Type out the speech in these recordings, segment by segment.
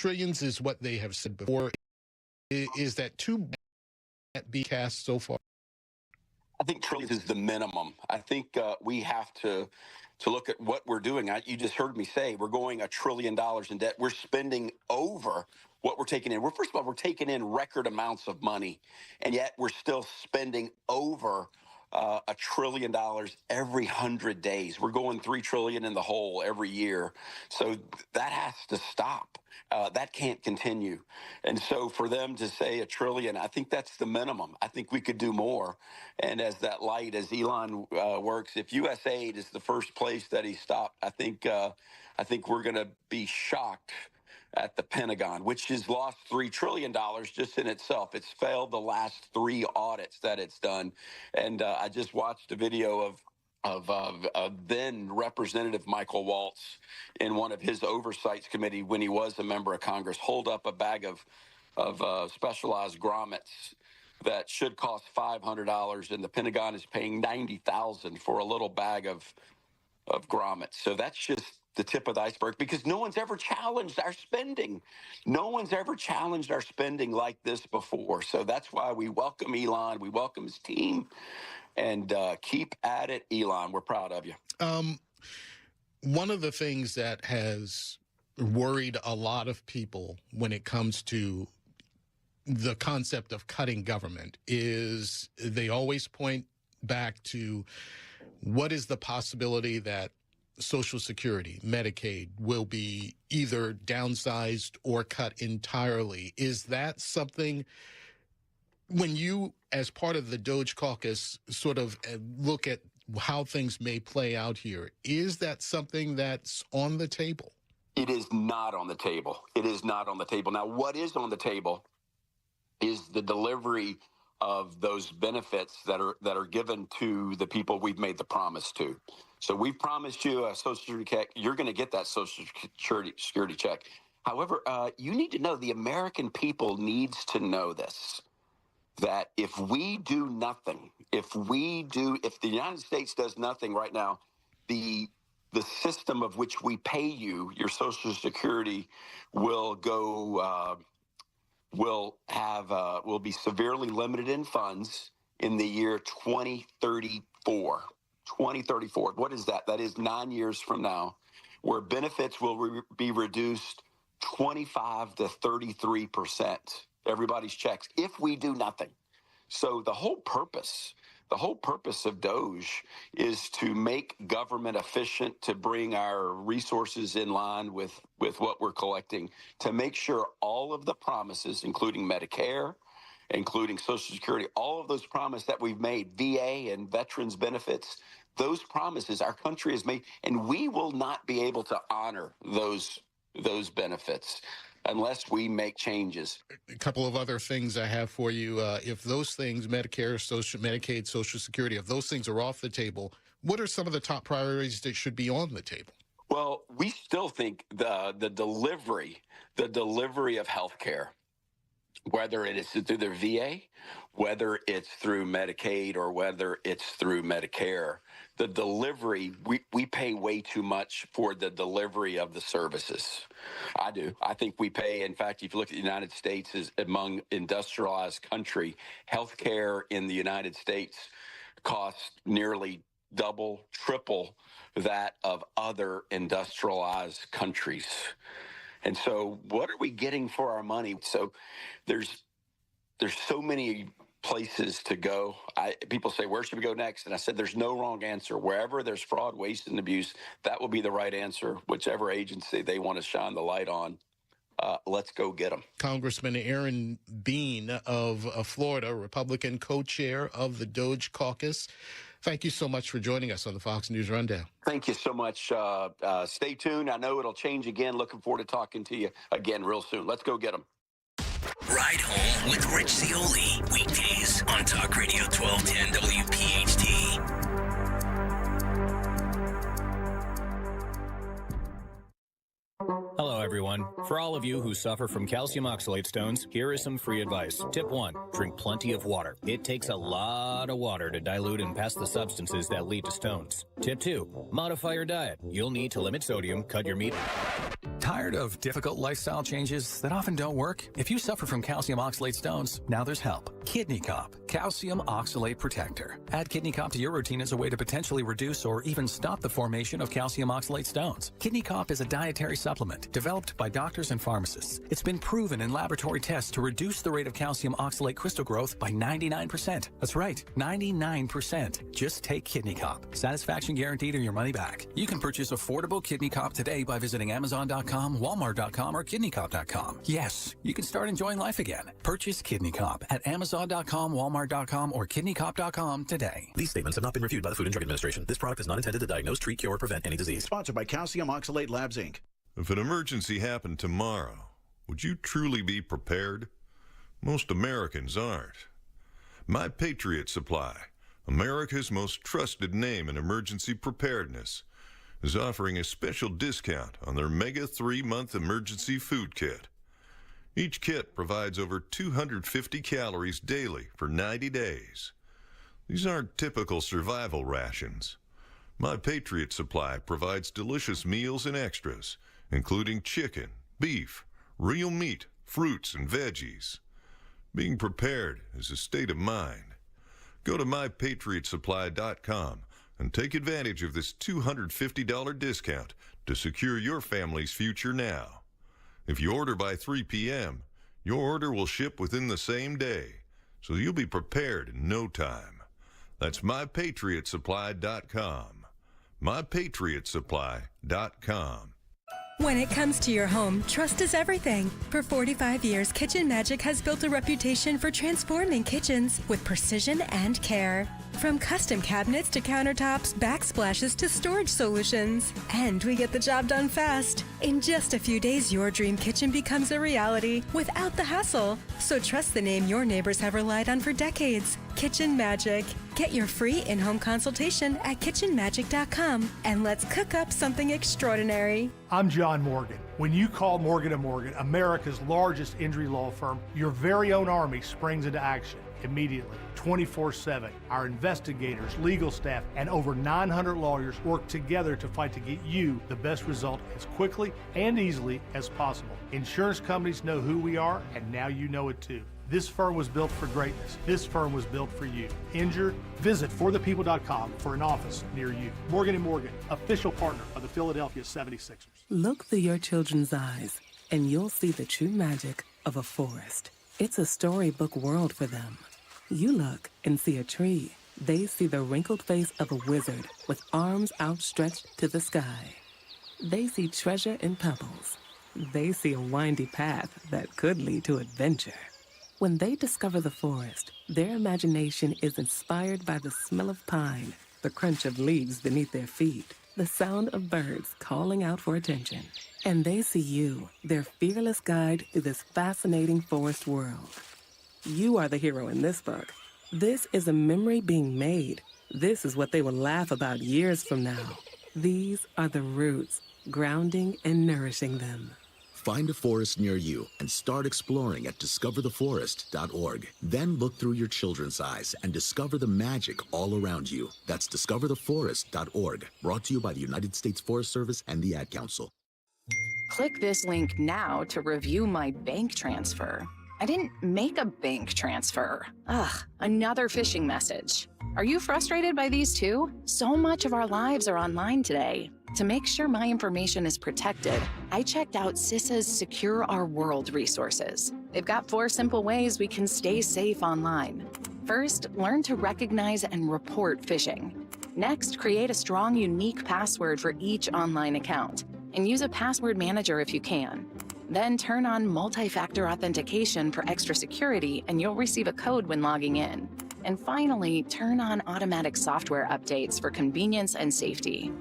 trillions is what they have said before. Is that too bad to be cast so far? I think trillions is the minimum. I think we have to look at what we're doing. You just heard me say we're going $1 trillion in debt. We're spending over what we're taking in. First of all, we're taking in record amounts of money, and yet we're still spending over $1 trillion every 100 days. We're going $3 trillion in the hole every year. So that has to stop. That can't continue. And so for them to say $1 trillion, I think that's the minimum. I think we could do more. And as that light, as Elon works, if USAID is the first place that he stopped, I think we're going to be shocked at the Pentagon, which has lost $3 trillion just in itself. It's failed the last 3 audits that it's done. And I just watched a video of then Representative Michael Waltz in one of his oversights committee when he was a member of Congress hold up a bag of specialized grommets that should cost $500, and the Pentagon is paying $90,000 for a little bag of grommets. So that's just the tip of the iceberg, because no one's ever challenged our spending. No one's ever challenged our spending like this before. So that's why we welcome Elon. We welcome his team. And keep at it, Elon. We're proud of you. One of the things that has worried a lot of people when it comes to the concept of cutting government is they always point back to what is the possibility that Social Security, Medicaid will be either downsized or cut entirely. Is that something, when you, as part of the Doge Caucus, sort of look at how things may play out here, is that something that's on the table? It is not on the table. It is not on the table. Now, what is on the table is the delivery of those benefits that are given to the people we've made the promise to. So we've promised you a Social Security check. You're going to get that Social Security check. However, you need to know, the American people needs to know this, that if we do nothing, if the United States does nothing right now, the system of which we pay you, your Social Security, will go, will be severely limited in funds in the year 2034. 2034. What is that? That is 9 years from now, where benefits will be reduced 25 to 33%. Everybody's checks, if we do nothing. So the whole purpose of Doge is to make government efficient, to bring our resources in line with what we're collecting, to make sure all of the promises, including Medicare, including Social Security, all of those promises that we've made, VA and veterans benefits, those promises our country has made, and we will not be able to honor those benefits unless we make changes. A couple of other things I have for you. If those things, Medicare, Medicaid, Social Security, if those things are off the table, what are some of the top priorities that should be on the table? Well, we still think the delivery of health care, whether it is through the VA, whether it's through Medicaid, or whether it's through Medicare, the delivery, we pay way too much for the delivery of the services. I do. I think we pay, in fact, if you look at the United States as among industrialized country, healthcare in the United States costs nearly double, triple that of other industrialized countries. And so what are we getting for our money? So there's so many places to go. People say, where should we go next? And I said, there's no wrong answer. Wherever there's fraud, waste, and abuse, that will be the right answer, whichever agency they want to shine the light on. Let's go get them. Congressman Aaron Bean of Florida, Republican co-chair of the Doge Caucus. Thank you so much for joining us on the Fox News Rundown. Thank you so much. Stay tuned. I know it'll change again. Looking forward to talking to you again real soon. Let's go get them. Ride Home with Rich Cioli. Weekdays on Talk Radio 1210 WPHT. Hello, everyone. For all of you who suffer from calcium oxalate stones, here is some free advice. Tip 1, drink plenty of water. It takes a lot of water to dilute and pass the substances that lead to stones. Tip 2, modify your diet. You'll need to limit sodium, cut your meat. Tired of difficult lifestyle changes that often don't work? If you suffer from calcium oxalate stones, now there's help. Kidney Cop, Calcium Oxalate Protector. Add Kidney Cop to your routine as a way to potentially reduce or even stop the formation of calcium oxalate stones. Kidney Cop is a dietary supplement developed by doctors and pharmacists. It's been proven in laboratory tests to reduce the rate of calcium oxalate crystal growth by 99%. That's right, 99%. Just take Kidney Cop. Satisfaction guaranteed or your money back. You can purchase affordable Kidney Cop today by visiting Amazon.com, Walmart.com, or KidneyCop.com. Yes, you can start enjoying life again. Purchase Kidney Cop at Amazon.com, Walmart.com, or KidneyCop.com today. These statements have not been reviewed by the Food and Drug Administration. This product is not intended to diagnose, treat, cure, or prevent any disease. Sponsored by Calcium Oxalate Labs, Inc. If an emergency happened tomorrow, would you truly be prepared? Most Americans aren't. My Patriot Supply, America's most trusted name in emergency preparedness, is offering a special discount on their Mega 3-month emergency food kit. Each kit provides over 250 calories daily for 90 days. These aren't typical survival rations. My Patriot Supply provides delicious meals and extras, including chicken, beef, real meat, fruits, and veggies. Being prepared is a state of mind. Go to mypatriotsupply.com and take advantage of this $250 discount to secure your family's future now. If you order by 3 p.m., your order will ship within the same day, so you'll be prepared in no time. That's mypatriotsupply.com. mypatriotsupply.com. When it comes to your home, trust is everything. For 45 years, Kitchen Magic has built a reputation for transforming kitchens with precision and care. From custom cabinets to countertops, backsplashes to storage solutions. And we get the job done fast. In just a few days, your dream kitchen becomes a reality without the hassle. So trust the name your neighbors have relied on for decades. Kitchen Magic. Get your free in-home consultation at kitchenmagic.com and let's cook up something extraordinary. I'm John Morgan. When you call Morgan & Morgan, America's largest injury law firm, your very own army springs into action immediately, 24/7. Our investigators, legal staff, and over 900 lawyers work together to fight to get you the best result as quickly and easily as possible. Insurance companies know who we are, and now you know it too. This firm was built for greatness. This firm was built for you. Injured? Visit forthepeople.com for an office near you. Morgan & Morgan, official partner of the Philadelphia 76ers. Look through your children's eyes, and you'll see the true magic of a forest. It's a storybook world for them. You look and see a tree. They see the wrinkled face of a wizard with arms outstretched to the sky. They see treasure in pebbles. They see a windy path that could lead to adventure. When they discover the forest, their imagination is inspired by the smell of pine, the crunch of leaves beneath their feet, the sound of birds calling out for attention. And they see you, their fearless guide through this fascinating forest world. You are the hero in this book. This is a memory being made. This is what they will laugh about years from now. These are the roots, grounding and nourishing them. Find a forest near you and start exploring at discovertheforest.org. Then look through your children's eyes and discover the magic all around you. That's discovertheforest.org. Brought to you by the United States Forest Service and the Ad Council. Click this link now to review my bank transfer. I didn't make a bank transfer. Ugh, another phishing message. Are you frustrated by these too? So much of our lives are online today. To make sure my information is protected, I checked out CISA's Secure Our World resources. They've got 4 simple ways we can stay safe online. First, learn to recognize and report phishing. Next, create a strong, unique password for each online account, and use a password manager if you can. Then turn on multi-factor authentication for extra security, and you'll receive a code when logging in. And finally, turn on automatic software updates for convenience and safety.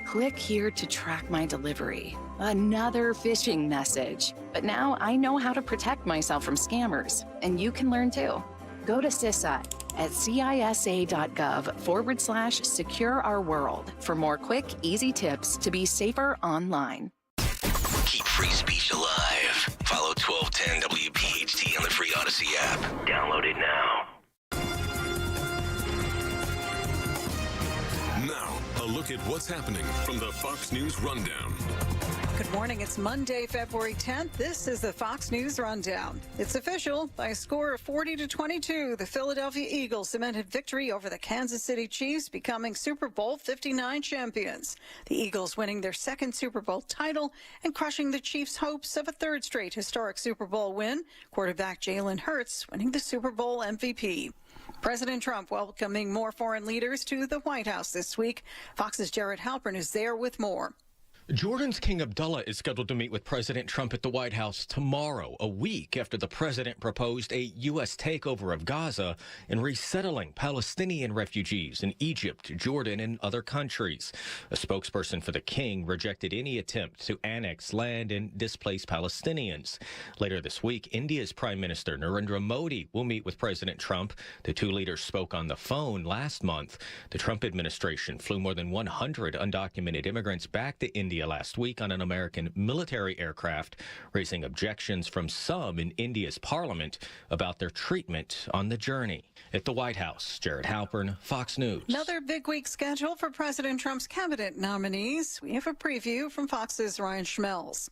Click here to track my delivery. Another phishing message. But now I know how to protect myself from scammers, and you can learn too. Go to CISA at cisa.gov/secure our world for more quick, easy tips to be safer online. Keep free speech alive. Follow 1210 WPHT on the free Odyssey app. Download it now. Now, a look at what's what's happening from the Fox News Rundown. Good morning. It's Monday, February 10th. This is the Fox News Rundown. It's official. By a score of 40-22, the Philadelphia Eagles cemented victory over the Kansas City Chiefs, becoming Super Bowl 59 champions. The Eagles winning their second Super Bowl title and crushing the Chiefs' hopes of a third straight historic Super Bowl win. Quarterback Jalen Hurts winning the Super Bowl MVP. President Trump welcoming more foreign leaders to the White House this week. Fox's Jared Halpern is there with more. Jordan's King Abdullah is scheduled to meet with President Trump at the White House tomorrow, a week after the president proposed a U.S. takeover of Gaza and resettling Palestinian refugees in Egypt, Jordan, and other countries. A spokesperson for the king rejected any attempt to annex land and displace Palestinians. Later this week, India's Prime Minister Narendra Modi will meet with President Trump. The two leaders spoke on the phone last month. The Trump administration flew more than 100 undocumented immigrants back to India last week on an American military aircraft, raising objections from some in India's parliament about their treatment on the journey. At the White House, Jared Halpern, Fox News. Another big week scheduled for President Trump's cabinet nominees. We have a preview from Fox's Ryan Schmelz.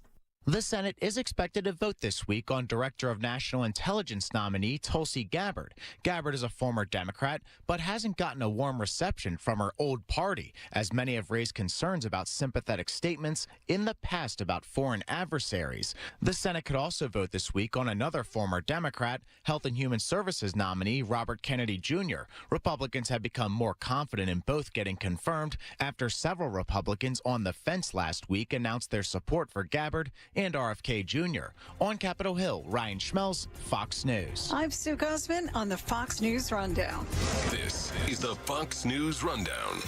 The Senate is expected to vote this week on Director of National Intelligence nominee Tulsi Gabbard. Gabbard is a former Democrat, but hasn't gotten a warm reception from her old party, as many have raised concerns about sympathetic statements in the past about foreign adversaries. The Senate could also vote this week on another former Democrat, Health and Human Services nominee Robert Kennedy Jr. Republicans have become more confident in both getting confirmed after several Republicans on the fence last week announced their support for Gabbard and RFK Jr. On Capitol Hill, Ryan Schmelz, Fox News. I'm Sue Guzman on the Fox News Rundown. This is the Fox News Rundown.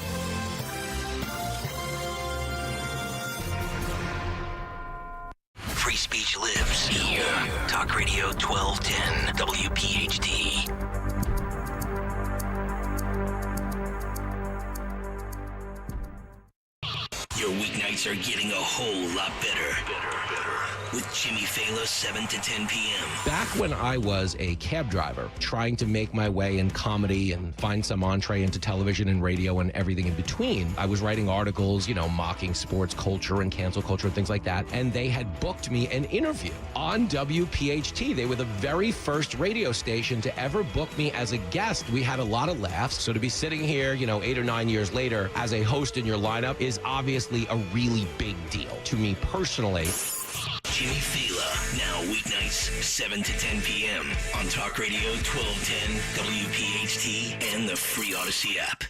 Free speech lives here. Talk Radio 1210 WPHT. Your weeknights are getting a whole lot better. With Jimmy Fallon, 7 to 10 p.m. Back when I was a cab driver, trying to make my way in comedy and find some entree into television and radio and everything in between, I was writing articles, mocking sports culture and cancel culture and things like that. And they had booked me an interview on WPHT. They were the very first radio station to ever book me as a guest. We had a lot of laughs. So to be sitting here, 8 or 9 years later as a host in your lineup is obviously a really big deal to me personally. Jimmy Fallon, now weeknights, 7 to 10 p.m. on Talk Radio 1210, WPHT, and the free Odyssey app.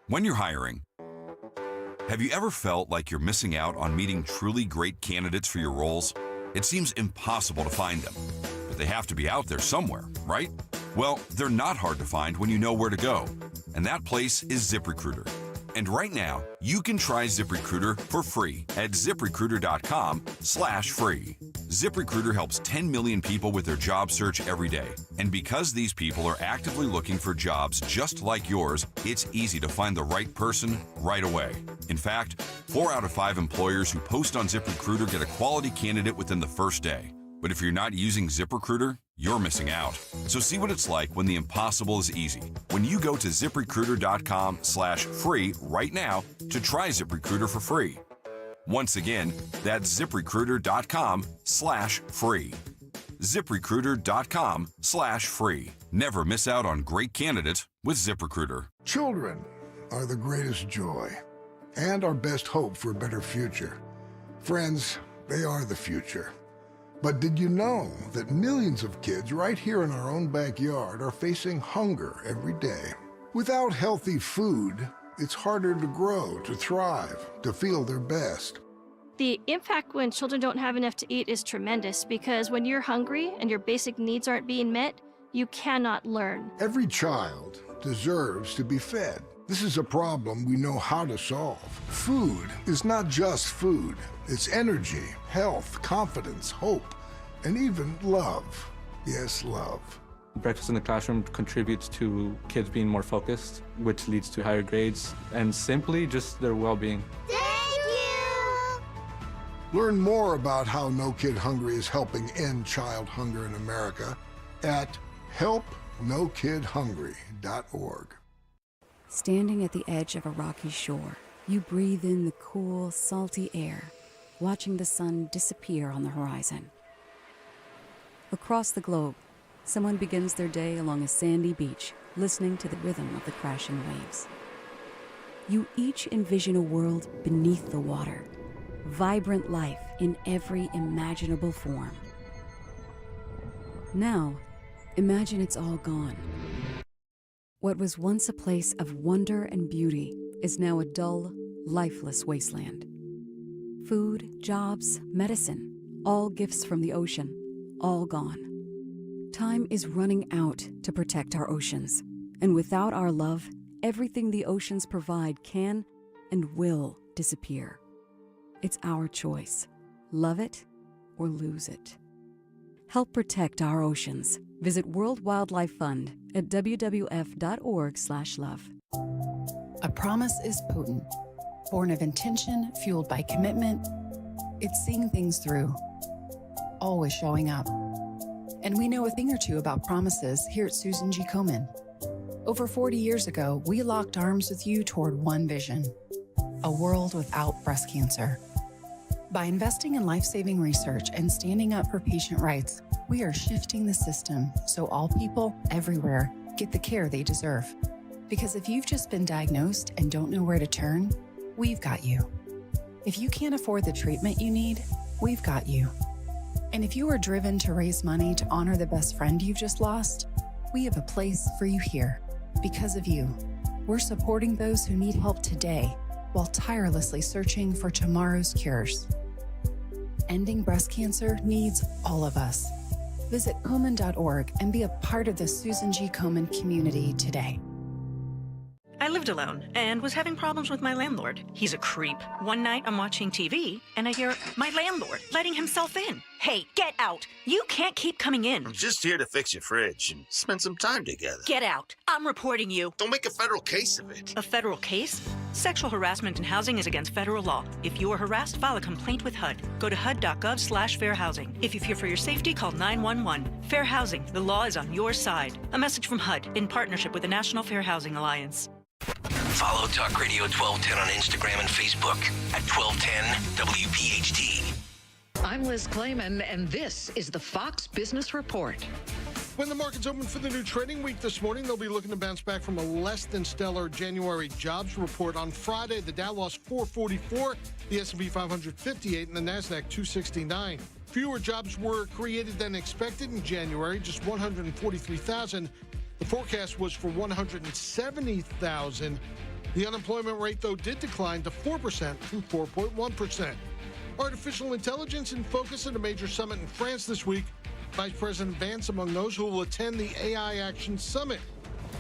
When you're hiring, have you ever felt like you're missing out on meeting truly great candidates for your roles? It seems impossible to find them, but they have to be out there somewhere, right? Well, they're not hard to find when you know where to go, and that place is ZipRecruiter. And right now, you can try ZipRecruiter for free at ZipRecruiter.com/free. ZipRecruiter helps 10 million people with their job search every day. And because these people are actively looking for jobs just like yours, it's easy to find the right person right away. In fact, 4 out of 5 employers who post on ZipRecruiter get a quality candidate within the first day. But if you're not using ZipRecruiter, you're missing out. So see what it's like when the impossible is easy. When you go to ZipRecruiter.com/free right now to try ZipRecruiter for free. Once again, that's ZipRecruiter.com/free. ZipRecruiter.com/free. Never miss out on great candidates with ZipRecruiter. Children are the greatest joy and our best hope for a better future. Friends, they are the future. But did you know that millions of kids right here in our own backyard are facing hunger every day? Without healthy food, it's harder to grow, to thrive, to feel their best. The impact when children don't have enough to eat is tremendous because when you're hungry and your basic needs aren't being met, you cannot learn. Every child deserves to be fed. This is a problem we know how to solve. Food is not just food. It's energy, health, confidence, hope, and even love. Yes, love. Breakfast in the classroom contributes to kids being more focused, which leads to higher grades, and simply just their well-being. Thank you! Learn more about how No Kid Hungry is helping end child hunger in America at helpnokidhungry.org. Standing at the edge of a rocky shore, You breathe in the cool, salty air, watching the sun disappear on the horizon. Across the globe, someone begins their day along a sandy beach, listening to the rhythm of the crashing waves. You each envision a world beneath the water, vibrant life in every imaginable form. Now, imagine it's all gone. What was once a place of wonder and beauty is now a dull, lifeless wasteland. Food, jobs, medicine, all gifts from the ocean, all gone. Time is running out to protect our oceans, and without our love, everything the oceans provide can and will disappear. It's our choice. Love it or lose it. Help protect our oceans. Visit World Wildlife Fund at wwf.org/love. A promise is potent, born of intention, fueled by commitment. It's seeing things through, always showing up. And we know a thing or two about promises here at Susan G. Komen. Over 40 years ago, we locked arms with you toward one vision: a world without breast cancer. By investing in life-saving research and standing up for patient rights, we are shifting the system so all people everywhere get the care they deserve. Because if you've just been diagnosed and don't know where to turn, we've got you. If you can't afford the treatment you need, we've got you. And if you are driven to raise money to honor the best friend you've just lost, we have a place for you here. Because of you, we're supporting those who need help today while tirelessly searching for tomorrow's cures. Ending breast cancer needs all of us. Visit Komen.org and be a part of the Susan G. Komen community today. I lived alone and was having problems with my landlord. He's a creep. One night I'm watching TV and I hear my landlord letting himself in. Hey, get out. You can't keep coming in. I'm just here to fix your fridge and spend some time together. Get out. I'm reporting you. Don't make a federal case of it. A federal case? Sexual harassment in housing is against federal law. If you are harassed, file a complaint with HUD. Go to HUD.gov/fair housing. If you fear for your safety, call 911. Fair housing. The law is on your side. A message from HUD in partnership with the National Fair Housing Alliance. Follow Talk Radio 1210 on Instagram and Facebook at 1210 WPHT. I'm Liz Clayman, and this is the Fox Business Report. When the markets open for the new trading week this morning, they'll be looking to bounce back from a less than stellar January jobs report. On Friday, the Dow lost 444, the S&P 500 58, and the NASDAQ 269. Fewer jobs were created than expected in January, just 143,000. The forecast was for 170,000. The unemployment rate, though, did decline to 4% from 4.1%. Artificial intelligence in focus at a major summit in France this week. Vice President Vance among those who will attend the AI Action Summit.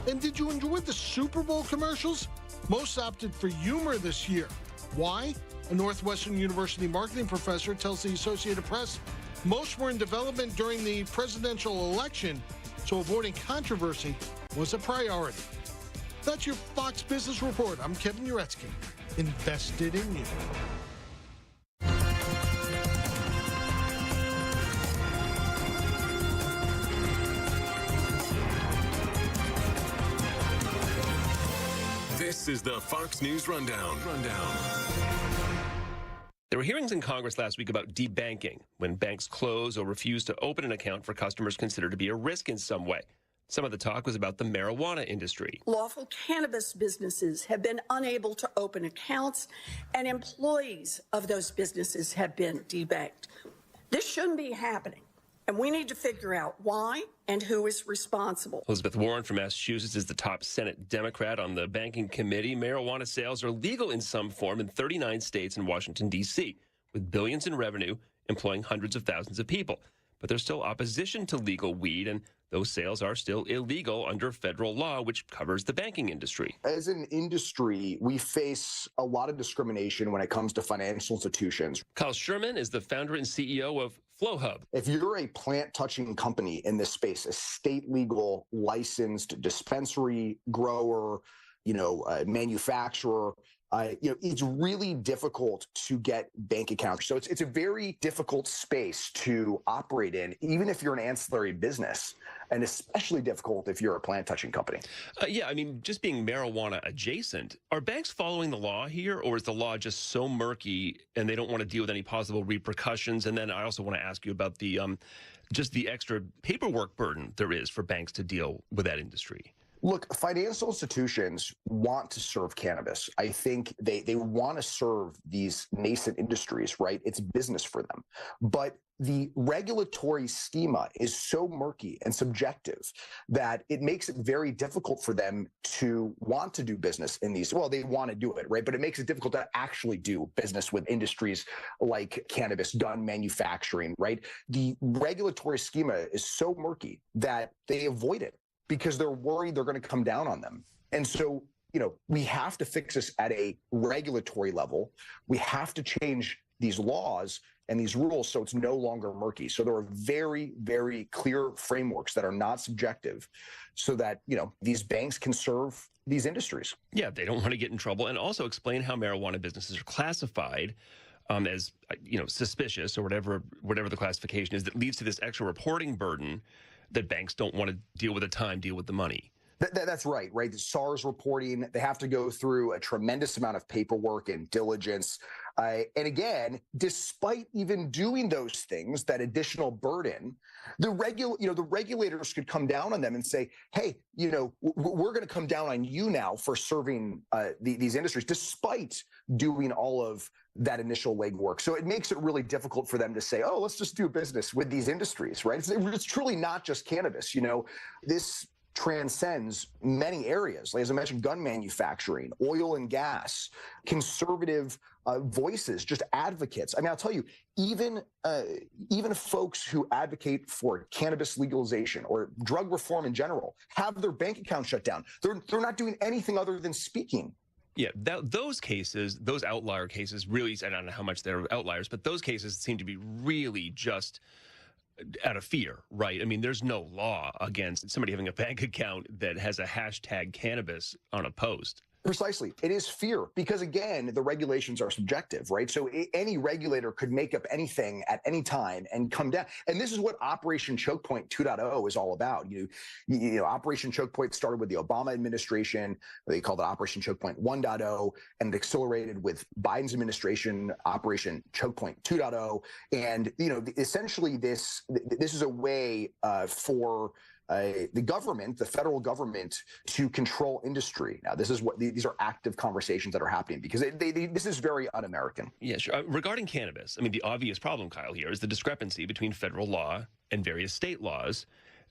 And did you enjoy the Super Bowl commercials? Most opted for humor this year. Why? A Northwestern University marketing professor tells the Associated Press most were in development during the presidential election, so avoiding controversy was a priority. That's your Fox Business Report. I'm Kevin Uretsky, invested in you. This is the Fox News Rundown. There were hearings in Congress last week about debanking, when banks close or refuse to open an account for customers considered to be a risk in some way. Some of the talk was about the marijuana industry. Lawful cannabis businesses have been unable to open accounts, and employees of those businesses have been debanked. This shouldn't be happening, and we need to figure out why and who is responsible. Elizabeth Warren from Massachusetts is the top Senate Democrat on the banking committee. Marijuana sales are legal in some form in 39 states and Washington, D.C., with billions in revenue, employing hundreds of thousands of people. But there's still opposition to legal weed, and those sales are still illegal under federal law, which covers the banking industry. As an industry, we face a lot of discrimination when it comes to financial institutions. Kyle Sherman is the founder and CEO of FlowHub. If you're a plant-touching company in this space, a state-legal licensed dispensary, grower, manufacturer, it's really difficult to get bank accounts. So it's a very difficult space to operate in, even if you're an ancillary business, and especially difficult if you're a plant-touching company. Yeah, I mean, just being marijuana adjacent, are banks following the law here, or is the law just so murky and they don't want to deal with any possible repercussions? And then I also want to ask you about the just the extra paperwork burden there is for banks to deal with that industry. Look, financial institutions want to serve cannabis. I think they want to serve these nascent industries, right? It's business for them. But the regulatory schema is so murky and subjective that it makes it very difficult for them to want to do business in these. Well, they want to do it, right? But it makes it difficult to actually do business with industries like cannabis, gun manufacturing, right? The regulatory schema is so murky that they avoid it, because they're worried they're going to come down on them. And so, we have to fix this at a regulatory level. We have to change these laws and these rules so it's no longer murky. So there are very, very clear frameworks that are not subjective so that, these banks can serve these industries. Yeah, they don't want to get in trouble. And also explain how marijuana businesses are classified as, suspicious, or whatever the classification is, that leads to this extra reporting burden that banks don't want to deal with the time, deal with the money. That's right? The SARS reporting, they have to go through a tremendous amount of paperwork and diligence. And again, despite even doing those things, that additional burden, the regulators could come down on them and say, hey, we're going to come down on you now for serving these industries, despite doing all of that initial legwork. So it makes it really difficult for them to say, oh, let's just do business with these industries, right? It's truly not just cannabis. This transcends many areas. As I mentioned, gun manufacturing, oil and gas, conservative voices, just advocates. I mean, I'll tell you, even folks who advocate for cannabis legalization or drug reform in general have their bank account shut down. They're not doing anything other than speaking. Yeah, those cases, those outlier cases, really, I don't know how much they're outliers, but those cases seem to be really just out of fear, right? I mean, there's no law against somebody having a bank account that has a hashtag cannabis on a post. Precisely. It is fear because, again, the regulations are subjective, right? So any regulator could make up anything at any time and come down. And this is what Operation Choke Point 2.0 is all about. Operation Choke Point started with the Obama administration. They called it Operation Choke Point 1.0, and it accelerated with Biden's administration, Operation Choke Point 2.0. And, essentially this is a way for the government, the federal government, to control industry. Now, this is what these are active conversations that are happening because this is very un-American. Yeah, sure. Regarding cannabis, I mean, the obvious problem, Kyle, here is the discrepancy between federal law and various state laws.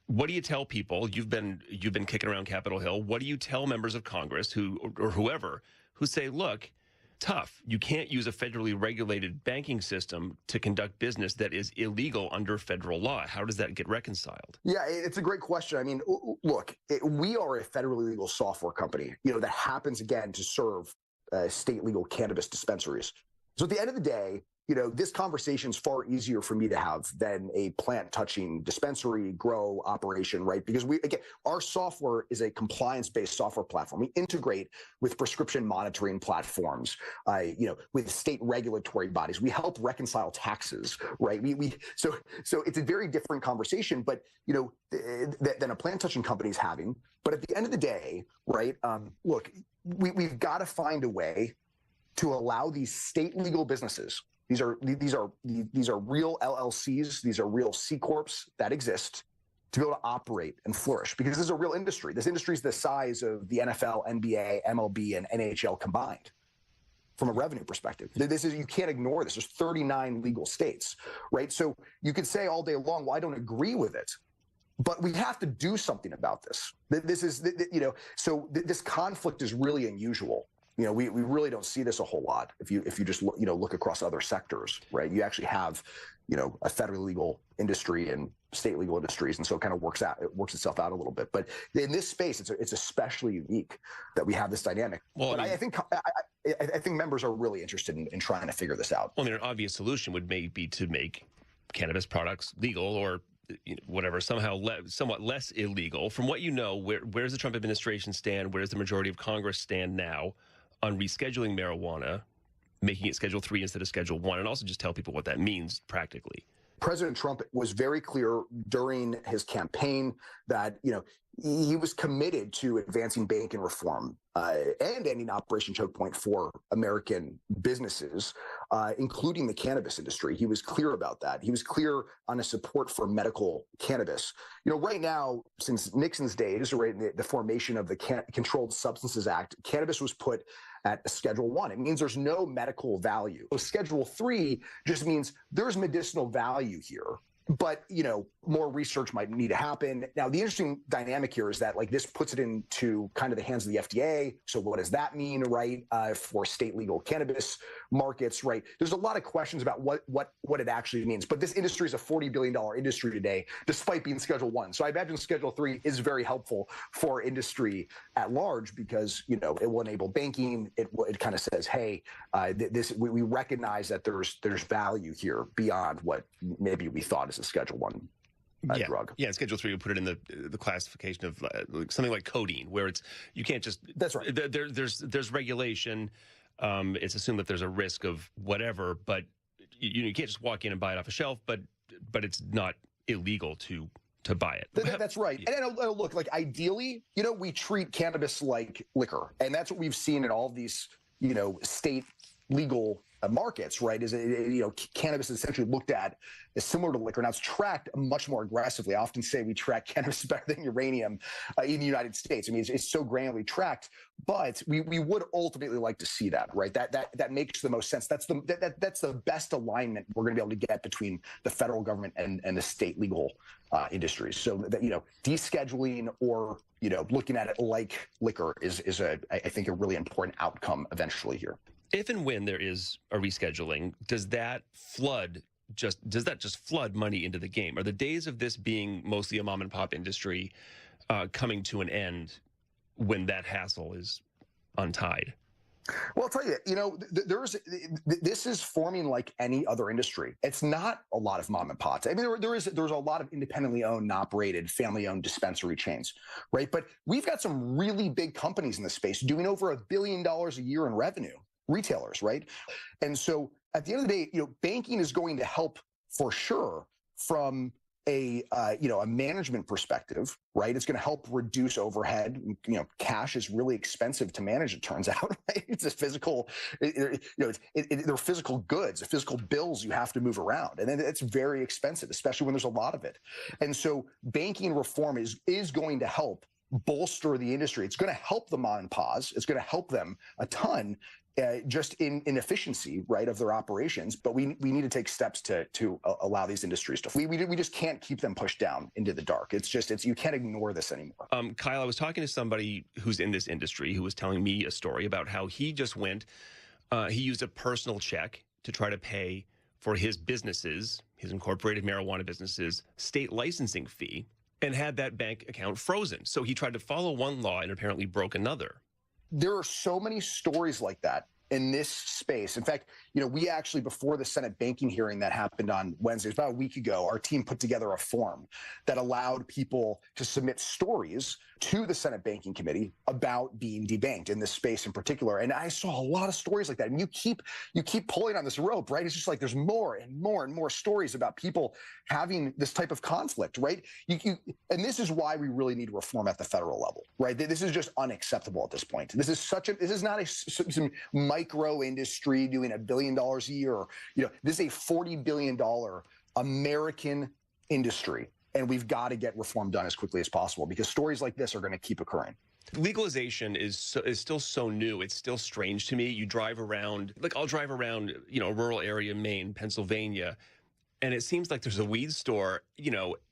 What do you tell people? You've been kicking around Capitol Hill. What do you tell members of Congress or whoever who say, look, tough. You can't use a federally regulated banking system to conduct business that is illegal under federal law. How does that get reconciled? Yeah, it's a great question. I mean, look, we are a federally legal software company, that happens, again, to serve state legal cannabis dispensaries. So at the end of the day, this conversation is far easier for me to have than a plant-touching dispensary grow operation, right? Because our software is a compliance-based software platform. We integrate with prescription monitoring platforms, with state regulatory bodies. We help reconcile taxes, right? So it's a very different conversation, but than a plant-touching company is having. But at the end of the day, right? Look, we've got to find a way to allow these state legal businesses. These are real LLCs. These are real C corps that exist to be able to operate and flourish because this is a real industry. This industry is the size of the NFL, NBA, MLB, and NHL combined from a revenue perspective. You can't ignore this. There's 39 legal states, right? So you could say all day long, well, I don't agree with it. But we have to do something about this. This conflict is really unusual. We really don't see this a whole lot. If you just look across other sectors, right? You actually have, a federally legal industry and state legal industries, and so it kind of works itself out a little bit. But in this space, it's especially unique that we have this dynamic. Well, but I think members are really interested in trying to figure this out. Well, an obvious solution would be to make cannabis products legal or whatever, somewhat less illegal. From what you know, where does the Trump administration stand? Where does the majority of Congress stand now on rescheduling marijuana, making it Schedule 3 instead of Schedule 1, and also just tell people what that means practically. President Trump was very clear during his campaign that, he was committed to advancing banking reform and ending Operation Choke Point for American businesses, including the cannabis industry. He was clear about that. He was clear on his support for medical cannabis. Right now, since Nixon's days, right, the formation of the Controlled Substances Act, cannabis was put at Schedule 1. It means there's no medical value. So Schedule 3 just means there's medicinal value here. But, more research might need to happen. Now, the interesting dynamic here is that, this puts it into kind of the hands of the FDA. So what does that mean, right, for state legal cannabis markets, right? There's a lot of questions about what it actually means. But this industry is a $40 billion industry today, despite being Schedule 1. So I imagine Schedule 3 is very helpful for industry at large because, it will enable banking. It kind of says, hey, we recognize that there's value here beyond what maybe we thought is a Schedule 1 drug. Yeah, Schedule 3 would put it in the classification of something like codeine, where it's you can't just. That's right. There's regulation. It's assumed that there's a risk of whatever, but you can't just walk in and buy it off a shelf. But it's not illegal to buy it. That's right. And look, ideally, we treat cannabis like liquor, and that's what we've seen in all of these, state legal markets, right? Is cannabis is essentially looked at as similar to liquor. Now it's tracked much more aggressively. I often say we track cannabis better than uranium in the United States. I mean, it's so granularly tracked, but we would ultimately like to see that, right? That makes the most sense. That's the best alignment we're going to be able to get between the federal government and the state legal industries. So that descheduling or looking at it like liquor is I think a really important outcome eventually here. If and when there is a rescheduling, does that just flood money into the game? Are the days of this being mostly a mom and pop industry coming to an end when that hassle is untied? Well, I'll tell you, this is forming like any other industry. It's not a lot of mom and pops. I mean, there's a lot of independently owned and operated, family-owned dispensary chains, right? But we've got some really big companies in this space doing over $1 billion a year in revenue. Retailers, right? And so at the end of the day, banking is going to help for sure from a management perspective, right? It's going to help reduce overhead. Cash is really expensive to manage, it turns out, right? It's a physical, they're physical goods, physical bills you have to move around. And then it's very expensive, especially when there's a lot of it. And so banking reform is going to help bolster the industry. It's going to help the mom and pops. It's going to help them a ton. Just in efficiency, right, of their operations, but we need to take steps to allow these industries to. We just can't keep them pushed down into the dark. It's you can't ignore this anymore. Kyle, I was talking to somebody who's in this industry who was telling me a story about how he just went. He used a personal check to try to pay for his businesses, his incorporated marijuana businesses, state licensing fee, and had that bank account frozen. So he tried to follow one law and apparently broke another. There are so many stories like that in this space. In fact, we actually, before the Senate banking hearing that happened on Wednesday, about a week ago, our team put together a form that allowed people to submit stories to the Senate Banking Committee about being debanked in this space in particular. And I saw a lot of stories like that. And you keep pulling on this rope, right? It's just like there's more and more and more stories about people having this type of conflict, right? And this is why we really need reform at the federal level, right? This is just unacceptable at this point. This is not some micro industry doing $1 billion a year. This is a $40 billion American industry. And we've got to get reform done as quickly as possible because stories like this are going to keep occurring. Legalization is still so new. It's still strange to me. You drive around, I'll drive around, a rural area, Maine, Pennsylvania, and it seems like there's a weed store,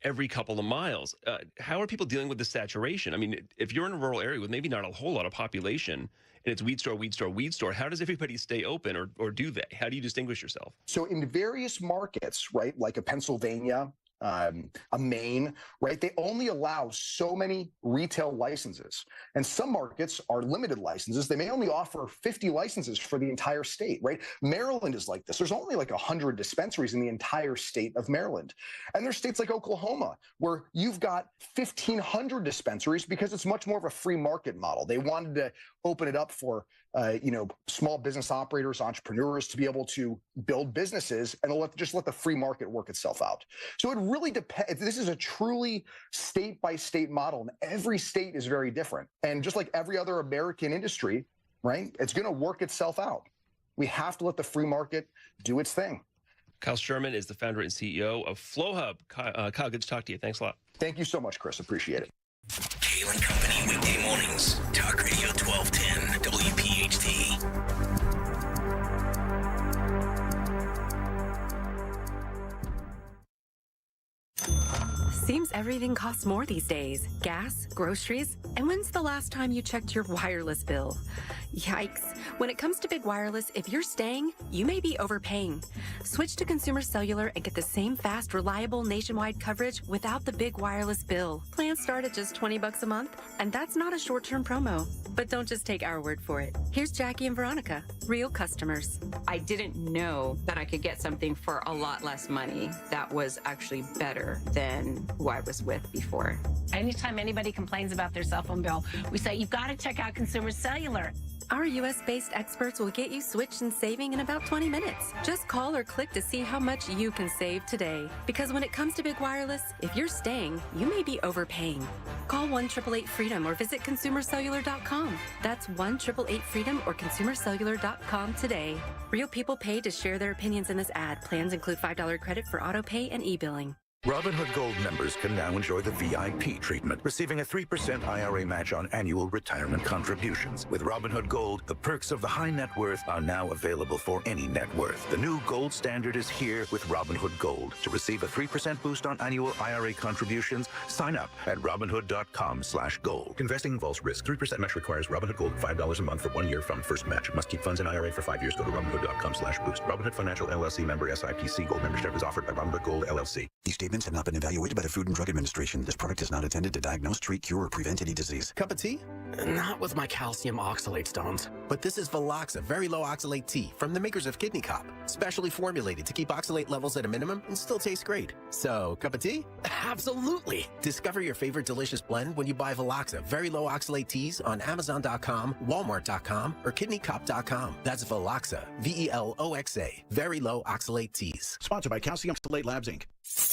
every couple of miles. How are people dealing with the saturation? I mean, if you're in a rural area with maybe not a whole lot of population and it's weed store, weed store, weed store, how does everybody stay open or do they? How do you distinguish yourself? So in various markets, right, like a Pennsylvania, a Maine, right? They only allow so many retail licenses. And some markets are limited licenses. They may only offer 50 licenses for the entire state, right? Maryland is like this. There's only like 100 dispensaries in the entire state of Maryland. And there's states like Oklahoma where you've got 1,500 dispensaries because it's much more of a free market model. They wanted to open it up for small business operators, entrepreneurs to be able to build businesses and let the free market work itself out. So it really depends. This is a truly state-by-state model, and every state is very different. And just like every other American industry, right, it's going to work itself out. We have to let the free market do its thing. Kyle Sherman is the founder and CEO of FlowHub. Kyle, good to talk to you. Thanks a lot. Thank you so much, Chris. Appreciate it. Kayal and Company, weekday mornings. Talk Radio 1210, WPHT. Seems everything costs more these days. Gas, groceries, and when's the last time you checked your wireless bill? Yikes. When it comes to big wireless, if you're staying, you may be overpaying. Switch to Consumer Cellular and get the same fast, reliable nationwide coverage without the big wireless bill. Plans start at just $20 a month, and that's not a short-term promo. But don't just take our word for it. Here's Jackie and Veronica, real customers. I didn't know that I could get something for a lot less money that was actually better than who I was with before. Anytime anybody complains about their cell phone bill, we say, you've got to check out Consumer Cellular. Our U.S.-based experts will get you switched and saving in about 20 minutes. Just call or click to see how much you can save today. Because when it comes to big wireless, if you're staying, you may be overpaying. Call 1-888-FREEDOM or visit ConsumerCellular.com. That's 1-888-FREEDOM or ConsumerCellular.com today. Real people pay to share their opinions in this ad. Plans include $5 credit for auto pay and e-billing. Robinhood Gold members can now enjoy the VIP treatment, receiving a 3% IRA match on annual retirement contributions. With Robinhood Gold, the perks of the high net worth are now available for any net worth. The new gold standard is here with Robinhood Gold. To receive a 3% boost on annual IRA contributions, sign up at Robinhood.com/gold. Investing involves risk. 3% match requires Robinhood Gold $5 a month for 1 year from first match. Must keep funds in IRA for 5 years. Go to Robinhood.com/boost. Robinhood Financial LLC member SIPC. Gold membership is offered by Robinhood Gold LLC. These statements have not been evaluated by the Food and Drug Administration. This product is not intended to diagnose, treat, cure, or prevent any disease. Cup of tea? Not with my calcium oxalate stones. But this is Veloxa Very Low Oxalate Tea from the makers of Kidney Cop. Specially formulated to keep oxalate levels at a minimum and still taste great. So, cup of tea? Absolutely. Discover your favorite delicious blend when you buy Veloxa Very Low Oxalate Teas on Amazon.com, Walmart.com, or KidneyCop.com. That's Veloxa, VELOXA, Very Low Oxalate Teas. Sponsored by Calcium Oxalate Labs, Inc.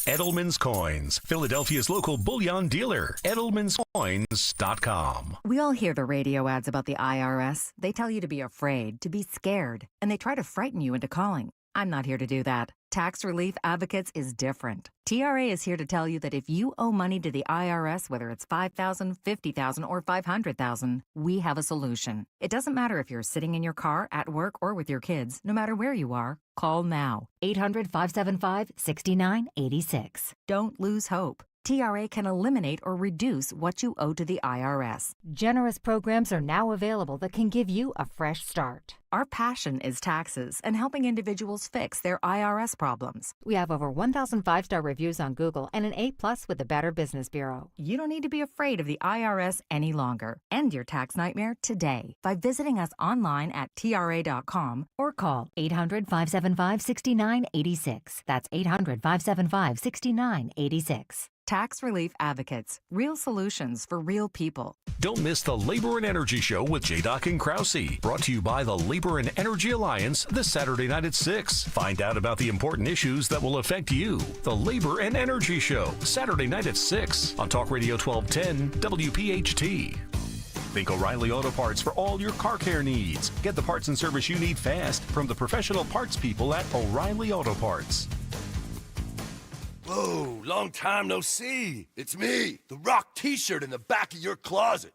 Edelman's Coins, Philadelphia's local bullion dealer. Edelman'sCoins.com. We all hear the radio ads about the IRS. They tell you to be afraid, to be scared, and they try to frighten you into calling. I'm not here to do that. Tax Relief Advocates is different. TRA is here to tell you that if you owe money to the IRS, whether it's $5,000, $50,000, or $500,000, we have a solution. It doesn't matter if you're sitting in your car, at work, or with your kids. No matter where you are, call now. 800-575-6986. Don't lose hope. TRA can eliminate or reduce what you owe to the IRS. Generous programs are now available that can give you a fresh start. Our passion is taxes and helping individuals fix their IRS problems. We have over 1,000 5-star reviews on Google and an A+ with the Better Business Bureau. You don't need to be afraid of the IRS any longer. End your tax nightmare today by visiting us online at TRA.com or call 800-575-6986. That's 800-575-6986. Tax Relief Advocates. Real solutions for real people. Don't miss the Labor and Energy Show with J-Doc and Krause. Brought to you by the Labor and Energy Alliance this Saturday night at 6. Find out about the important issues that will affect you. The Labor and Energy Show, Saturday night at 6 on Talk Radio 1210 WPHT. Think O'Reilly Auto Parts for all your car care needs. Get the parts and service you need fast from the professional parts people at O'Reilly Auto Parts. Whoa, long time no see. It's me, the Rock t-shirt in the back of your closet.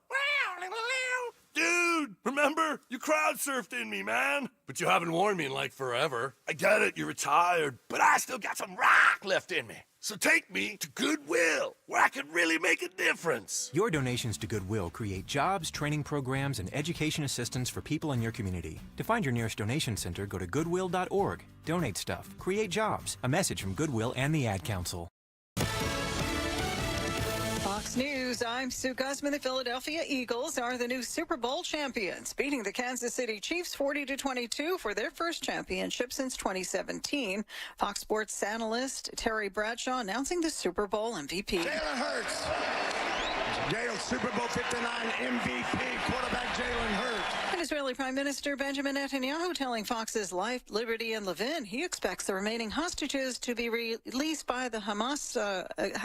Dude, remember? You crowd surfed in me, man. But you haven't worn me in like forever. I get it, you're retired, but I still got some rock left in me. So take me to Goodwill, where I can really make a difference. Your donations to Goodwill create jobs, training programs, and education assistance for people in your community. To find your nearest donation center, go to goodwill.org. Donate stuff. Create jobs. A message from Goodwill and the Ad Council. Fox News, I'm Sue Guzman. The Philadelphia Eagles are the new Super Bowl champions, beating the Kansas City Chiefs 40-22 for their first championship since 2017. Fox Sports analyst Terry Bradshaw announcing the Super Bowl MVP. Jalen Hurts. Super Bowl 59 MVP, quarterback Jalen Hurts. And Israeli Prime Minister Benjamin Netanyahu telling Fox's Life, Liberty, and Levin he expects the remaining hostages to be released by the Hamas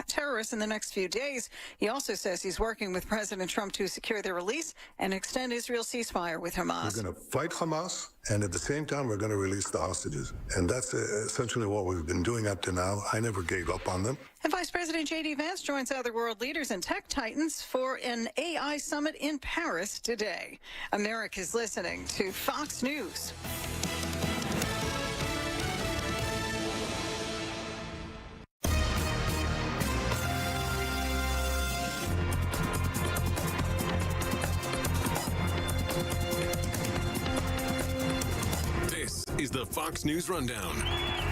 terrorists in the next few days. He also says he's working with President Trump to secure their release and extend Israel's ceasefire with Hamas. We're going to fight Hamas, and at the same time, we're going to release the hostages. And that's essentially what we've been doing up to now. I never gave up on them. And Vice President J.D. Vance joins other world leaders and tech titans for an AI summit in Paris today. America's listening to Fox News. This is the Fox News Rundown.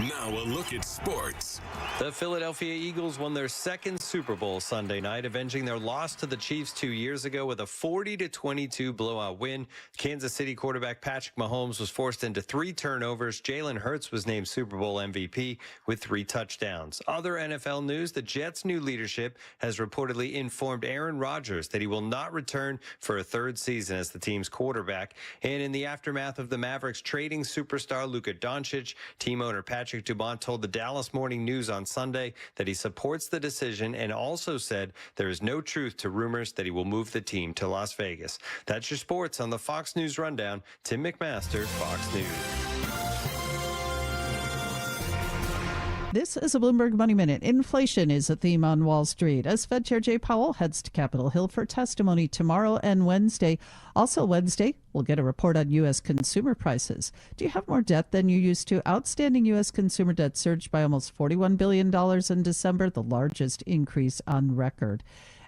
Now a look at sports. The Philadelphia Eagles won their second Super Bowl Sunday night, avenging their loss to the Chiefs 2 years ago with a 40-22 blowout win. Kansas City quarterback Patrick Mahomes was forced into 3 turnovers. Jalen Hurts was named Super Bowl MVP with 3 touchdowns. Other NFL news, the Jets' new leadership has reportedly informed Aaron Rodgers that he will not return for a 3rd season as the team's quarterback. And in the aftermath of the Mavericks trading superstar Luka Doncic, team owner Patrick Dubon told the Dallas Morning News on Sunday that he supports the decision and also said there is no truth to rumors that he will move the team to Las Vegas. That's your sports on the Fox News Rundown. Tim McMaster, Fox News. This is a Bloomberg Money Minute. Inflation is a theme on Wall Street as Fed Chair Jay Powell heads to Capitol Hill for testimony tomorrow and Wednesday. Also Wednesday, we'll get a report on U.S. consumer prices. Do you have more debt than you used to? Outstanding U.S. consumer debt surged by almost $41 billion in December, the largest increase on record.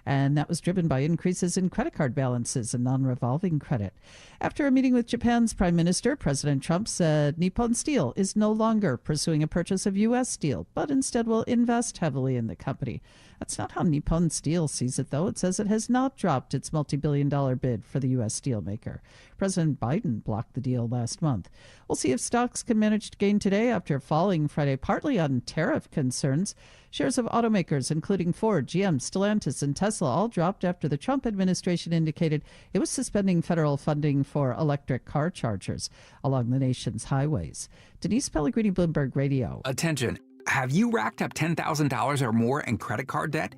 And that was driven by increases in credit card balances and non-revolving credit. After a meeting with Japan's Prime Minister, President Trump said Nippon Steel is no longer pursuing a purchase of U.S. steel, but instead will invest heavily in the company. That's not how Nippon Steel sees it, though. It says it has not dropped its multi-billion-dollar bid for the U.S. steelmaker. President Biden blocked the deal last month. We'll see if stocks can manage to gain today after falling Friday, partly on tariff concerns. Shares of automakers, including Ford, GM, Stellantis, and Tesla, all dropped after the Trump administration indicated it was suspending federal funding for electric car chargers along the nation's highways. Denise Pellegrini, Bloomberg Radio. Attention. Have you racked up $10,000 or more in credit card debt?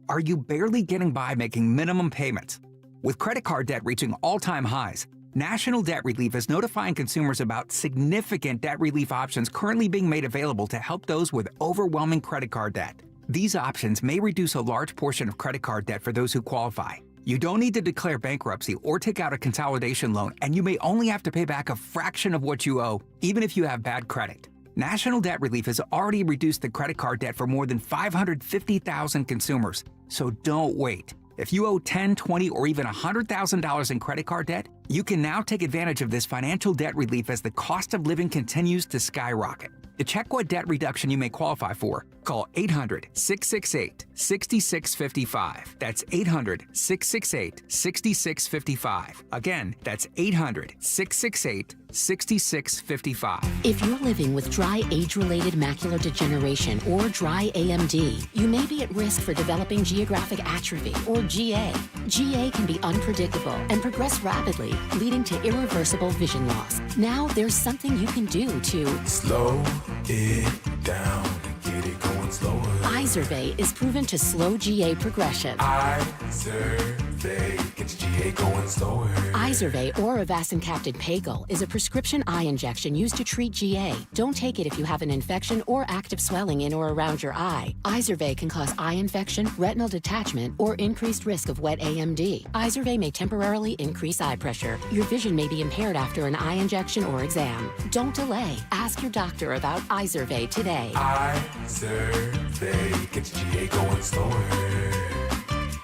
Are you barely getting by making minimum payments? With credit card debt reaching all-time highs, National Debt Relief is notifying consumers about significant debt relief options currently being made available to help those with overwhelming credit card debt. These options may reduce a large portion of credit card debt for those who qualify. You don't need to declare bankruptcy or take out a consolidation loan, and you may only have to pay back a fraction of what you owe, even if you have bad credit. National Debt Relief has already reduced the credit card debt for more than 550,000 consumers, so don't wait. If you owe $10,000, $20,000, or even $100,000 in credit card debt, you can now take advantage of this financial debt relief as the cost of living continues to skyrocket. To check what debt reduction you may qualify for, call 800-668-6655. That's 800-668-6655. Again, that's 800-668-6655. If you're living with dry age-related macular degeneration or dry AMD, you may be at risk for developing geographic atrophy or GA. GA can be unpredictable and progress rapidly, leading to irreversible vision loss. Now there's something you can do to slow it down and get it going slower. Izervay is proven to slow GA progression. Izervay gets GA going slower. Izervay or avacincaptad pagel is a prescription eye injection used to treat GA. Don't take it if you have an infection or active swelling in or around your eye. Izervay can cause eye infection, retinal detachment, or increased risk of wet AMD. Izervay may temporarily increase eye pressure. Your vision may be impaired after an eye injection or exam. Don't delay. Ask your doctor about Izervay today. Izervay gets GA going slower.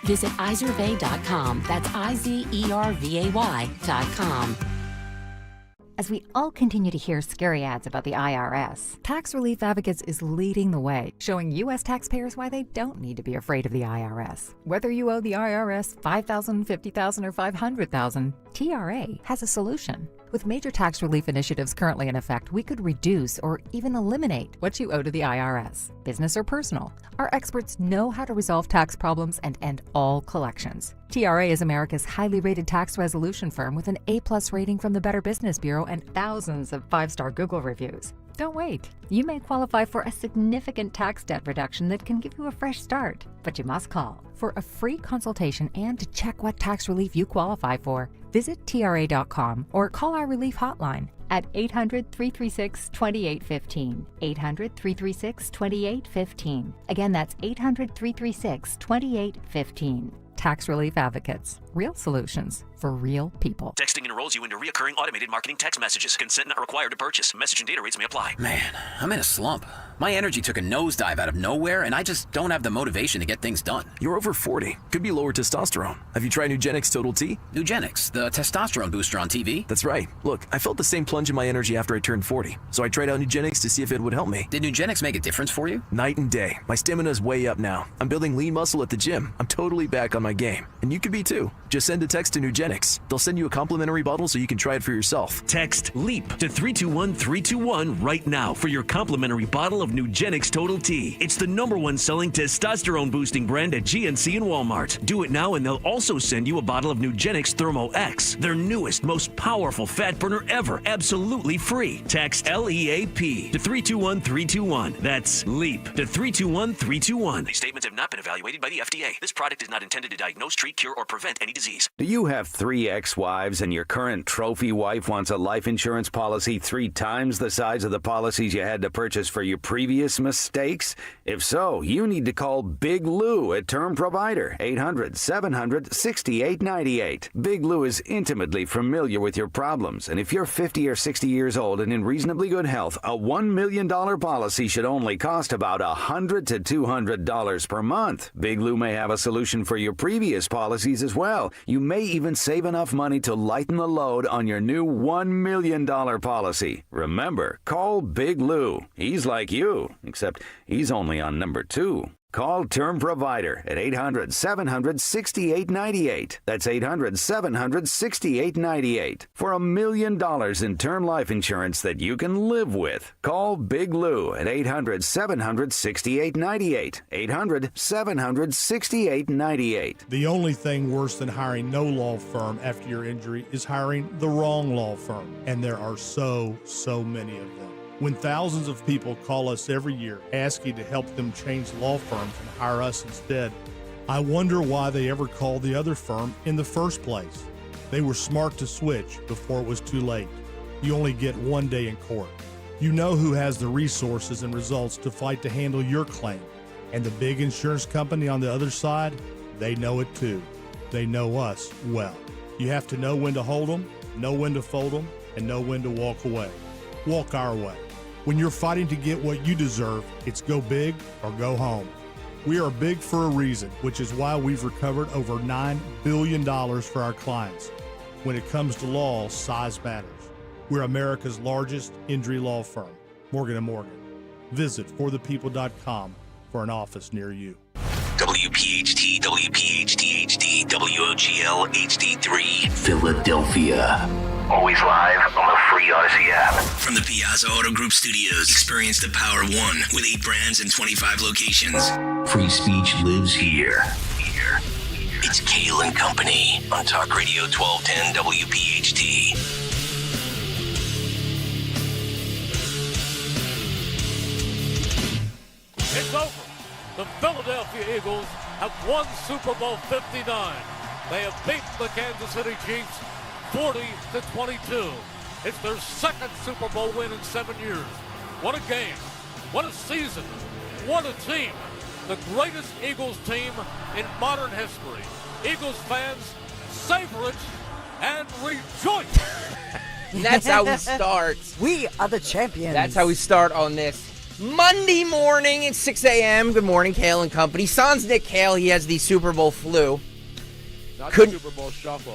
Visit Izervay.com. That's IZERVAY.com. As we all continue to hear scary ads about the IRS. Tax Relief Advocates is leading the way, showing U.S. taxpayers why they don't need to be afraid of the IRS. Whether you owe the IRS $5,000, $50,000, or $500,000, TRA has a solution. With major tax relief initiatives currently in effect, we could reduce or even eliminate what you owe to the IRS, business or personal. Our experts know how to resolve tax problems and end all collections. TRA is America's highly rated tax resolution firm with an A+ rating from the Better Business Bureau and thousands of 5-star Google reviews. Don't wait. You may qualify for a significant tax debt reduction that can give you a fresh start. But you must call for a free consultation and to check what tax relief you qualify for. Visit TRA.com or call our relief hotline at 800-336-2815. 800-336-2815. Again, that's 800-336-2815. Tax Relief Advocates. Real solutions for real people. Texting enrolls you into recurring automated marketing text messages. Consent not required to purchase. Message and data rates may apply. Man, I'm in a slump. My energy took a nosedive out of nowhere, and I just don't have the motivation to get things done. You're over 40. Could be lower testosterone. Have you tried Nugenix Total T? Nugenix, the testosterone booster on TV? That's right. Look, I felt the same plunge in my energy after I turned 40, so I tried out Nugenix to see if it would help me. Did Nugenix make a difference for you? Night and day. My stamina's way up now. I'm building lean muscle at the gym. I'm totally back on my game. And you could be too. Just send a text to Nugenix. They'll send you a complimentary bottle so you can try it for yourself. Text LEAP to 321-321 right now for your complimentary bottle of Nugenix Total T. It's the #1 selling testosterone boosting brand at GNC and Walmart. Do it now and they'll also send you a bottle of Nugenix Thermo X, their newest, most powerful fat burner ever, absolutely free. Text LEAP to 321-321. That's LEAP to 321-321. These statements have not been evaluated by the FDA. This product is not intended to diagnose, treat, cure, or prevent any disease. Do you have 3 ex-wives and your current trophy wife wants a life insurance policy 3 times the size of the policies you had to purchase for your previous mistakes? If so, you need to call Big Lou at Term Provider, 800-700-6898. Big Lou is intimately familiar with your problems, and if you're 50 or 60 years old and in reasonably good health, a $1 million policy should only cost about $100 to $200 per month. Big Lou may have a solution for your previous policies as well. You may even save enough money to lighten the load on your new $1 million policy. Remember, call Big Lou. He's like you, except he's only on number 2. Call Term Provider at 800-700-6898. That's 800-700-6898 for $1 million in term life insurance that you can live with. Call Big Lou at 800-700-6898. 800-700-6898. The only thing worse than hiring no law firm after your injury is hiring the wrong law firm. And there are so many of them. When thousands of people call us every year asking to help them change law firms and hire us instead, I wonder why they ever called the other firm in the first place. They were smart to switch before it was too late. You only get one day in court. You know who has the resources and results to fight to handle your claim. And the big insurance company on the other side, they know it too. They know us well. You have to know when to hold them, know when to fold them, and know when to walk away. Walk our way. When you're fighting to get what you deserve, it's go big or go home. We are big for a reason, which is why we've recovered over $9 billion for our clients. When it comes to law, size matters. We're America's largest injury law firm, Morgan & Morgan. Visit forthepeople.com for an office near you. WPHT, WPHT HD, WOGL HD3, Philadelphia. Always live on the free Odyssey app. From the Piazza Auto Group Studios, experience the power of one with 8 brands and 25 locations. Free speech lives here. It's Kayal and Company on Talk Radio 1210 WPHT. It's over. The Philadelphia Eagles have won Super Bowl 59. They have beaten the Kansas City Chiefs 40-22. It's their second Super Bowl win in 7 years. What a game. What a season. What a team. The greatest Eagles team in modern history. Eagles fans, savor it and rejoice. That's how we start. We are the champions. That's how we start on this Monday morning at 6 a.m. Good morning, Kayal and Company. Sans Nick Kayal, he has the Super Bowl flu. Not the Super Bowl shuffle.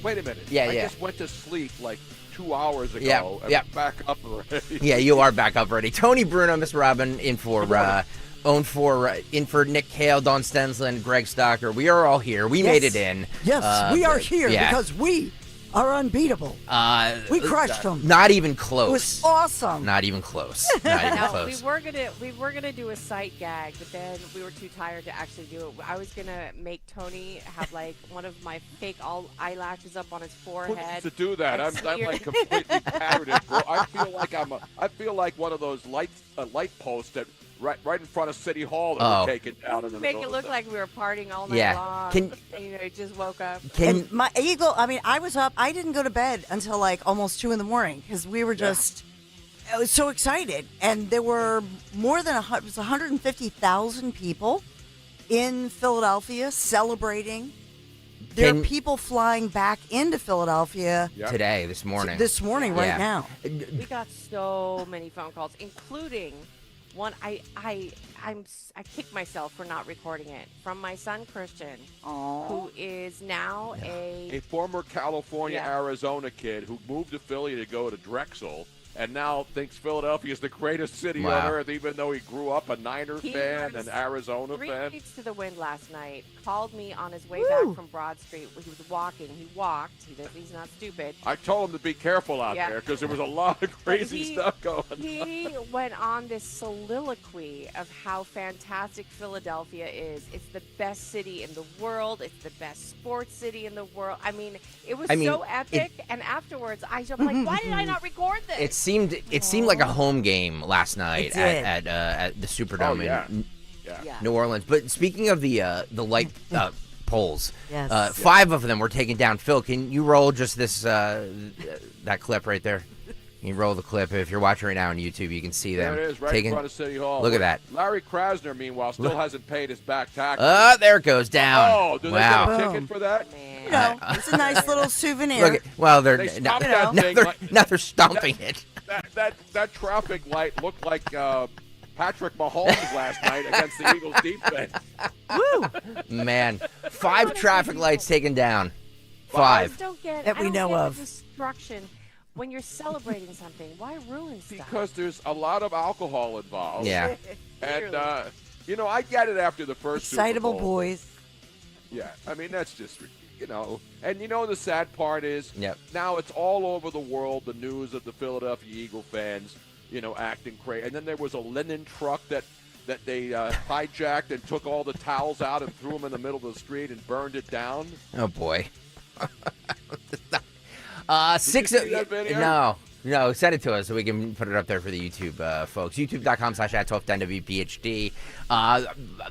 Wait a minute. Yeah. I just went to sleep like 2 hours ago. Yeah, and yeah. I'm back up already. Yeah, you are back up already. Tony Bruno, Miss Robin, in for Nick Kayal, Don Stensland, Greg Stocker. We are all here. We made it in. Yes, we are here yeah. because we are unbeatable. We crushed them. Not even close. It was awesome. Not even close. Not even No, close. we were gonna do a sight gag, but then we were too tired to actually do it. I was gonna make Tony have like one of my fake eyelashes up on his forehead. To do that, I'm like completely tattered and I feel like one of those light posts that right in front of City Hall that were taken down in the Make middle it look like we were partying all night long. Just woke up. And my eagle, I was up. I didn't go to bed until like almost 2 a.m. because we were just, I was so excited. And there were more than 150,000 people in Philadelphia celebrating. There are people flying back into Philadelphia today, this morning. Right now. We got so many phone calls, including one. I kick myself for not recording it, from my son Christian, who is now a former California, Arizona kid who moved to Philly to go to Drexel and now thinks Philadelphia is the greatest city on earth, even though he grew up a Niner fan and Arizona 3 fan. 3 to the wind last night. Called me on his way back from Broad Street. He was walking. He walked. He's not stupid. I told him to be careful out there because there was a lot of crazy stuff going on. He went on this soliloquy of how fantastic Philadelphia is. It's the best city in the world. It's the best sports city in the world. I mean, it was so epic. And afterwards, I'm like, why did I not record this? It seemed like a home game last night at the Superdome in New Orleans. But speaking of the light poles, 5 of them were taken down. Phil, can you roll just this that clip right there? You roll the clip. If you're watching right now on YouTube, you can see them. There it is, right in front of City Hall. Look at that. Larry Krasner, meanwhile, still hasn't paid his back taxes. There it goes down. Oh, do they get a ticket for that? You know, it's a nice little souvenir. Look, well, they're stopped that thing. Now they're stomping it. That traffic light looked like Patrick Mahomes last night against the Eagles defense. Woo! Man, 5 traffic lights taken down. 5 that we know of. Destruction. When you're celebrating something, why ruin stuff? Because there's a lot of alcohol involved. Yeah. And, I get it after the first Excitable Super Bowl. boys. Yeah, I mean, that's just, and the sad part is now it's all over the world, the news of the Philadelphia Eagle fans, acting crazy. And then there was a linen truck that they hijacked and took all the towels out and threw them in the middle of the street and burned it down. Oh, boy. 6 No, send it to us so we can put it up there for the YouTube folks. YouTube.com/@1210 WPHT.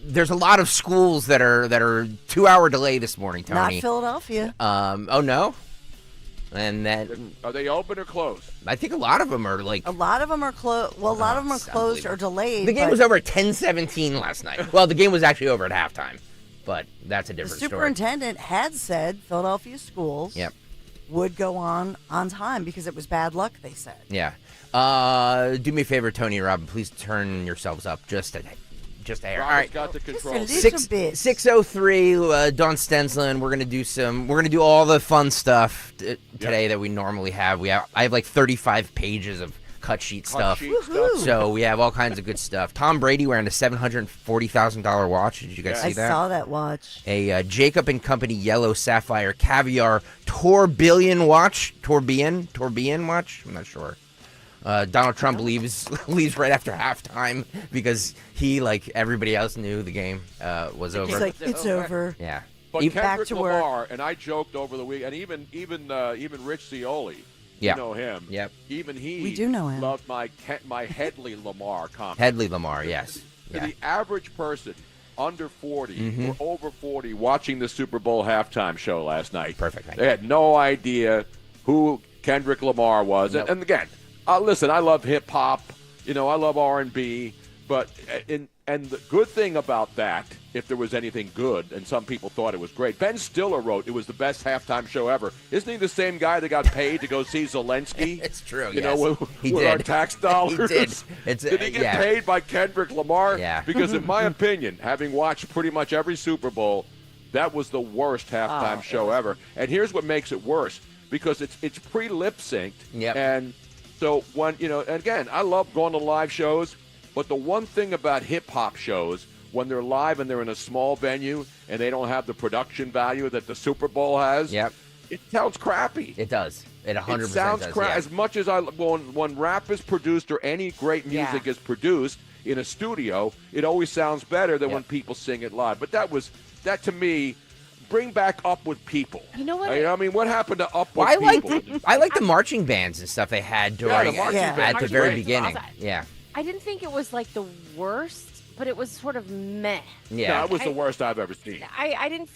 There's a lot of schools that are 2-hour delay this morning, Tony. Not Philadelphia. Oh no. And that are they open or closed? I think a lot of them are like. A lot of them are closed. Well, a lot of them are closed or delayed. The game was over at 10:17 last night. Well, the game was actually over at halftime, but that's a different story. The superintendent had said Philadelphia schools. Would go on time because it was bad luck, they said. Yeah. Do me a favor, Tony and Robin. Please turn yourselves up just a hair. All right. Got the control. Just a little bit. 6:03. Don Stensland. We're gonna do all the fun stuff today that we normally have. I have like 35 pages of cut sheet stuff. So we have all kinds of good stuff. Tom Brady wearing a $740,000 watch. Did you guys see that? I saw that watch. A Jacob & Company yellow sapphire caviar tourbillon watch. Tourbillon watch. I'm not sure. Donald Trump leaves right after halftime because he, like everybody else, knew the game was over. He's like, it's over. Yeah. But Back Kendrick to Lamar, work. and I joked over the week, and even Rich Scioli. Yeah. You know him. Yep. Even he we do know him. Loved my Headley Lamar comment. Headley Lamar, yes. To the average person under 40 or over 40 watching the Super Bowl halftime show last night. Perfect. They had no idea who Kendrick Lamar was. Nope. And again, listen, I love hip hop. I love R&B. But and the good thing about that, if there was anything good, and some people thought it was great, Ben Stiller wrote it was the best halftime show ever. Isn't he the same guy that got paid to go see Zelensky? It's true. With our tax dollars. He did. Did he get paid by Kendrick Lamar? Yeah. Because in my opinion, having watched pretty much every Super Bowl, that was the worst halftime show ever. And here's what makes it worse. because it's pre-lip synced. Yep. And so when, again, I love going to live shows, but the one thing about hip-hop shows, when they're live and they're in a small venue and they don't have the production value that the Super Bowl has, it sounds crappy. It does. It 100% It sounds does. crappy. Yeah. As much as when rap is produced or any great music is produced in a studio, it always sounds better than when people sing it live. But that to me, bring back Up With People. You know what? I mean, what happened to Up With Well, People? I like the marching bands and stuff they had during at the very beginning. Yeah. I didn't think it was like the worst, but it was sort of meh. Yeah. No, it was the worst I've ever seen. I didn't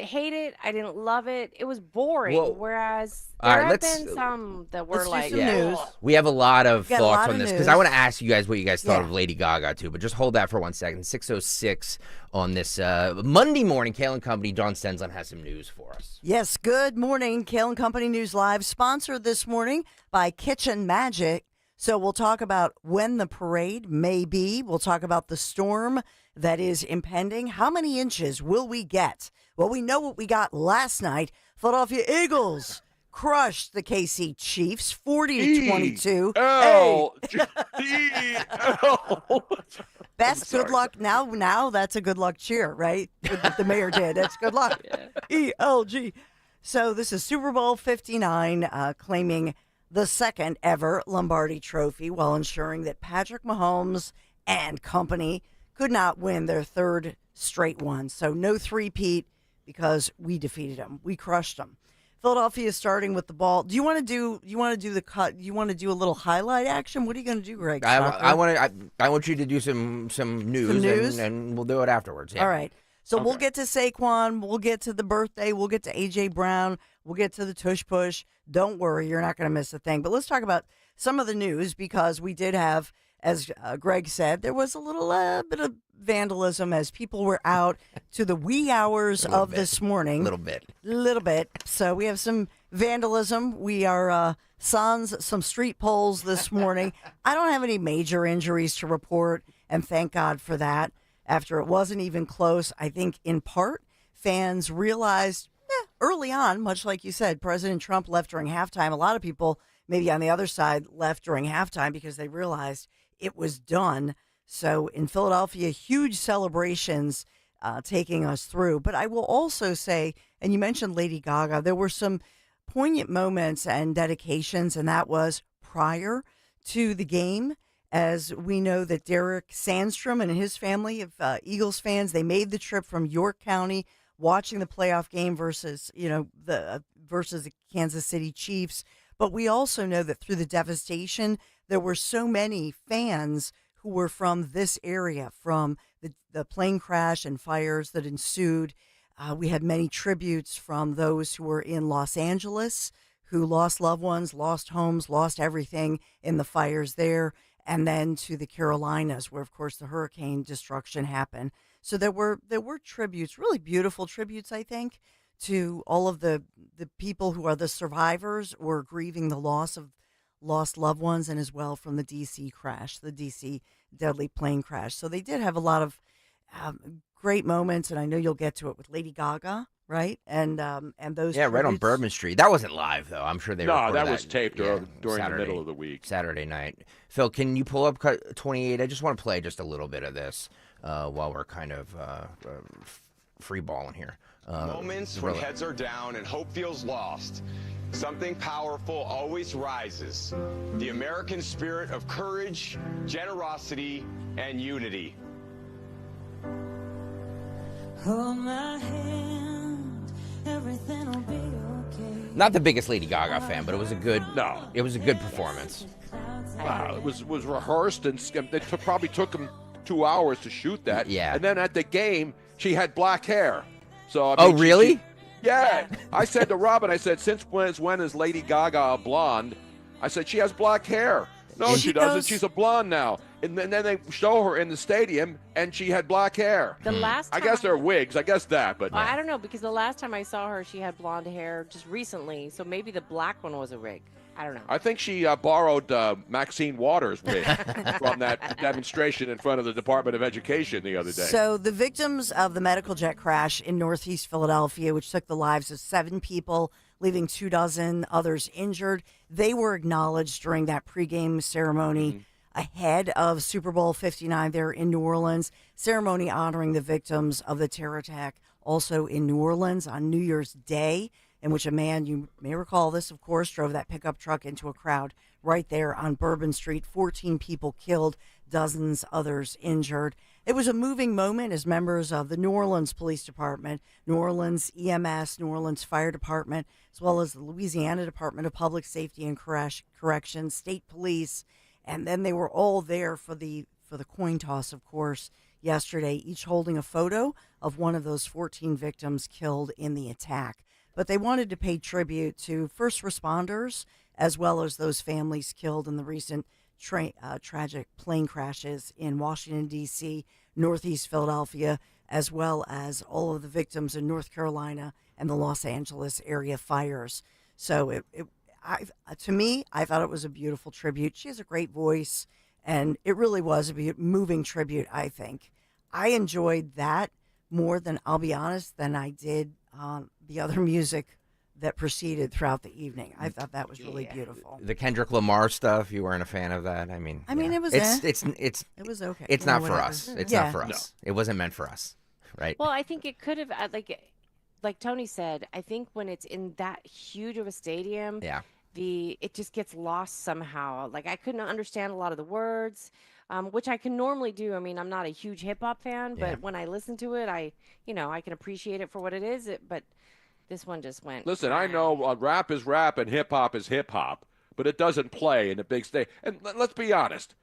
hate it. I didn't love it. It was boring. Well, whereas all there right, have been some that were like, news. We have a lot of Got a thoughts lot on of this because news. I want to ask you guys what you guys thought of Lady Gaga too. But just hold that for 1 second. 6:06 on this Monday morning. Kayal and Company. John Stensland has some news for us. Yes, good morning. Kayal and Company News Live, sponsored this morning by Kitchen Magic. So we'll talk about when the parade may be. We'll talk about the storm that is impending. How many inches will we get? Well, we know what we got last night. Philadelphia Eagles crushed the KC Chiefs 40-22. Best good luck. Now that's a good luck cheer, right? What the mayor did. That's good luck. ELG. So this is Super Bowl 59, claiming the second ever Lombardi Trophy while ensuring that Patrick Mahomes and company could not win their third straight one. So no three-peat because we defeated them. We crushed them. Philadelphia is starting with the ball. Do you want to do the cut? You want to do a little highlight action? What are you going to do, Greg? I want you to do some news, and we'll do it afterwards. Yeah. All right. So we'll get to Saquon. We'll get to the birthday. We'll get to A.J. Brown. We'll get to the tush push. Don't worry. You're not going to miss a thing. But let's talk about some of the news because we did have, as Greg said, there was a little bit of vandalism as people were out to the wee hours of this morning. Little bit. So we have some vandalism. We are sans some street poles this morning. I don't have any major injuries to report, and thank God for that. After it wasn't even close, I think in part fans realized early on, much like you said, President Trump left during halftime. A lot of people maybe on the other side left during halftime because they realized it was done. So in Philadelphia, huge celebrations taking us through. But I will also say, and you mentioned Lady Gaga, there were some poignant moments and dedications, and that was prior to the game. As we know that Derek Sandstrom and his family of Eagles fans, they made the trip from York County, watching the playoff game versus the Kansas City Chiefs. But we also know that through the devastation, there were so many fans who were from this area, from the plane crash and fires that ensued. We had many tributes from those who were in Los Angeles, who lost loved ones, lost homes, lost everything in the fires there. And then to the Carolinas, where, of course, the hurricane destruction happened. So there were tributes, really beautiful tributes, I think, to all of the people who are the survivors or grieving the loss of lost loved ones, and as well from the D.C. crash, the D.C. deadly plane crash. So they did have a lot of great moments, and I know you'll get to it with Lady Gaga, right? And those right on Bourbon Street. That wasn't live though. I'm sure they recorded that was taped during Saturday, the middle of the week, Saturday night. Phil, can you pull up cut 28? I just want to play just a little bit of this while we're kind of free balling here. Moments when heads are down and hope feels lost, something powerful always rises. The American spirit of courage, generosity, and unity. Hold my hand, everything will be okay. Not the biggest Lady Gaga fan, but it was a good performance. Wow, it was rehearsed, and it probably took them 2 hours to shoot that. Yeah. And then at the game, she had black hair. So I mean, really? Yeah. I said to Robin, I said, since when is Lady Gaga a blonde? I said, she has black hair. No, she doesn't. She's a blonde now. And then they show her in the stadium, and she had black hair. The last time I guess they're wigs. I guess that, but I don't know, because the last time I saw her, she had blonde hair just recently. So maybe the black one was a rig. I don't know. I think she borrowed Maxine Waters' wig from that demonstration in front of the Department of Education the other day. So the victims of the medical jet crash in Northeast Philadelphia, which took the lives of 7 people leaving 24 others injured. They were acknowledged during that pregame ceremony ahead of Super Bowl 59 there in New Orleans. Ceremony honoring the victims of the terror attack also in New Orleans on New Year's Day, in which a man, you may recall this, of course, drove that pickup truck into a crowd right there on Bourbon Street. 14 people killed, dozens others injured. It was a moving moment as members of the New Orleans Police Department, New Orleans EMS, New Orleans Fire Department, as well as the Louisiana Department of Public Safety and Corrections, State Police, and then they were all there for the coin toss, of course, yesterday, each holding a photo of one of those 14 victims killed in the attack. But they wanted to pay tribute to first responders as well as those families killed in the recent tragic plane crashes in Washington, D.C., Northeast Philadelphia, as well as all of the victims in North Carolina and the Los Angeles area fires. So to me, I thought it was a beautiful tribute. She has a great voice, and it really was a moving tribute, I think. I enjoyed that more than, I'll be honest, than I did the other music that proceeded throughout the evening. I thought that was really beautiful. The Kendrick Lamar stuff, you weren't a fan of that? I mean, it was it was okay. It's not for us. It's not for us. It wasn't meant for us, right? Well, I think it could have, like Tony said, I think when it's in that huge of a stadium, it just gets lost somehow. Like, I couldn't understand a lot of the words, which I can normally do. I mean, I'm not a huge hip hop fan, but when I listen to it, I can appreciate it for what it is. But this one just went. Listen, I know rap is rap and hip hop is hip hop, but it doesn't play in a big stage. And let's be honest,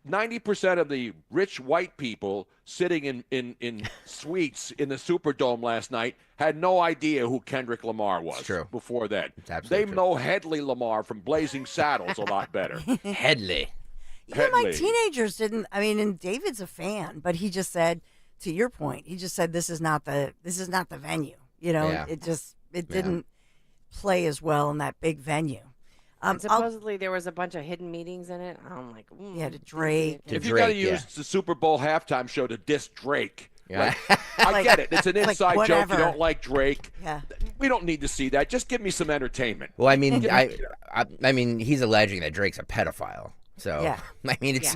90% of the rich white people sitting in suites in the Superdome last night had no idea who Kendrick Lamar was before that. They know Headley Lamar from Blazing Saddles a lot better. Headley. My teenagers didn't. I mean, and David's a fan, but he just said, to your point, he just said this is not the venue. It didn't play as well in that big venue. And supposedly there was a bunch of hidden meetings in it. I'm like, to Drake. If you got to use the Super Bowl halftime show to diss Drake, I get it. It's an inside joke. You don't like Drake. Yeah. We don't need to see that. Just give me some entertainment. Well, I mean, I mean, he's alleging that Drake's a pedophile. So I mean, it's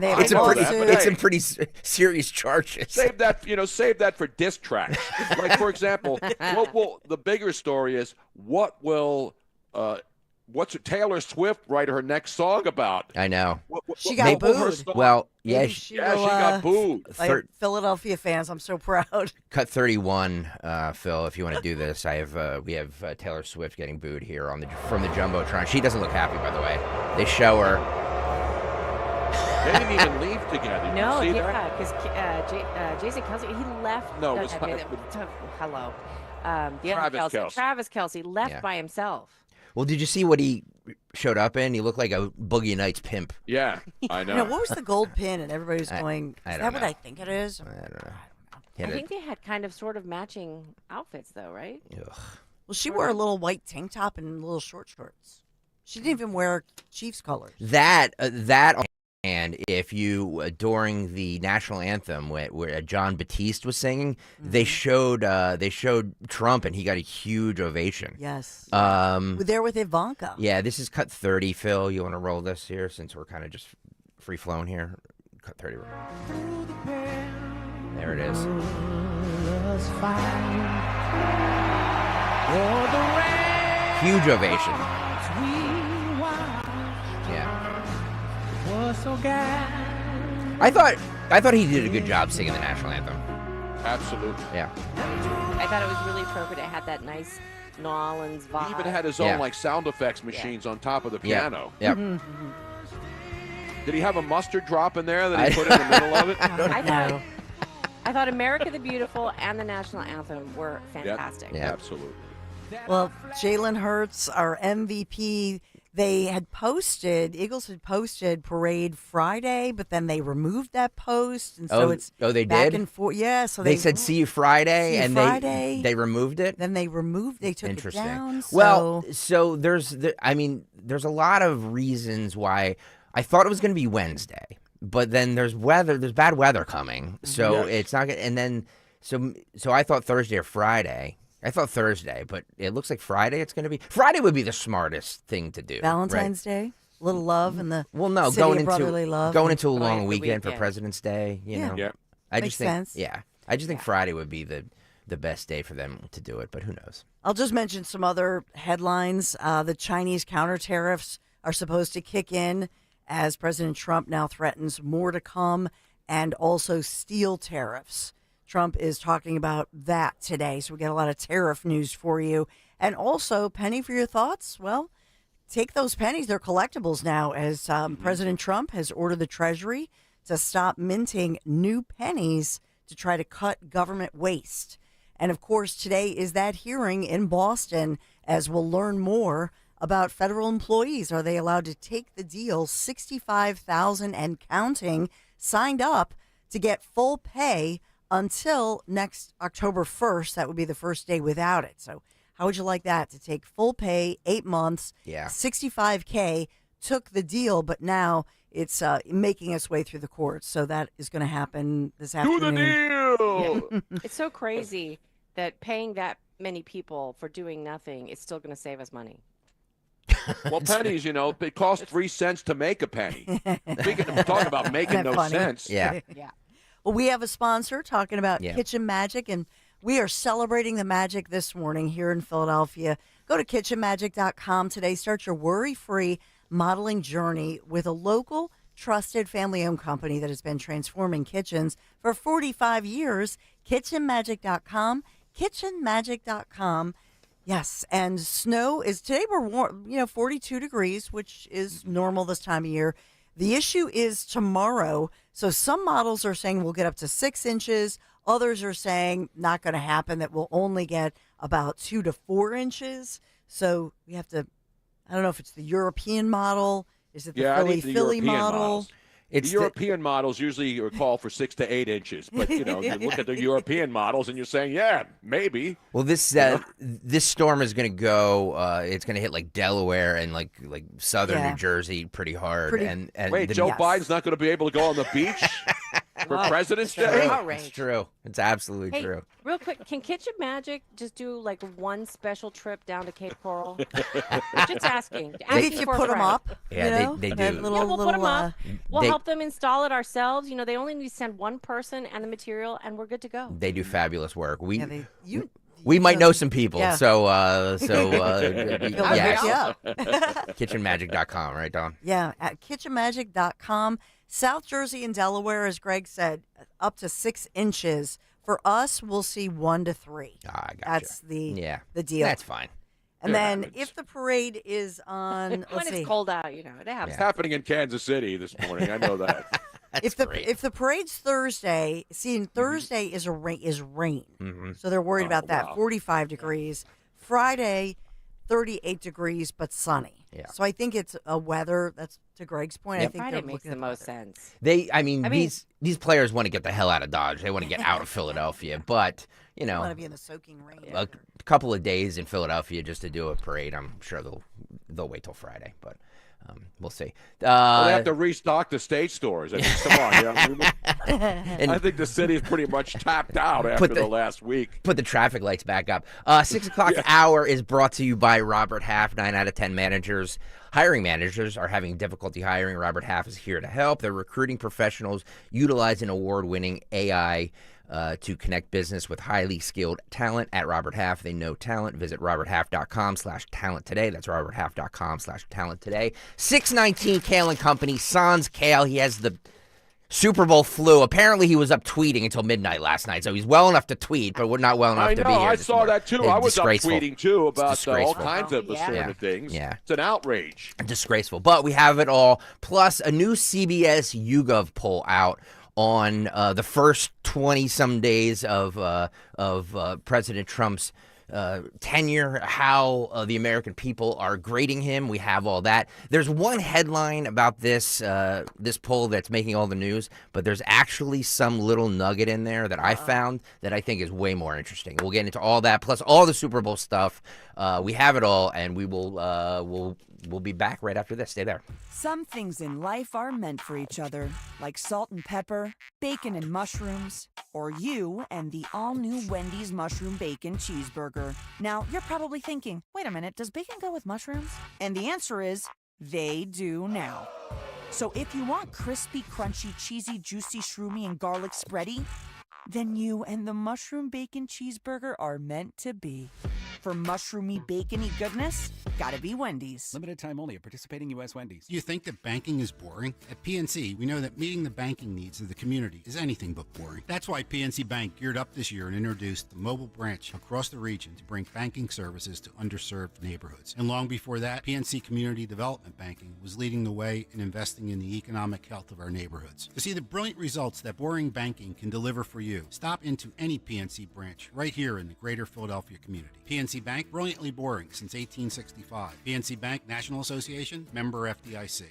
some pretty serious charges. Save that for diss tracks. Like, for example, the bigger story is what's Taylor Swift write her next song about? I know. She got booed. Well, she got booed. Philadelphia fans, I'm so proud. Cut 31, Phil. If you want to do this, we have Taylor Swift getting booed here from the jumbotron. She doesn't look happy, by the way. They show her. They didn't even leave together. No, because Jason Kelce, he left. No, it was hello. Travis Kelce left by himself. Well, did you see what he showed up in? He looked like a Boogie Nights pimp. Yeah, I know. What was the gold pin? And everybody's going, is that what I think it is? I don't know. I think they had kind of sort of matching outfits, though, right? Ugh. Well, she wore a little white tank top and little short shorts. She didn't even wear Chiefs colors. And if you, during the national anthem where John Batiste was singing, they showed Trump, and he got a huge ovation. Yes. There with Ivanka. Yeah, this is cut 30, Phil. You want to roll this here since we're kind of just free flowing here? Cut 30. There it is. Huge ovation. I thought he did a good job singing the national anthem. Absolutely. Yeah. I thought it was really appropriate. It had that nice New Orleans vibe. He even had his own sound effects machines on top of the piano. Yep. Did he have a mustard drop in there that he put in the middle of it? I thought America the Beautiful and the national anthem were fantastic. Yep. Absolutely. Well, Jalen Hurts, our MVP. Eagles had posted Parade Friday, but then they removed that post, and so they back did? and forth. Yeah, so they said see you Friday, and Friday. They removed it. Then they took it down. So. Well, so there's a lot of reasons why I thought it was going to be Wednesday, but then there's bad weather coming, so it's not. And then so I thought Thursday or Friday. I thought Thursday, but it looks like Friday it's going to be. Friday would be the smartest thing to do. Valentine's Day? A little love in the city going of brotherly love. Going into a long weekend for President's Day, you know. Yeah. I Makes just think, sense. I just think Friday would be the best day for them to do it, but who knows? I'll just mention some other headlines. The Chinese counter tariffs are supposed to kick in as President Trump now threatens more to come, and also steel tariffs. Trump is talking about that today, so we get a lot of tariff news for you. And also, penny for your thoughts? Well, take those pennies. They're collectibles now, as President Trump has ordered the Treasury to stop minting new pennies to try to cut government waste. And, of course, today is that hearing in Boston, as we'll learn more about federal employees. Are they allowed to take the deal? 65,000 and counting signed up to get full pay until next October 1st. That would be the first day without it. So how would you like that, to take full pay, 8 months, $65K, took the deal, but now it's making its way through the courts. So that is going to happen this afternoon. Do the deal! It's so crazy that paying that many people for doing nothing is still going to save us money. Well, pennies, it costs 3 cents to make a penny. Speaking of talking about making no sense. Yeah. Well, we have a sponsor talking about Kitchen Magic, and we are celebrating the magic this morning here in Philadelphia. Go to kitchenmagic.com today. Start your worry-free modeling journey with a local, trusted, family-owned company that has been transforming kitchens for 45 years. Kitchenmagic.com. Kitchenmagic.com. Yes, and snow is today. We're warm, 42 degrees, which is normal this time of year. The issue is tomorrow. So some models are saying we'll get up to 6 inches. Others are saying not going to happen, that we'll only get about 2 to 4 inches. So we have to, I don't know if it's the European model. Is it the Philly model? Models. The European models usually call for 6 to 8 inches, but you look at the European models and you're saying, maybe. Well, this storm is going to go. It's going to hit like Delaware and like southern New Jersey pretty hard. And wait, Joe Biden's not going to be able to go on the beach for President's Day? It's true. It's absolutely true. Real quick, can Kitchen Magic just do like one special trip down to Cape Coral? Just asking. Maybe if you put them up. Yeah, they do. We'll put them up. We'll help them install it ourselves. They only need to send one person and the material, and we're good to go. They do fabulous work. We might know some people, so kitchenmagic.com, right, Dawn? Yeah, at kitchenmagic.com. South Jersey and Delaware, as Greg said, up to 6 inches. For us, we'll see 1 to 3. I gotcha. That's the deal. That's fine. And then if the parade is on, when it's cold out, it happens. It's happening in Kansas City this morning. I know that. If the parade's Thursday, Thursday is rain. Mm-hmm. So they're worried about that. Wow. 45 degrees. Friday, 38 degrees, but sunny. Yeah. So I think it's a weather. That's to Greg's point. I think Friday makes the most sense. These players want to get the hell out of Dodge. They want to get out of Philadelphia, but they want to be in the soaking rain. A couple of days in Philadelphia just to do a parade. I'm sure they'll wait till Friday, but we'll see. They have to restock the state stores. I mean, come on. I think the city is pretty much tapped out after the last week. Put the traffic lights back up. 6 o'clock hour is brought to you by Robert Half. 9 out of 10 hiring managers are having difficulty hiring. Robert Half is here to help. They're recruiting professionals utilizing award-winning AI to connect business with highly skilled talent. At Robert Half, they know talent. Visit roberthalf.com/talent today. That's roberthalf.com/talent today. 6:19, Kayal and Company. Sans Kayal, he has the Super Bowl flu. Apparently, he was up tweeting until midnight last night, so he's well enough to tweet, but not well enough to be here. I saw that too. I was up tweeting too about all disgraceful. kinds of assorted things. Yeah. It's an outrage. Disgraceful. But we have it all. Plus, a new CBS YouGov poll out on the first 20-some days of President Trump's tenure, how the American people are grading him. We have all that. There's one headline about this poll that's making all the news, but there's actually some little nugget in there that I found that I think is way more interesting. We'll get into all that, plus all the Super Bowl stuff. We have it all, and we will we'll be back right after this. Stay there. Some things in life are meant for each other, like salt and pepper, bacon and mushrooms, or you and the all-new Wendy's Mushroom Bacon Cheeseburger. Now, you're probably thinking, wait a minute, does bacon go with mushrooms? And the answer is, they do now. So if you want crispy, crunchy, cheesy, juicy, shroomy, and garlic spready, then you and the Mushroom Bacon Cheeseburger are meant to be. For mushroomy, bacony goodness, gotta be Wendy's. Limited time only at participating U.S. Wendy's. You think that banking is boring? At PNC, we know that meeting the banking needs of the community is anything but boring. That's why PNC Bank geared up this year and introduced the mobile branch across the region to bring banking services to underserved neighborhoods. And long before that, PNC Community Development Banking was leading the way in investing in the economic health of our neighborhoods. To see the brilliant results that boring banking can deliver for you, stop into any PNC branch right here in the greater Philadelphia community. PNC Bank, brilliantly boring since 1865. PNC Bank, National Association, member FDIC.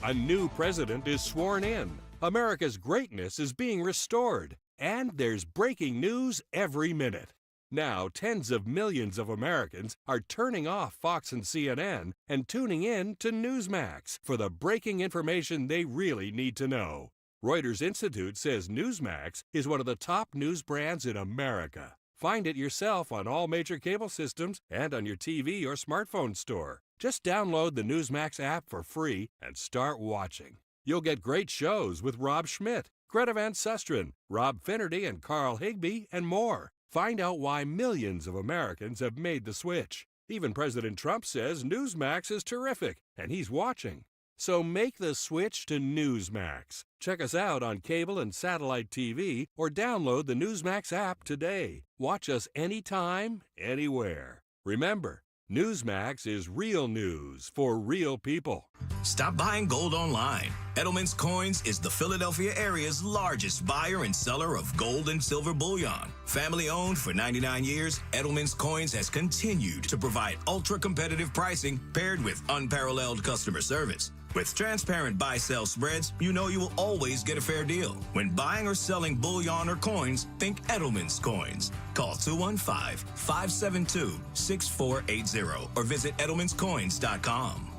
A new president is sworn in. America's greatness is being restored. And there's breaking news every minute. Now, tens of millions of Americans are turning off Fox and CNN and tuning in to Newsmax for the breaking information they really need to know. Reuters Institute says Newsmax is one of the top news brands in America. Find it yourself on all major cable systems and on your TV or smartphone store. Just download the Newsmax app for free and start watching. You'll get great shows with Rob Schmidt, Greta Van Susteren, Rob Finnerty, and Carl Higbie, and more. Find out why millions of Americans have made the switch. Even President Trump says Newsmax is terrific, and he's watching. So make the switch to Newsmax. Check us out on cable and satellite TV or download the Newsmax app today. Watch us anytime, anywhere. Remember, Newsmax is real news for real people. Stop buying gold online. Edelman's Coins is the Philadelphia area's largest buyer and seller of gold and silver bullion. Family owned for 99 years, Edelman's Coins has continued to provide ultra-competitive pricing paired with unparalleled customer service. With transparent buy-sell spreads, you know you will always get a fair deal. When buying or selling bullion or coins, think Edelman's Coins. Call 215-572-6480 or visit edelmanscoins.com.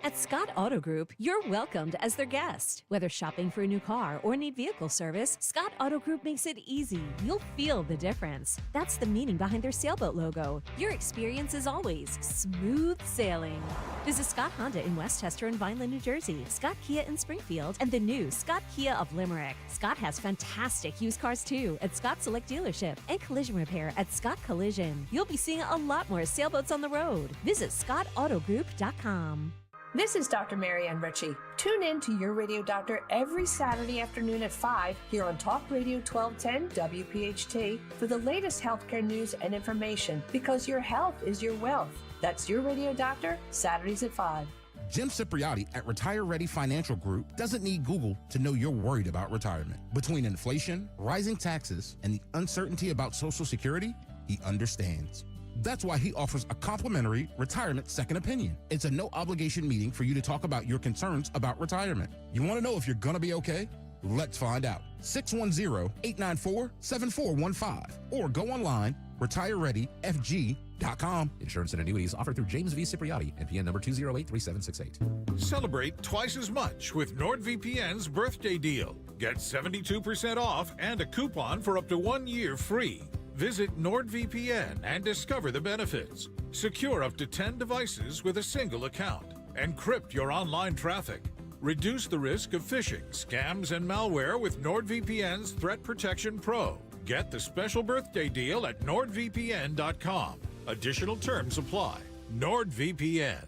At Scott Auto Group, you're welcomed as their guest. Whether shopping for a new car or need vehicle service, Scott Auto Group makes it easy. You'll feel the difference. That's the meaning behind their sailboat logo. Your experience is always smooth sailing. Visit Scott Honda in Westchester and Vineland, New Jersey, Scott Kia in Springfield, and the new Scott Kia of Limerick. Scott has fantastic used cars too at Scott Select Dealership and collision repair at Scott Collision. You'll be seeing a lot more sailboats on the road. Visit ScottAutoGroup.com. This is Dr. Marianne Ritchie. Tune in to Your Radio Doctor every Saturday afternoon at 5 here on Talk Radio 1210 WPHT for the latest healthcare news and information, because your health is your wealth. That's Your Radio Doctor, Saturdays at 5. Jim Cipriotti at Retire Ready Financial Group doesn't need Google to know you're worried about retirement. Between inflation, rising taxes, and the uncertainty about Social Security, he understands. That's why he offers a complimentary retirement second opinion. It's a no-obligation meeting for you to talk about your concerns about retirement. You want to know if you're going to be okay? Let's find out. 610-894-7415 or go online, retirereadyfg.com. Insurance and annuities offered through James V. Cipriotti, NPN number 2083768. Celebrate twice as much with NordVPN's birthday deal. Get 72% off and a coupon for up to 1 year free. Visit NordVPN and discover the benefits. Secure up to 10 devices with a single account. Encrypt your online traffic. Reduce the risk of phishing, scams, and malware with NordVPN's Threat Protection Pro. Get the special birthday deal at NordVPN.com. Additional terms apply. NordVPN.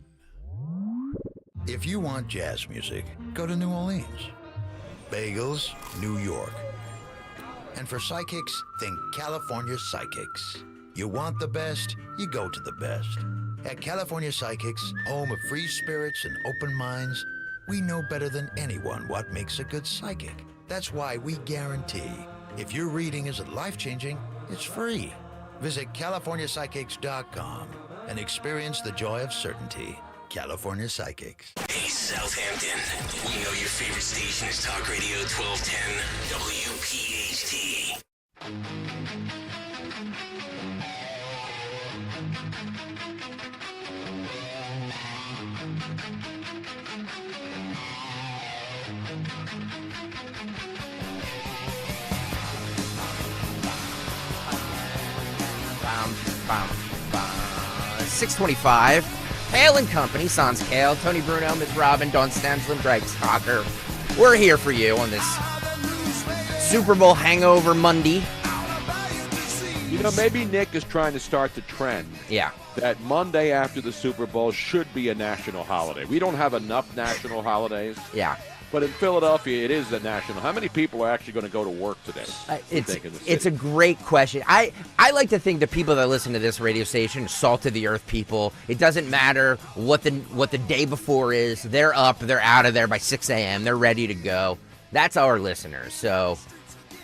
If you want jazz music, go to New Orleans. Bagels, New York. And for psychics, think California Psychics. You want the best, you go to the best. At California Psychics, home of free spirits and open minds, we know better than anyone what makes a good psychic. That's why we guarantee, if your reading isn't life-changing, it's free. Visit CaliforniaPsychics.com and experience the joy of certainty. California Psychics. Hey, Southampton. We know your favorite station is Talk Radio 1210 WPHT. 6:25. Kayal and Company, Sans Kayal, Tony Bruno, Ms. Robin, Dawn Stenslin, Greg Stalker. We're here for you on this Super Bowl hangover Monday. You know, maybe Nick is trying to start the trend. Yeah. That Monday after the Super Bowl should be a national holiday. We don't have enough national holidays. Yeah. But in Philadelphia, it is a national. How many people are actually going to go to work today? It's a great question. I like to think the people that listen to this radio station are salt of the earth people. It doesn't matter what the day before is. They're up. They're out of there by 6 a.m. They're ready to go. That's our listeners. So.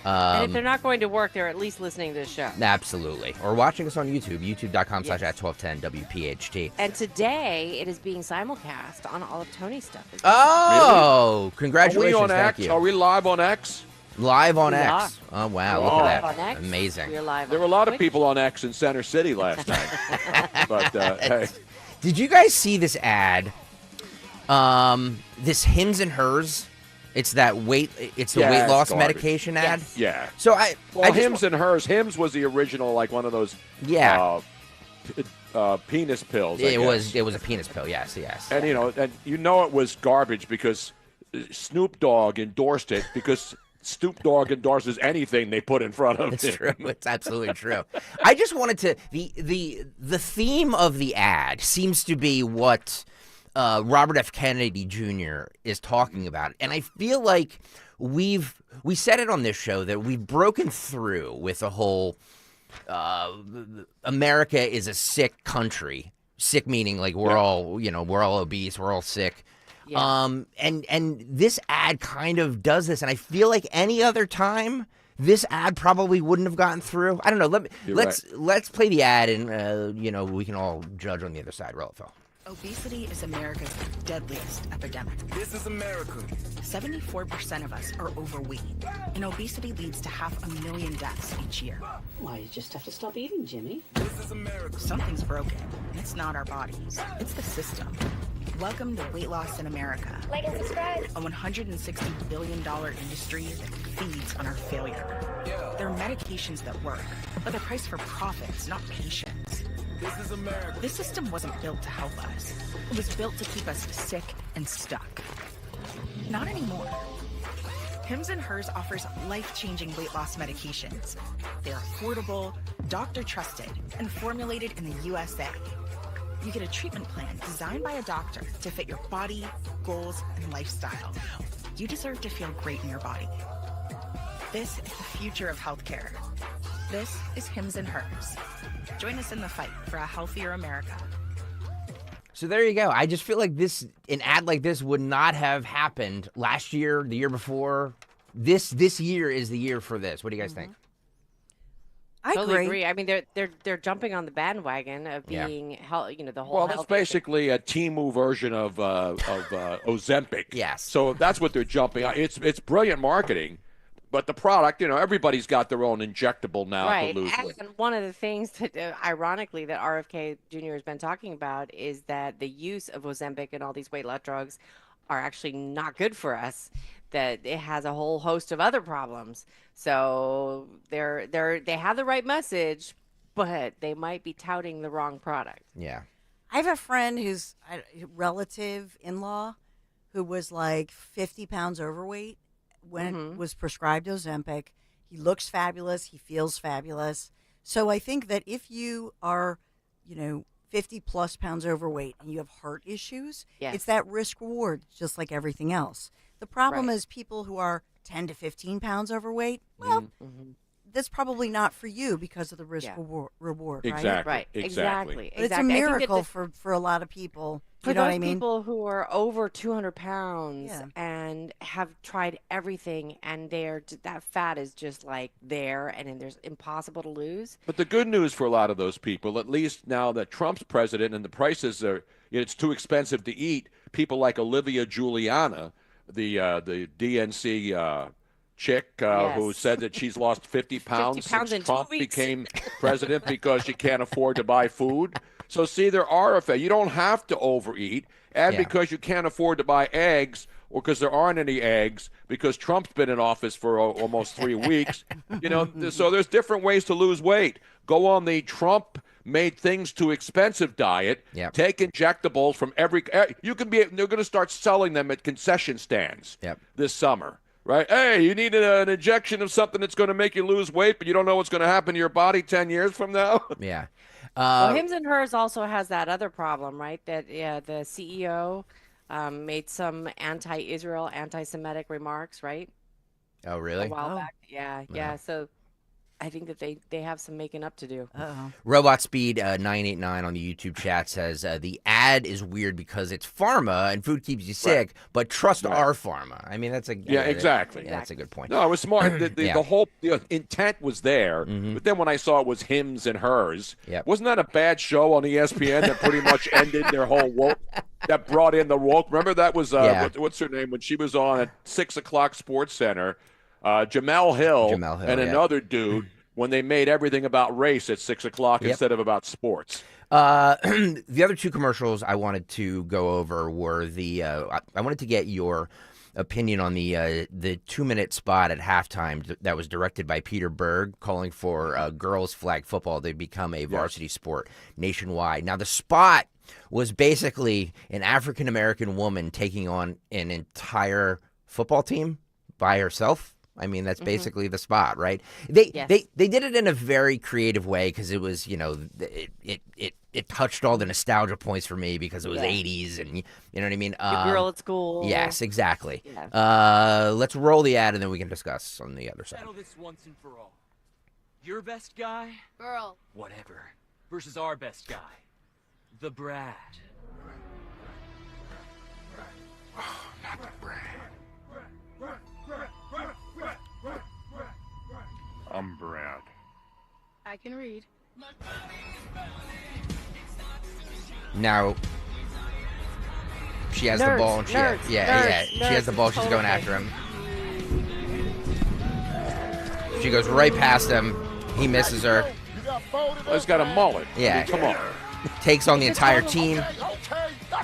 And if they're not going to work, they're at least listening to the show. Absolutely. Or watching us on YouTube, youtube.com/@1210 WPHT. And today, it is being simulcast on all of Tony's stuff. Oh, really? Congratulations. Are we on Thank X? you. Are we live on X? Live on We X. are. Oh, wow. Look at that. On X. Amazing. We're live There were a lot of people on X in Center City last night. But, hey. Did you guys see this ad? This Hims and Hers. It's the weight loss medication ad. Yes. Yeah. So Hims and Hers. Hims was the original, like one of those. Penis pills. It was a penis pill. Yes. And it was garbage because Snoop Dogg endorsed it because Snoop Dogg endorses anything they put in front of him. It's true. It's absolutely true. I just wanted to the theme of the ad seems to be what Robert F. Kennedy Jr. is talking about. And I feel like we said it on this show that we've broken through with the whole America is a sick country. Sick meaning like we're all obese, we're all sick. Yeah. And this ad kind of does this, and I feel like any other time this ad probably wouldn't have gotten through. I don't know. Let's play the ad, and we can all judge on the other side. Roll it, Phil. Obesity is America's deadliest epidemic. This is America. 74% of us are overweight, and obesity leads to 500,000 deaths each year. Why, you just have to stop eating, Jimmy. This is America. Something's broken. It's not our bodies. It's the system. Welcome to Weight Loss in America. Like and subscribe. A $160 billion industry that feeds on our failure. Yeah. There are medications that work, but they're priced for profits, not patients. This is America. This system wasn't built to help us. It was built to keep us sick and stuck. Not anymore. Hims and Hers offers life-changing weight loss medications. They're affordable, doctor-trusted, and formulated in the USA. You get a treatment plan designed by a doctor to fit your body, goals, and lifestyle. You deserve to feel great in your body. This is the future of healthcare. This is Hims and Hers. Join us in the fight for a healthier America. So there you go. I just feel like an ad like this would not have happened last year, the year before. This year is the year for this. What do you guys think? I totally agree. I mean, they're jumping on the bandwagon of being the whole. Well, that's basically a Temu version of Ozempic. Yes. So that's what they're jumping on. It's brilliant marketing. But the product, everybody's got their own injectable now to lose weight. And one of the things that, ironically, that RFK Jr. has been talking about is that the use of Ozempic and all these weight loss drugs are actually not good for us. That it has a whole host of other problems. So they have the right message, but they might be touting the wrong product. Yeah. I have a friend who's a relative in-law who was like 50 pounds overweight. When it was prescribed Ozempic. He looks fabulous. He feels fabulous. So I think that if you are, 50 plus pounds overweight and you have heart issues, it's that risk reward, just like everything else. The problem is people who are 10 to 15 pounds overweight, well, that's probably not for you because of the risk reward, right? Exactly. Right. Exactly. But it's a miracle for a lot of people. For you know those what I mean? people who are over 200 pounds and have tried everything, and that fat is just like there, and there's impossible to lose. But the good news for a lot of those people, at least now that Trump's president and the prices are, it's too expensive to eat. People like Olivia Giuliana, the DNC chick who said that she's lost 50 pounds since Trump became president because she can't afford to buy food. So, see, there are effects. You don't have to overeat. And because you can't afford to buy eggs, or because there aren't any eggs, because Trump's been in office for almost 3 weeks, so there's different ways to lose weight. go on the Trump made things too expensive diet, take injectables from every – they're going to start selling them at concession stands this summer, right? Hey, you need an injection of something that's going to make you lose weight, but you don't know what's going to happen to your body 10 years from now? Yeah. Well, Hims and Hers also has that other problem, right? That the CEO made some anti-Israel, anti-Semitic remarks, right? Oh, really? A while back. Yeah. So I think that they have some making up to do. Robot Speed 989 on the YouTube chat says the ad is weird because it's pharma and food keeps you sick, but trust our pharma. I mean, that's exactly. Yeah, that's a good point. No, it was smart. The whole intent was there, but then when I saw it was Hims and Hers, wasn't that a bad show on ESPN that pretty much ended their whole woke? That brought in the woke. Remember that was what's her name when she was on at 6 o'clock Sports Center. Jamel Hill and another dude when they made everything about race at 6 o'clock instead of about sports. The other two commercials I wanted to go over were I wanted to get your opinion on the 2-minute spot at halftime that was directed by Peter Berg calling for girls flag football to become a varsity sport nationwide. Now the spot was basically an African-American woman taking on an entire football team by herself. I mean, that's basically the spot, right? They did it in a very creative way because it was, it touched all the nostalgia points for me because it was 80s and you know what I mean? The girl at school. Yes, exactly. Yeah. Let's roll the ad and then we can discuss on the other side. Settle this once and for all. Your best guy? Girl. Whatever. Versus our best guy. The Brad. Oh, not the Brad. I'm Brad. I can read. Now, she has the ball and she has the ball. She's going after him. She goes right past him. He misses her. Well, he's got a mullet. Yeah. Come on. Takes on the entire team.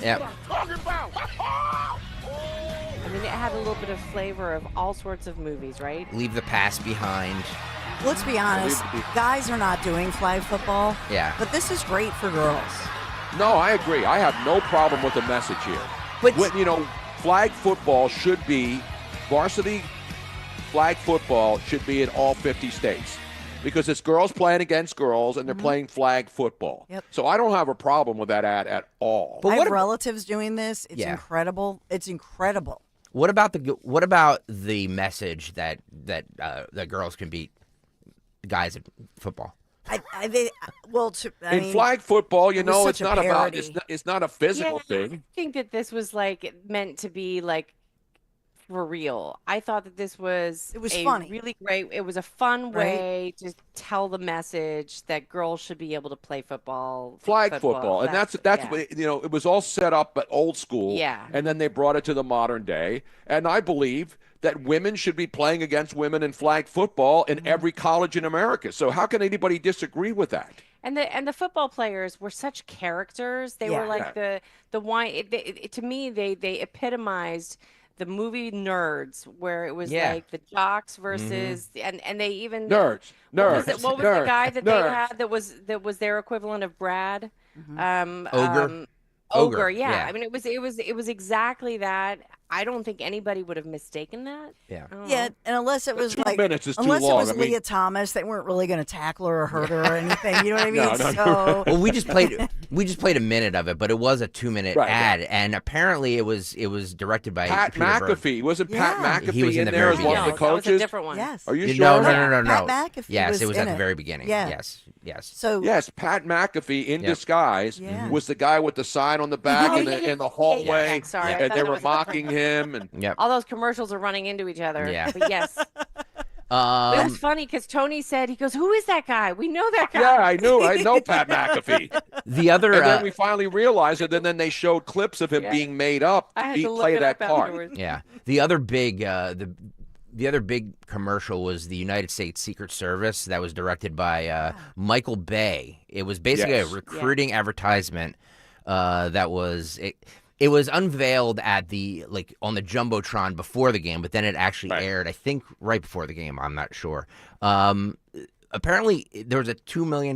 Yep. I mean, it had a little bit of flavor of all sorts of movies, right? Leave the past behind. Let's be honest, guys are not doing flag football. Yeah. But this is great for girls. No, I agree. I have no problem with the message here. But flag football should be, varsity flag football should be in all 50 states. Because it's girls playing against girls, and they're playing flag football. Yep. So I don't have a problem with that ad at all. But I have relatives doing this. It's incredible. It's incredible. What about the message that girls can beat guys at football? In flag football, it's not about it's not a physical thing. I think that this was meant to be for real. I thought that this was funny. Really great. It was a fun way to tell the message that girls should be able to play football. Flag football. And that's what, it was all set up at old school. Yeah. And then they brought it to the modern day. And I believe that women should be playing against women in flag football in every college in America. So how can anybody disagree with that? And the football players were such characters. They were the one. To me, they epitomized the movie Nerds, where it was like the jocks versus and they even nerds. What was the guy that they had that was their equivalent of Brad? Ogre. Yeah. I mean, it was exactly that. I don't think anybody would have mistaken that. Yeah. Yeah, and unless it was 2 minutes is too unless long. it was Leah Thomas, they weren't really going to tackle her or hurt her or anything. You know what I mean? No. Well, we just played a minute of it, but it was a 2-minute ad, and apparently it was directed by Pat Peter McAfee. Berg. Wasn't Pat McAfee He was in the there very as one of the beginning. coaches? That was a different one. Yes. Are you sure? No. Pat McAfee Yes, it was at in the very beginning. Yeah. Yes. So yes, Pat McAfee in disguise was the guy with the sign on the back in the hallway, Sorry, and they were mocking him. And all those commercials are running into each other. Yeah. But yes. It was funny because Tony said, he goes, "Who is that guy? We know that guy." Yeah, I know Pat McAfee. The other, and then we finally realized it, and then they showed clips of him being made up to play that part. Afterwards. Yeah, the other big the other big commercial was the United States Secret Service that was directed by Michael Bay. It was basically a recruiting advertisement that was It was unveiled at on the Jumbotron before the game, but then it actually aired, I think, right before the game. I'm not sure. apparently there was a $2 million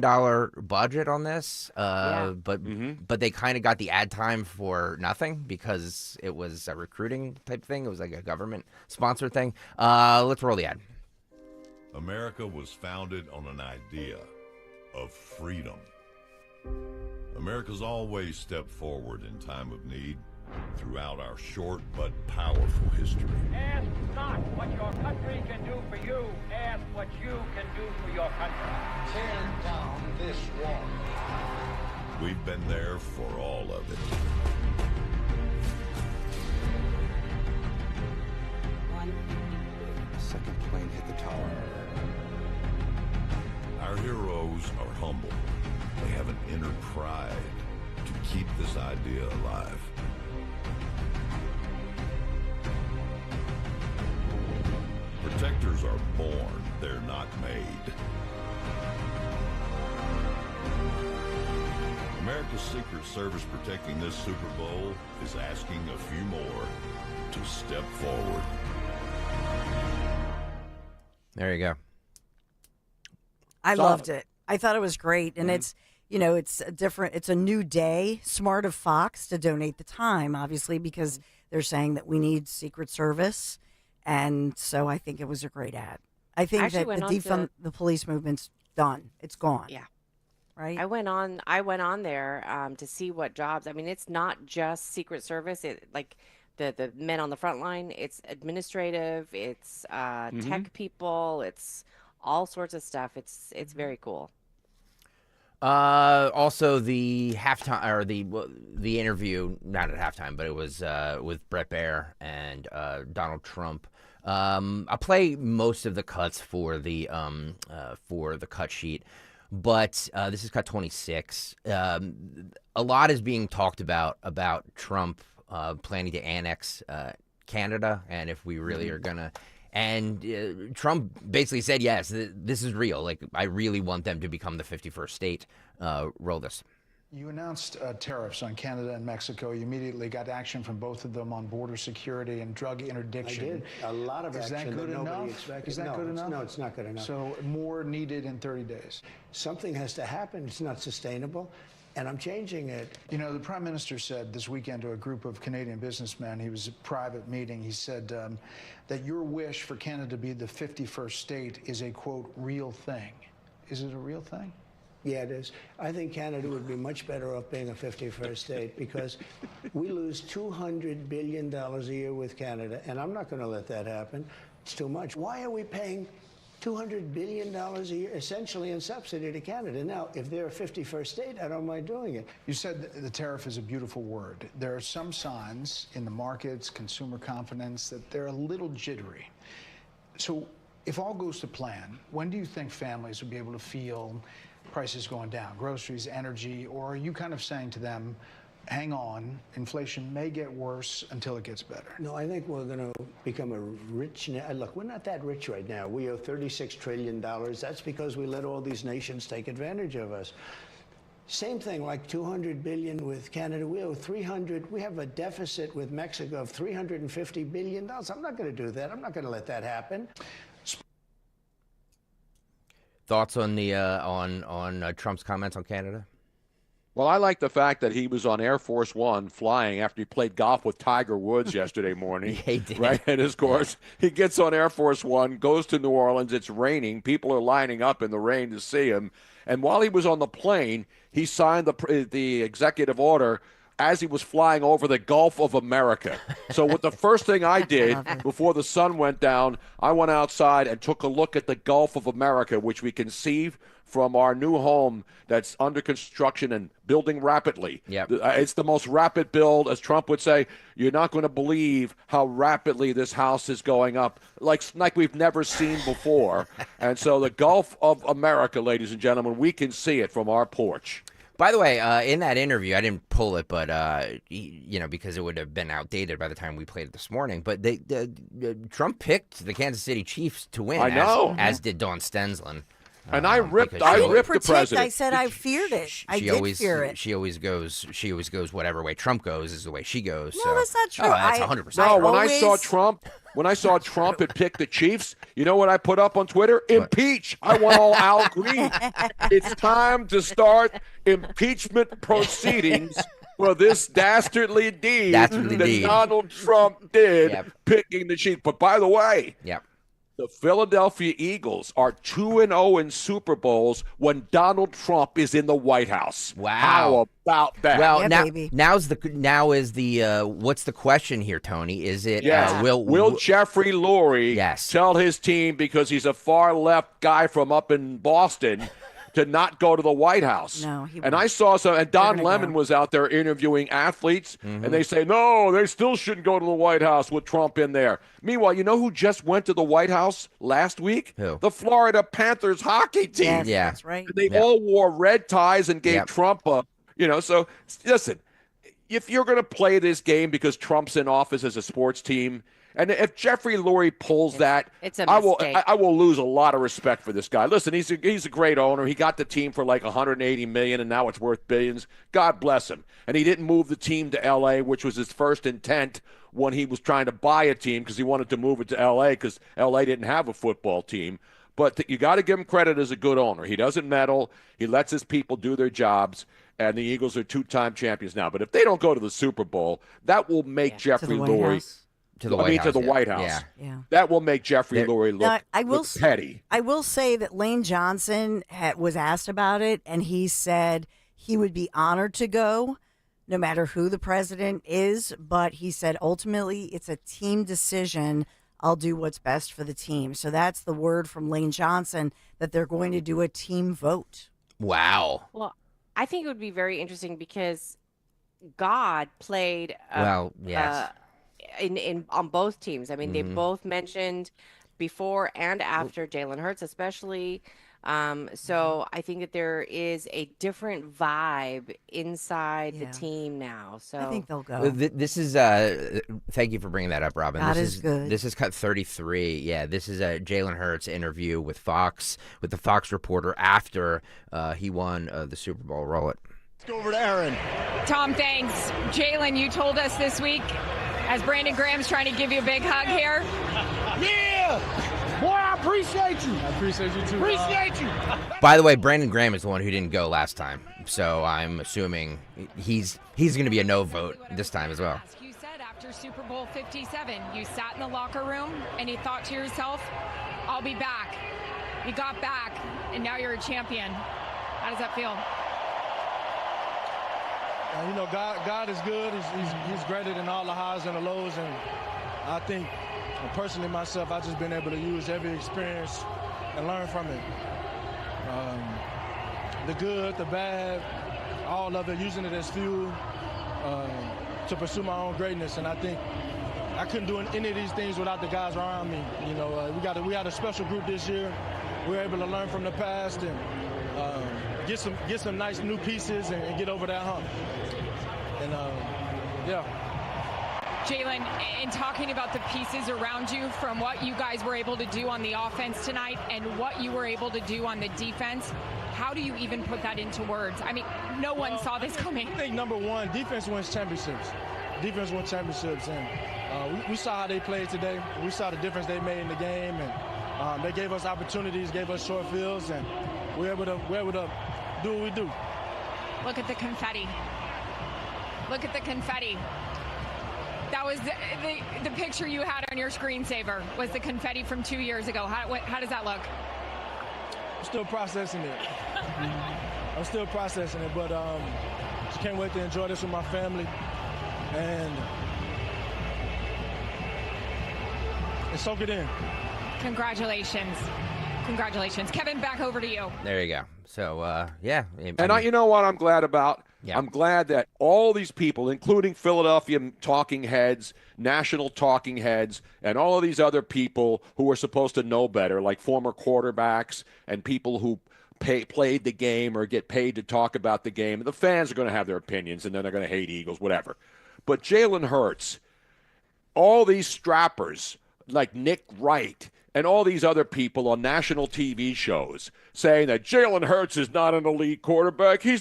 budget on this, but they kind of got the ad time for nothing because it was a recruiting type thing. It was like a government sponsored thing. Let's roll the ad. America was founded on an idea of freedom. America's always stepped forward in time of need throughout our short but powerful history. Ask not what your country can do for you. Ask what you can do for your country. Tear down this wall. We've been there for all of it. The second plane hit the tower. Our heroes are humble. They have an inner pride to keep this idea alive. Protectors are born, they're not made. America's Secret Service protecting this Super Bowl is asking a few more to step forward. There you go. I loved it. I thought it was great. And it's, it's a new day. Smart of Fox to donate the time, obviously, because they're saying that we need Secret Service. And so I think it was a great ad. I think that the defund the police movement's done. It's gone. Yeah. Right? I went on there to see what jobs. I mean, it's not just Secret Service. Like the men on the front line. It's administrative. It's tech people. It's all sorts of stuff. It's very cool. Also, the halftime or the interview, not at halftime, but it was with Brett Baer and Donald Trump. I'll play most of the cuts for the cut sheet, but this is cut 26. A lot is being talked about Trump planning to annex Canada, and if we really are gonna. And Trump basically said, yes, this is real. Like, I really want them to become the 51st state. Roll this. You announced tariffs on Canada and Mexico. You immediately got action from both of them on border security and drug interdiction. I did. A lot of action. Is that good enough? Is that good enough? No, it's not good enough. So more needed in 30 days. Something has to happen. It's not sustainable. And I'm changing it. You know, the Prime Minister said this weekend to a group of Canadian businessmen, he was at a private meeting, he said that your wish for Canada to be the 51st state is a, quote, real thing. Is it a real thing? Yeah, it is. I think Canada would be much better off being a 51st state because we lose $200 billion a year with Canada, and I'm not going to let that happen. It's too much. Why are we paying $200 billion a year, essentially in subsidy to Canada? Now, if they're a 51st state, I don't mind doing it. You said the tariff is a beautiful word. There are some signs in the markets, consumer confidence, that they're a little jittery. So if all goes to plan, when do you think families will be able to feel prices going down, groceries, energy, or are you kind of saying to them, hang on, inflation may get worse until it gets better? No, I think we're going to become a rich... Look, we're not that rich right now. We owe $36 trillion. That's because we let all these nations take advantage of us. Same thing, like $200 billion with Canada. We owe $300. We have a deficit with Mexico of $350 billion. I'm not going to do that. I'm not going to let that happen. Thoughts on the on Trump's comments on Canada? Well, I like the fact that he was on Air Force One flying after he played golf with Tiger Woods yesterday morning. Yeah, he did. Right? And of course, he gets on Air Force One, goes to New Orleans. It's raining. People are lining up in the rain to see him. And while he was on the plane, he signed the executive order as he was flying over the Gulf of America. So with the first thing I did before the sun went down, I went outside and took a look at the Gulf of America, which we can see from our new home that's under construction and building rapidly. Yep. It's the most rapid build, as Trump would say. You're not going to believe how rapidly this house is going up, like we've never seen before. And so the Gulf of America, ladies and gentlemen, we can see it from our porch. By the way, in that interview, I didn't pull it, but because it would have been outdated by the time we played it this morning. But Trump picked the Kansas City Chiefs to win. I know, as did Dawn Stensland. And I ripped the president. I said I feared it. I did fear it. She always goes whatever way Trump goes is the way she goes. No, so. that's not true. Oh, that's 100%. No, when I saw Trump had picked the Chiefs, you know what I put up on Twitter? Impeach. I want all Al Green. It's time to start impeachment proceedings for this dastardly deed that Donald Trump did, picking the Chiefs. But by the way, the Philadelphia Eagles are 2-0 in Super Bowls when Donald Trump is in the White House. Wow. How about that? Well, now is the what's the question here, Tony? Is it will Jeffrey Lurie tell his team, because he's a far left guy from up in Boston, to not go to the White House? No, he won't. And I saw some, and Don Lemon was out there interviewing athletes, and they say, no, they still shouldn't go to the White House with Trump in there. Meanwhile, you know who just went to the White House last week? Who? The Florida Panthers hockey team. Yes, that's right. And they all wore red ties and gave Trump a, so listen, if you're going to play this game because Trump's in office as a sports team, and if Jeffrey Lurie pulls that, it's a I will lose a lot of respect for this guy. Listen, he's a great owner. He got the team for like $180 million, and now it's worth billions. God bless him. And he didn't move the team to L.A., which was his first intent when he was trying to buy a team, because he wanted to move it to L.A. because L.A. didn't have a football team. But you got to give him credit as a good owner. He doesn't meddle. He lets his people do their jobs. And the Eagles are 2-time champions now. But if they don't go to the Super Bowl, that will make Jeffrey Lurie to the White House. Yeah. That will make Jeffrey Lurie look petty. I will say that Lane Johnson was asked about it, and he said he would be honored to go, no matter who the president is. But he said ultimately it's a team decision. I'll do what's best for the team. So that's the word from Lane Johnson, that they're going to do a team vote. Wow. Well, I think it would be very interesting because God played in on both teams. I mean, they both mentioned before and after Jalen Hurts, especially. So I think that there is a different vibe inside the team now. So I think they'll go. This is thank you for bringing that up, Robin. That is good. This is cut 33. Yeah, this is a Jalen Hurts interview with the Fox reporter after he won the Super Bowl. Roll it. Let's go over to Aaron. Tom, thanks. Jalen, you told us this week, as Brandon Graham's trying to give you a big hug here. Yeah! Boy, I appreciate you. I appreciate you too. Appreciate you. By the way, Brandon Graham is the one who didn't go last time, so I'm assuming he's going to be a no vote this time as well. You said after Super Bowl 57, you sat in the locker room and you thought to yourself, I'll be back. You got back, and now you're a champion. How does that feel? God is good. He's greater than all the highs and the lows, and I think personally myself, I've just been able to use every experience and learn from it. The good, the bad, all of it, using it as fuel to pursue my own greatness. And I think I couldn't do any of these things without the guys around me. We had a special group this year. We were able to learn from the past and get some nice new pieces and get over that hump. And Jalen, in talking about the pieces around you, from what you guys were able to do on the offense tonight and what you were able to do on the defense, how do you even put that into words? I mean, no one saw this coming. I think number one, defense wins championships. Defense wins championships, and we saw how they played today. We saw the difference they made in the game, and they gave us opportunities, gave us short fields, and we're able to do what we do. Look at the confetti. Look at the confetti. That was the picture you had on your screensaver, was the confetti from 2 years ago. How does that look? I'm still processing it. But just can't wait to enjoy this with my family and soak it in. Congratulations. Kevin, back over to you. There you go. So, yeah. You know what I'm glad about? Yeah. I'm glad that all these people, including Philadelphia talking heads, national talking heads, and all of these other people who are supposed to know better, like former quarterbacks and people who played the game or get paid to talk about the game. The fans are going to have their opinions, and then they're going to hate Eagles, whatever. But Jalen Hurts, all these strappers like Nick Wright and all these other people on national TV shows saying that Jalen Hurts is not an elite quarterback. He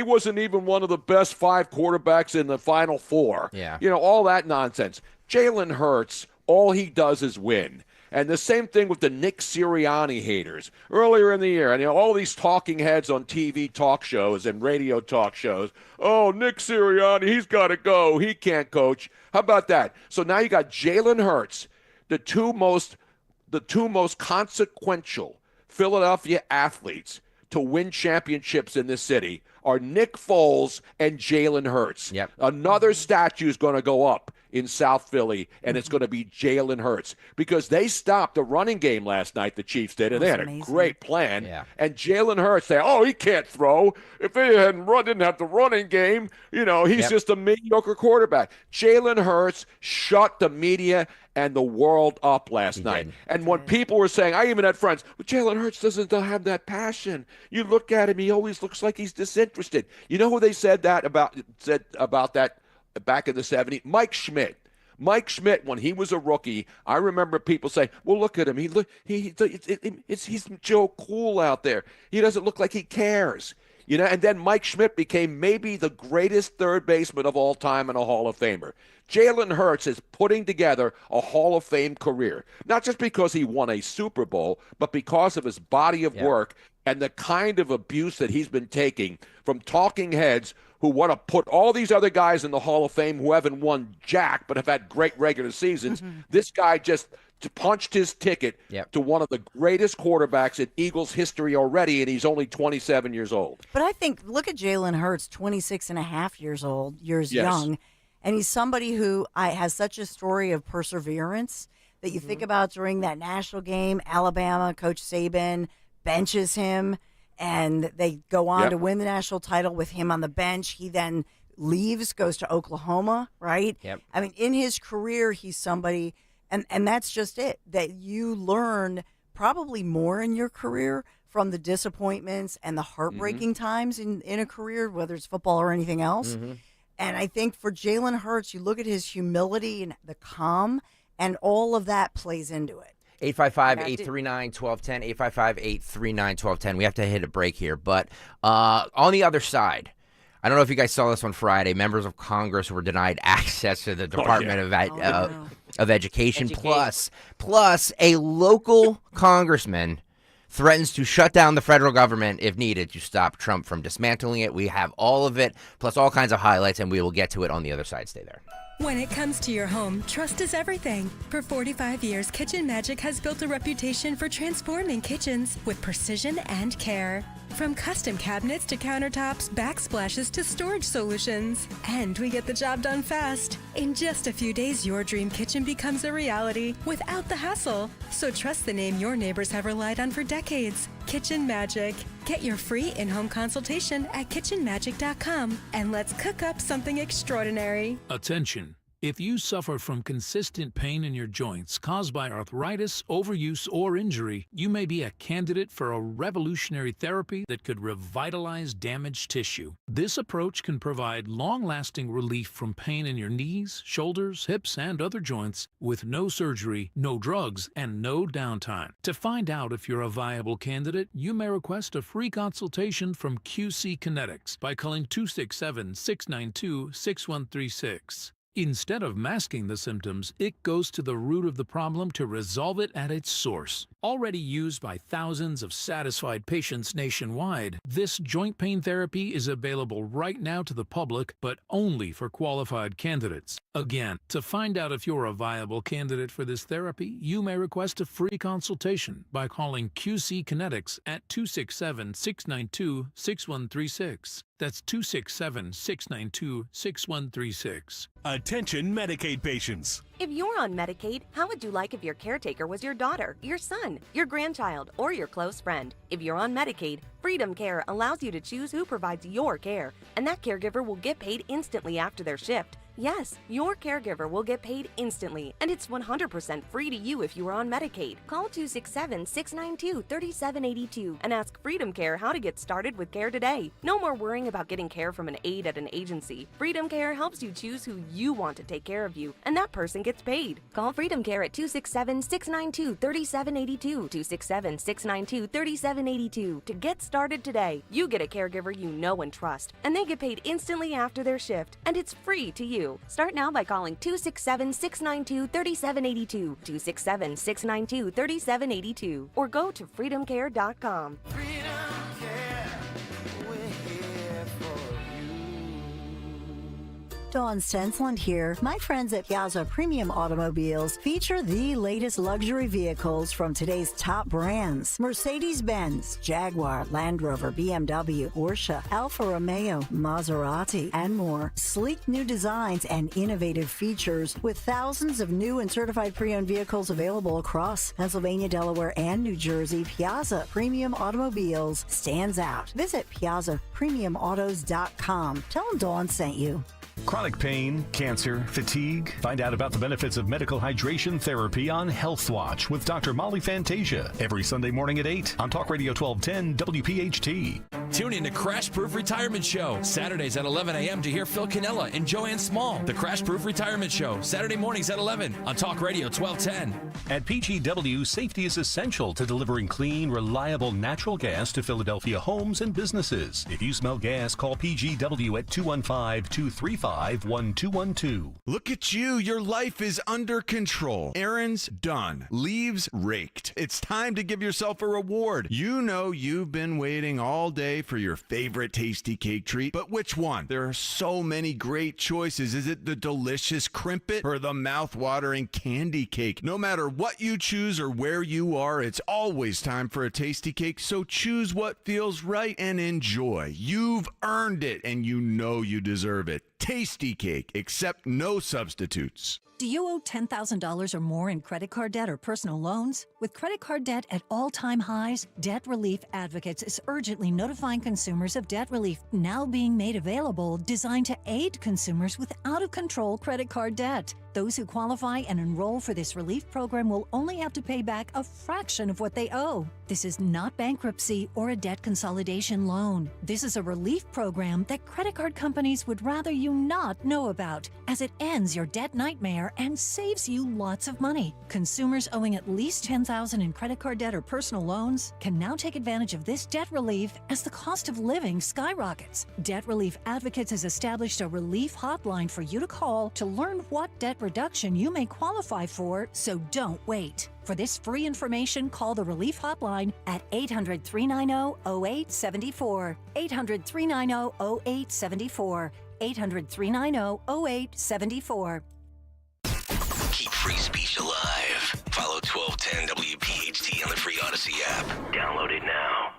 wasn't even one of the best 5 quarterbacks in the Final Four. Yeah. All that nonsense. Jalen Hurts, all he does is win. And the same thing with the Nick Sirianni haters earlier in the year. And all these talking heads on TV talk shows and radio talk shows. Oh, Nick Sirianni, he's got to go. He can't coach. How about that? So now you got Jalen Hurts, the two most consequential Philadelphia athletes to win championships in this city are Nick Foles and Jalen Hurts. Yep. Another statue is going to go up in South Philly, and it's going to be Jalen Hurts because they stopped the running game last night, the Chiefs did, and they had a great plan. Yeah. And Jalen Hurts said, he can't throw. If they didn't have the running game, he's just a mediocre quarterback. Jalen Hurts shut the media and the world up last night. And when people were saying, I even had friends, but Jalen Hurts doesn't have that passion. You look at him, he always looks like he's disinterested. You know who they said that about that back in the 70s? Mike Schmidt. Mike Schmidt, when he was a rookie, I remember people saying, well, look at him. He's Joe Cool out there. He doesn't look like he cares. And then Mike Schmidt became maybe the greatest third baseman of all time and a Hall of Famer. Jalen Hurts is putting together a Hall of Fame career, not just because he won a Super Bowl, but because of his body of work and the kind of abuse that he's been taking from talking heads who want to put all these other guys in the Hall of Fame who haven't won jack but have had great regular seasons. This guy just punched his ticket to one of the greatest quarterbacks in Eagles history already, and he's only 27 years old. But I think, look at Jalen Hurts, 26 and a half years young, and he's somebody who has such a story of perseverance that you think about during that national game, Alabama, Coach Saban benches him, and they go on to win the national title with him on the bench. He then leaves, goes to Oklahoma, right? Yep. I mean, in his career, he's somebody, and that's just it, that you learn probably more in your career from the disappointments and the heartbreaking times in a career, whether it's football or anything else. And I think for Jalen Hurts, you look at his humility and the calm, and all of that plays into it. 855-839-1210, 855-839-1210. We have to hit a break here. But on the other side, I don't know if you guys saw this on Friday, members of Congress were denied access to the Department of Education. Plus a local congressman threatens to shut down the federal government if needed to stop Trump from dismantling it. We have all of it, plus all kinds of highlights, and we will get to it on the other side. Stay there. When it comes to your home, trust is everything. For 45 years, Kitchen Magic has built a reputation for transforming kitchens with precision and care. From custom cabinets to countertops, backsplashes to storage solutions. And we get the job done fast. In just a few days, your dream kitchen becomes a reality without the hassle. So trust the name your neighbors have relied on for decades. Kitchen Magic. Get your free in-home consultation at kitchenmagic.com and let's cook up something extraordinary. Attention. If you suffer from consistent pain in your joints caused by arthritis, overuse, or injury, you may be a candidate for a revolutionary therapy that could revitalize damaged tissue. This approach can provide long-lasting relief from pain in your knees, shoulders, hips, and other joints with no surgery, no drugs, and no downtime. To find out if you're a viable candidate, you may request a free consultation from QC Kinetics by calling 267-692-6136. Instead of masking the symptoms, it goes to the root of the problem to resolve it at its source. Already used by thousands of satisfied patients nationwide, this joint pain therapy is available right now to the public, but only for qualified candidates. Again, to find out if you're a viable candidate for this therapy, you may request a free consultation by calling QC Kinetics at 267-692-6136. That's 267-692-6136. Attention Medicaid patients. If you're on Medicaid, how would you like if your caretaker was your daughter, your son, your grandchild, or your close friend? If you're on Medicaid, Freedom Care allows you to choose who provides your care, and that caregiver will get paid instantly after their shift. Yes, your caregiver will get paid instantly, and it's 100% free to you if you are on Medicaid. Call 267-692-3782 and ask Freedom Care how to get started with care today. No more worrying about getting care from an aide at an agency. Freedom Care helps you choose who you want to take care of you, and that person gets paid. Call Freedom Care at 267-692-3782, 267-692-3782 to get started today. You get a caregiver you know and trust, and they get paid instantly after their shift, and it's free to you. Start now by calling 267-692-3782, 267-692-3782, or go to freedomcare.com. Dawn Stensland here. My friends at Piazza Premium Automobiles feature the latest luxury vehicles from today's top brands. Mercedes-Benz, Jaguar, Land Rover, BMW, Porsche, Alfa Romeo, Maserati, and more. Sleek new designs and innovative features with thousands of new and certified pre-owned vehicles available across Pennsylvania, Delaware, and New Jersey. Piazza Premium Automobiles stands out. Visit PiazzaPremiumAutos.com. Tell them Dawn sent you. Chronic pain, cancer, fatigue. Find out about the benefits of medical hydration therapy on Health Watch with Dr. Molly Fantasia every Sunday morning at 8 on Talk Radio 1210 WPHT. Tune in to Crash Proof Retirement Show, Saturdays at 11 a.m. to hear Phil Cannella and Joanne Small. The Crash Proof Retirement Show, Saturday mornings at 11 on Talk Radio 1210. At PGW, safety is essential to delivering clean, reliable natural gas to Philadelphia homes and businesses. If you smell gas, call PGW at 215-235-1212. Look at you. Your life is under control. Errands done. Leaves raked. It's time to give yourself a reward. You know you've been waiting all day for your favorite tasty cake treat, but which one? There are so many great choices. Is it the delicious Crimpet or the mouth-watering candy cake? No matter what you choose or where you are, it's always time for a tasty cake, so choose what feels right and enjoy. You've earned it, and you know you deserve it. Tasty cake, accept no substitutes. Do you owe $10,000 or more in credit card debt or personal loans? With credit card debt at all-time highs, Debt Relief Advocates is urgently notifying consumers of debt relief now being made available, designed to aid consumers with out-of-control credit card debt. Those who qualify and enroll for this relief program will only have to pay back a fraction of what they owe. This is not bankruptcy or a debt consolidation loan. This is a relief program that credit card companies would rather you not know about, as it ends your debt nightmare and saves you lots of money. Consumers owing at least $10,000 in credit card debt or personal loans can now take advantage of this debt relief as the cost of living skyrockets. Debt Relief Advocates has established a relief hotline for you to call to learn what debt reduction you may qualify for, so don't wait. For this free information, call the Relief Hotline at 800-390-0874. 800-390-0874. 800-390-0874. Keep free speech alive. Follow 1210 WPHT on the free Odyssey app. Download it now.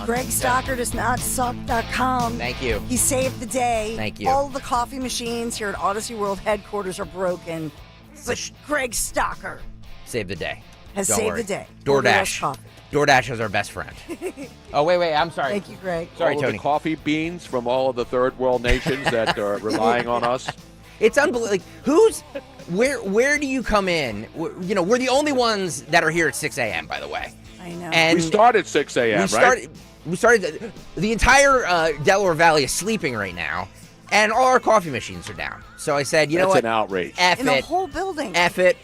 Greg Stocker does not suck.com. Thank you. He saved the day. Thank you. All the coffee machines here at Odyssey World headquarters are broken. But Greg Stocker Save the day. has Don't saved worry. the day. DoorDash. Coffee. DoorDash is our best friend. Oh, wait. I'm sorry. Thank you, Greg. Sorry, all of Tony. the coffee beans from all of the third world nations that are relying on us. It's unbelievable. Where do you come in? We're the only ones that are here at 6 a.m., by the way. I know. And we start at 6 a.m., right? We started. The entire Delaware Valley is sleeping right now, and all our coffee machines are down. So I said, you know what? That's an outrage. F In it. the whole building. F it.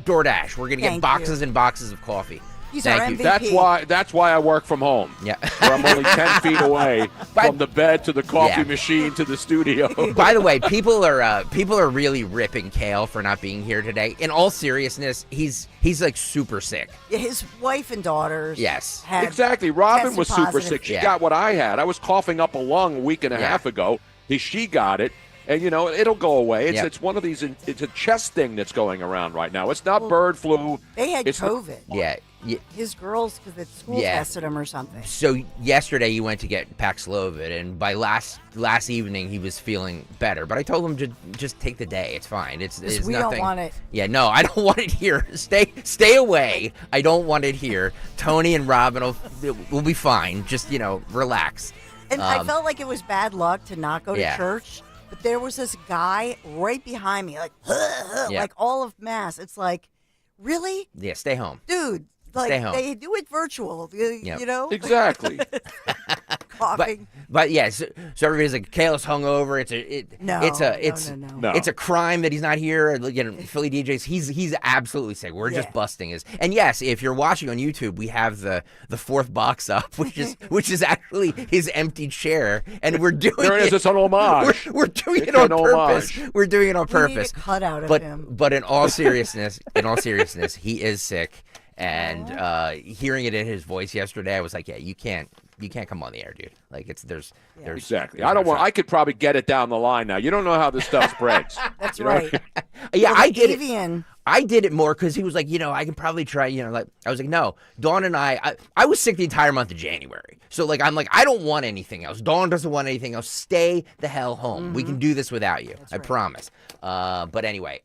DoorDash. We're going to get Thank boxes you. and boxes of coffee. He's Thank our you. MVP. That's why I work from home. Yeah. Where I'm only 10 feet away from the bed to the coffee machine to the studio. By the way, people are really ripping Kayal for not being here today. In all seriousness, he's like super sick. Yeah, his wife and daughters. Yes. had Exactly. Robin tested was super positive. sick. She got what I had. I was coughing up a lung a week and a half ago. She got it. And, it'll go away. It's one of these, it's a chest thing that's going around right now. It's not bird flu. They had It's COVID. Yeah. his girls because the school tested him or something. So yesterday he went to get Paxlovid, and by last evening he was feeling better. But I told him to just take the day. It's fine. It's we nothing. don't want it. Yeah, no, I don't want it here. Stay away. I don't want it here. Tony and Robin will be fine. Just relax. And I felt like it was bad luck to not go to church. But there was this guy right behind me, like, like all of Mass. It's like, really? Yeah, stay home. Dude, like, stay home. They do it virtual, you know? Exactly. Coughing. But yeah, so everybody's like, Kayal's hungover. It's a crime that he's not here. Philly DJs, he's absolutely sick. We're just busting his. And yes, if you're watching on YouTube, we have the fourth box up, which is actually his empty chair, and we're doing there it is. It's an homage. We're doing it on purpose. We're doing it on purpose. We need a cutout of him. But in all seriousness, he is sick. And hearing it in his voice yesterday, I was like, yeah, you can't come on the air, dude. Like there's exactly. I could probably get it down the line now. You don't know how this stuff spreads. That's right. Yeah, I did it. I did it more because he was like, I can probably try. Like I was like, no. Dawn and I was sick the entire month of January. So like I'm like, I don't want anything else. Dawn doesn't want anything else. Stay the hell home. Mm-hmm. We can do this without you. I promise. But anyway,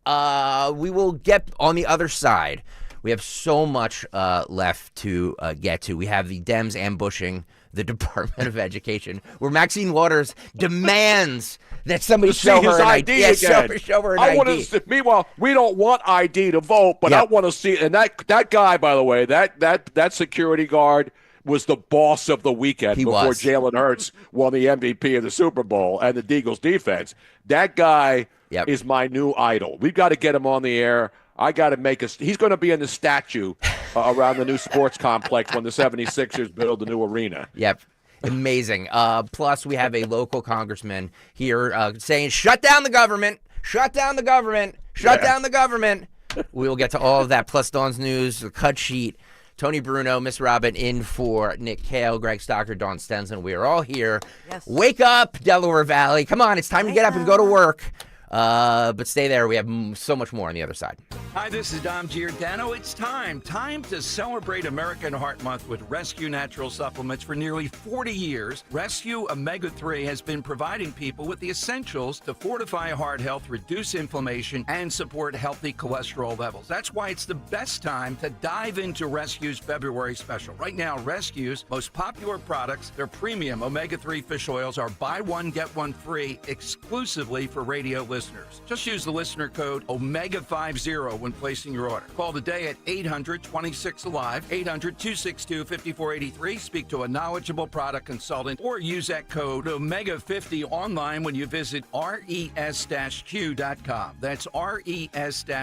we will get on the other side. We have so much left to get to. We have the Dems ambushing the Department of Education, where Maxine Waters demands that somebody show her an ID again. Show her an ID. Meanwhile, we don't want ID to vote, but I want to see. And that guy, by the way, that security guard was the boss of the weekend before Jalen Hurts won the MVP of the Super Bowl and the Eagles defense. That guy is my new idol. We've got to get him on the air. I got to he's going to be in the statue around the new sports complex when the 76ers build the new arena. Yep. Amazing. Plus, we have a local congressman here saying, shut down the government, shut down the government, shut down the government. We will get to all of that, plus Dawn's news, the cut sheet. Tony Bruno, Miss Robin in for Nick Kayal, Greg Stocker, Dawn Stenson. We are all here. Yes. Wake up, Delaware Valley. Come on, it's time to get up and go to work. But stay there. We have so much more on the other side. Hi, this is Dom Giordano. It's time to celebrate American Heart Month with Rescue Natural Supplements. For nearly 40 years, Rescue Omega-3 has been providing people with the essentials to fortify heart health, reduce inflammation, and support healthy cholesterol levels. That's why it's the best time to dive into Rescue's February special. Right now, Rescue's most popular products, their premium Omega-3 fish oils, are buy one, get one free exclusively for radio listeners. Just use the listener code OMEGA50 when placing your order. Call today at 800-26-ALIVE, 800-262-5483. Speak to a knowledgeable product consultant or use that code OMEGA50 online when you visit res-q.com. That's res-q.com.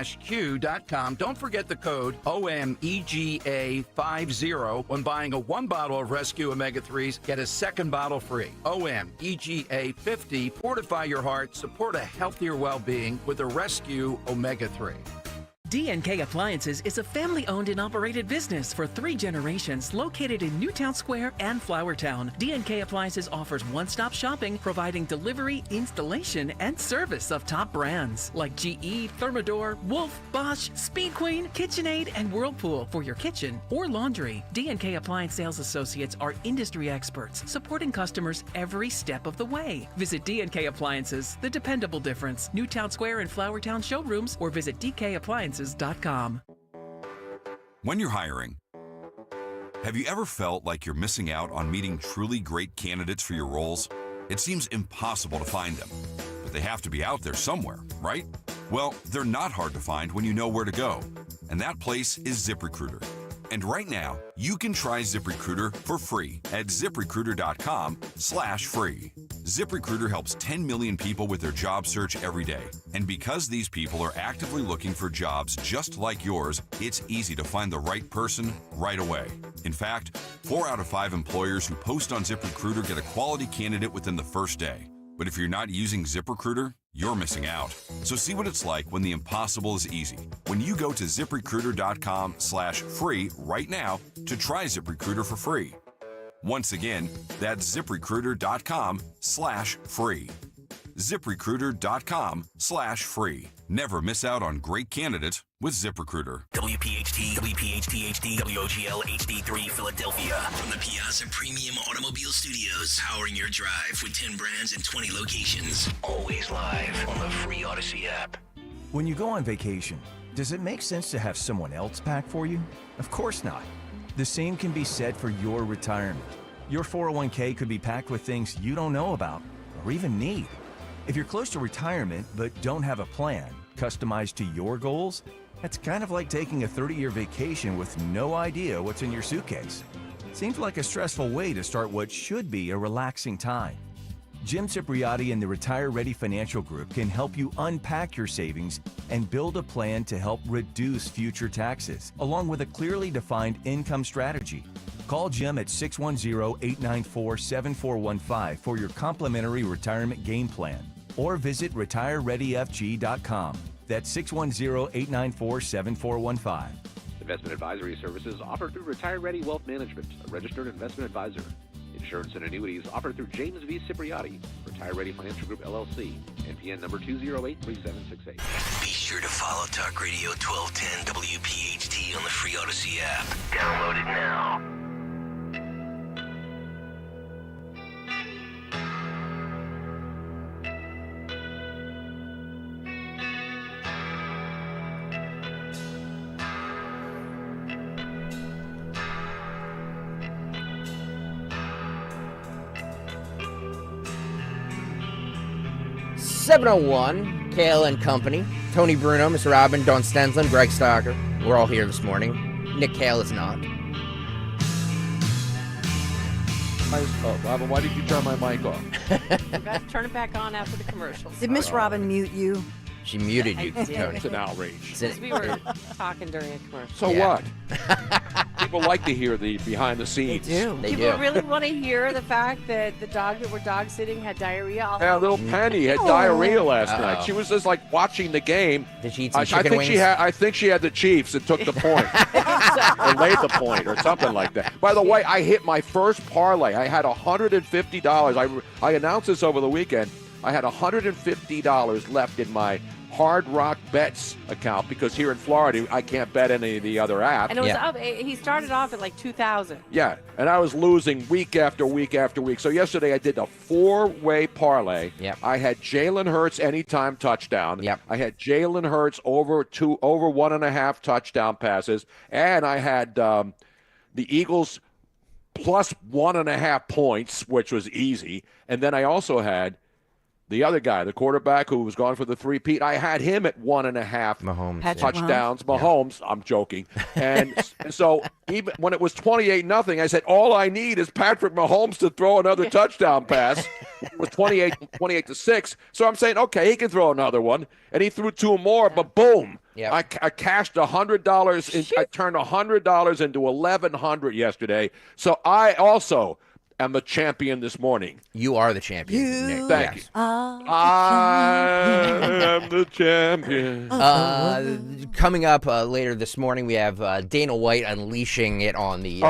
Don't forget the code OMEGA50 when buying a one bottle of Rescue Omega-3s. Get a second bottle free. OMEGA50. Fortify your heart. Support a healthier well-being with a Rescue Omega-3. D&K Appliances is a family-owned and operated business for 3 generations located in Newtown Square and Flowertown. D&K Appliances offers one-stop shopping, providing delivery, installation, and service of top brands like GE, Thermador, Wolf, Bosch, Speed Queen, KitchenAid, and Whirlpool for your kitchen or laundry. D&K Appliance sales associates are industry experts, supporting customers every step of the way. Visit D&K Appliances, the dependable difference. Newtown Square and Flowertown showrooms, or visit DKappliances.com. When you're hiring, have you ever felt like you're missing out on meeting truly great candidates for your roles? It seems impossible to find them, but they have to be out there somewhere, right? Well, they're not hard to find when you know where to go, and that place is ZipRecruiter. And right now, you can try ZipRecruiter for free at ZipRecruiter.com/free. ZipRecruiter helps 10 million people with their job search every day. And because these people are actively looking for jobs just like yours, it's easy to find the right person right away. In fact, 4 out of 5 employers who post on ZipRecruiter get a quality candidate within the first day. But if you're not using ZipRecruiter, you're missing out. So see what it's like when the impossible is easy. When you go to ZipRecruiter.com/free right now to try ZipRecruiter for free. Once again, that's ZipRecruiter.com/free. ZipRecruiter.com/free. Never miss out on great candidates with ZipRecruiter. WPHT, WPHT-HD, WOGL HD3 Philadelphia. From the Piazza Premium Automobile Studios, powering your drive with 10 brands and 20 locations. Always live on the free Odyssey app. When you go on vacation, does it make sense to have someone else pack for you? Of course not. The same can be said for your retirement. Your 401k could be packed with things you don't know about or even need. If you're close to retirement but don't have a plan customized to your goals, that's kind of like taking a 30-year vacation with no idea what's in your suitcase. Seems like a stressful way to start what should be a relaxing time. Jim Cipriotti and the Retire Ready Financial Group can help you unpack your savings and build a plan to help reduce future taxes, along with a clearly defined income strategy. Call Jim at 610-894-7415 for your complimentary retirement game plan, or visit retirereadyfg.com. That's 610-894-7415. Investment advisory services offered through Retire Ready Wealth Management, a registered investment advisor. Insurance and annuities offered through James V. Cipriotti, Retire Ready Financial Group, LLC, NPN number 2083768. Be sure to follow Talk Radio 1210 WPHT on the free Odyssey app. Download it now. .701, Kayal and Company. Tony Bruno, Mr. Robin, Don Stenslin, Greg Stocker. We're all here this morning. Nick Kayal is not. Robin, why did you turn my mic off? You got to turn it back on after the commercials. Did Miss Robin mute you? She muted you, I did. Tony. It's an outrage. Because we were talking during a commercial. So what? People like to hear the behind the scenes. People really want to hear the fact that the dog that we're dog sitting had diarrhea. Yeah, little Penny had diarrhea last night. She was just like watching the game. Did she eat some I chicken wings? I think she had the Chiefs and took the point, or laid the point, or something like that. By the way, I hit my first parlay. I had $150. I announced this over the weekend. I had $150 left in my Hard Rock Bets account because here in Florida I can't bet any of the other apps. And it was up. He started off at like 2,000. Yeah, and I was losing week after week after week. So yesterday I did a 4-way parlay. Yep. I had Jalen Hurts anytime touchdown. Yep. I had Jalen Hurts over 1.5 touchdown passes, and I had the Eagles plus 1.5 points, which was easy. And then I also had the other guy, the quarterback who was gone for the three-peat, I had him at 1.5 touchdowns. Mahomes, I'm joking. And so even when it was 28-0, I said, all I need is Patrick Mahomes to throw another touchdown pass. It was 28-6. So I'm saying, okay, he can throw another one. And he threw 2 more, but boom. Yep. I cashed $100. I turned $100 into $1,100 yesterday. So I also am the champion this morning. You are the champion, Nick. Thank you. I am the champion. Coming up later this morning, we have Dana White unleashing it on the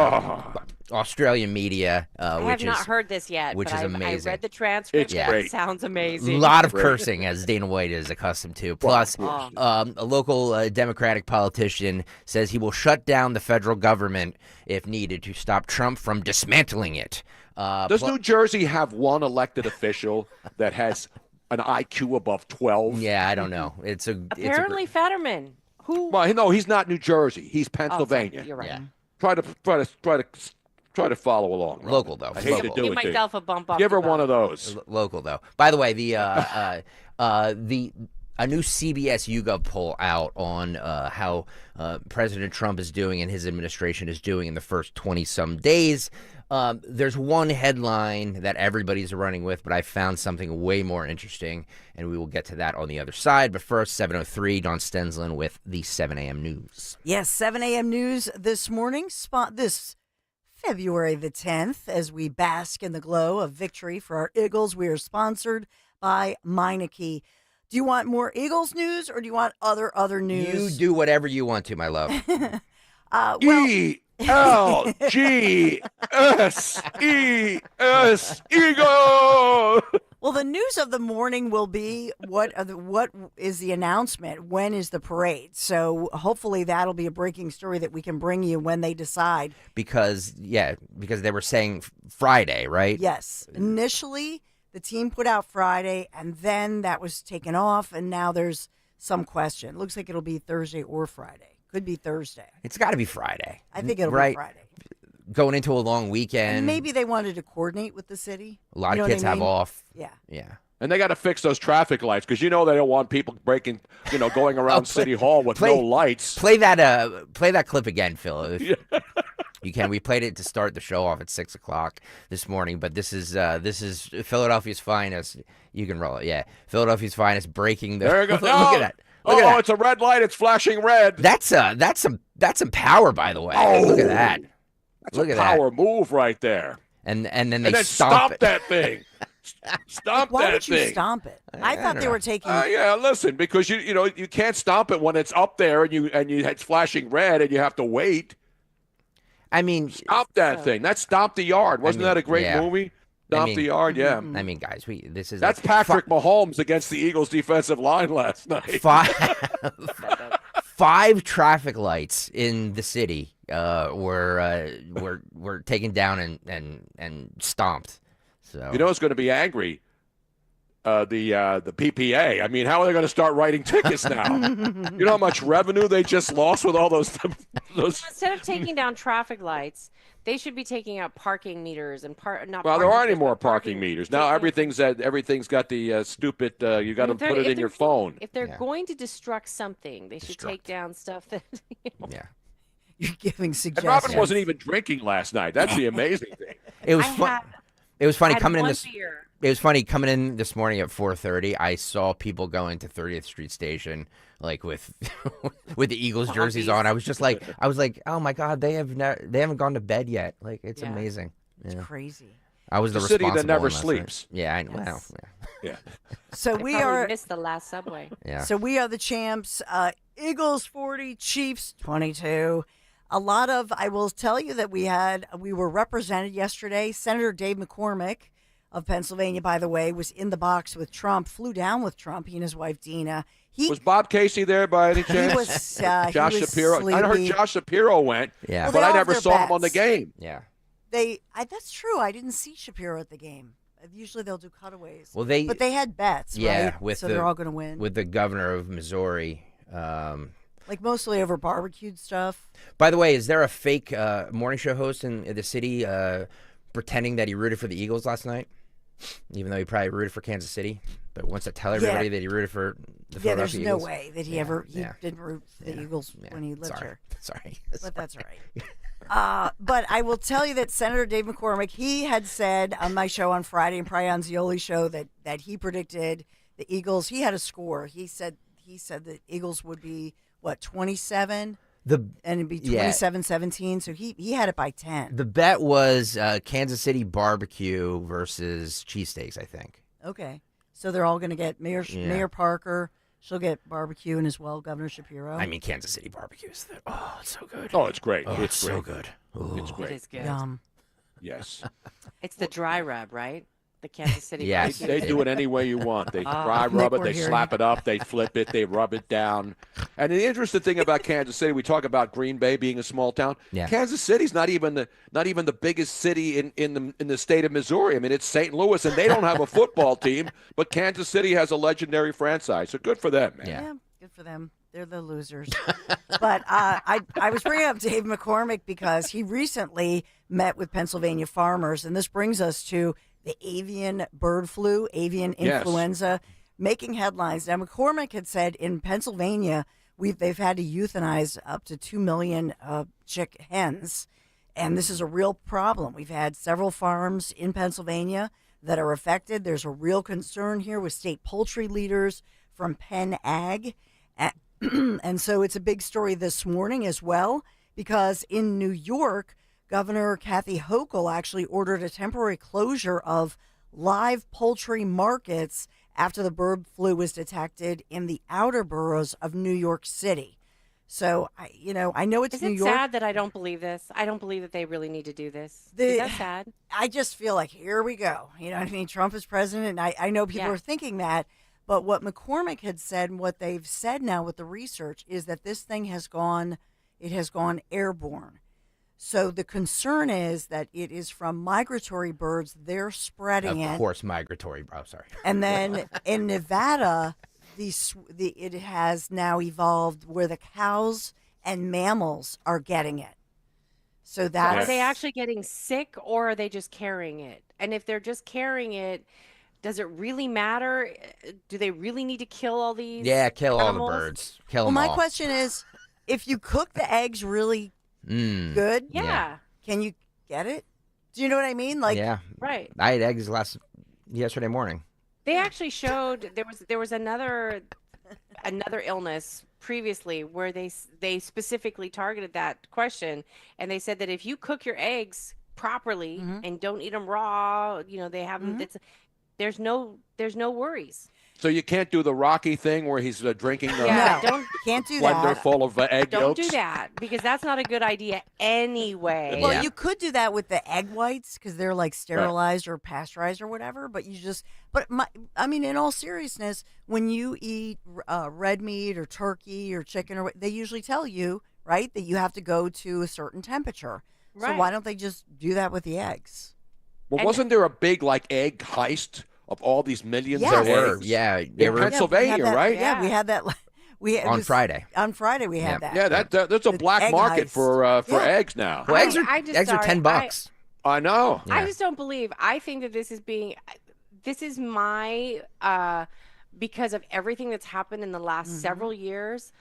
Australian media, I have not heard this yet, which but is amazing. I read the transcript. It's great. It sounds amazing. A lot of cursing, as Dana White is accustomed to. Plus, a local Democratic politician says he will shut down the federal government if needed to stop Trump from dismantling it. Does New Jersey have one elected official that has an IQ above 12? Yeah, I don't know. Apparently Fetterman. Who? Well, no, he's not New Jersey. He's Pennsylvania. Oh, you're right. Yeah. Try to follow along. Robin. Local, though. I hate to do Give it to myself you. a bump up. Give her one of those. Local, though. By the way, a new CBS YouGov poll out on how President Trump is doing and his administration is doing in the first 20-some days. There's one headline that everybody's running with, but I found something way more interesting, and we will get to that on the other side. But first, 7:03, Don Stenslin with the 7 a.m. news. Yes, 7 a.m. news this morning, this February the 10th, as we bask in the glow of victory for our Eagles. We are sponsored by Meineke. Do you want more Eagles news, or do you want other news? You do whatever you want to, my love. ELGSES Eagle. Well, the news of the morning will be what is the announcement? When is the parade? So hopefully that'll be a breaking story that we can bring you when they decide. Because they were saying Friday, right? Yes. Initially, the team put out Friday, and then that was taken off, and now there's some question. It looks like it'll be Thursday or Friday. Could be Thursday. It's got to be Friday. I think it'll be Friday. Going into a long weekend. And maybe they wanted to coordinate with the city. A lot of kids have off. Yeah. Yeah. And they got to fix those traffic lights because they don't want people going around City Hall with no lights. Play that clip again, Phil. If you can. We played it to start the show off at 6:00 this morning, but this is Philadelphia's finest. You can roll it. Yeah, Philadelphia's finest breaking the. There you go. Look at that. Look at that. It's a red light. It's flashing red. That's some power, by the way. Oh, look at that. That's a power move right there. And then they stomp it. that thing. Stomp Why that would you thing. stomp it? I thought they were taking. Yeah, listen, because you can't stomp it when it's up there and it's flashing red and you have to wait. I mean, stomp that thing. That's Stomp the Yard. Wasn't that a great movie? Stomp the Yard. Yeah. I mean, guys, that's Patrick Mahomes against the Eagles' defensive line last night. Five traffic lights in the city were taken down and stomped. So who's going to be angry? The PPA. I mean, how are they going to start writing tickets now? You know how much revenue they just lost with all those. Instead of taking down traffic lights, they should be taking out parking meters and Well, there aren't any more parking meters now. Everything's got the stupid. You got to put it in your phone. If they're going to destruct something, they should take down stuff that. Yeah. You're giving suggestions. And Robin wasn't even drinking last night. That's the amazing thing. It was fun. It was funny coming in this. Beer. It was funny coming in this morning at 4:30. I saw people going to 30th Street Station like with the Eagles jerseys on. I was like, oh my God, they haven't gone to bed yet. Like it's amazing. It's crazy. I was the city that never one last night. sleeps. Yeah, I know. Well, yeah. So we are missed the last subway. Yeah. So we are the champs. Eagles 40, Chiefs 22. I will tell you that we were represented yesterday. Senator Dave McCormick of Pennsylvania, by the way, was in the box with Trump, flew down with Trump, he and his wife, Dina. Was Bob Casey there by any chance? He was, Josh Shapiro. sleepy. I heard Josh Shapiro went, yeah. but I never saw him on the game. Yeah. That's true. I didn't see Shapiro at the game. Usually they'll do cutaways. Well, but they had bets, yeah, right? So they're all going to win. With the governor of Missouri. Like mostly over barbecued stuff. By the way, is there a fake morning show host in the city pretending that he rooted for the Eagles last night? Even though he probably rooted for Kansas City, but wants to tell everybody that he rooted for the Philadelphia Eagles. Eagles. No way that he didn't root for the Eagles when he lived here. Sorry. But that's all right. But I will tell you that Senator Dave McCormick, he had said on my show on Friday and probably on Zioli's show that he predicted the Eagles. He had a score. He said the Eagles would be 27. And it'd be 27-17, so he had it by 10. The bet was Kansas City barbecue versus cheesesteaks, I think. Okay. So they're all going to get Mayor Parker. She'll get barbecue, and as well, Governor Shapiro. I mean, Kansas City barbecue is it's so good. Oh, it's great. Oh, it's so great. good. Ooh. It's great. It is good. Yum. Yes. It's the dry rub, right? The Kansas City. Yes. They do it any way you want. They dry rub it, they slap it up, they flip it, they rub it down. And the interesting thing about Kansas City, we talk about Green Bay being a small town. Yeah. Kansas City's not even the biggest city in the state of Missouri. I mean, it's St. Louis, and they don't have a football team, but Kansas City has a legendary franchise. So good for them, man. Yeah, good for them. They're the losers. But I was bringing up Dave McCormick because he recently met with Pennsylvania farmers, and this brings us to the avian bird flu, avian influenza, making headlines. Now, McCormick had said in Pennsylvania, they've had to euthanize up to 2 million chick hens, and this is a real problem. We've had several farms in Pennsylvania that are affected. There's a real concern here with state poultry leaders from Penn Ag. And so it's a big story this morning as well, because in New York, Governor Kathy Hochul actually ordered a temporary closure of live poultry markets after the bird flu was detected in the outer boroughs of New York City. So I know it's Is New it York. sad that I don't believe this? I don't believe that they really need to do this. Is that sad? I just feel like here we go. You know what I mean? Trump is president, and I know people are thinking that. But what McCormick had said and what they've said now with the research is that this thing has gone airborne. So the concern is that it is from migratory birds. They're spreading it. Of course, migratory. Oh, sorry. And then in Nevada, it has now evolved where the cows and mammals are getting it. So Are they actually getting sick, or are they just carrying it? And if they're just carrying it, does it really matter? Do they really need to kill all these? Yeah, kill animals? all the birds. Kill them all. My question is, if you cook the eggs really good, can you get it? Do you know what I mean? Like, right. I had eggs yesterday morning. They actually showed there was another illness previously where they specifically targeted that question, and they said that if you cook your eggs properly and don't eat them raw, they have them. There's no worries. So you can't do the Rocky thing where he's drinking the can't do blender that. full of egg Don't yolks? do that, because that's not a good idea anyway. Well, you could do that with the egg whites because they're like sterilized or pasteurized or whatever. But in all seriousness, when you eat red meat or turkey or chicken, they usually tell you, right, that you have to go to a certain temperature. So Right. why don't they just do that with the eggs? Well, wasn't there a big egg heist of all these millions Yes. of There were, eggs? they in Pennsylvania, right? Yeah, we had that. On Friday. On Friday, we had that. Yeah, that's a black egg market heist. for eggs now. Well, eggs are $10. I know. I just don't believe. I think that this is my because of everything that's happened in the last several years.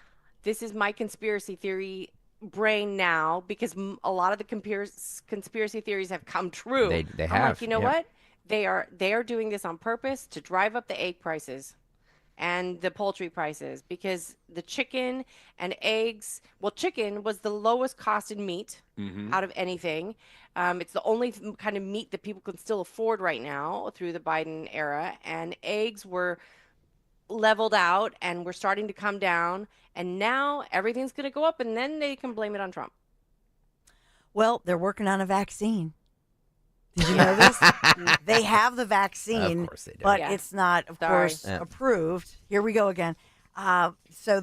This is my conspiracy theory brain now, because a lot of the conspiracy theories have come true. They I'm have. like, you know what? They are doing this on purpose to drive up the egg prices and the poultry prices, because the chicken and eggs, chicken was the lowest costed meat out of anything. It's the only kind of meat that people can still afford right now through the Biden era, and eggs were leveled out and we're starting to come down, and now everything's going to go up, and then they can blame it on Trump. Well, they're working on a vaccine. Did you know this? They have the vaccine, Of course they do. but Yeah. it's not, of course, approved. Here we go again. So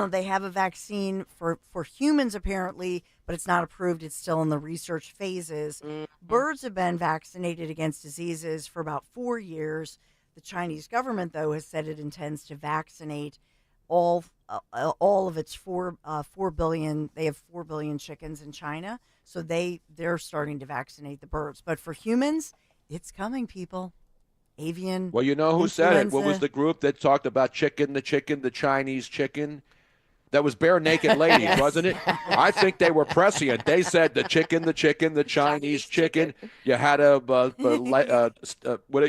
they have a vaccine for humans apparently, but it's not approved. It's still in the research phases. Birds have been vaccinated against diseases for about 4 years. The Chinese government, though, has said it intends to vaccinate all of its 4 billion. They have 4 billion chickens in China, so they're starting to vaccinate the birds. But for humans, it's coming, people. Avian. Well, you know who said it? What was influenza. the group that talked about the Chinese chicken? That was Bare Naked Ladies, Yes. wasn't it? I think they were prescient. They said the Chinese chicken. You had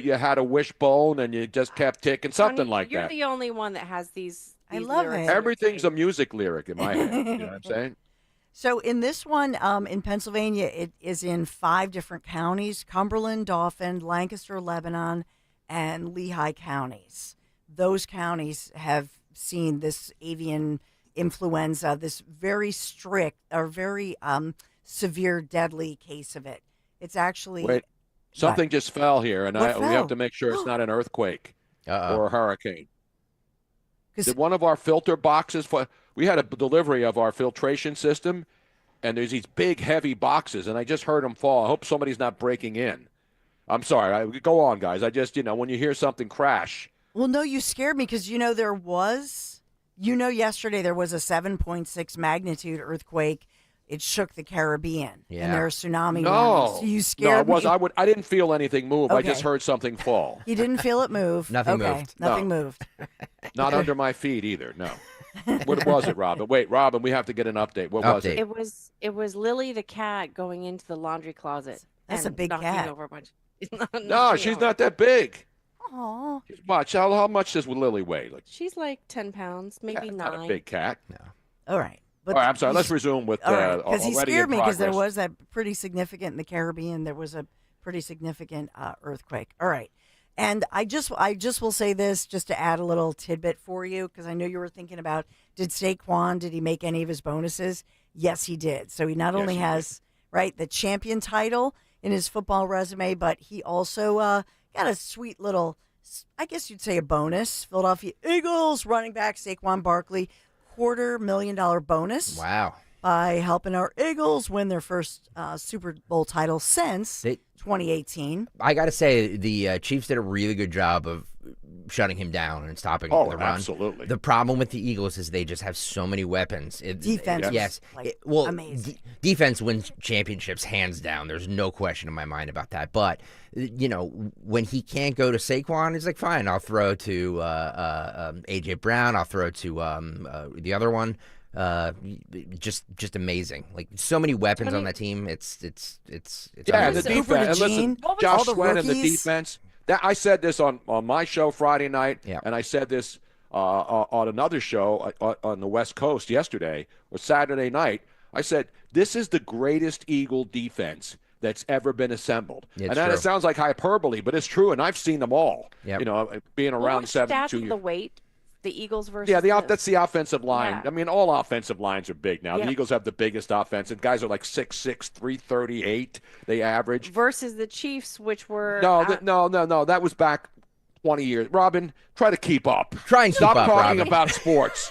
you had a wishbone and you just kept ticking, something Tony, like you're that. the only one that has these I love lyrics. it. Everything's a music lyric in my head. You know what I'm saying? So in this one, in Pennsylvania, it is in 5 different counties: Cumberland, Dauphin, Lancaster, Lebanon, and Lehigh counties. Those counties have seen this avian influenza, this very strict or very severe, deadly case of it. It's actually Wait, something just fell here, and What we fell? have to make sure it's not an earthquake or a hurricane. 'Cause- Did one of our filter boxes we had a delivery of our filtration system, and there's these big, heavy boxes, and I just heard them fall. I hope somebody's not breaking in. I'm sorry. Go on, guys. I just, when you hear something crash. Well, no, you scared me because yesterday there was a 7.6 magnitude earthquake. It shook the Caribbean, and there are tsunami warnings. You scared me. I didn't feel anything move. I Okay. just heard something fall. You didn't feel it move. Nothing okay. moved. Nothing No. moved. Not under my feet either. No. What was it, Robin? Wait, Robin, we have to get an update. What was it? It was Lily the cat going into the laundry closet. That's and a big knocking cat. Over a bunch. No, she's not that big. Aw. She's much. How much does Lily weigh? She's like 10 pounds, maybe 9. Not a big cat. No. All right. All right, I'm sorry. Let's resume with Because he already scared in me because there progress. was that pretty significant in the Caribbean. There was a pretty significant earthquake. All right. And I just will say this just to add a little tidbit for you, because I know you were thinking about, did he make any of his bonuses? Yes, he did. So he not only has the champion title in his football resume, but he also got a sweet little, I guess you'd say, a bonus. Philadelphia Eagles running back Saquon Barkley, $250,000 bonus. Wow. By helping our Eagles win their first Super Bowl title since 2018. I got to say, the Chiefs did a really good job of shutting him down and stopping the run. Absolutely. The problem with the Eagles is they just have so many weapons. Defense, yes. Amazing. Defense wins championships hands down. There's no question in my mind about that. But when he can't go to Saquon, he's like, fine, I'll throw to A.J. Brown. I'll throw to the other one. Just amazing. Like, so many weapons on that team. It's yeah, the defense. And listen, Josh Sweat and the defense. I said this on my show Friday night, and I said this on another show on the West Coast yesterday or Saturday night. I said, this is the greatest Eagle defense that's ever been assembled. It's and that true. It sounds like hyperbole, but it's true, and I've seen them all. Yep. Being around Stats 72 of years. the weight, the Eagles versus That's the offensive line. Yeah. I mean, all offensive lines are big now. Yeah. The Eagles have the biggest offense, and guys are like 6'6", 338. They average. versus the Chiefs, which were No. That was back 20 years. Robin, try to keep up. Try and Stop keep up, talking Robin. about sports.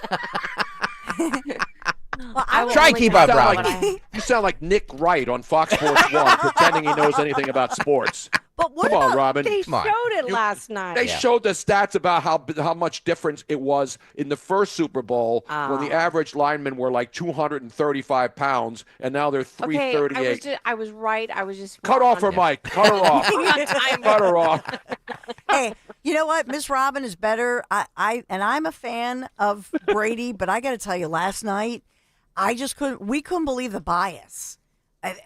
Try and keep up, Robin. You sound like Nick Wright on Fox Sports 1, pretending he knows anything about sports. But what Come on, about, Robin. They Come on. showed it last night. They showed the stats about how much difference it was in the first Super Bowl when the average linemen were like 235 pounds, and now they're 338. Okay, I was right. I was just Cut off her mic. Cut her off. Cut her off. Hey, you know what? Miss Robin is better. I'm a fan of Brady, but I got to tell you, last night we couldn't believe the bias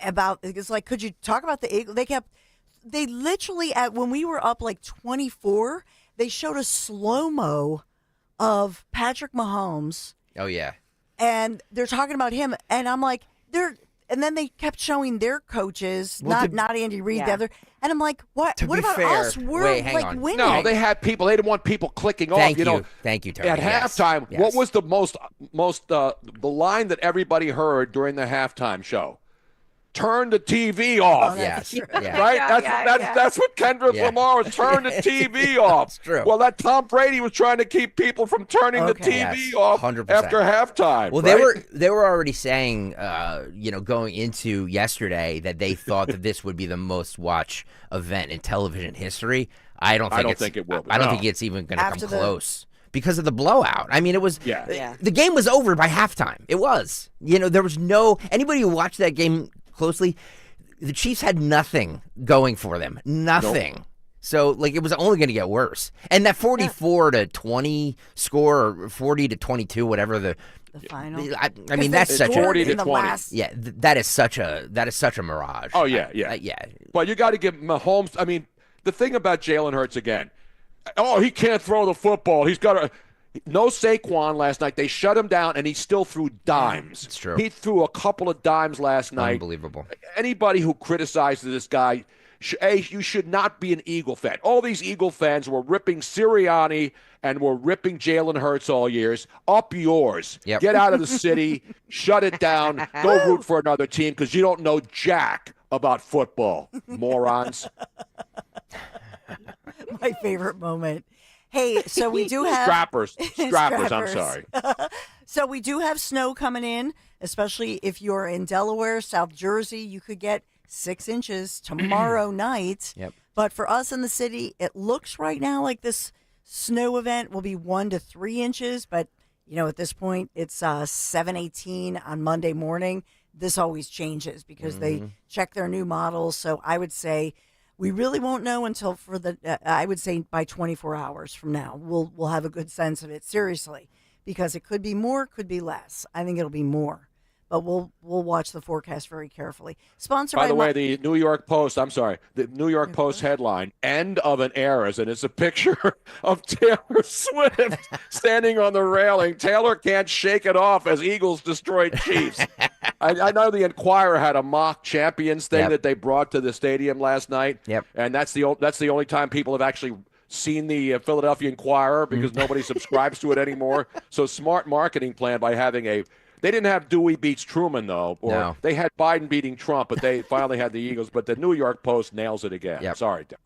about. It's like, could you talk about the Eagles? They literally, when we were up like 24, they showed a slow-mo of Patrick Mahomes. Oh, yeah. And they're talking about him. And I'm like, and then they kept showing their coaches, not Andy Reid, the other. And I'm like, what about us? We're winning. No, they had people. They didn't want people clicking off. Thank you, Tony. At halftime, Yes. what was the the line that everybody heard during the halftime show? Turn the TV off. Yes. Yeah. Right? That's what Kendrick Lamar was. Turn the TV off. That's true. Well, that Tom Brady was trying to keep people from turning the TV off 100%. after halftime. Well, they were already saying, going into yesterday that they thought that this would be the most watched event in television history. I don't think it will. I don't think it's even going to come close. Because of the blowout. I mean, it was the game was over by halftime. It was. There was anybody who watched that game closely, the Chiefs had nothing going for them. Nothing. Nope. So, it was only going to get worse. And that 44-20 score, or 40-22, whatever the final. I mean, that's such 40 to 20. That is such a mirage. Oh yeah, yeah. But you got to give Mahomes. I mean, the thing about Jalen Hurts again. Oh, he can't throw the football. He's got to. No Saquon last night. They shut him down, and he still threw dimes. It's true. He threw a couple of dimes last night. Unbelievable. Anybody who criticizes this guy, you should not be an Eagle fan. All these Eagle fans were ripping Sirianni and were ripping Jalen Hurts all years. Up yours. Yep. Get out of the city. Shut it down. Go root for another team because you don't know jack about football, morons. My favorite moment. Hey, so we do have Strappers, I'm sorry. So we do have snow coming in, especially if you're in Delaware, South Jersey. You could get 6 inches tomorrow night. Yep. But for us in the city, it looks right now like this snow event will be 1 to 3 inches. But, at this point, it's 7:18 on Monday morning. This always changes because they check their new models. So I would say we really won't know until I would say by 24 hours from now. We'll have a good sense of it, seriously, because it could be more, could be less. I think it'll be more, but we'll watch the forecast very carefully. Sponsored by the way, the New York Post headline, "End of an Era," and it's a picture of Taylor Swift standing on the railing. Taylor can't shake it off as Eagles destroyed Chiefs. I know the Enquirer had a mock champions thing that they brought to the stadium last night. Yep. And that's the only time people have actually seen the Philadelphia Inquirer because nobody subscribes to it anymore. So smart marketing plan by having a. They didn't have Dewey beats Truman though, or No. they had Biden beating Trump, but they finally had the Eagles. But the New York Post nails it again. Yep. Sorry, Dan.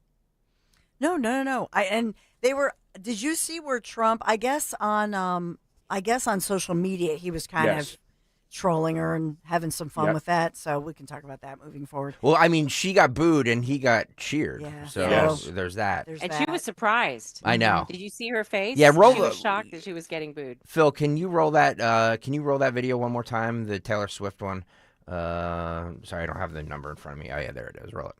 No. And they were. Did you see where Trump? I guess on social media he was kind of trolling her and having some fun with that. So we can talk about that moving forward. Well, I mean, she got booed and he got cheered. Yeah. So there's that. And she was surprised. I know. Did you see her face? Yeah, She was shocked that she was getting booed. Phil, can you roll that? Can you roll that video one more time? The Taylor Swift one. Sorry, I don't have the number in front of me. Oh yeah, there it is. Roll it.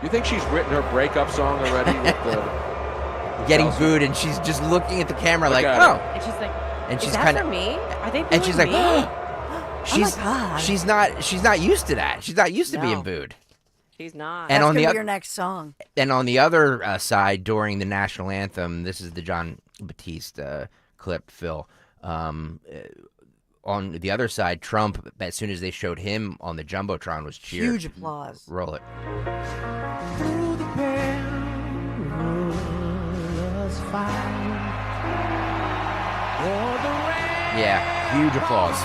You think she's written her breakup song already? With Getting booed, and she's just looking at the camera like, at oh. And she's like, and she's is that kind for me? Are they booing and she's like, me? she's God. she's not used to that. She's not used to being booed. She's not. And That's on gonna the be your next song. And on the other side, during the national anthem, this is the John Batiste clip, Phil. On the other side, Trump, as soon as they showed him on the Jumbotron, was cheered. Huge applause. Roll it. Through the perilous fight, o'er the Yeah, huge applause.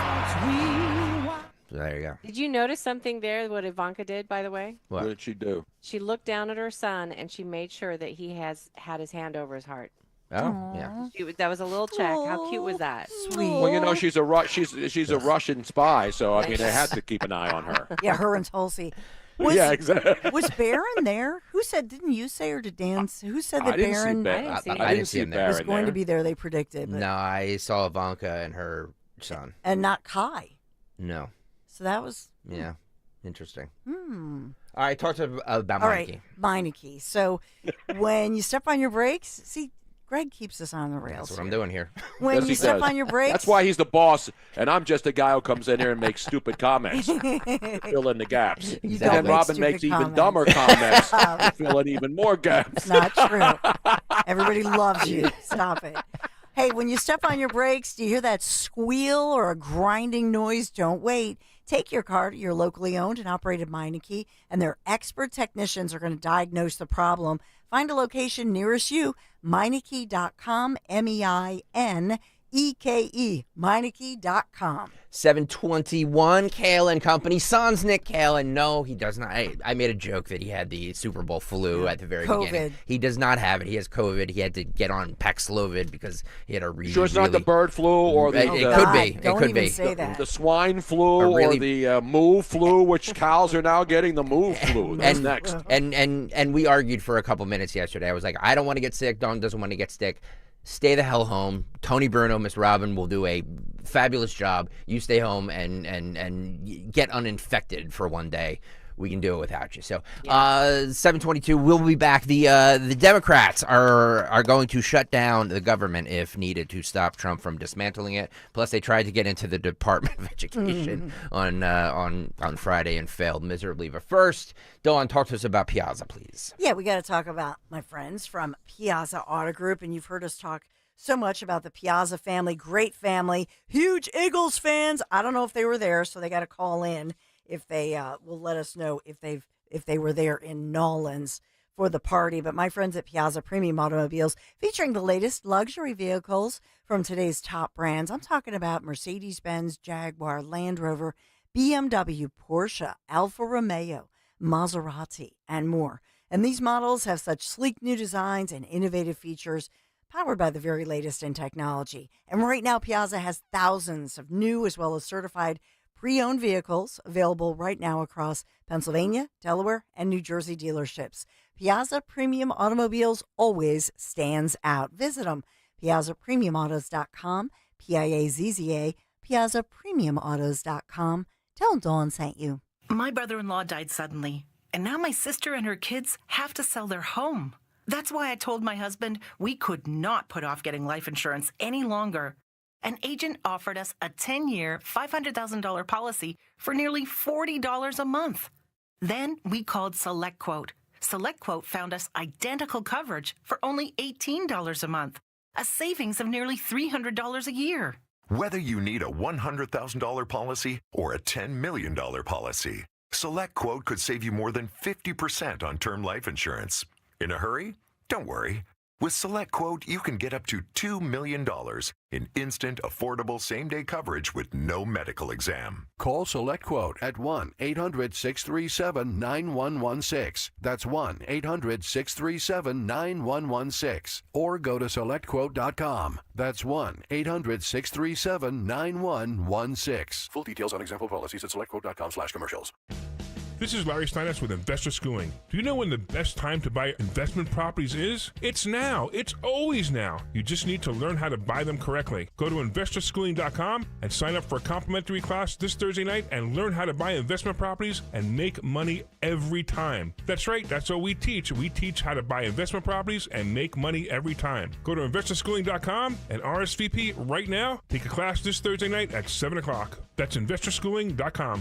So there you go. Did you notice something there, what Ivanka did, by the way? What did she do? She looked down at her son, and she made sure that he had his hand over his heart. Oh, yeah. That was a little check. How cute was that? Sweet. Well, you know, she's a Russian spy, so I mean, they had to keep an eye on her. Yeah, her and Tulsi. Yeah, exactly. Was Barron there? Who said? Didn't you say, or did Dan? Who said that I didn't see Barron I didn't see him there. was going to be there? They predicted. But, No, I saw Ivanka and her son. and not Kai. No. So that was. Yeah. Interesting. Hmm. All right, talk to about All Meineke. right, Meineke. So when you step on your brakes, see, Greg keeps us on the rails. That's what I'm doing here. When Yes, you he step does. on your brakes, That's why he's the boss, and I'm just a guy who comes in here and makes stupid comments, fill in the gaps. You And don't then make Robin stupid makes even comments. dumber comments, to fill in even more gaps. Not true. Everybody loves you. Stop it. Hey, when you step on your brakes, do you hear that squeal or a grinding noise? Don't wait. Take your car to your locally owned and operated Meineke, and their expert technicians are going to diagnose the problem. Find a location nearest you, Meineke.com, Meineke, Meineke.com. 721, Kayal and Company. Sans Nick Kayal. No, he does not. I made a joke that he had the Super Bowl flu at the very beginning. He does not have it. He has COVID. He had to get on Paxlovid because he had a really, Sure, it's not the bird flu or the. It could be. Don't It could even be. say that. The swine flu or the moo flu, which cows are now getting the moo flu. That's next. And we argued for a couple minutes yesterday. I was like, I don't want to get sick. Dawn doesn't want to get sick. Stay the hell home. Tony Bruno, Miss Robin will do a fabulous job. You stay home and get uninfected for one day. We can do it without you. So, 722, we'll be back. The Democrats are going to shut down the government if needed to stop Trump from dismantling it. Plus, they tried to get into the Department of Education on Friday and failed miserably. But first, Dawn, talk to us about Piazza, please. Yeah, we got to talk about my friends from Piazza Auto Group, and you've heard us talk so much about the Piazza family, great family, huge Eagles fans. I don't know if they were there, so they got to call in if they will let us know if they were there in Nolans for the party. But my friends at Piazza Premium Automobiles, featuring the latest luxury vehicles from today's top brands. I'm talking about Mercedes-Benz, Jaguar, Land Rover, BMW, Porsche, Alfa Romeo, Maserati, and more. And these models have such sleek new designs and innovative features powered by the very latest in technology. And right now, Piazza has thousands of new as well as certified pre-owned vehicles available right now across Pennsylvania, Delaware, and New Jersey dealerships. Piazza Premium Automobiles always stands out. Visit them, PiazzaPremiumAutos.com, Piazza, PiazzaPremiumAutos.com. Tell them Dawn sent you. My brother-in-law died suddenly, and now my sister and her kids have to sell their home. That's why I told my husband we could not put off getting life insurance any longer. An agent offered us a 10-year, $500,000 policy for nearly $40 a month. Then we called SelectQuote. SelectQuote found us identical coverage for only $18 a month, a savings of nearly $300 a year. Whether you need a $100,000 policy or a $10 million policy, SelectQuote could save you more than 50% on term life insurance. In a hurry? Don't worry. With SelectQuote, you can get up to $2 million in instant, affordable same-day coverage with no medical exam. Call SelectQuote at 1-800-637-9116. That's 1-800-637-9116. Or go to SelectQuote.com. That's 1-800-637-9116. Full details on example policies at SelectQuote.com/commercials. This is Larry Steinitz with Investor Schooling. Do you know when the best time to buy investment properties is? It's now. It's always now. You just need to learn how to buy them correctly. Go to investorschooling.com and sign up for a complimentary class this Thursday night and learn how to buy investment properties and make money every time. That's right. That's what we teach. We teach how to buy investment properties and make money every time. Go to investorschooling.com and RSVP right now. Take a class this Thursday night at 7 o'clock. That's investorschooling.com.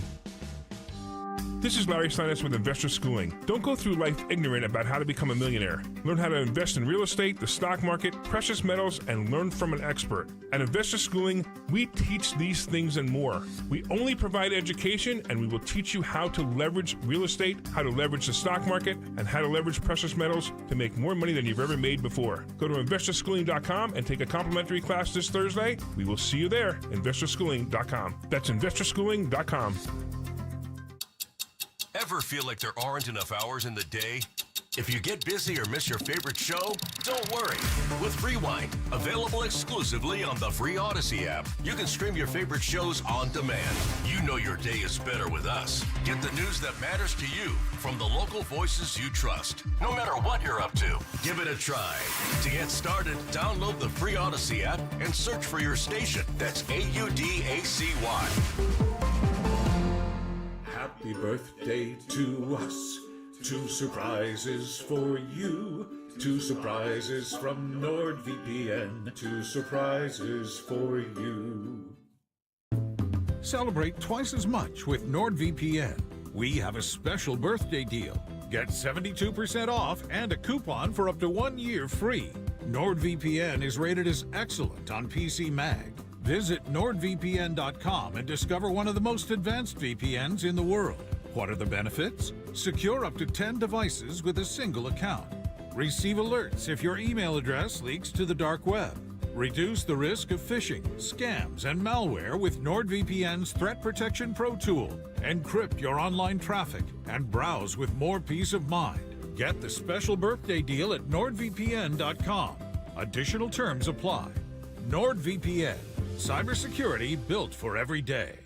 This is Larry Steinitz with Investor Schooling. Don't go through life ignorant about how to become a millionaire. Learn how to invest in real estate, the stock market, precious metals, and learn from an expert. At Investor Schooling, we teach these things and more. We only provide education, and we will teach you how to leverage real estate, how to leverage the stock market, and how to leverage precious metals to make more money than you've ever made before. Go to investorschooling.com and take a complimentary class this Thursday. We will see you there, investorschooling.com. That's investorschooling.com. Ever feel like there aren't enough hours in the day? If you get busy or miss your favorite show, don't worry. With Rewind, available exclusively on the free Odyssey app, you can stream your favorite shows on demand. You know your day is better with us. Get the news that matters to you from the local voices you trust. No matter what you're up to, give it a try. To get started, download the free Odyssey app and search for your station. That's AUDACY. Happy birthday to us. 2 surprises for you. 2 surprises from NordVPN. 2 surprises for you. Celebrate twice as much with NordVPN. We have a special birthday deal. Get 72% off and a coupon for up to 1 year free. NordVPN is rated as excellent on PC Mag. Visit NordVPN.com and discover one of the most advanced VPNs in the world. What are the benefits? Secure up to 10 devices with a single account. Receive alerts if your email address leaks to the dark web. Reduce the risk of phishing, scams, and malware with NordVPN's Threat Protection Pro tool. Encrypt your online traffic and browse with more peace of mind. Get the special birthday deal at NordVPN.com. Additional terms apply. NordVPN. Cybersecurity built for every day.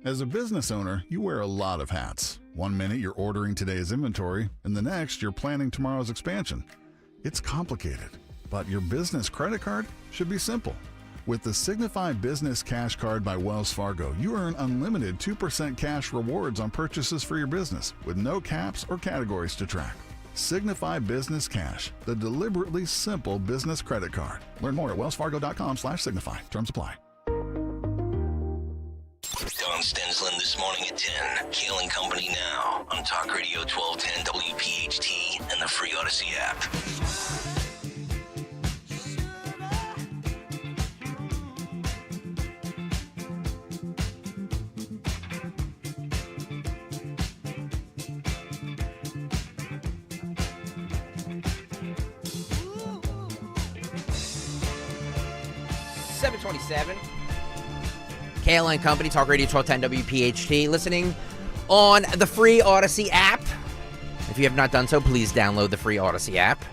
As a business owner, you wear a lot of hats. One minute you're ordering today's inventory, and the next you're planning tomorrow's expansion. It's complicated, but your business credit card should be simple. With the Signify Business Cash Card by Wells Fargo, you earn unlimited 2% cash rewards on purchases for your business with no caps or categories to track. Signify Business Cash, the deliberately simple business credit card. Learn more at wellsfargo.com/signify. Terms apply. Don Stensland this morning at 10. Kayal and Company now on Talk Radio 1210 WPHT and the free Odyssey app. Kayal and Company, Talk Radio 1210 WPHT. Listening on the free Odyssey app. If you have not done so, please download the free Odyssey app.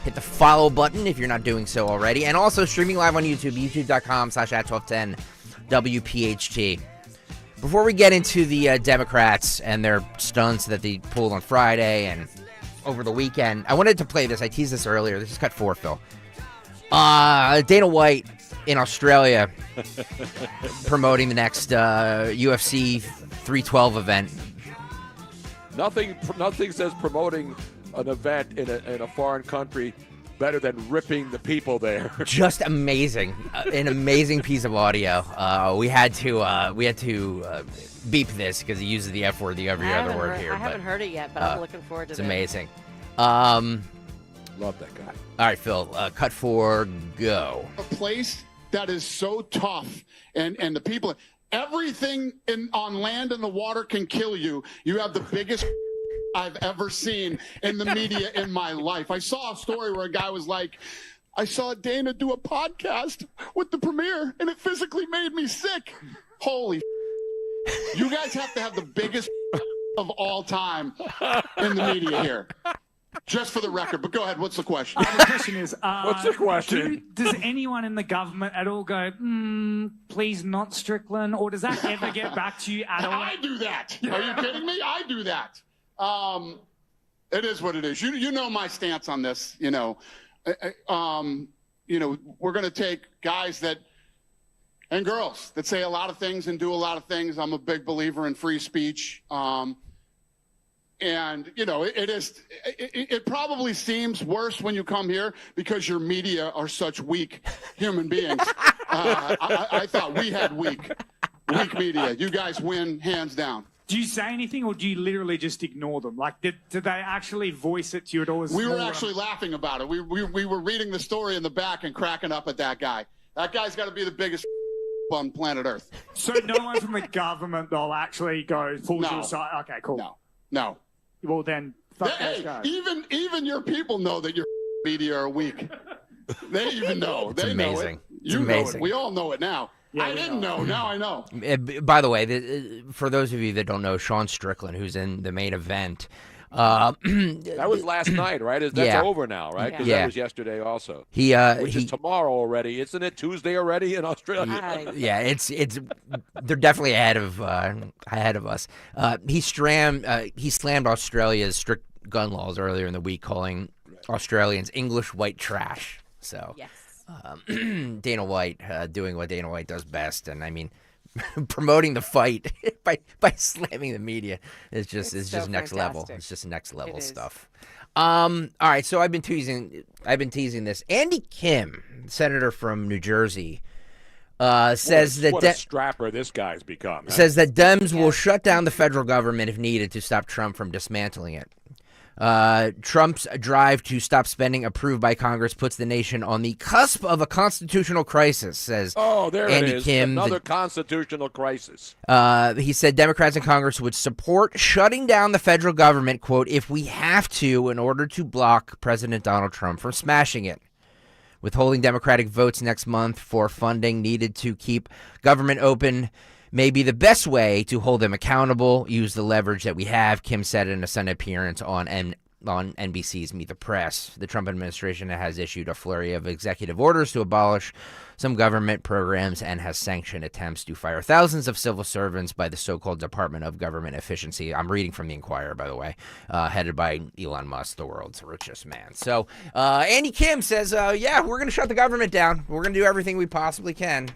Hit the follow button if you're not doing so already. And also streaming live on YouTube, youtube.com/@1210 WPHT. Before we get into the Democrats and their stunts that they pulled on Friday and over the weekend, I wanted to play this. I teased this earlier. This is cut 4, Phil. Dana White in Australia promoting the next UFC 312 event. Nothing says promoting an event in a foreign country better than ripping the people there. Just amazing, an amazing piece of audio. We had to beep this because he uses the F word, the every other word here. I haven't heard it yet, but I'm looking forward to it. It's amazing. Love that guy. All right, Phil, cut 4, go. A place that is so tough, and the people, everything on land and the water can kill you. You have the biggest I've ever seen in the media in my life. I saw a story where a guy was like, I saw Dana do a podcast with the premiere, and it physically made me sick. Holy you guys have to have the biggest of all time in the media here. Just for the record, but go ahead. What's the question? The question is, what's the question? Does anyone in the government at all go, please not Strickland, or does that ever get back to you at all? I do that. Are you kidding me? I do that. It is what it is. You know my stance on this. We're going to take guys and girls that say a lot of things and do a lot of things. I'm a big believer in free speech. It probably seems worse when you come here because your media are such weak human beings. I thought we had weak media. You guys win hands down. Do you say anything, or do you literally just ignore them? Like, did they actually voice it to you at all? We were actually laughing about it. We were reading the story in the back and cracking up at that guy. That guy's got to be the biggest on planet Earth. So no one from the government, they'll actually go full suicide? Okay, cool. No. Well, then, fuck those guys. Even your people know that your media are weak. They even know. It's they amazing. know it. It's you amazing. know it. We all know it now. Yeah, I didn't know. Now I know. By the way, for those of you that don't know, Sean Strickland, who's in the main event, that was last night, right? That's over now, right? Because that was yesterday also. Which is tomorrow already, isn't it? Tuesday already in Australia. Yeah, they're definitely ahead of us. He slammed Australia's strict gun laws earlier in the week, calling Australians English white trash. So yes. Dana White doing what Dana White does best, and I mean, promoting the fight by slamming the media is just next level. It's just next level stuff. All right, so I've been teasing this. Andy Kim, senator from New Jersey, says what a strapper this guy's become. Huh? Says that Dems will shut down the federal government if needed to stop Trump from dismantling it. Trump's drive to stop spending approved by Congress puts the nation on the cusp of a constitutional crisis, says Andy Kim. Another constitutional crisis. He said Democrats in Congress would support shutting down the federal government, quote, if we have to in order to block President Donald Trump from smashing it. Withholding Democratic votes next month for funding needed to keep government open may be the best way to hold them accountable, use the leverage that we have, Kim said in a Senate appearance on NBC's Meet the Press. The Trump administration has issued a flurry of executive orders to abolish some government programs and has sanctioned attempts to fire thousands of civil servants by the so-called Department of Government Efficiency. I'm reading from the Inquirer, by the way, headed by Elon Musk, the world's richest man. So Andy Kim says, we're going to shut the government down. We're going to do everything we possibly can.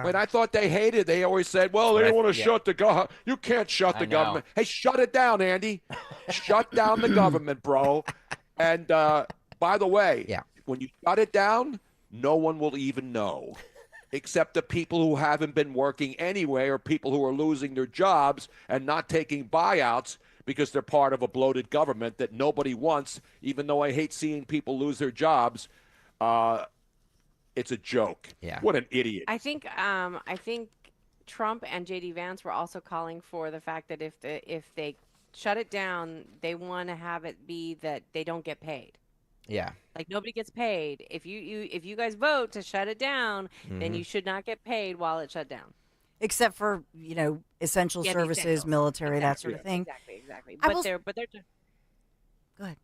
Wait, I thought they hated. They always said, well, they don't want to shut the government. You can't shut the government. Hey, shut it down, Andy. Shut down the government, bro. And by the way, when you shut it down, no one will even know, except the people who haven't been working anyway or people who are losing their jobs and not taking buyouts because they're part of a bloated government that nobody wants, even though I hate seeing people lose their jobs. It's a joke. Yeah. What an idiot. I think Trump and J.D. Vance were also calling for the fact that if they shut it down, they want to have it be that they don't get paid. Yeah. Like nobody gets paid. If you guys vote to shut it down, then you should not get paid while it's shut down. Except for, essential services, military, that sort of thing. Exactly. But they're Go ahead.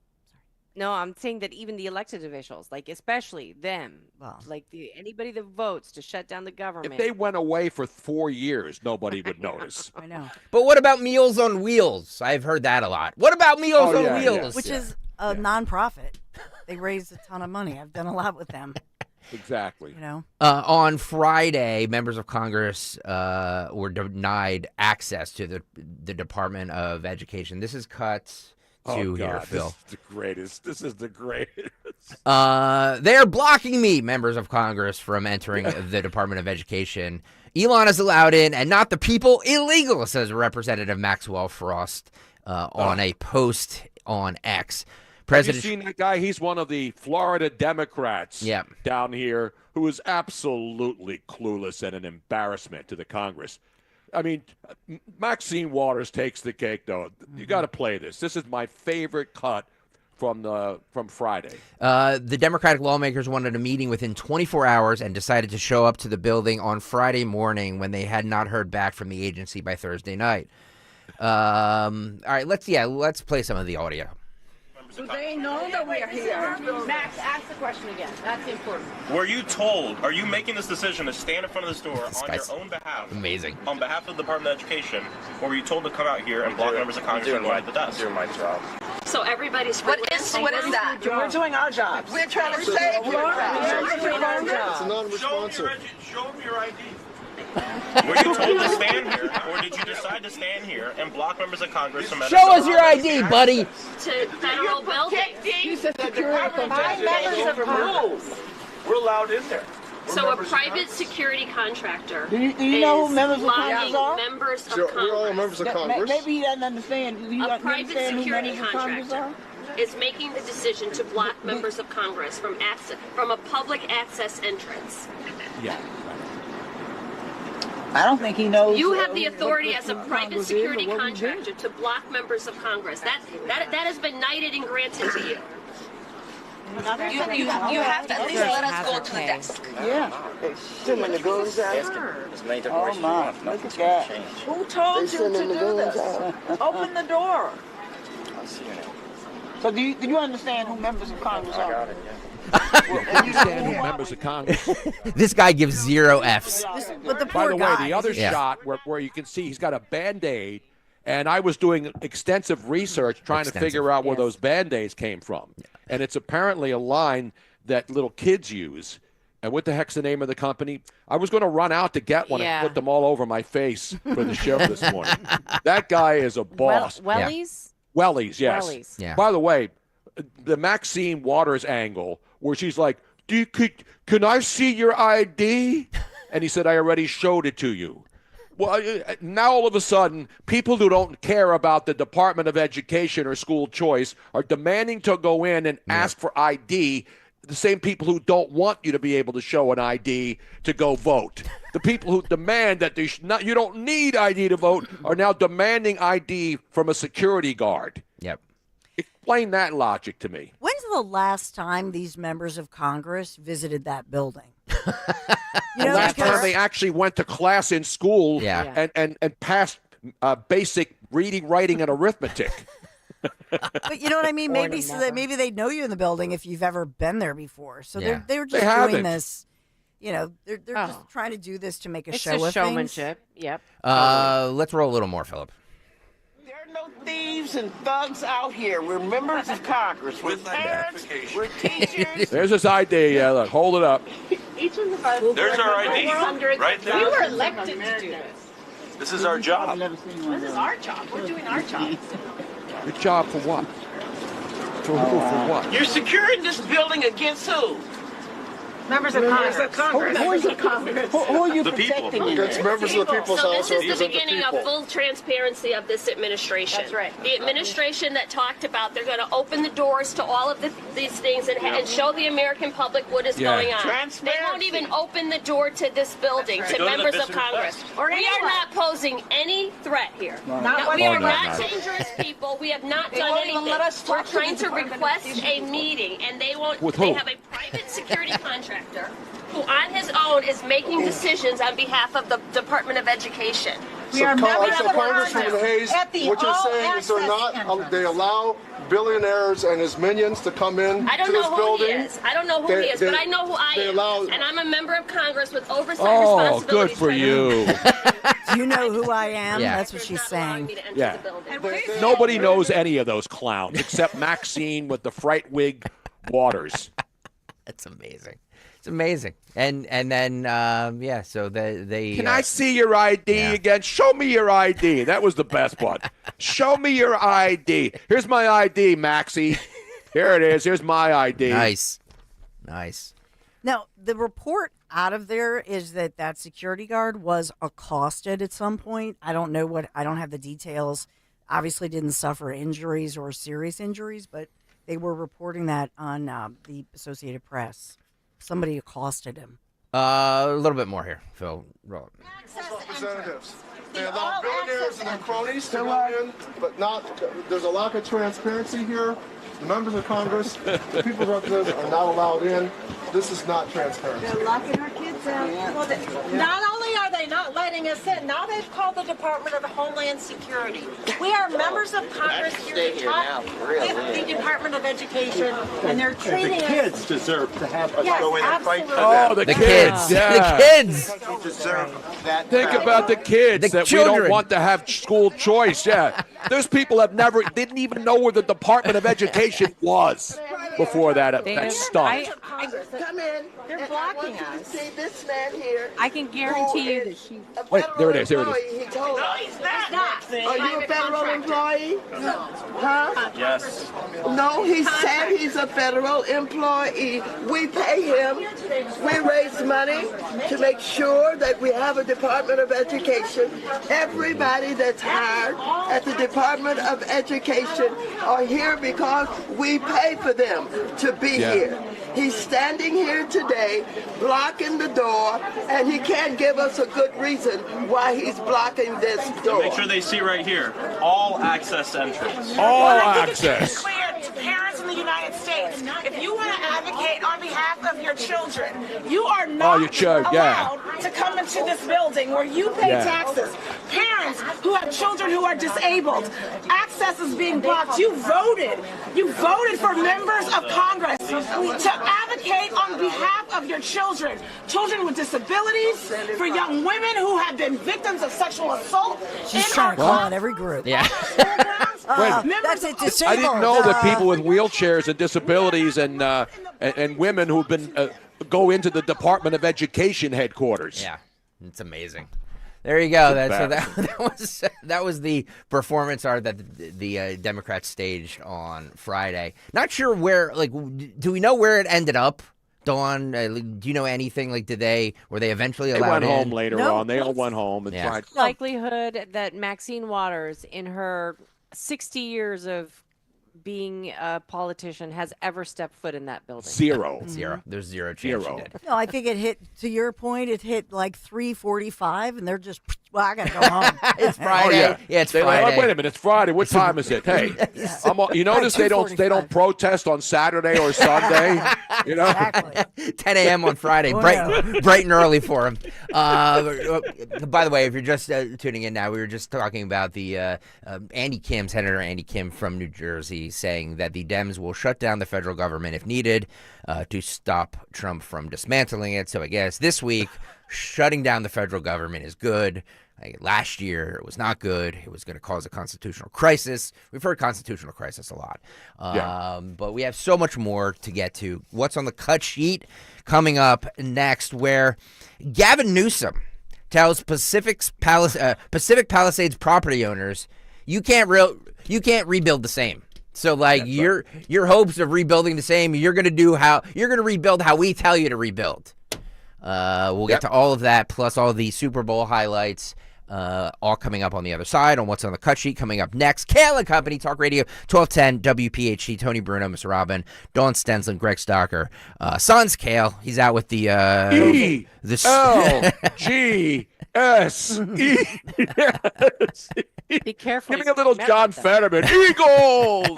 No, I'm saying that even the elected officials, like especially them, anybody that votes to shut down the government. If they went away for 4 years, nobody would notice. I know. But what about Meals on Wheels? I've heard that a lot. What about Meals on Wheels? Which is a nonprofit. They raise a ton of money. I've done a lot with them. Exactly. On Friday, members of Congress were denied access to the Department of Education. This is cut to here, Phil. This is the greatest. They're blocking me, members of Congress, from entering the Department of Education. Elon is allowed in, and not the people. Illegal, says Representative Maxwell Frost on a post on X. Have you seen that guy? He's one of the Florida Democrats down here who is absolutely clueless and an embarrassment to the Congress. I mean, Maxine Waters takes the cake, though. You got to play this. This is my favorite cut from Friday. The Democratic lawmakers wanted a meeting within 24 hours and decided to show up to the building on Friday morning when they had not heard back from the agency by Thursday night. All right, let's play some of the audio. Do they know that we are here? Max, ask the question again. That's important. Were you told, are you making this decision to stand in front of the store on your own behalf? Amazing. On behalf of the Department of Education, or were you told to come out here and block members of Congress from going to the desk? Doing my job. So everybody's what is that? We're doing our jobs. We're trying to save you. It's a non-responsive. Show them your ID. Were you told to stand here, or did you decide to stand here and block members of Congress from Show us your ID, buddy. To federal buildings. Members of Congress. We're allowed in there. So a private security contractor do you know who members of Congress are? Members of Congress. We're all members of Congress. Maybe he doesn't understand. A private security contractor is making the decision to block members of Congress from a public access entrance. Yeah. I don't think he knows. You have the authority as a private security contractor to block members of Congress. That has been knighted and granted to you. You have to at least let us go to the desk. Yeah. Too many goons out. Oh my, look at that. Who told you to do this? Open the door. I'll see you now. So do you understand who members of Congress are? I got it, yeah. Members of Congress. This guy gives 0 Fs. But the By poor the guy. way, the other shot where you can see he's got a Band-Aid, and I was doing extensive research trying to figure out where those Band-Aids came from. Yeah. And it's apparently a line that little kids use. And what the heck's the name of the company? I was going to run out to get one and put them all over my face for the show this morning. That guy is a boss. Wellies? Wellies, yes. Wellies. Yeah. By the way, the Maxine Waters angle where she's like, can I see your ID? And he said, I already showed it to you. Well, now all of a sudden, people who don't care about the Department of Education or school choice are demanding to go in and ask for ID. The same people who don't want you to be able to show an ID to go vote. The people who demand that you don't need ID to vote are now demanding ID from a security guard. Yep. Explain that logic to me. When's the last time these members of Congress visited that building? Last time they actually went to class in school and passed basic reading, writing, and arithmetic. But you know what I mean? Maybe maybe they know you in the building if you've ever been there before. So they're just doing this. You know, they're just trying to do this to make a show of things. Showmanship. Yep. Let's roll a little more, Philip. There are no thieves and thugs out here. We're members of Congress. We're parents. We're teachers. There's his ID. Look, hold it up. Each of us. There's our ID. Right there. We were elected to do this. This is our job. This is our job. We're doing our job. Good job for what? For who? For what? You're securing this building against who? Members of Congress. Who are you protecting? Against members of the people's house. So this is the beginning of full transparency of this administration. That's right. The administration that talked about they're going to open the doors to all of these things and show the American public what is going on. They won't even open the door to this building, to members of Congress. We are not posing any threat here. We are not dangerous people. We have not done anything. We're trying to request a meeting, and they won't. They have a private security contractor who on his own is making decisions on behalf of the Department of Education. So Congressman Hayes, what you're saying is they allow billionaires and his minions to come in I don't to know this who building. he is. I don't know who he is, but I know who I am. And I'm a member of Congress with oversight responsibilities. Good for you. Do you know who I am? Yeah. That's what she's saying. Yeah. Nobody knows any of those clowns except Maxine with the fright wig Waters. That's amazing. It's amazing. And then, so they... Can I see your ID again? Show me your ID. That was the best one. Show me your ID. Here's my ID, Maxie. Here it is. Here's my ID. Nice. Now, the report out of there is that security guard was accosted at some point. I don't know I don't have the details. Obviously didn't suffer injuries or serious injuries, but they were reporting that on the Associated Press. Somebody accosted him. A little bit more here, Phil. Roll it. Representatives. They allow billionaires and their cronies to go in, but there's a lack of transparency here. The members of Congress, the people's representatives are not allowed in. This is not transparency. They're locking our kids out. Well, not only are they not letting us in, now they've called the Department of Homeland Security. We are members of Congress here to talk with the Department of Education, and they're treating the kids deserve to have us Yes, go in and fight for them. Oh, the kids. Yeah. The kids. They deserve that. Think about the kids that children. we don't want to have school choice. Yeah. Those people didn't even know where the Department of Education was before that stunt. Come in. They're blocking us. See this man here. I can guarantee you that she. Wait, there it is. There it is. He told us. He's not. Are you a federal employee? No. Huh? Yes. No, he said he's a federal employee. We pay him. We raise money to make sure that we have a Department of Education. Everybody that's hired at the Department of Education are here because we pay for them to be here. He's standing here today, blocking the door, and he can't give us a good reason why he's blocking this door. Make sure they see right here. All access entrance. All access. Clear to parents in the United States. If you want to advocate on behalf of your children, you are not allowed to come into this building where you pay taxes. Parents who have children who are disabled, access is being blocked. You voted for members of Congress to advocate on behalf of your children with disabilities, for young women who have been victims of sexual assault. She's trying to call out every group. Yeah. That's it. Disabled. I didn't know that people with wheelchairs and disabilities and women who've been go into the Department of Education headquarters. Yeah, it's amazing. There you go. That was the performance art that the Democrats staged on Friday. Not sure where. Do we know where it ended up? Dawn, do you know anything? Were they eventually allowed in? They went home later on. They all went home and tried. Likelihood that Maxine Waters, in her 60 years of being a politician, has ever stepped foot in that building. Zero. There's zero chance she did. No, I think it hit, to your point, it hit like 3:45, and they're just, I got to go home. It's Friday. Oh, yeah. It's Friday. Like, wait a minute, it's Friday. What time is it? Hey, you notice they don't protest on Saturday or Sunday. You know, Exactly. 10 a.m. on Friday, bright and early for them. By the way, if you're just tuning in now, we were just talking about the Senator Andy Kim from New Jersey, saying that the Dems will shut down the federal government if needed to stop Trump from dismantling it. So I guess this week, shutting down the federal government is good. Last year, it was not good. It was going to cause a constitutional crisis. We've heard constitutional crisis a lot. But we have so much more to get to. What's on the cut sheet coming up next, where Gavin Newsom tells Pacific Palisades property owners, you can't rebuild the same. So your hopes of rebuilding the same, you're going to rebuild how we tell you to rebuild. We'll get to all of that, plus all the Super Bowl highlights, all coming up on the other side on What's on the Cut Sheet coming up next. Kayal and Company, Talk Radio, 1210 WPHT, Tony Bruno, Mr. Robin, Dawn Stensland, Greg Stocker. Son's Kayal. He's out with the E-L-G-S-E. Be careful. Give me a little John Fetterman. Eagles!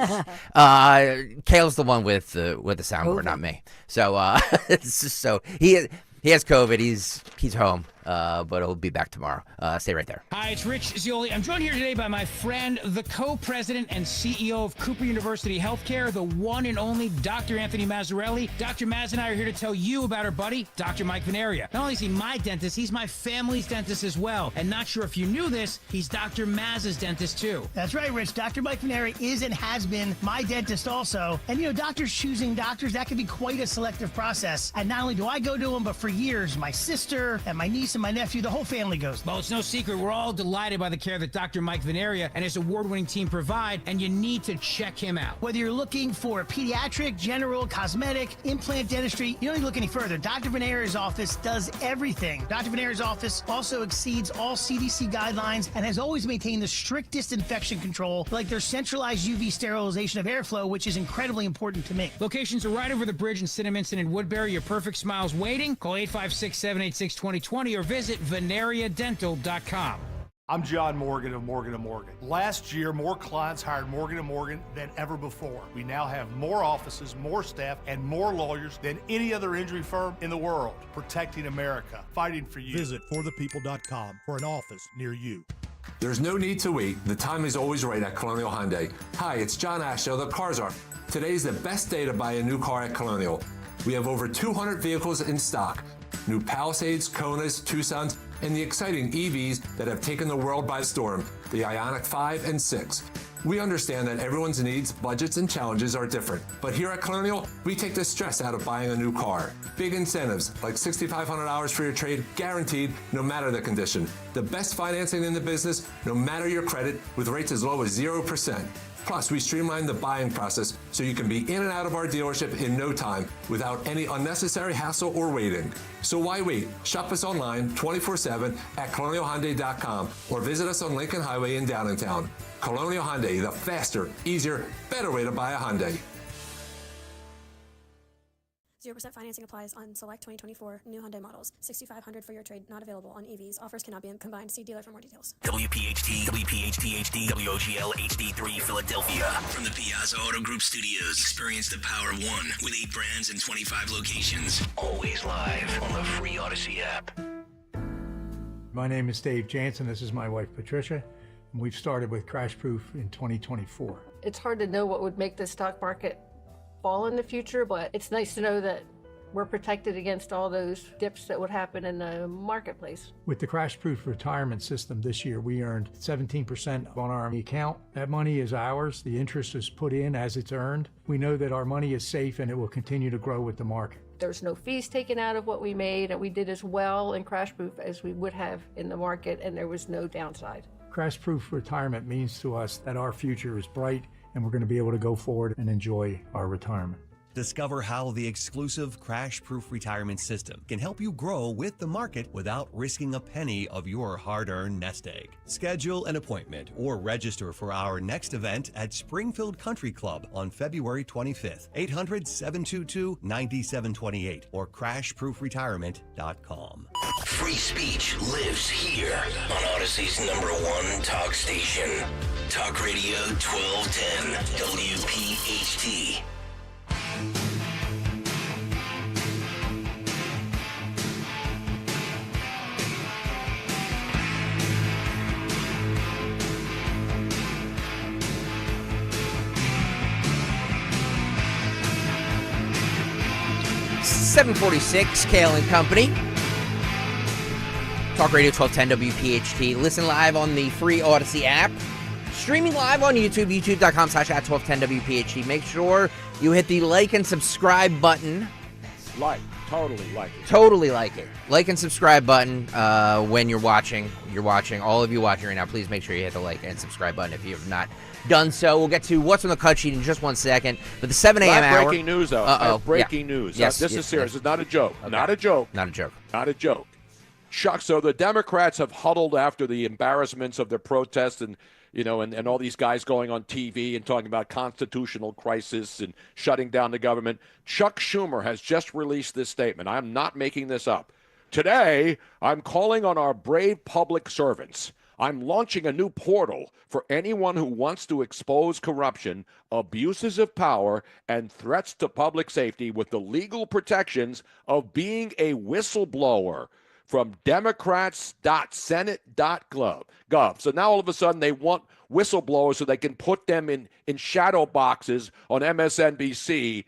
Kayal's the one with the soundboard, not me. So so he has COVID. He's home, but he'll be back tomorrow. Stay right there. Hi, it's Rich Zioli. I'm joined here today by my friend, the co-president and CEO of Cooper University Healthcare, the one and only Dr. Anthony Mazzarelli. Dr. Maz and I are here to tell you about our buddy, Dr. Mike Venaria. Not only is he my dentist, he's my family's dentist as well. And not sure if you knew this, he's Dr. Maz's dentist too. That's right, Rich. Dr. Mike Venaria is and has been my dentist also. And doctors choosing doctors, that can be quite a selective process. And not only do I go to him, but for years, my sister and my niece niece and my nephew, the whole family goes. Well, it's no secret. We're all delighted by the care that Dr. Mike Veneria and his award-winning team provide, and you need to check him out. Whether you're looking for pediatric, general, cosmetic, implant dentistry, you don't need to look any further. Dr. Veneria's office does everything. Dr. Veneria's office also exceeds all CDC guidelines and has always maintained the strictest infection control, like their centralized UV sterilization of airflow, which is incredibly important to me. Locations are right over the bridge in Cinnaminson and Woodbury. Your perfect smile's waiting. Call 856-786-2020 or visit veneriadental.com. I'm John Morgan of Morgan & Morgan. Last year, more clients hired Morgan & Morgan than ever before. We now have more offices, more staff, and more lawyers than any other injury firm in the world, protecting America, fighting for you. Visit forthepeople.com for an office near you. There's no need to wait. The time is always right at Colonial Hyundai. Hi, it's John Ashdale, the Cars Are. Today's the best day to buy a new car at Colonial. We have over 200 vehicles in stock. New Palisades, Konas, Tucsons, and the exciting EVs that have taken the world by storm, the Ioniq 5 and 6. We understand that everyone's needs, budgets, and challenges are different, but here at Colonial, we take the stress out of buying a new car. Big incentives, like $6,500 for your trade, guaranteed no matter the condition. The best financing in the business, no matter your credit, with rates as low as 0%. Plus, we streamline the buying process so you can be in and out of our dealership in no time without any unnecessary hassle or waiting. So why wait? Shop us online 24/7 at colonialhyundai.com or visit us on Lincoln Highway in Downtown. Colonial Hyundai, the faster, easier, better way to buy a Hyundai. 0% financing applies on select 2024 new Hyundai models. $6,500 for your trade, not available on EVs. Offers cannot be combined. See dealer for more details. WPHT, WPHT HD, WOGL HD3 Philadelphia. From the Piazza Auto Group Studios, experience the power of one with 8 brands and 25 locations. Always live on the free Odyssey app. My name is Dave Jansen. This is my wife, Patricia. And we've started with Crash Proof in 2024. It's hard to know what would make the stock market fall in the future, but it's nice to know that we're protected against all those dips that would happen in the marketplace. With the Crash Proof retirement system this year, we earned 17% on our account. That money is ours. The interest is put in as it's earned. We know that our money is safe and it will continue to grow with the market. There's no fees taken out of what we made, and we did as well in Crash Proof as we would have in the market, and there was no downside. Crash Proof retirement means to us that our future is bright and we're going to be able to go forward and enjoy our retirement. Discover how the exclusive Crash Proof retirement system can help you grow with the market without risking a penny of your hard-earned nest egg. Schedule an appointment or register for our next event at Springfield Country Club on February 25th. 800-722-9728 or crashproofretirement.com. Free speech lives here on Odyssey's #1 talk station. Talk Radio 1210 WPHT. .746, Kayal and Company. Talk Radio 1210 WPHT. Listen live on the free Odyssey app. Streaming live on YouTube, youtube.com/@1210WPHT. Make sure you hit the like and subscribe button. Totally like it. Totally like it. Like and subscribe button when you're watching. All of you watching right now, please make sure you hit the like and subscribe button if you have not done so. We'll get to what's on the cut sheet in just 1 second. But the 7 a.m. hour. Breaking news, though. Breaking news. Yes, this is serious. It's not a joke. Okay. Not a joke. Not a joke. Not a joke. Chuck, so the Democrats have huddled after the embarrassments of their protests and all these guys going on TV and talking about constitutional crisis and shutting down the government. Chuck Schumer has just released this statement. I'm not making this up. Today, I'm calling on our brave public servants. I'm launching a new portal for anyone who wants to expose corruption, abuses of power, and threats to public safety with the legal protections of being a whistleblower. From Democrats.Senate.gov. So now all of a sudden they want whistleblowers so they can put them in shadow boxes on MSNBC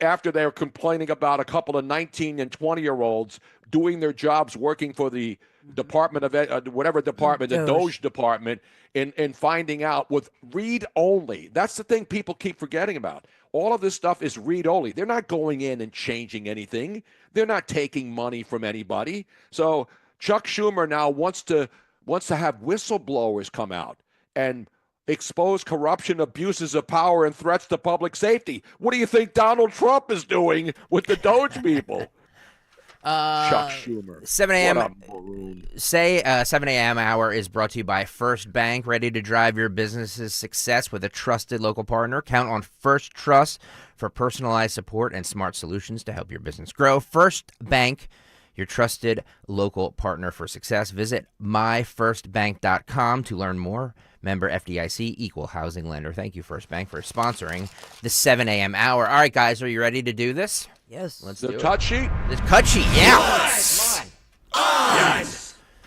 after they're complaining about a couple of 19 and 20-year-olds doing their jobs working for the Department of whatever department, the Doge department, in finding out with read only. That's the thing people keep forgetting about. All of this stuff is read only. They're not going in and changing anything. They're not taking money from anybody. So Chuck Schumer now wants to have whistleblowers come out and expose corruption, abuses of power, and threats to public safety. What do you think Donald Trump is doing with the Doge people? Chuck Schumer. 7 a.m. 7 a.m. hour is brought to you by First Bank, ready to drive your business's success with a trusted local partner. Count on First Trust for personalized support and smart solutions to help your business grow. First Bank, your trusted local partner for success. Visit myfirstbank.com to learn more. Member FDIC, equal housing lender. Thank you, First Bank, for sponsoring the 7 a.m. hour. All right, guys, are you ready to do this? Yes. Let's The do cut sheet? The cut sheet, yeah.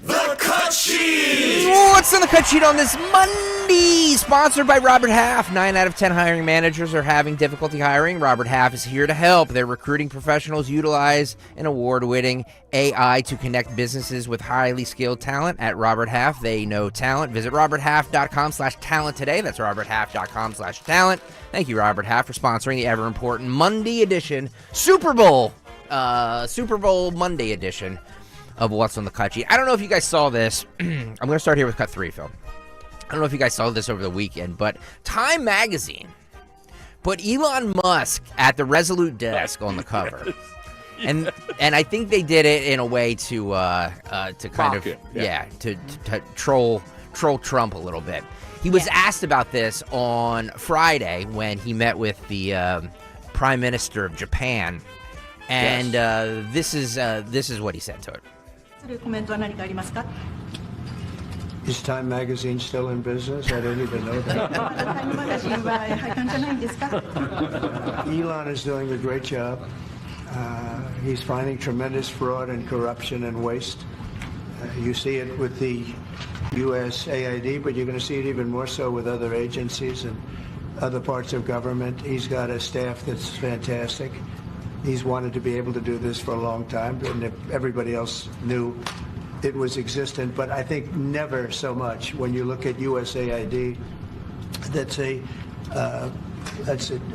The cut sheet. What's on the cut sheet on this Monday? Sponsored by Robert Half. 9 out of 10 hiring managers are having difficulty hiring. Robert Half is here to help. Their recruiting professionals utilize an award-winning AI to connect businesses with highly skilled talent. At Robert Half, they know talent. Visit roberthalf.com/talent today. That's roberthalf.com/talent. Thank you, Robert Half, for sponsoring the ever-important Monday edition, Super Bowl Monday edition of What's on the Cut Sheet. I don't know if you guys saw this. I'm going to start here with cut 3, Phil. I don't know if you guys saw this over the weekend, but Time Magazine put Elon Musk at the Resolute desk on the cover. And I think they did it in a way to kind of to troll Trump a little bit. He was asked about this on Friday when he met with the Prime Minister of Japan, and this is what he said to it. Is Time Magazine still in business? I don't even know that. Elon is doing a great job. He's finding tremendous fraud and corruption and waste. You see it with the USAID, but you're going to see it even more so with other agencies and other parts of government. He's got a staff that's fantastic. He's wanted to be able to do this for a long time, and everybody else knew it was existent, but I think never so much. When you look at USAID, that's a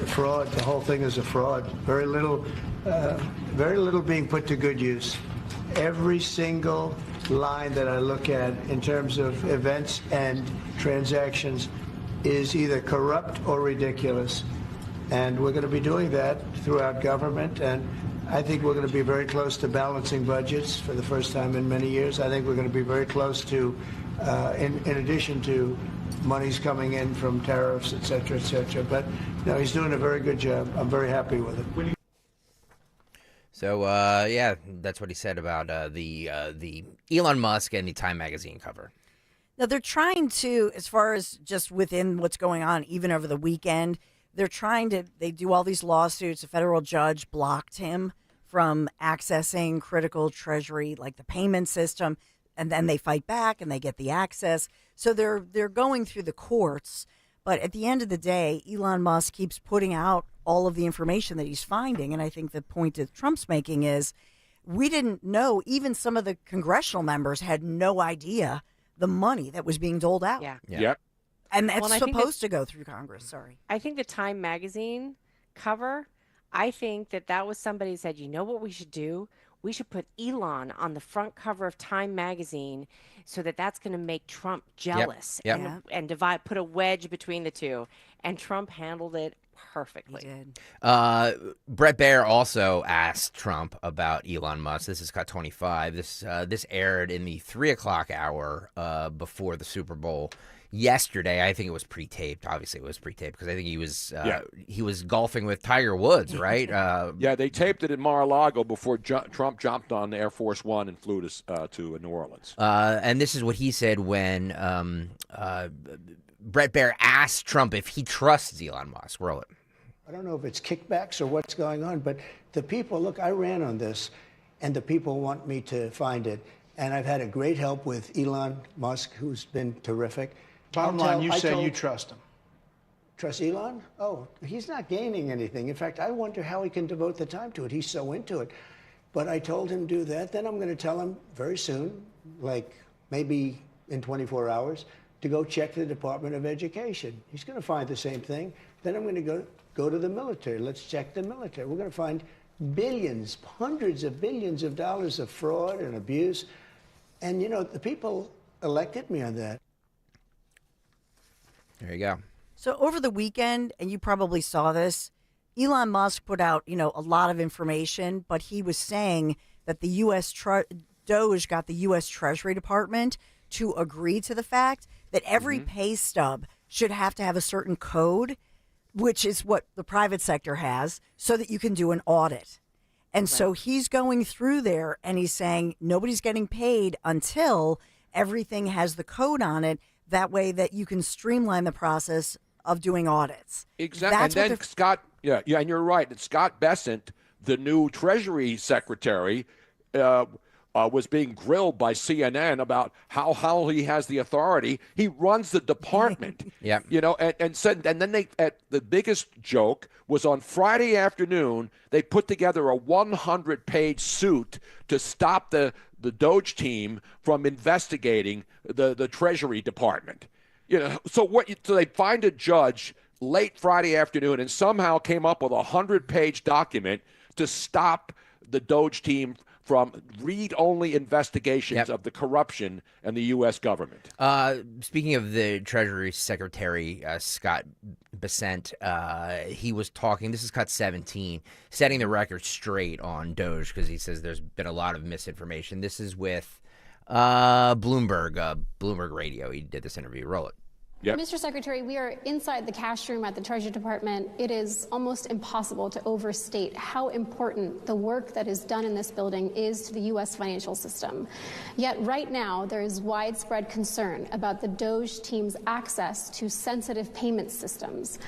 fraud. The whole thing is a fraud. Very little being put to good use. Every single line that I look at in terms of events and transactions is either corrupt or ridiculous. And we're going to be doing that throughout government. And I think we're going to be very close to balancing budgets for the first time in many years. I think we're going to be very close to, in addition to monies coming in from tariffs, et cetera, et cetera. But he's doing a very good job. I'm very happy with it. So, that's what he said about the Elon Musk and the Time Magazine cover. Now, they're trying to, as far as just within what's going on, even over the weekend, they do all these lawsuits. A federal judge blocked him from accessing critical treasury, like the payment system, and then they fight back and they get the access. So they're going through the courts. But at the end of the day, Elon Musk keeps putting out all of the information that he's finding. And I think the point that Trump's making is we didn't know, even some of the congressional members had no idea the money that was being doled out. Yeah. Yep. And that's supposed to go through Congress. Sorry. I think the Time Magazine cover, I think that was somebody who said, you know what we should do? We should put Elon on the front cover of Time Magazine so that's going to make Trump jealous and divide, put a wedge between the two. And Trump handled it perfectly. He did. Brett Baer also asked Trump about Elon Musk. This is cut 25. This aired in the 3 o'clock hour before the Super Bowl yesterday. I think it was pre-taped. Obviously, it was pre-taped because I think he was golfing with Tiger Woods, right? They taped it in Mar-a-Lago before Trump jumped on Air Force One and flew to New Orleans. And this is what he said when Brett Baer asked Trump if he trusts Elon Musk. Roll it. I don't know if it's kickbacks or what's going on, but the people, look, I ran on this, and the people want me to find it. And I've had a great help with Elon Musk, who's been terrific. Bottom line, you say you trust him. Trust Elon? Oh, he's not gaining anything. In fact, I wonder how he can devote the time to it. He's so into it. But I told him to do that. Then I'm going to tell him very soon, like maybe in 24 hours, to go check the Department of Education. He's going to find the same thing. Then I'm going to go to the military. Let's check the military. We're going to find billions, hundreds of billions of dollars of fraud and abuse. And, the people elected me on that. There you go. So over the weekend, and you probably saw this, Elon Musk put out, a lot of information, but he was saying that the U.S. Doge got the U.S. Treasury Department to agree to the fact that every pay stub should have to have a certain code, which is what the private sector has, so that you can do an audit. And so he's going through there and he's saying nobody's getting paid until everything has the code on it. That way that you can streamline the process of doing audits. Exactly. And then Scott, and you're right. And Scott Bessent, the new Treasury Secretary, was being grilled by CNN about how he has the authority. He runs the department. And said, and then the biggest joke was on Friday afternoon, they put together a 100-page suit to stop the Doge team from investigating the Treasury Department. So they find a judge late Friday afternoon and somehow came up with a 100-page document to stop the Doge team from read-only investigations of the corruption in the U.S. government. Speaking of the Treasury Secretary, Scott Bessent, he was talking, this is cut 17, setting the record straight on Doge because he says there's been a lot of misinformation. This is with Bloomberg Radio. He did this interview. Roll it. Yep. Mr. Secretary, we are inside the cash room at the Treasury Department. It is almost impossible to overstate how important the work that is done in this building is to the U.S. financial system. Yet right now, there is widespread concern about the Doge team's access to sensitive payment systems.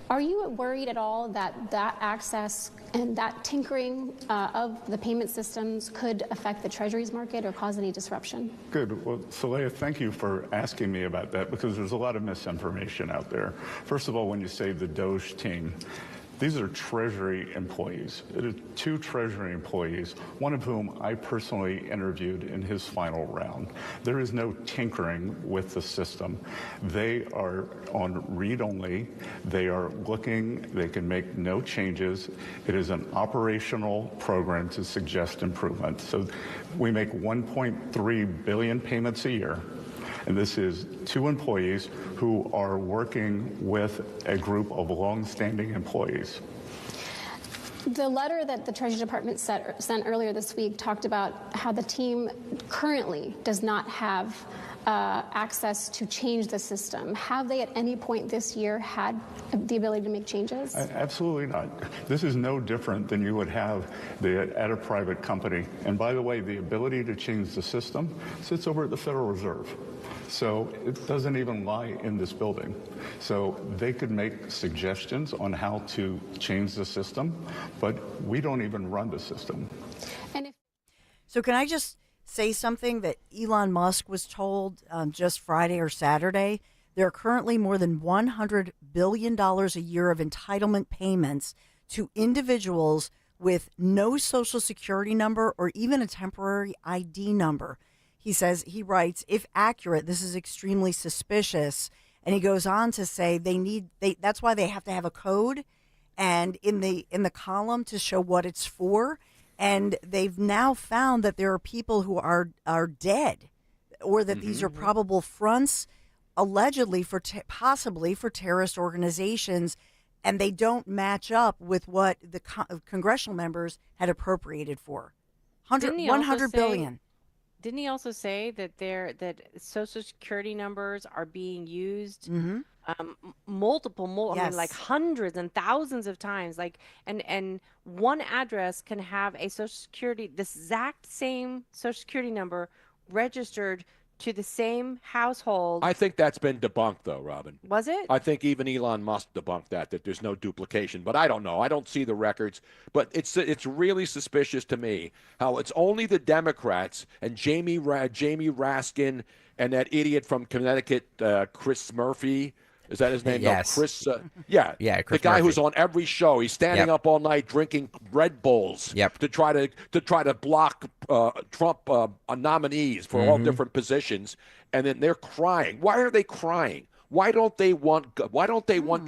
Are you worried at all that that access and that tinkering of the payment systems could affect the Treasuries market or cause any disruption? Good. Well, Saleha, thank you for asking me about that because there's a lot of misinformation out there. First of all, when you say the Doge team, these are Treasury employees. It is 2 Treasury employees, one of whom I personally interviewed in his final round. There is no tinkering with the system. They are on read-only. They are looking. They can make no changes. It is an operational program to suggest improvement. So we make 1.3 billion payments a year. And this is 2 employees who are working with a group of long-standing employees. The letter that the Treasury Department sent earlier this week talked about how the team currently does not have access to change the system. Have they at any point this year had the ability to make changes? Absolutely not. This is no different than you would have at a private company. And by the way, the ability to change the system sits over at the Federal Reserve. So it doesn't even lie in this building. So they could make suggestions on how to change the system, but we don't even run the system. So can I just say something that Elon Musk was told just Friday or Saturday? There are currently more than $100 billion a year of entitlement payments to individuals with no social security number or even a temporary ID number. He says, he writes, if accurate, this is extremely suspicious. And he goes on to say that's why they have to have a code and in the column to show what it's for. And they've now found that there are people who are dead or that these are probable fronts allegedly for possibly for terrorist organizations. And they don't match up with what the congressional members had appropriated for. 100 billion. Didn't he also say that that Social Security numbers are being used multiple, Yes. I mean, like hundreds and thousands of times, like, and one address can have a Social Security, this exact same Social Security number registered to the same household. I think that's been debunked, though, Robin. Was it? I think even Elon Musk debunked that there's no duplication. But I don't know. I don't see the records. But it's really suspicious to me how it's only the Democrats and Jamie Raskin and that idiot from Connecticut, Chris Murphy. Is that his name? Yes. No, Chris. Yeah, Chris the guy Murphy. who's on every show. He's standing up all night drinking Red Bulls to try to block Trump nominees for all different positions, and then they're crying. Why are they crying? Why don't they want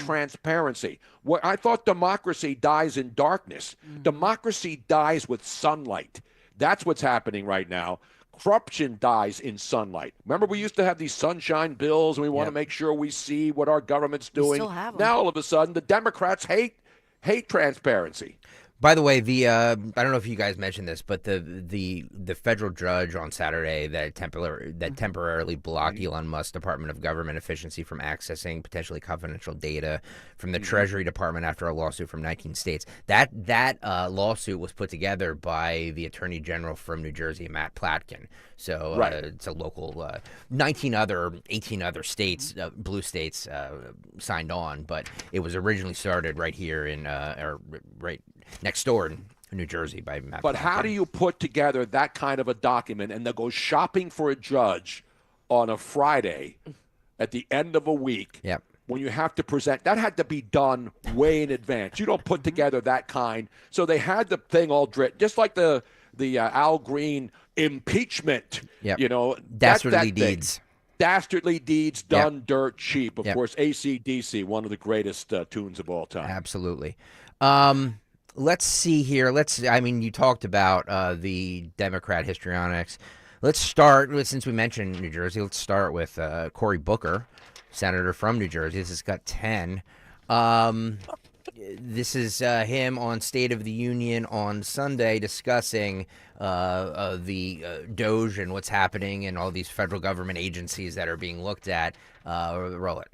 transparency? I thought democracy dies in darkness. Democracy dies with sunlight. That's what's happening right now. corruption dies in sunlight. Remember, we used to have these sunshine bills, and we want to make sure we see what our government's doing. still have 'em. Now, all of a sudden, the Democrats hate transparency. By the way, I don't know if you guys mentioned this, but the federal judge on Saturday that temporarily blocked Elon Musk's Department of Government Efficiency from accessing potentially confidential data from the Treasury Department after a lawsuit from 19 states. That lawsuit was put together by the Attorney General from New Jersey, Matt Platkin. So it's a local 18 other states, blue states, signed on, but it was originally started right here right next door in New Jersey by Matt. But how do you put together that kind of a document and then go shopping for a judge on a Friday at the end of a week? Yep. When you have to present, that had to be done way in advance. You don't put together that kind. So they had the thing all just like the Al Green impeachment. Yep. You know, dastardly deeds. Dastardly deeds done dirt cheap. Of Yep. course, AC/DC, one of the greatest tunes of all time. Absolutely. Let's see here. You talked about the Democrat histrionics. Let's start, since we mentioned New Jersey, let's start with Cory Booker, senator from New Jersey. This has got 10. This is him on State of the Union on Sunday discussing the DOJ and what's happening and all these federal government agencies that are being looked at. Roll it.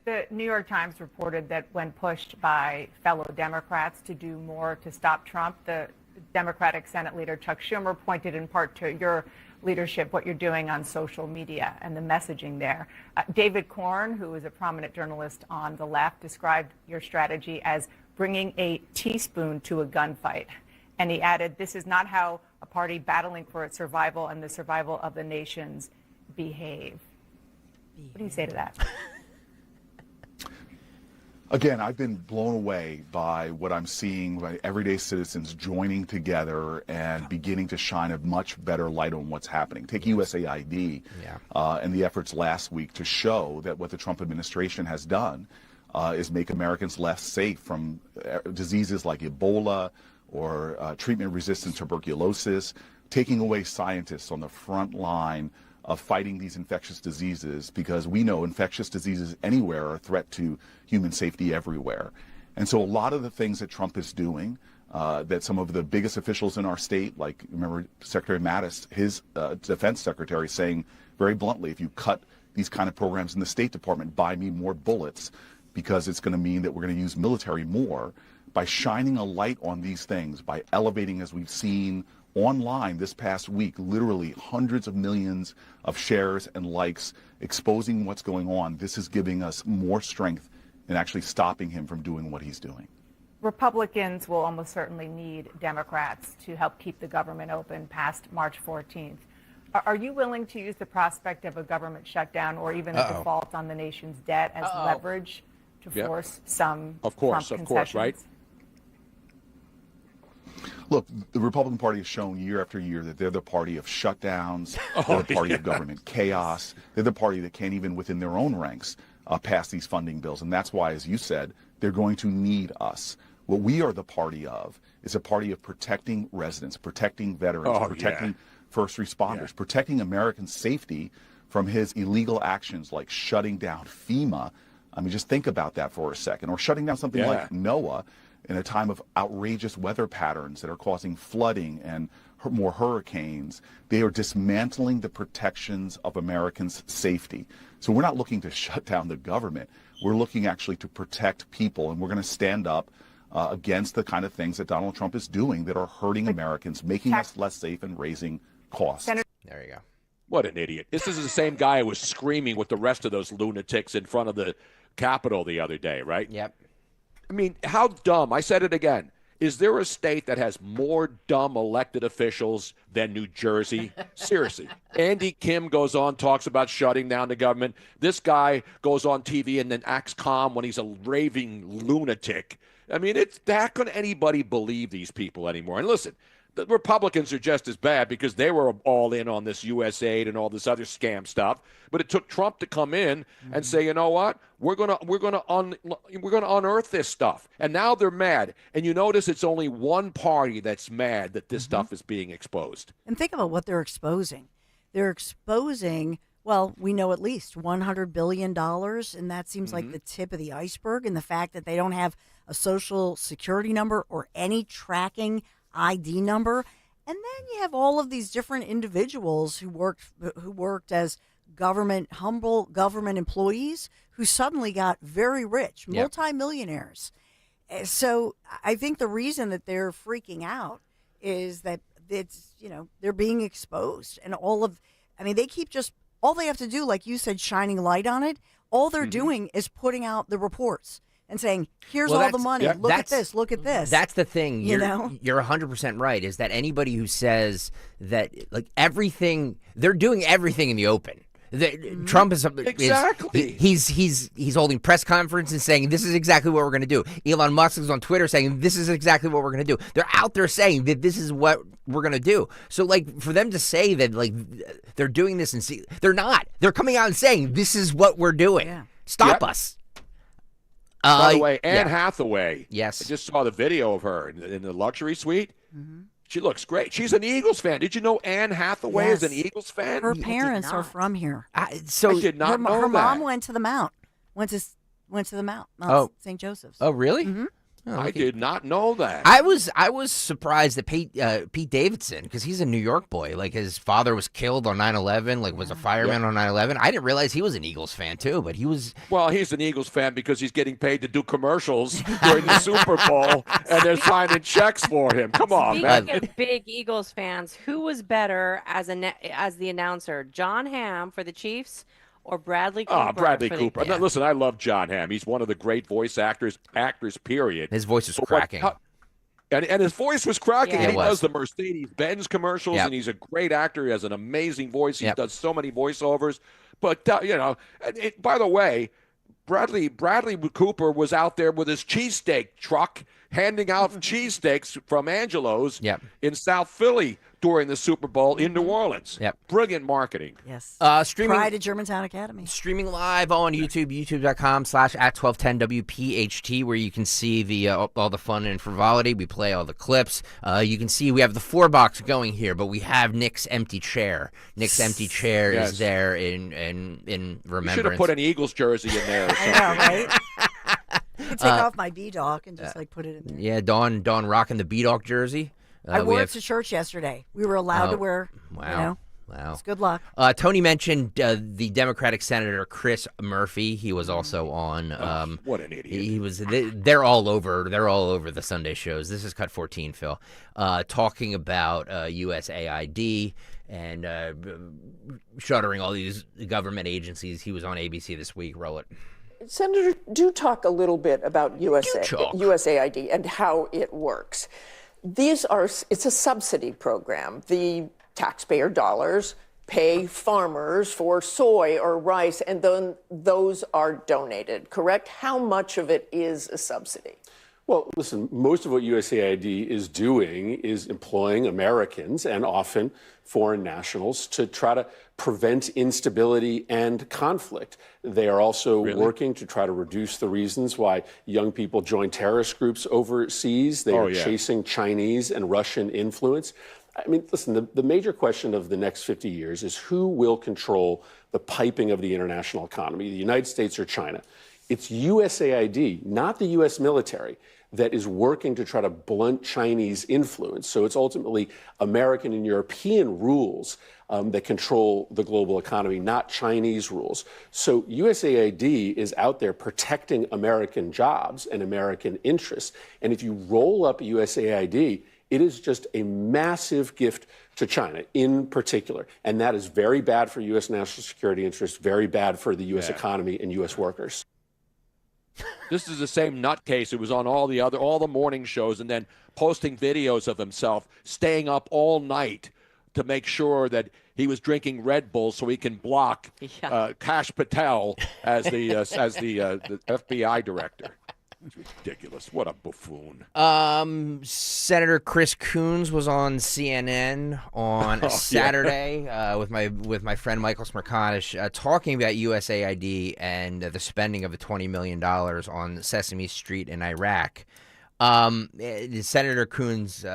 The New York Times reported that when pushed by fellow Democrats to do more to stop Trump, the Democratic Senate leader Chuck Schumer pointed in part to your leadership, what you're doing on social media and the messaging there. David Corn, who is a prominent journalist on the left, described your strategy as bringing a teaspoon to a gunfight. And he added, this is not how a party battling for its survival and the survival of the nations behave. What do you say to that? Again, I've been blown away by what I'm seeing by everyday citizens joining together and beginning to shine a much better light on what's happening. Take USAID and the efforts last week to show that what the Trump administration has done is make Americans less safe from diseases like Ebola or treatment-resistant tuberculosis, taking away scientists on the front line of fighting these infectious diseases, because we know infectious diseases anywhere are a threat to human safety everywhere. And so a lot of the things that Trump is doing, that some of the biggest officials in our state, like remember Secretary Mattis, his defense secretary, saying very bluntly, if you cut these kind of programs in the State Department, buy me more bullets, because it's going to mean that we're going to use military more. By shining a light on these things, by elevating, as we've seen online this past week, literally hundreds of millions of shares and likes exposing what's going on, this is giving us more strength in actually stopping him from doing what he's doing. Republicans will almost certainly need Democrats to help keep the government open past March 14th. Are you willing to use the prospect of a government shutdown or even a default on the nation's debt as leverage to force some Trump concessions? Right? Look, the Republican Party has shown year after year that they're the party of shutdowns, they're the party of government chaos, they're the party that can't even within their own ranks pass these funding bills. And that's why, as you said, they're going to need us. What we are the party of is a party of protecting residents, protecting veterans, protecting first responders, protecting American safety from his illegal actions like shutting down FEMA. I mean, just think about that for a second. Or shutting down something like NOAA in a time of outrageous weather patterns that are causing flooding and more hurricanes. They are dismantling the protections of Americans' safety. So we're not looking to shut down the government. We're looking actually to protect people, and we're going to stand up against the kind of things that Donald Trump is doing that are hurting Americans, making us less safe and raising costs. There you go. What an idiot. This is the same guy who was screaming with the rest of those lunatics in front of the Capitol the other day, right? Yep. I mean, how dumb, I said it again, is there a state that has more dumb elected officials than New Jersey? Seriously. Andy Kim goes on, talks about shutting down the government. This guy goes on TV and then acts calm when he's a raving lunatic. I mean, how can anybody believe these people anymore? And listen, the Republicans are just as bad because they were all in on this USAID and all this other scam stuff. But it took Trump to come in and say, you know what, we're gonna unearth this stuff. And now they're mad. And you notice it's only one party that's mad that this stuff is being exposed. And think about what they're exposing. they're exposing, well, we know at least $100 billion, and that seems like the tip of the iceberg, and the fact that they don't have a social security number or any tracking ID number. And then you have all of these different individuals who worked as humble government employees who suddenly got very rich, multimillionaires. So I think the reason that they're freaking out is that it's, they're being exposed, and they keep all they have to do, like you said, shining light on it. All they're doing is putting out the reports and saying, here's all the money. Look at this. Look at this. That's the thing. You're 100% right, is that anybody who says that, like, they're doing everything in the open. Trump is exactly. He's holding press conferences saying this is exactly what we're going to do. Elon Musk is on Twitter saying this is exactly what we're going to do. They're out there saying that this is what we're going to do. So, like, for them to say that, like, they're doing this and they're not. They're coming out and saying this is what we're doing. Yeah. Stop us. By the way, Anne Hathaway. Yes, I just saw the video of her in the luxury suite. She looks great. She's an Eagles fan. Did you know Anne Hathaway is an Eagles fan? Her parents are from here. I did not know her that. mom went to the Mount. Went to the Mount. St. Joseph's. Oh, really? Mm-hmm. I did not know that. I was surprised that Pete Davidson, because he's a New York boy. Like, his father was killed on 9/11. Like, was a fireman on 9/11. I didn't realize he was an Eagles fan too. But he was. Well, he's an Eagles fan because he's getting paid to do commercials during the Super Bowl, and they're signing checks for him. Come on, man. Speaking of big Eagles fans, who was better as the announcer, John Hamm for the Chiefs or Bradley Cooper? Bradley Cooper. Now, listen, I love John Hamm. He's one of the great voice actors, period. His voice is cracking. And his voice was cracking. Yeah, and he does the Mercedes-Benz commercials, and he's a great actor. He has an amazing voice. He does so many voiceovers. But, by the way, Bradley Cooper was out there with his cheesesteak truck handing out cheesesteaks from Angelo's in South Philly during the Super Bowl in New Orleans. Brilliant marketing. Yes. Streaming Pride of Germantown Academy. Streaming live on YouTube, youtube.com/@1210WPHT, where you can see all the fun and frivolity. We play all the clips. You can see we have the 4-box going here, but we have Nick's empty chair. Nick's empty chair is there in remembrance. You should have put an Eagles jersey in there or something. I know, right? You could take off my B-Doc and just put it in there. Yeah, Dawn rocking the B-Doc jersey. I wore it to church yesterday. We were allowed to wear. Wow. It's good luck. Tony mentioned the Democratic Senator Chris Murphy. He was also on. What an idiot! He was. They're all over. They're all over the Sunday shows. This is Cut 14, Phil, talking about USAID and shuttering all these government agencies. He was on ABC this week. Roll it. Senator, do talk a little bit about USAID and how it works. It's a subsidy program. The taxpayer dollars pay farmers for soy or rice, and then those are donated, correct? How much of it is a subsidy? Well, listen, most of what USAID is doing is employing Americans and often foreign nationals to try to prevent instability and conflict. They are also working to try to reduce the reasons why young people join terrorist groups overseas. They are chasing Chinese and Russian influence. I mean, listen, the major question of the next 50 years is who will control the piping of the international economy, the United States or China? It's USAID, not the U.S. military, that is working to try to blunt Chinese influence. So it's ultimately American and European rules that control the global economy, not Chinese rules. So USAID is out there protecting American jobs and American interests. And if you roll up USAID, it is just a massive gift to China in particular. And that is very bad for U.S. national security interests, very bad for the U.S. economy and U.S. workers. This is the same nutcase who was on all the morning shows and then posting videos of himself staying up all night to make sure that he was drinking Red Bull so he can block Kash Patel as the FBI director. It's ridiculous. What a buffoon. Senator Chris Coons was on CNN on Saturday with my friend Michael Smerconish talking about USAID and the spending of the $20 million on Sesame Street in Iraq. Senator Coons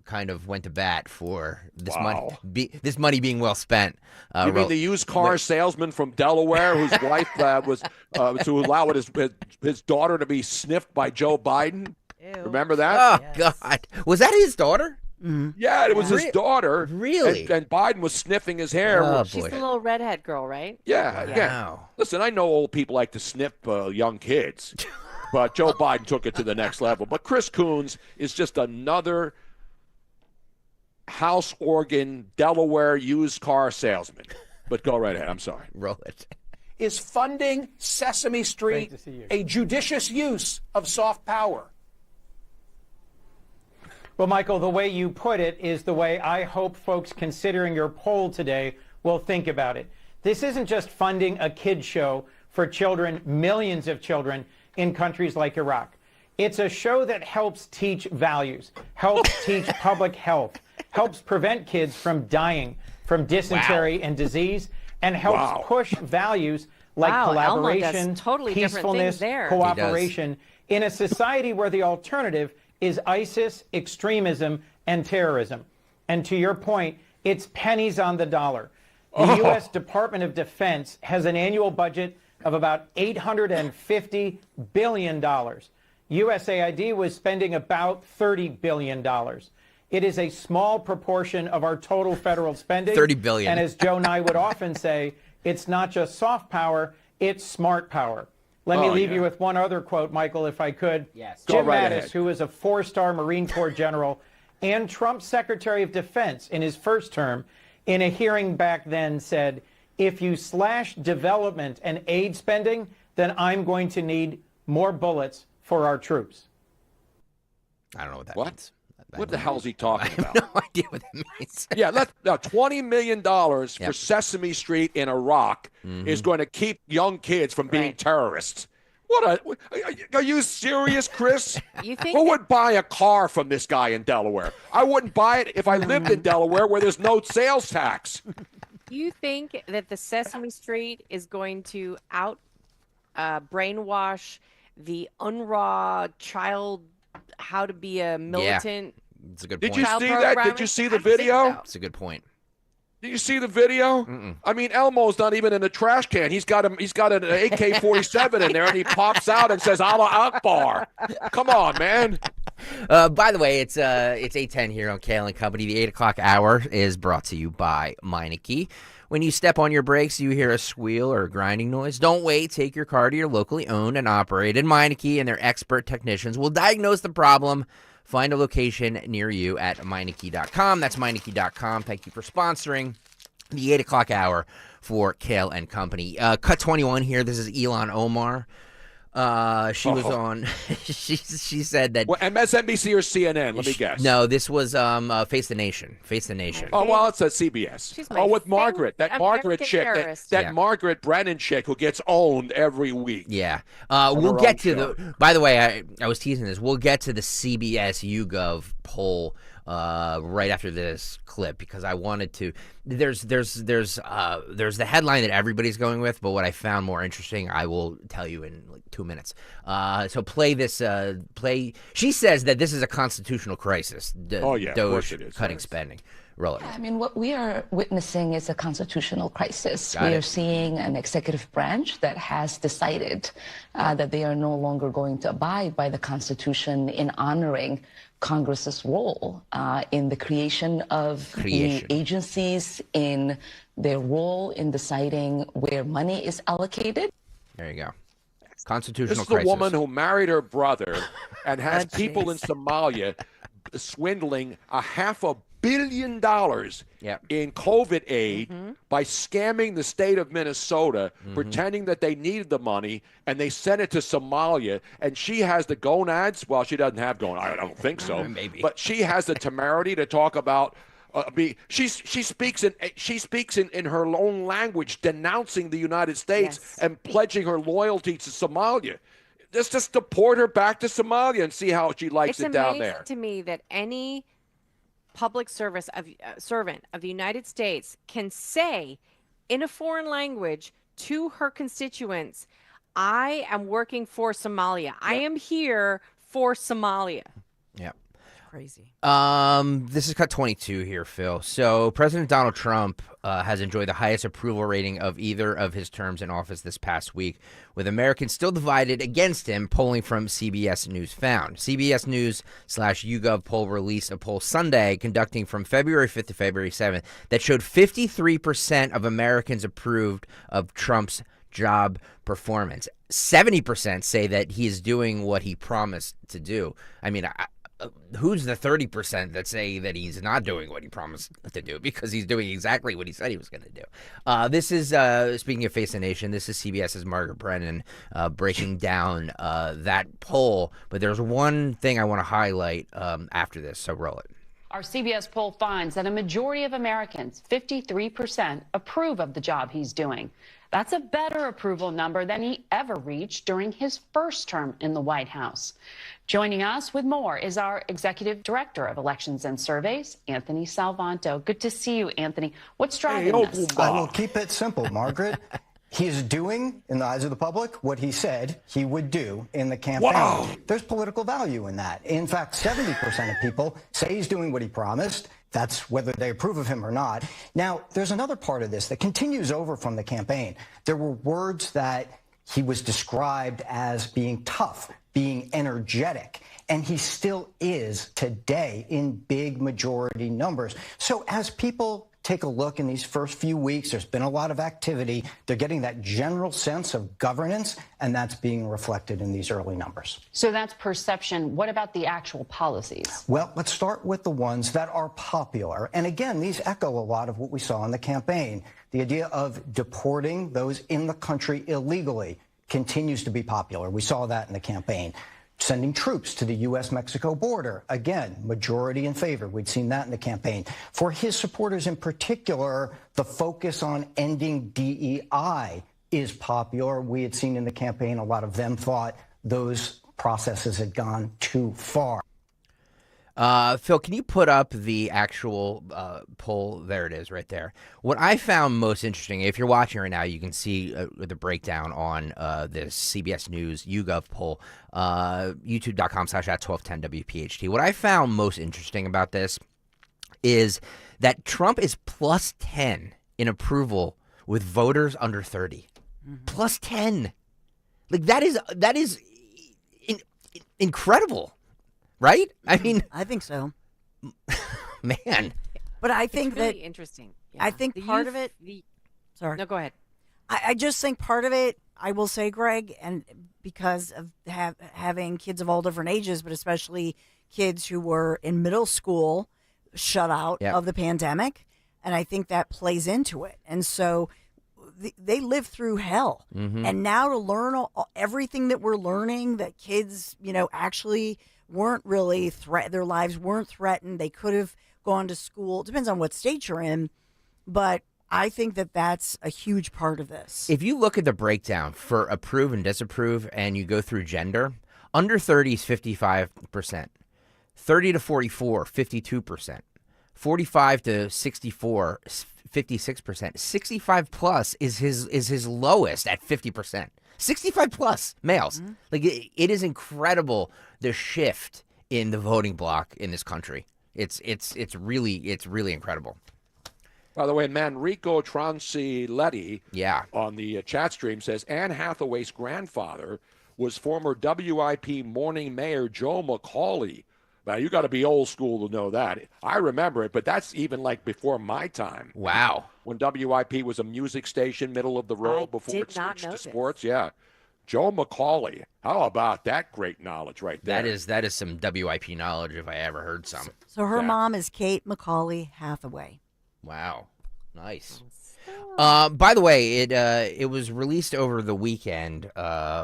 kind of went to bat for this Wow. this money being well spent. You mean the used car salesman from Delaware whose wife was to allow his daughter to be sniffed by Joe Biden? Remember that? Oh, God. Was that his daughter? Yeah, it was his daughter. Really? And Biden was sniffing his hair. Oh, She's the little redhead girl, right? Yeah. Wow. Listen, I know old people like to sniff young kids, but Joe Biden took it to the next level. But Chris Coons is just another house organ Delaware used car salesman. But go right ahead. I'm sorry. Roll it. Is funding Sesame Street a judicious use of soft power? Well, Michael, the way you put it is the way I hope folks considering your poll today will think about it. This isn't just funding a kids show for children, millions of children in countries like Iraq. It's a show that helps teach values, helps teach public health, helps prevent kids from dying from dysentery and disease, and helps push values like collaboration, totally different peacefulness, things there. cooperation in a society where the alternative is ISIS, extremism, and terrorism. And to your point, it's pennies on the dollar. The U.S. Department of Defense has an annual budget of about $850 billion. USAID was spending about $30 billion. It is a small proportion of our total federal spending. $30 billion. And as Joe Nye would often say, it's not just soft power, it's smart power. Let me leave you with one other quote, Michael, if I could. Yes. Jim Mattis, who is a 4-star Marine Corps general and Trump's Secretary of Defense in his first term, in a hearing back then said, if you slash development and aid spending, then I'm going to need more bullets for our troops. I don't know what that means. What the hell is he talking about? No idea what that means. Yeah, $20 million for Sesame Street in Iraq is going to keep young kids from being terrorists. Are you serious, Chris? Who would buy a car from this guy in Delaware? I wouldn't buy it if I lived in Delaware where there's no sales tax. Do you think that the Sesame Street is going to brainwash the UNRWA child how to be a militant? It's a good Did point. you see that? Did you see the video? It's a good point. Did you see the video? I mean, Elmo's not even in the trash can. He's got an AK-47 in there, and he pops out and says, "Allah Akbar." Come on, man. By the way, it's 8:10 here on Kayal and Company. The 8 o'clock hour is brought to you by Meineke. When you step on your brakes, you hear a squeal or a grinding noise. Don't wait. Take your car to your locally owned and operated Meineke, and their expert technicians will diagnose the problem. Find a location near you at Meineke.com. That's Meineke.com. Thank you for sponsoring the 8 o'clock hour for Kayal and Company. Cut 21 here. This is Elon Omar. She was on. She said that. Well, MSNBC or CNN? Let me guess. No, this was Face the Nation. Face the Nation. Oh well, it's a CBS. With Margaret, that Margaret chick, that Margaret Brennan chick who gets owned every week. Yeah, we'll get to the. By the way, I was teasing this. We'll get to the CBS YouGov poll right after this clip because I wanted to. There's the headline that everybody's going with, but what I found more interesting, I will tell you in like 2 minutes. So play this. She says that this is a constitutional crisis. Of course it is. Cutting spending. Roll it. I mean, what we are witnessing is a constitutional crisis. We are seeing an executive branch that has decided that they are no longer going to abide by the Constitution in honoring Congress's role in the creation of the agencies, in their role in deciding where money is allocated. There you go. Constitutional This is crisis. the woman who married her brother and has people in Somalia swindling $500 million in COVID aid by scamming the state of Minnesota, pretending that they needed the money, and they sent it to Somalia. And she has the gonads. Well, she doesn't have gonads. I don't think so. Maybe. But she has the temerity to talk about. She speaks in her own language, denouncing the United States and pledging her loyalty to Somalia. Just deport her back to Somalia and see how she likes it down there. It's amazing to me that any public service servant of the United States can say in a foreign language to her constituents, I am working for Somalia. I am here for Somalia. Yeah. Crazy. This is cut 22 here, Phil. So President Donald Trump has enjoyed the highest approval rating of either of his terms in office this past week, with Americans still divided against him, polling from CBS News found. CBS News/YouGov poll released a poll Sunday conducting from February 5th to February 7th that showed 53% of Americans approved of Trump's job performance. 70% say that he is doing what he promised to do. I mean, who's the 30% that say that he's not doing what he promised to do, because he's doing exactly what he said he was going to do? This is, speaking of Face the Nation, this is CBS's Margaret Brennan breaking down that poll. But there's one thing I want to highlight after this, so roll it. Our CBS poll finds that a majority of Americans, 53%, approve of the job he's doing. That's a better approval number than he ever reached during his first term in the White House. Joining us with more is our Executive Director of Elections and Surveys, Anthony Salvanto. Good to see you, Anthony. What's driving this? I will keep it simple, Margaret. He is doing, in the eyes of the public, what he said he would do in the campaign. Wow. There's political value in that. In fact, 70% of people say he's doing what he promised. That's whether they approve of him or not. Now, there's another part of this that continues over from the campaign. There were words that he was described as being tough, being energetic, and he still is today in big majority numbers. So as people take a look in these first few weeks, there's been a lot of activity. They're getting that general sense of governance, and that's being reflected in these early numbers. So that's perception. What about the actual policies? Well, let's start with the ones that are popular. And again, these echo a lot of what we saw in the campaign. The idea of deporting those in the country illegally continues to be popular. We saw that in the campaign. Sending troops to the U.S.-Mexico border, again, majority in favor. We'd seen that in the campaign. For his supporters in particular, the focus on ending DEI is popular. We had seen in the campaign a lot of them thought those processes had gone too far. Phil, can you put up the actual poll? There it is right there. What I found most interesting, if you're watching right now, you can see the breakdown on this CBS News YouGov poll, youtube.com/@1210WPHT. What I found most interesting about this is that Trump is plus 10 in approval with voters under 30. Mm-hmm. Plus 10. Like, that is incredible. Right? I mean, I think so. Man. But I think it's really that interesting. I think part of it. Sorry. No, go ahead. I just think part of it, I will say, Greg, and because of having kids of all different ages, but especially kids who were in middle school shut out of the pandemic, and I think that plays into it. And so they lived through hell. Mm-hmm. And now to learn everything that we're learning, that kids, actually weren't really their lives weren't threatened. They could have gone to school. It depends on what state you're in, but I think that that's a huge part of this. If you look at the breakdown for approve and disapprove, and you go through gender, under 30 is 55%, 30 to 44, 52%, 45 to 64, 56%, 65 plus is his lowest at 50%. 65 plus males. Mm-hmm. Like, it is incredible, the shift in the voting bloc in this country. It's really incredible. By the way, Manrico Transiletti on the chat stream says Anne Hathaway's grandfather was former WIP morning mayor Joe McCauley. Now, you got to be old school to know that. I remember it, but that's even like before my time. Wow. When WIP was a music station, middle of the road, before it switched to sports. Yeah. Joe McCauley. How about that great knowledge right there? That is some WIP knowledge if I ever heard some. So her mom is Kate McCauley Hathaway. Wow. Nice. By the way, it was released over the weekend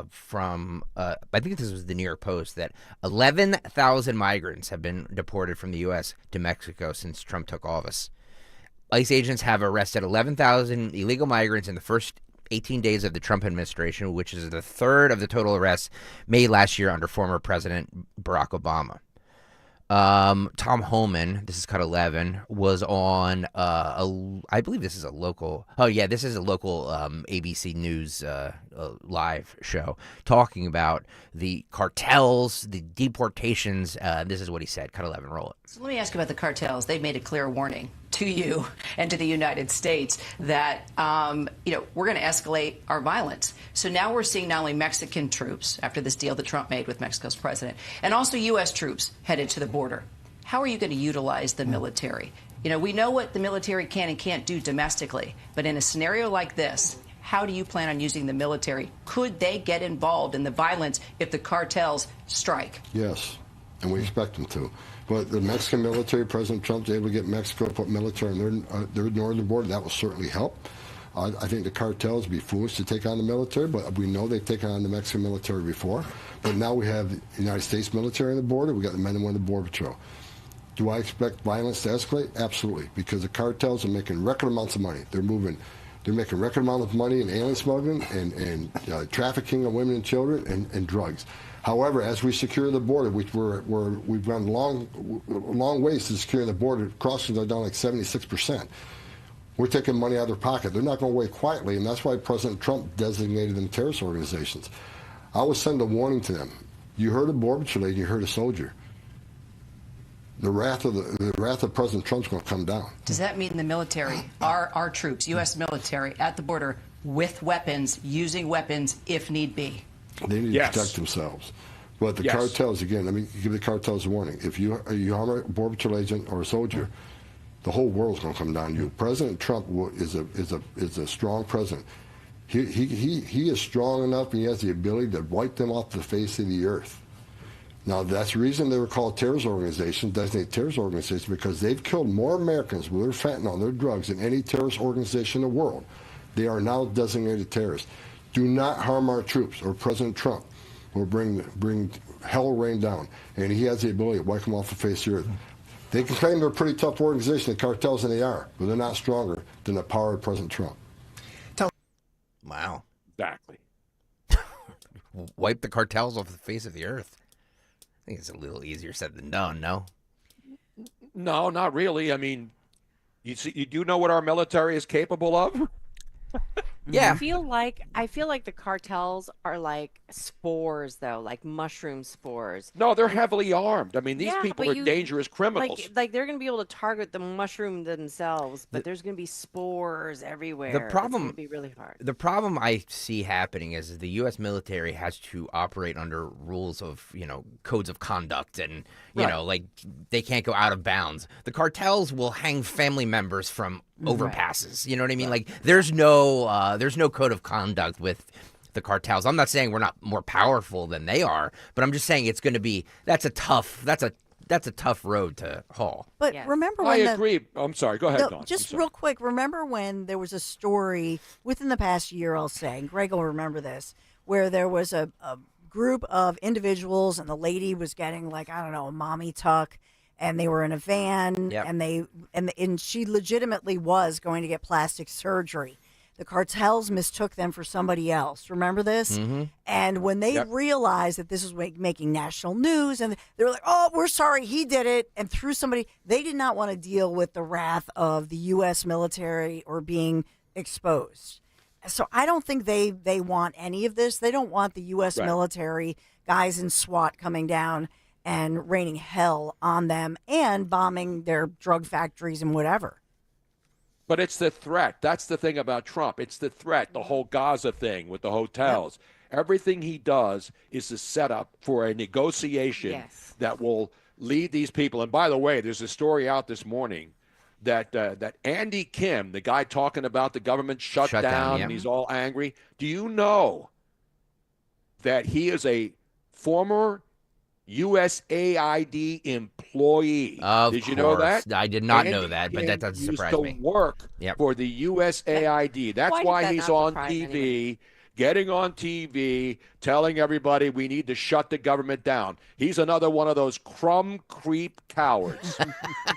from I think this was the New York Post that 11,000 migrants have been deported from the U.S. to Mexico since Trump took office. ICE agents have arrested 11,000 illegal migrants in the first 18 days of the Trump administration, which is the third of the total arrests made last year under former President Barack Obama. Tom Homan, this is cut 11, was on I believe this is a local. Oh yeah, this is a local ABC News live show talking about the cartels, the deportations. This is what he said. Cut 11, roll it. So let me ask you about the cartels. They've made a clear warning to you and to the United States that we're going to escalate our violence. So now we're seeing not only Mexican troops after this deal that Trump made with Mexico's president, and also U.S. troops headed to the border. How are you going to utilize the military? We know what the military can and can't do domestically, but in a scenario like this, how do you plan on using the military? Could they get involved in the violence if the cartels strike? Yes, and we expect them to. But the Mexican military, President Trump's able to get Mexico to put military on their northern border. That will certainly help. I think the cartels would be foolish to take on the military, but we know they've taken on the Mexican military before. But now we have the United States military on the border. We got the men and women of the Border Patrol. Do I expect violence to escalate? Absolutely, because the cartels are making record amounts of money. They're making record amounts of money in alien smuggling and trafficking of women and children and drugs. However, as we secure the border, we've gone long ways to securing the border. Crossings are down like 76%. We're taking money out of their pocket. They're not going away quietly, and that's why President Trump designated them terrorist organizations. I would send a warning to them. You heard a Border Patrol agent, you heard a soldier. The wrath of President Trump's going to come down. Does that mean the military, our troops, U.S. military, at the border with weapons, using weapons if need be? They need to protect themselves. But the cartels, again, let me give the cartels a warning. If you harm a Border Patrol agent or a soldier, the whole world's going to come down to you. President Trump is a strong president. He is strong enough, and he has the ability to wipe them off the face of the earth. Now, that's the reason they were called terrorist organizations, designated terrorist organizations, because they've killed more Americans with their fentanyl, their drugs, than any terrorist organization in the world. They are now designated terrorists. Do not harm our troops, or President Trump will bring hell rain down, and he has the ability to wipe them off the face of the earth. They can claim they're a pretty tough organization, the cartels, and they are, but they're not stronger than the power of President Trump. Wow. Exactly. Wipe the cartels off the face of the earth. I think it's a little easier said than done, no? No, not really. I mean, you do know what our military is capable of? Yeah. I feel like the cartels are like spores, though, like mushroom spores. No, they're heavily armed. I mean, these people are dangerous criminals. Like they're going to be able to target the mushroom themselves, but there's going to be spores everywhere. The problem it's going to be really hard. The problem I see happening is the U.S. military has to operate under rules of, codes of conduct, and like they can't go out of bounds. The cartels will hang family members from overpasses. You know what I mean? Like there's no code of conduct with the cartels. I'm not saying we're not more powerful than they are, but I'm just saying it's going to be that's a tough road to haul. But remember when I agree. I'm sorry. Go ahead, Dawn. Just real quick, remember when there was a story within the past year, I'll say, Greg will remember this, where there was a group of individuals and the lady was getting a mommy tuck, and they were in a van, and she legitimately was going to get plastic surgery. The cartels mistook them for somebody else. Remember this? Mm-hmm. And when they realized that this was making national news, and they were like, "Oh, we're sorry, he did it," and threw somebody, they did not want to deal with the wrath of the U.S. military or being exposed. So I don't think they want any of this. They don't want the U.S. military guys in SWAT coming down and raining hell on them and bombing their drug factories and whatever. But it's the threat. That's the thing about Trump. It's the threat, the whole Gaza thing with the hotels. Yep. Everything he does is a setup for a negotiation that will lead these people. And by the way, there's a story out this morning that Andy Kim, the guy talking about the government shut down and he's all angry. Do you know that he is a former USAID employee? Did you know that? I did not know Andy that, but that doesn't Kim surprise used me. to work for the USAID. That's why he's on TV, getting on TV, telling everybody we need to shut the government down. He's another one of those crumb creep cowards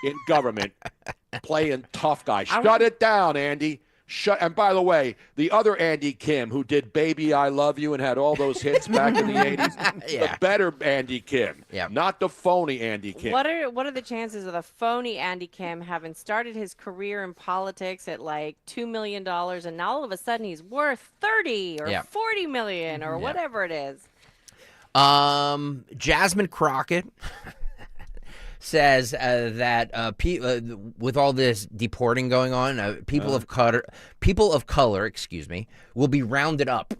in government playing tough guy. Shut it down, Andy. And by the way, the other Andy Kim who did Baby I Love You and had all those hits back in the 80s, the better Andy Kim, not the phony Andy Kim. What are the chances of the phony Andy Kim having started his career in politics at like $2 million and now all of a sudden he's worth 30 or 40 million or whatever it is? Jasmine Crockett says that with all this deporting going on, people of color, will be rounded up.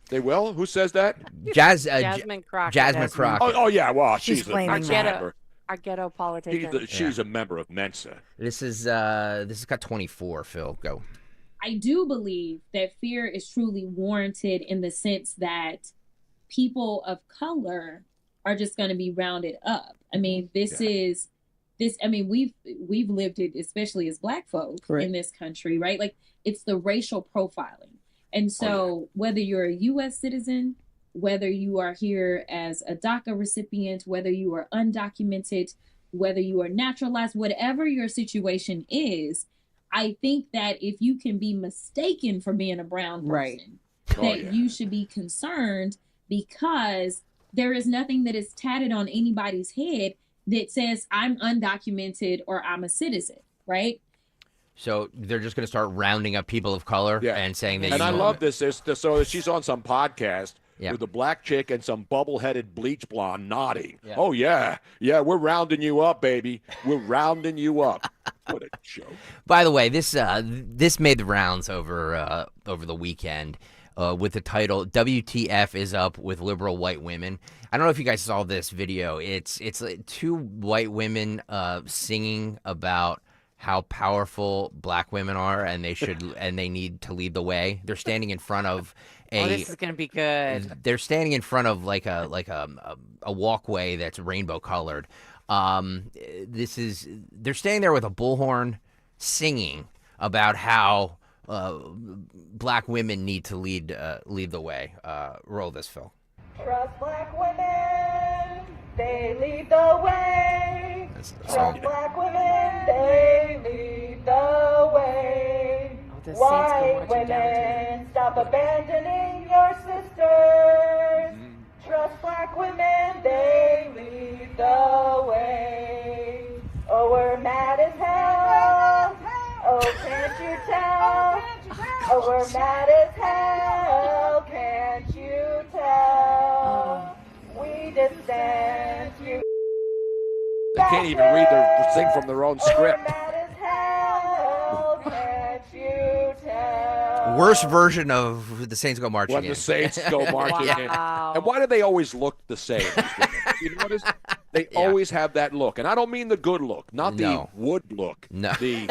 They will? Who says that? Jasmine Crockett. Jasmine Crockett. Oh yeah, well, She's our ghetto politician. She's a member of Mensa. This has got 24. Phil, go. I do believe that fear is truly warranted in the sense that people of color are just going to be rounded up. I mean, we've lived it, especially as Black folk in this country, right? Like, it's the racial profiling. And so whether you're a U.S. citizen, whether you are here as a DACA recipient, whether you are undocumented, whether you are naturalized, whatever your situation is, I think that if you can be mistaken for being a brown person, you should be concerned, because there is nothing that is tatted on anybody's head that says I'm undocumented or I'm a citizen, right? So they're just going to start rounding up people of color and saying that. And I love this. So she's on some podcast with a black chick and some bubble-headed bleach blonde nodding. Yeah. Oh yeah, we're rounding you up, baby. We're rounding you up. What a joke. By the way, this made the rounds over the weekend. With the title "WTF is up with liberal white women." I don't know if you guys saw this video. It's like two white women singing about how powerful Black women are, and they need to lead the way. They're standing in front of this is gonna be good. They're standing in front of like a walkway that's rainbow colored. They're standing there with a bullhorn, singing about how Black women need to lead the way. Roll this, Phil. Trust Black women, they lead the way. Trust Black women, they lead the way. White women, stop abandoning your sisters. Trust Black women, they lead the way. Oh, we're mad as hell. Oh, can't you tell? Oh, we're mad as hell. Can't you tell? We dissent. You. They can't even sing from their own script. Oh, we're mad as hell. Can't you tell? Worst version of the Saints Go Marching In. When the Saints go marching in. And why do they always look the same? You notice? They always have that look. And I don't mean the good look, not the wood look. No. The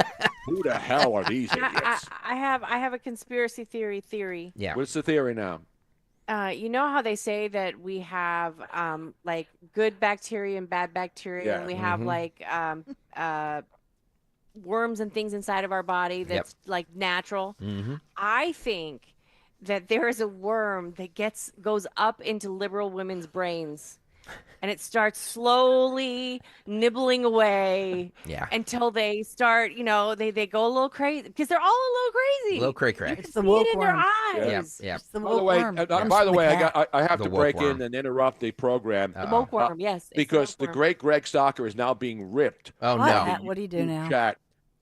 who the hell are these idiots? I have a conspiracy theory. Yeah. What's the theory now? You know how they say that we have like good bacteria and bad bacteria, and we have like worms and things inside of our body that's like natural. I think that there is a worm that goes up into liberal women's brains. And it starts slowly nibbling away until they start, they go a little crazy, because they're all a little crazy. A little cray-cray. You can see it in their eyes. Yeah. By the way, I have to break in and interrupt the program. The woke worm, yes. Because the great Greg Stocker is now being ripped. Oh, no. What do you do now? Chat,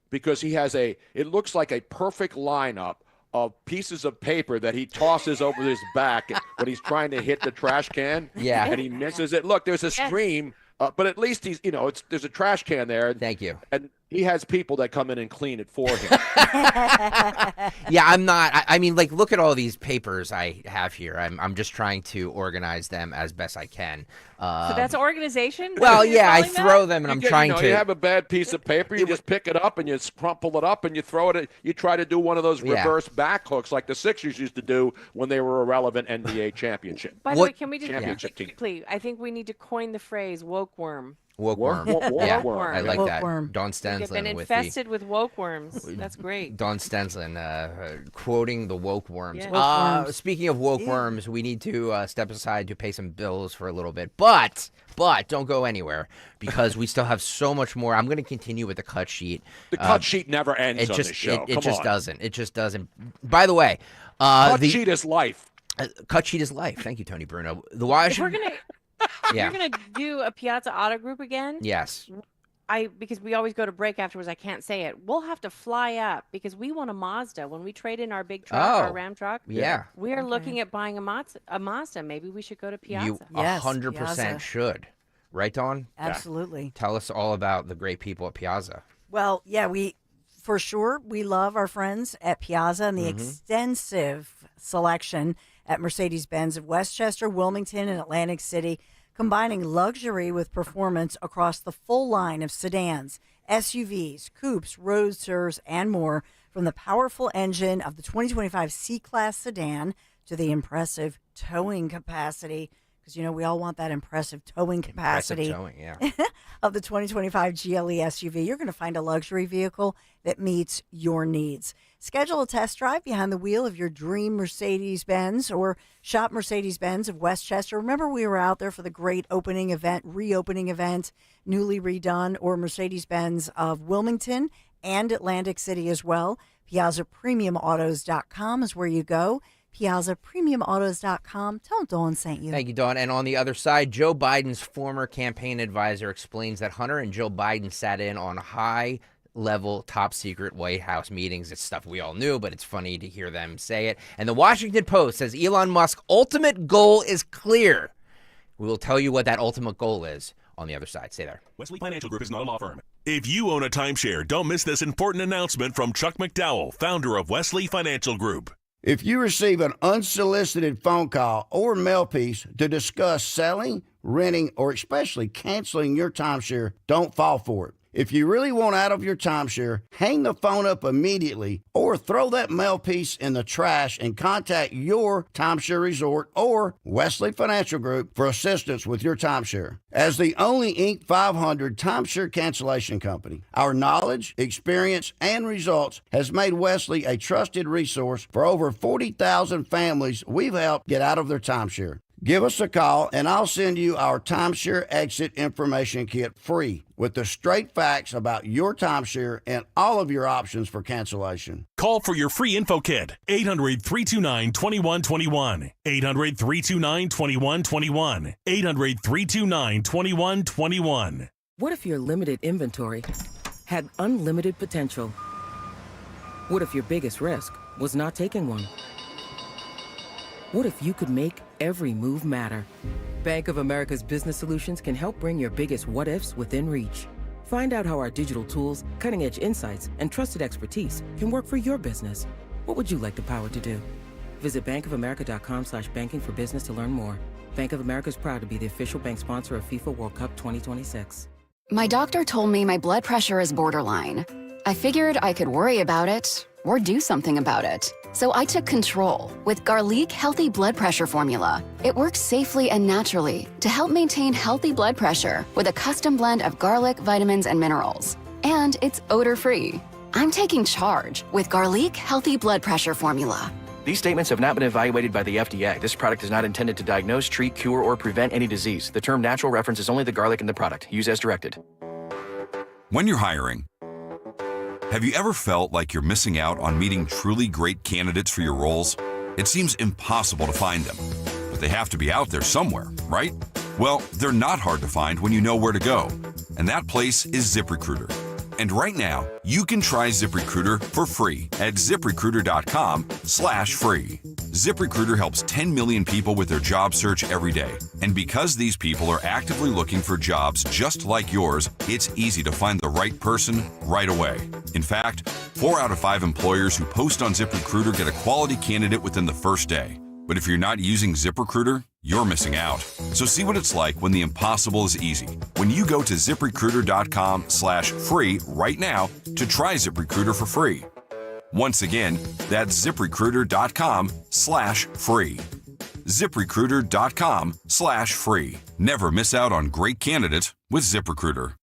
because he has it looks like a perfect lineup of pieces of paper that he tosses over his back when he's trying to hit the trash can. Yeah. And he misses it. Look, there's a stream, but at least he's, there's a trash can there. Thank you. And he has people that come in and clean it for him. Yeah, I'm not. I mean, like, look at all these papers I have here. I'm just trying to organize them as best I can. So that's organization? Well, yeah, I throw them, and I'm trying to. You have a bad piece of paper, you just pick it up and you crumple it up and you throw it. You try to do one of those reverse back hooks like the Sixers used to do when they were a relevant NBA championship. By the way, can we just quickly? I think we need to coin the phrase "woke worm." Woke worm. Yeah, I like that. Dawn Stensland. We've been infested with woke worms. That's great. Dawn Stensland quoting the woke worms. Yeah. Woke worms. Speaking of woke worms, we need to step aside to pay some bills for a little bit. But don't go anywhere because we still have so much more. I'm going to continue with the cut sheet. The cut sheet never ends on this show. It just doesn't. It just doesn't. By the way, cut sheet is life. Cut sheet is life. Thank you, Tony Bruno. If you're gonna do a Piazza Auto Group again, yes. Because we always go to break afterwards. I can't say it. We'll have to fly up because we want a Mazda when we trade in our big truck, our Ram truck. Yeah, we are looking at buying a Mazda. Maybe we should go to Piazza. You 100% should. Right, Dawn? Absolutely. Tell us all about the great people at Piazza. Well, yeah, we love our friends at Piazza and the extensive selection at Mercedes-Benz of Westchester, Wilmington, and Atlantic City, combining luxury with performance across the full line of sedans, SUVs, coupes, roadsters, and more, from the powerful engine of the 2025 C-Class sedan to the impressive towing capacity, because, we all want that impressive towing capacity of the 2025 GLE SUV. You're going to find a luxury vehicle that meets your needs. Schedule a test drive behind the wheel of your dream Mercedes-Benz or shop Mercedes-Benz of Westchester. Remember, we were out there for the great reopening event, newly redone, or Mercedes-Benz of Wilmington and Atlantic City as well. PiazzaPremiumAutos.com is where you go. PiazzaPremiumAutos.com. Tell Dawn sent you. Thank you, Dawn. And on the other side, Joe Biden's former campaign advisor explains that Hunter and Joe Biden sat in on high-level, top-secret White House meetings. It's stuff we all knew, but it's funny to hear them say it. And the Washington Post says Elon Musk's ultimate goal is clear. We will tell you what that ultimate goal is on the other side. Stay there. Wesley Financial Group is not a law firm. If you own a timeshare, don't miss this important announcement from Chuck McDowell, founder of Wesley Financial Group. If you receive an unsolicited phone call or mail piece to discuss selling, renting, or especially canceling your timeshare, don't fall for it. If you really want out of your timeshare, hang the phone up immediately or throw that mail piece in the trash and contact your timeshare resort or Wesley Financial Group for assistance with your timeshare. As the only Inc. 500 timeshare cancellation company, our knowledge, experience, and results has made Wesley a trusted resource for over 40,000 families we've helped get out of their timeshare. Give us a call, and I'll send you our timeshare exit information kit free with the straight facts about your timeshare and all of your options for cancellation. Call for your free info kit, 800-329-2121, 800-329-2121, 800-329-2121. What if your limited inventory had unlimited potential? What if your biggest risk was not taking one? What if you could make every move matter? Bank of America's Business Solutions can help bring your biggest what-ifs within reach. Find out how our digital tools, cutting-edge insights, and trusted expertise can work for your business. What would you like the power to do? Visit bankofamerica.com/banking for business to learn more. Bank of America is proud to be the official bank sponsor of FIFA World Cup 2026. My doctor told me my blood pressure is borderline. I figured I could worry about it or do something about it. So I took control with Garlic Healthy Blood Pressure Formula. It works safely and naturally to help maintain healthy blood pressure with a custom blend of garlic, vitamins, and minerals. And it's odor-free. I'm taking charge with Garlic Healthy Blood Pressure Formula. These statements have not been evaluated by the FDA. This product is not intended to diagnose, treat, cure, or prevent any disease. The term natural references only the garlic in the product. Use as directed. When you're hiring, have you ever felt like you're missing out on meeting truly great candidates for your roles? It seems impossible to find them, but they have to be out there somewhere, right? Well, they're not hard to find when you know where to go, and that place is ZipRecruiter. And right now, you can try ZipRecruiter for free at ZipRecruiter.com/free. ZipRecruiter helps 10 million people with their job search every day. And because these people are actively looking for jobs just like yours, it's easy to find the right person right away. In fact, 4 out of 5 employers who post on ZipRecruiter get a quality candidate within the first day. But if you're not using ZipRecruiter, you're missing out. So see what it's like when the impossible is easy. When you go to ZipRecruiter.com/free right now to try ZipRecruiter for free. Once again, that's ZipRecruiter.com/free. ZipRecruiter.com/free. Never miss out on great candidates with ZipRecruiter.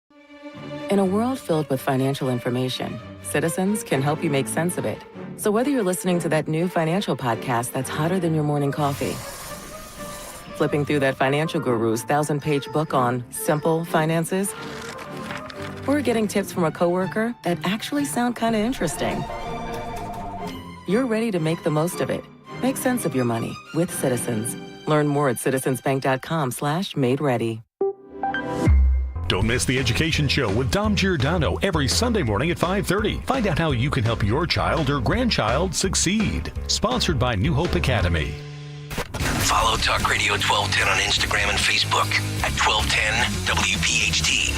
In a world filled with financial information, Citizens can help you make sense of it. So whether you're listening to that new financial podcast that's hotter than your morning coffee, flipping through that financial guru's 1,000-page book on simple finances, or getting tips from a coworker that actually sound kind of interesting, you're ready to make the most of it. Make sense of your money with Citizens. Learn more at citizensbank.com/made-ready. Don't miss the Education Show with Dom Giordano every Sunday morning at 5:30. Find out how you can help your child or grandchild succeed. Sponsored by New Hope Academy. Follow Talk Radio 1210 on Instagram and Facebook at 1210 WPHT.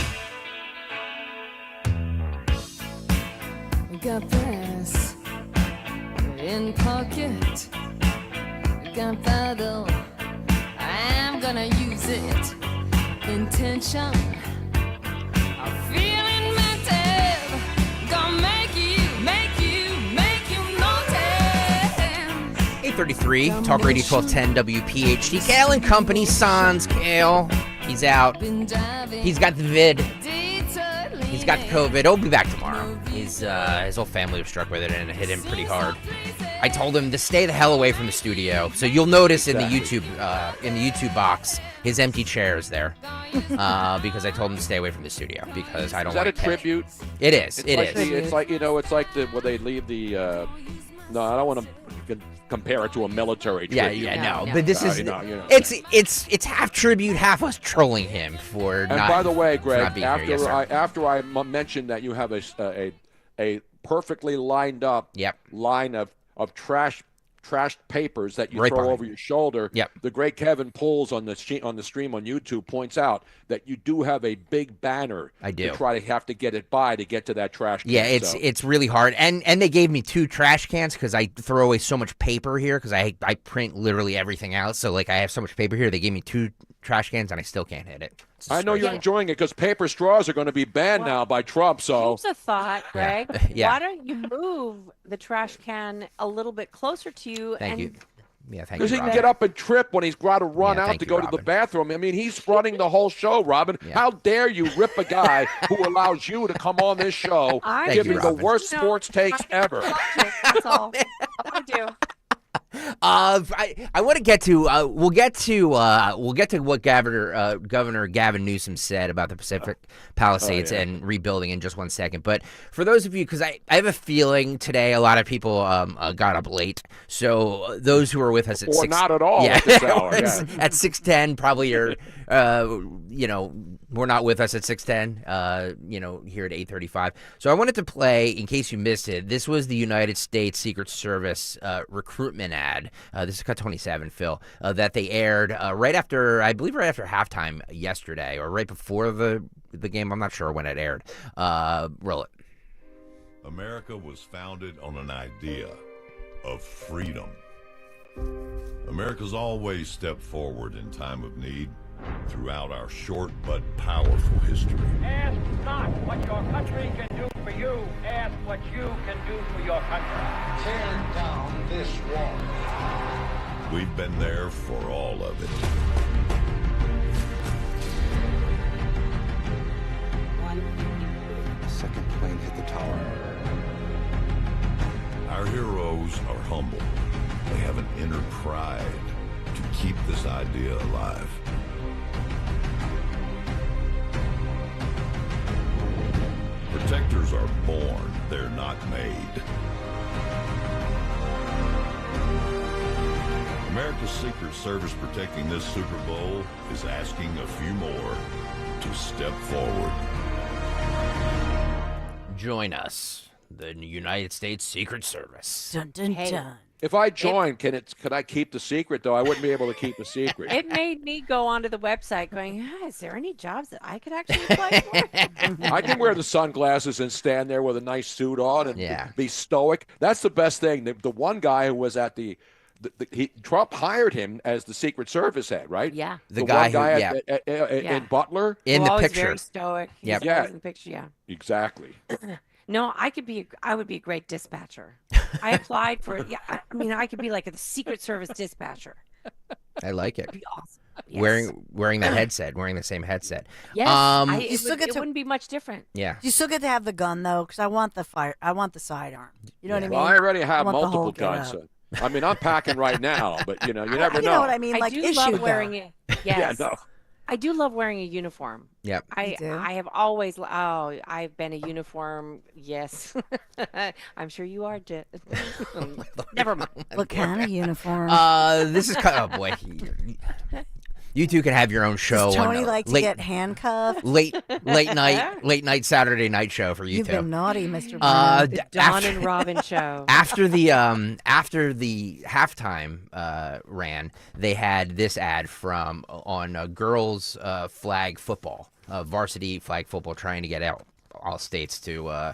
Got this in pocket. Gunpowder, I'm gonna use it. Intention, I'm feeling mental. Gonna make you notice. 8:33, Talk Radio 1210 WPHT. Kayal and Company, Sans Kayal. He's out. He's got the vid. He's got the COVID. He'll be back tomorrow. His whole family was struck with it, and it hit him pretty hard. I told him to stay the hell away from the studio. So you'll notice in the YouTube box, his empty chair is there, because I told him to stay away from the studio because I don't. Is that like a tribute? It is. It's like it's like where they leave the. No, I don't want to compare it to a military tribute. Yeah. But this is it's half tribute, half us trolling him for. And not, by the way, Greg, after I mentioned that you have a perfectly lined up line of trashed papers that you throw over your shoulder. The great Kevin Pulls on the stream on YouTube points out that you do have a big banner. I do. To try to have to get it by to get to that trash can. Yeah, it's really hard. And they gave me 2 trash cans because I throw away so much paper here because I print literally everything out. So like I have so much paper here. They gave me 2 trash cans and I still can't hit it. I know you're enjoying it because paper straws are going to be banned now by Trump. So here's a thought, Greg. Yeah. Why don't you move the trash can a little bit closer to you? Thank you. Yeah, thank you. Because he can get up and trip when he's got to run out to go to the bathroom. I mean, he's running the whole show, Robin. How dare you rip a guy who allows you to come on this show, giving the worst sports takes ever? That's all I do. I want to get to we'll get to what Governor Gavin Newsom said about the Pacific Palisades and rebuilding in just one second. But for those of you, because I have a feeling today a lot of people got up late. So those who are with us at or not at all at this hour, at 6:10 probably are we're not with us at 6:10. Here at 8:35. So I wanted to play, in case you missed it. This was the United States Secret Service recruitment ad. This is cut 27, Phil, that they aired right after halftime yesterday, or right before the game. I'm not sure when it aired. Roll it. America was founded on an idea of freedom. America's always stepped forward in time of need throughout our short but powerful history. Ask not what your country can do for you. Ask what you can do for your country. Tear down this wall. We've been there for all of it. The second plane hit the tower. Our heroes are humble. They have an inner pride to keep this idea alive. Protectors are born, they're not made. America's Secret Service protecting this Super Bowl is asking a few more to step forward. Join us, the United States Secret Service. Dun, dun, dun. If I join, could I keep the secret, though? I wouldn't be able to keep the secret. It made me go onto the website going, is there any jobs that I could actually apply for? I can wear the sunglasses and stand there with a nice suit on and be stoic. That's the best thing. The one guy who was at Trump hired him as the Secret Service head, right? Yeah. The guy in Butler. In the picture. Very stoic. Yeah. In the picture, yeah. Exactly. No, I would be a great dispatcher. I applied for, I could be like a Secret Service dispatcher. I like it. That'd be awesome. Yes. Wearing that headset, wearing the same headset. Yes, it wouldn't be much different. Yeah. You still get to have the gun though, because I want the sidearm. You know what I mean? Well, I already have want the multiple whole guns. getup. I mean, I'm packing right now, but you never know. You know what I mean? I Like do issue love gun. wearing it. Yes. Yeah, no. I do love wearing a uniform. Yep. I have always. Oh, I've been a uniform. Yes. I'm sure you are, Jet. Never mind. What kind of uniform? This is oh boy. You two can have your own show. Does Tony on, like to get handcuffed? Late night Saturday night show for you You've two. been naughty, Mr. Brown. The Dawn and Robin show. After the halftime ran, they had this ad on girls flag football, varsity flag football, trying to get out all states to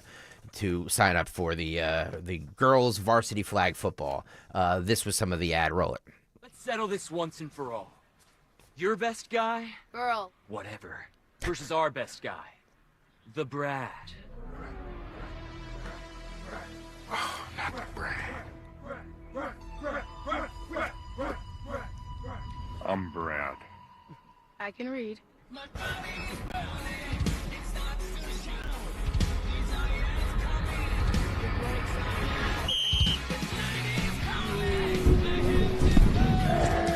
sign up for the girls varsity flag football. This was some of the ad. Roll it. Let's settle this once and for all. Your best guy? Girl. Whatever. Versus our best guy. The Brad. Oh, not the Brad. I'm Brad. I can read.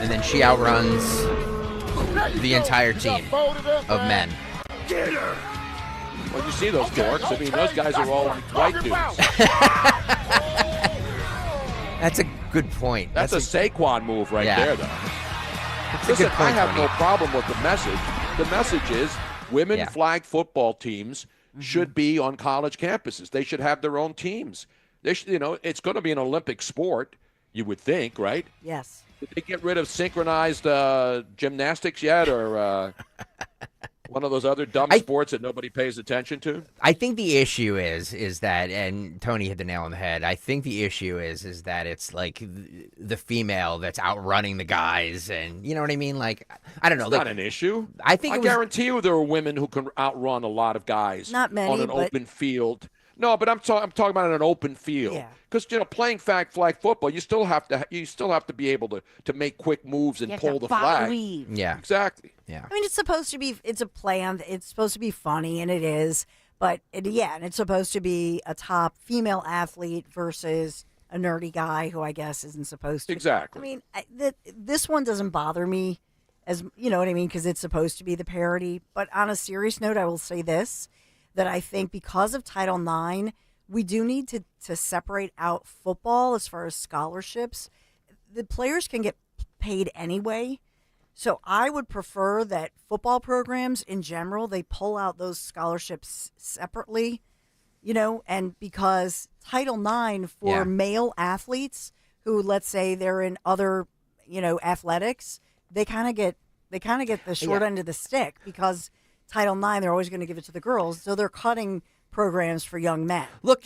And then she outruns the entire team of men. Get her! Well, you see those dorks. I mean, those guys are all white dudes. That's a good point. That's a Saquon move right there, though. That's Listen, a good point, I have Tony. no problem with the message. The message is women flag football teams should be on college campuses. They should have their own teams. They should, it's going to be an Olympic sport, you would think, right? Yes. Did they get rid of synchronized gymnastics yet, or one of those other dumb sports that nobody pays attention to? I think the issue is that, and Tony hit the nail on the head. I think the issue is that it's like the female that's outrunning the guys, and you know what I mean. Like, I don't know. It's like, not an issue. I think I guarantee you there are women who can outrun a lot of guys. Not many, on an but- open field. No, but I'm talking about in an open field. Yeah. Because playing flag football, you still have to be able to make quick moves and You have pull to the follow flag. lead. Yeah. Exactly. Yeah. I mean, it's supposed to be. It's a plan. It's supposed to be funny, and it is. But and it's supposed to be a top female athlete versus a nerdy guy who I guess isn't supposed to. Exactly. I mean, this one doesn't bother me, as you know what I mean, because it's supposed to be the parody. But on a serious note, I will say this: that I think because of Title IX, we do need to separate out football as far as scholarships. The players can get paid anyway. So I would prefer that football programs in general, they pull out those scholarships separately, and because Title IX for male athletes who, let's say they're in other, athletics, they kind of get the short end of the stick because Title IX, they're always going to give it to the girls. So they're cutting programs for young men. Look,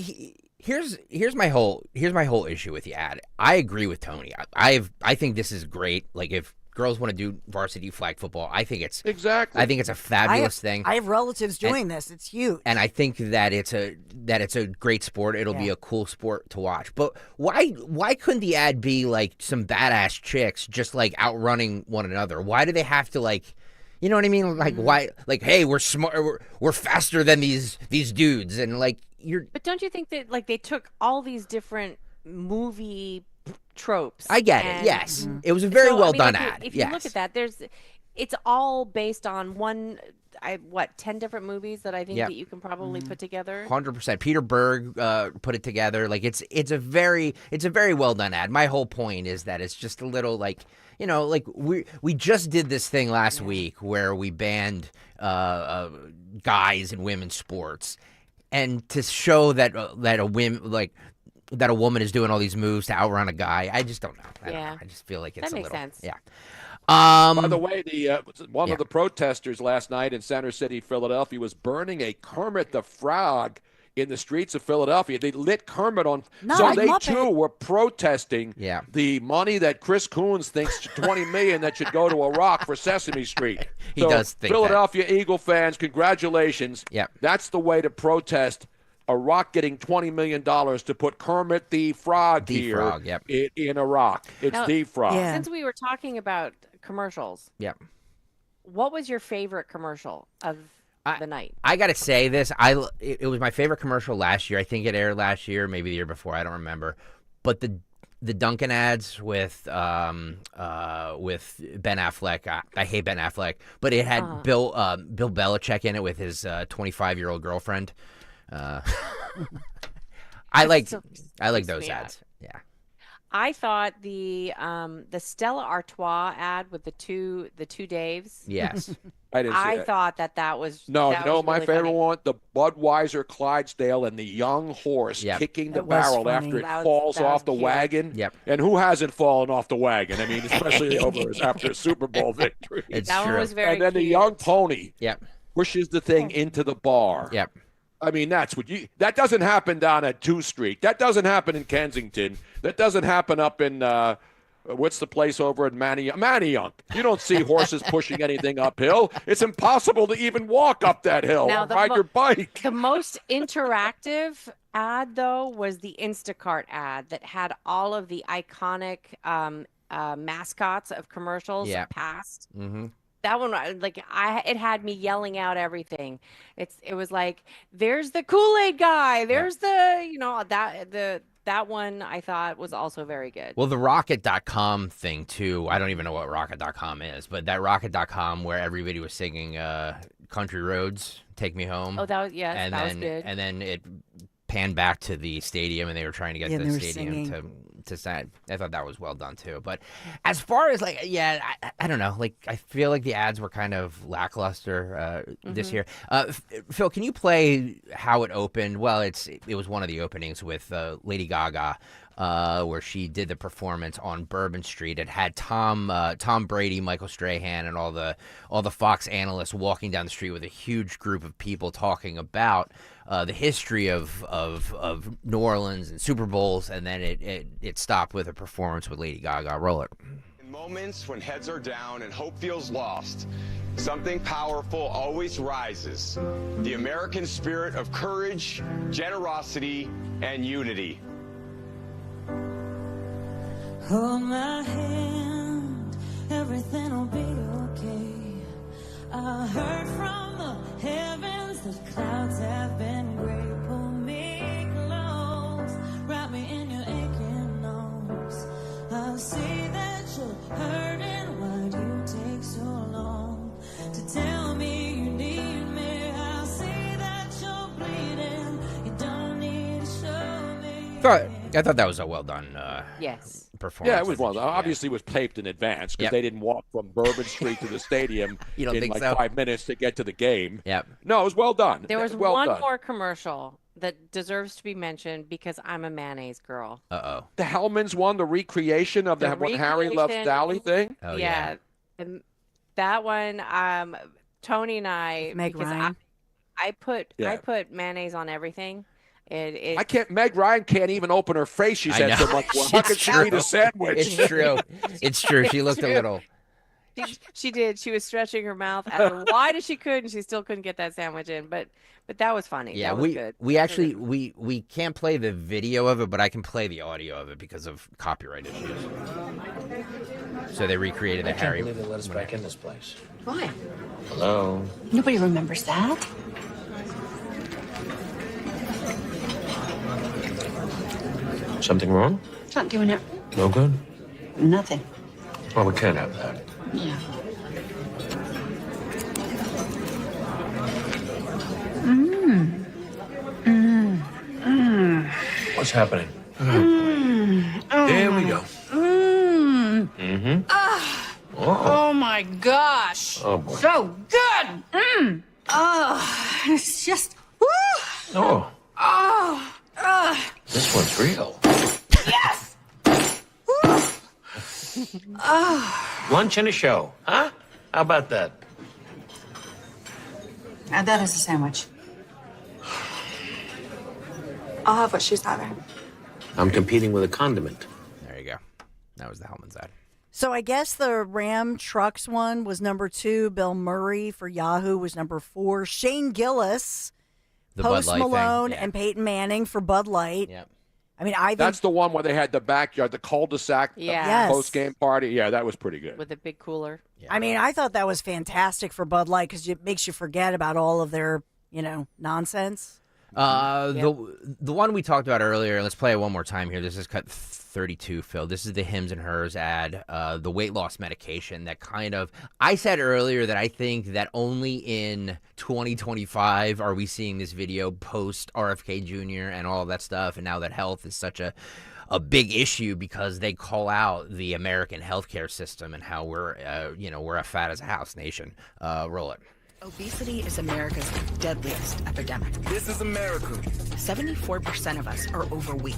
here's my whole issue with the ad. I agree with Tony. I think this is great. Like if girls want to do varsity flag football, I think it's exactly. I think it's a fabulous thing. I have relatives doing this. It's huge. And I think that it's a great sport. It'll be a cool sport to watch. But why couldn't the ad be like some badass chicks just like outrunning one another? Why do they have to like, you know what I mean? Like why? Like, hey, we're smart. We're faster than these dudes, and like you're. But don't you think that like they took all these different movie tropes? I get it. Yes, it was a very well done ad. If you look at that, it's all based on 10 different movies that I think that you can probably put together. 100%. Peter Berg put it together. Like it's a very well done ad. My whole point is that it's just a little like, like we just did this thing last week where we banned guys in women's sports, and to show that a woman is doing all these moves to outrun a guy, I just don't know. I don't know. I just feel like it's that makes a little sense. Yeah. By the way, one of the protesters last night in Center City, Philadelphia, was burning a Kermit the Frog in the streets of Philadelphia. They lit Kermit on. So they, too, were protesting the money that Chris Coons thinks, $20 million, that should go to Iraq for Sesame Street. He does think Philadelphia Eagle fans, congratulations. Yeah. That's the way to protest a rock getting $20 million to put Kermit the Frog here Frog, yep. in a rock. It's Now, the Frog. Since we were talking about commercials, Yep. what was your favorite commercial of the night? I got to say this. It was my favorite commercial last year. I think it aired last year, maybe the year before. I don't remember. But the Dunkin' ads with Ben Affleck. I hate Ben Affleck, but it had Bill Belichick in it with his 25-year-old girlfriend. I like those ads. Yeah. I thought the Stella Artois ad with the two Daves. Yes. I didn't see it. thought that was No, that was my really favorite funny. one, the Budweiser Clydesdale and the young horse kicking the It was barrel funny. after it That was- falls that was off the cute. wagon. Yep. And who hasn't fallen off the wagon? I mean, especially after a Super Bowl victory. It's That true. one was very And then the cute. young pony Yep. pushes the thing into the bar. Yep. I mean, that doesn't happen down at 2 Street. That doesn't happen in Kensington. That doesn't happen up in what's the place over at Manayunk? You don't see horses pushing anything uphill. It's impossible to even walk up that hill Now, or ride your bike. The most interactive ad, though, was the Instacart ad that had all of the iconic mascots of commercials past. Mm-hmm. That one, it had me yelling out everything. It was like, there's the Kool-Aid guy. There's that one I thought was also very good. Well, the Rocket.com thing, too. I don't even know what Rocket.com is, but that Rocket.com where everybody was singing Country Roads, Take Me Home. Oh, that was was good. And then it panned back to the stadium, and they were trying to get the stadium to sign. I thought that was well done, too. But as far as, I don't know. I feel like the ads were kind of lackluster this year. Phil, can you play how it opened? Well, it was one of the openings with Lady Gaga, where she did the performance on Bourbon Street. It had Tom Brady, Michael Strahan, and all the Fox analysts walking down the street with a huge group of people talking about the history of New Orleans and Super Bowls, and then it stopped with a performance with Lady Gaga. Roll it. In moments when heads are down and hope feels lost, something powerful always rises. The American spirit of courage, generosity, and unity. Hold my hand, everything will be okay. I heard from the heavens that clouds have been gray. Pull me close, wrap me in your aching arms. I see that you're hurting, why do you take so long to tell me you need me? I see that you're bleeding, you don't need to show me. I thought that was a well done yes. performance. Yeah, it was well. Obviously, it was taped in advance because they didn't walk from Bourbon Street to the stadium You don't in think like so? 5 minutes to get to the game. Yep. No, it was well done. There was well one done. more commercial that deserves to be mentioned because I'm a mayonnaise girl. Uh-oh. The Hellmans one, the recreation of when Harry loves recreation- Sally thing. Oh, yeah. And that one, Tony and I, Meg because Ryan. I put Yeah. mayonnaise on everything. I can't. Meg Ryan can't even open her face. She's I had so know. much. Well, how It's can she eat true. a sandwich? It's true. It's true. She looked a little. She did. She was stretching her mouth as wide as she could, and she still couldn't get that sandwich in. But that was funny. Yeah, that was good. we actually we can't play the video of it, but I can play the audio of it because of copyright issues. So they recreated the Harry. I can't believe they let us back in this place. Why? Hello? Nobody remembers that. Something wrong? It's not doing it. No good? Nothing. Well, we can't have that. Yeah. Mmm. Mmm. Mmm. What's happening? Mmm. Oh. There we go. Mmm. Mm-hmm. Oh my gosh. Oh, boy. So good. Mmm. Oh, it's just. Woo. Oh, Oh. this one's real. Yes. Woo. Oh. Lunch and a show, huh? How about that? Now that is a sandwich. I'll have what she's having. I'm competing with a condiment. There you go. That was the Hellman's ad. So I guess the Ram Trucks one was number 2. Bill Murray for Yahoo was number 4. Shane Gillis The Bud Post Light Malone thing, and Peyton Manning for Bud Light. Yep. I mean, I think That's the one where they had the backyard, the cul-de-sac Yes. post-game party. Yeah, that was pretty good. With a big cooler. I mean, I thought that was fantastic for Bud Light because it makes you forget about all of their, nonsense. The one we talked about earlier, let's play it one more time here. This is cut 32, Phil. This is the Hims and Hers ad, the weight loss medication that I said earlier that I think that only in 2025 are we seeing this video post RFK Jr. and all of that stuff, and now that health is such a big issue because they call out the American healthcare system and how we're a fat as a house nation. Roll it. Obesity is America's deadliest epidemic. This is America. 74% of us are overweight,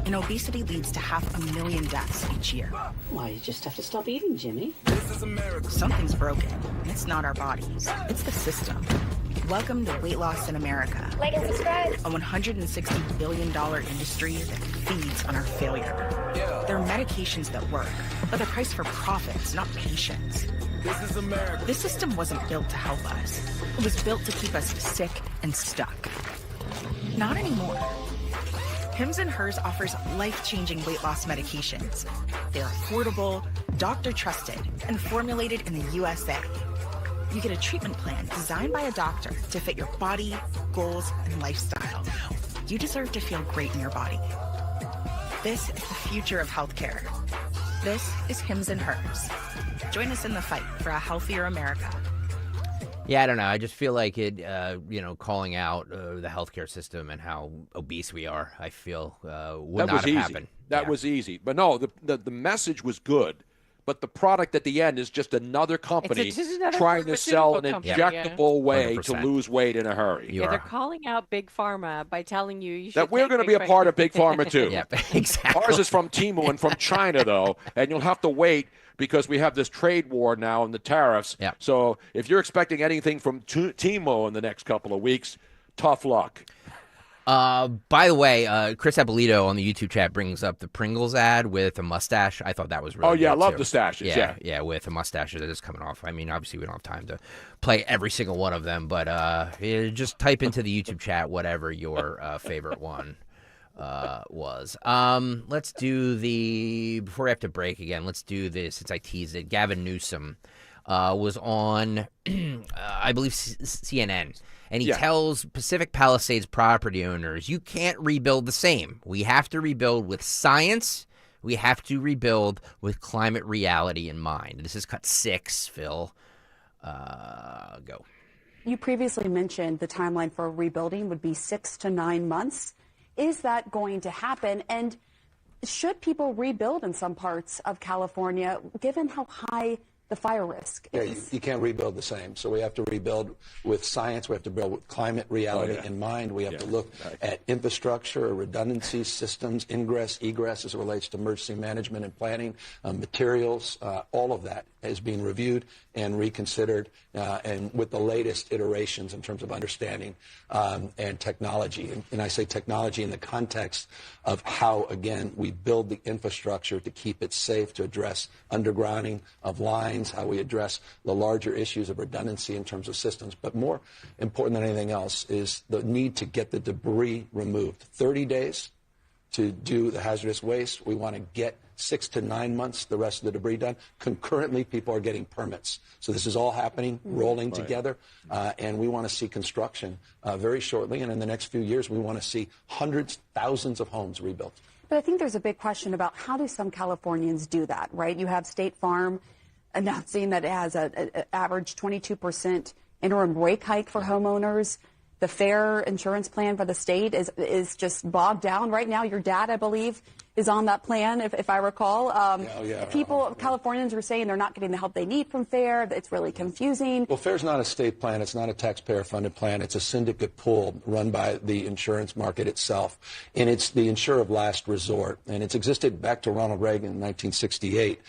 and obesity leads to 500,000 deaths each year. Why, you just have to stop eating, Jimmy. This is America. Something's broken. It's not our bodies. It's the system. Welcome to Weight Loss in America. Like and subscribe. A $160 billion industry that feeds on our failure. Yeah. There are medications that work, but they're priced for profits, not patients. This is America. This system wasn't built to help us. It was built to keep us sick and stuck. Not anymore. Hims and Hers offers life-changing weight loss medications. They're affordable, doctor-trusted, and formulated in the USA. You get a treatment plan designed by a doctor to fit your body, goals, and lifestyle. You deserve to feel great in your body. This is the future of healthcare. This is Hims and Hers. Join us in the fight for a healthier America. Yeah, I don't know. I just feel like it, calling out the healthcare system and how obese we are, I feel would not have happened. That was easy. But no, the message was good. But the product at the end is just another company trying to sell an injectable way 100%. to lose weight in a hurry. They're calling out Big Pharma by telling you should That we're going to be a part of Big Pharma, too. Yep, exactly. Ours is from Temu and from China, though, and you'll have to wait because we have this trade war now and the tariffs. Yep. So if you're expecting anything from Temu in the next couple of weeks, tough luck. By the way, Chris Abolito on the YouTube chat brings up the Pringles ad with a mustache. I thought that was really good, I love too. the stashes, Yeah, with a mustache that is coming off. I mean, obviously we don't have time to play every single one of them, but just type into the YouTube chat whatever your favorite one was. Let's do before we have to break again, let's do this since I teased it. Gavin Newsom was on, I believe, CNN. And he tells Pacific Palisades property owners, you can't rebuild the same. We have to rebuild with science. We have to rebuild with climate reality in mind. This is cut 6, Phil. Go. You previously mentioned the timeline for rebuilding would be 6 to 9 months. Is that going to happen? And should people rebuild in some parts of California, given how high the fire risk is? Yeah, you can't rebuild the same. So we have to rebuild with science. We have to build with climate reality in mind. We have to look at infrastructure, redundancy systems, ingress, egress as it relates to emergency management and planning, materials. All of that is being reviewed and reconsidered, and with the latest iterations in terms of understanding and technology. And I say technology in the context of how, again, we build the infrastructure to keep it safe, to address undergrounding of lines, how we address the larger issues of redundancy in terms of systems. But more important than anything else is the need to get the debris removed. 30 days to do the hazardous waste. We want to get 6 to 9 months, the rest of the debris done. Concurrently, people are getting permits. So this is all happening, rolling together, and we want to see construction very shortly. And in the next few years, we want to see hundreds, thousands of homes rebuilt. But I think there's a big question about how do some Californians do that, right? You have State Farm announcing that it has an average 22% interim rate hike for homeowners. The fair insurance plan for the state is just bogged down right now. Your dad, I believe, is on that plan, if I recall. Californians are saying they're not getting the help they need from FAIR. It's really confusing. Well, FAIR's not a state plan. It's not a taxpayer-funded plan. It's a syndicate pool run by the insurance market itself. And it's the insurer of last resort. And it's existed back to Ronald Reagan in 1968.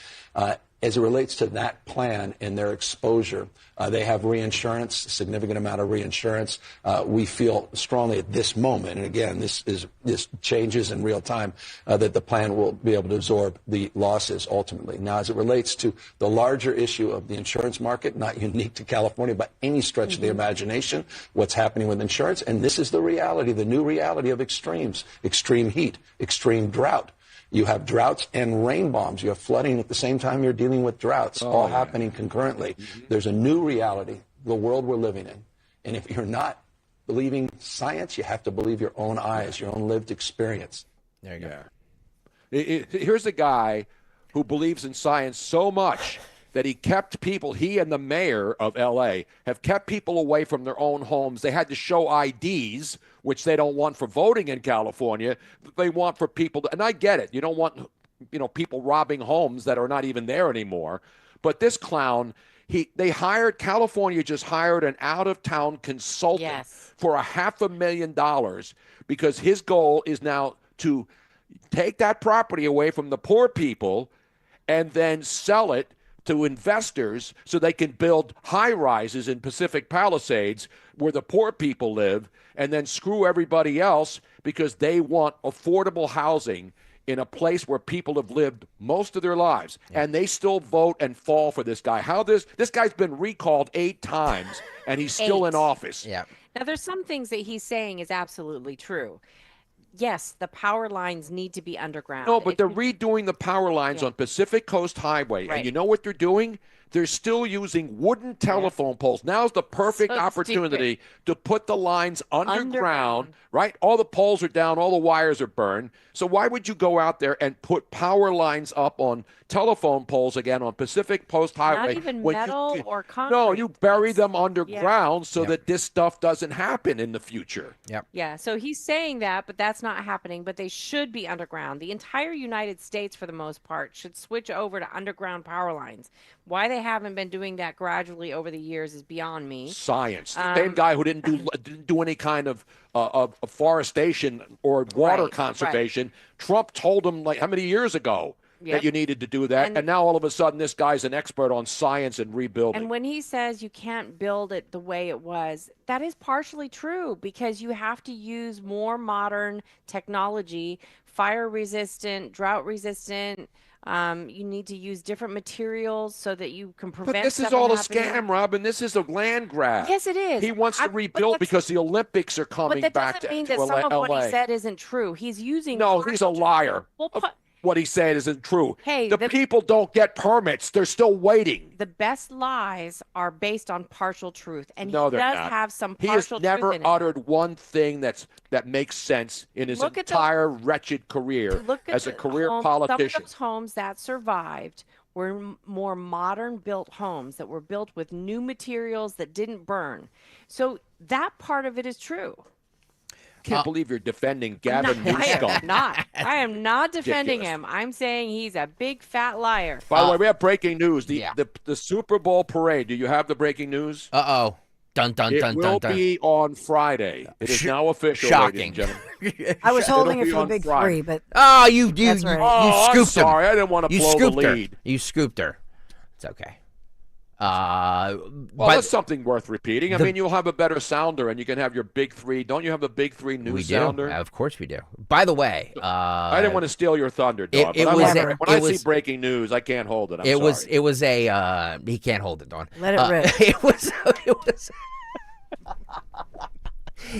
As it relates to that plan and their exposure, they have reinsurance, a significant amount of reinsurance. We feel strongly at this moment, and again, this changes in real time, that the plan will be able to absorb the losses ultimately. Now, as it relates to the larger issue of the insurance market, not unique to California by any stretch of the imagination, what's happening with insurance, and this is the reality, the new reality of extremes, extreme heat, extreme drought. You have droughts and rain bombs. You have flooding at the same time you're dealing with droughts, all happening concurrently. There's a new reality, the world we're living in. And if you're not believing science, you have to believe your own eyes, your own lived experience. There you go. Here's a guy who believes in science so much that he kept people, he and the mayor of L.A. have kept people away from their own homes. They had to show IDs, which they don't want for voting in California. They want for people to, and I get it. You don't want, people robbing homes that are not even there anymore. But this clown, California just hired an out-of-town consultant for $500,000 because his goal is now to take that property away from the poor people and then sell it to investors so they can build high-rises in Pacific Palisades where the poor people live and then screw everybody else because they want affordable housing in a place where people have lived most of their lives. And they still vote and fall for this guy. This guy's been recalled 8 times, and he's still in office. Yeah. Now, there's some things that he's saying is absolutely true. Yes, the power lines need to be underground. No, but they're redoing the power lines on Pacific Coast Highway. Right. And you know what they're doing? They're still using wooden telephone poles. Now's the perfect opportunity to put the lines underground, right? All the poles are down, all the wires are burned. So why would you go out there and put power lines up on telephone poles again on Pacific Coast Highway? Not even metal or concrete. No, you bury them underground so that this stuff doesn't happen in the future. Yep. Yeah, so he's saying that, but that's not happening. But they should be underground. The entire United States, for the most part, should switch over to underground power lines. Why they haven't been doing that gradually over the years is beyond me. Science. The same guy who didn't do any kind of forestation or water conservation. Trump told him how many years ago that you needed to do that, and now all of a sudden this guy's an expert on science and rebuilding. And when he says you can't build it the way it was, that is partially true because you have to use more modern technology, fire resistant, drought resistant. You need to use different materials so that you can prevent. But this is all a scam, Robin. This is a land grab. Yes, it is. He wants to rebuild because the Olympics are coming back to LA. But that doesn't mean that some of what he said isn't true. He's using. No, he's a liar. What he said isn't true. Hey, the people don't get permits. They're still waiting. The best lies are based on partial truth, and No, he they're does not. have some He has partial never truth in uttered one thing that makes sense in his Look at entire wretched career as a career politician. Some of those homes that survived were more modern built homes that were built with new materials that didn't burn. So that part of it is true. Can't believe you're defending Gavin Newsom. I am not defending him. I'm saying he's a big fat liar. By the way, we have breaking news. The Super Bowl parade. Do you have the breaking news? Uh-oh. Dun, dun, dun, It dun, will dun. be on Friday. It is now official, Shocking. ladies and gentlemen. I was holding It'll it be for the on big Friday. three, but you That's right. Oh, scooped I'm sorry. him. I didn't want to You blow the scooped her. lead. You scooped her. It's okay. Well, but that's something worth repeating. I mean, you'll have a better sounder, and you can have your big three. Don't you have the big three news we sounder? do. Of course we do. By the way, I didn't want to steal your thunder, Dawn. it but was when I was- see breaking news, I can't hold it. I'm it sorry. was. It was a. He can't hold it, Dawn. Let it rip. It was.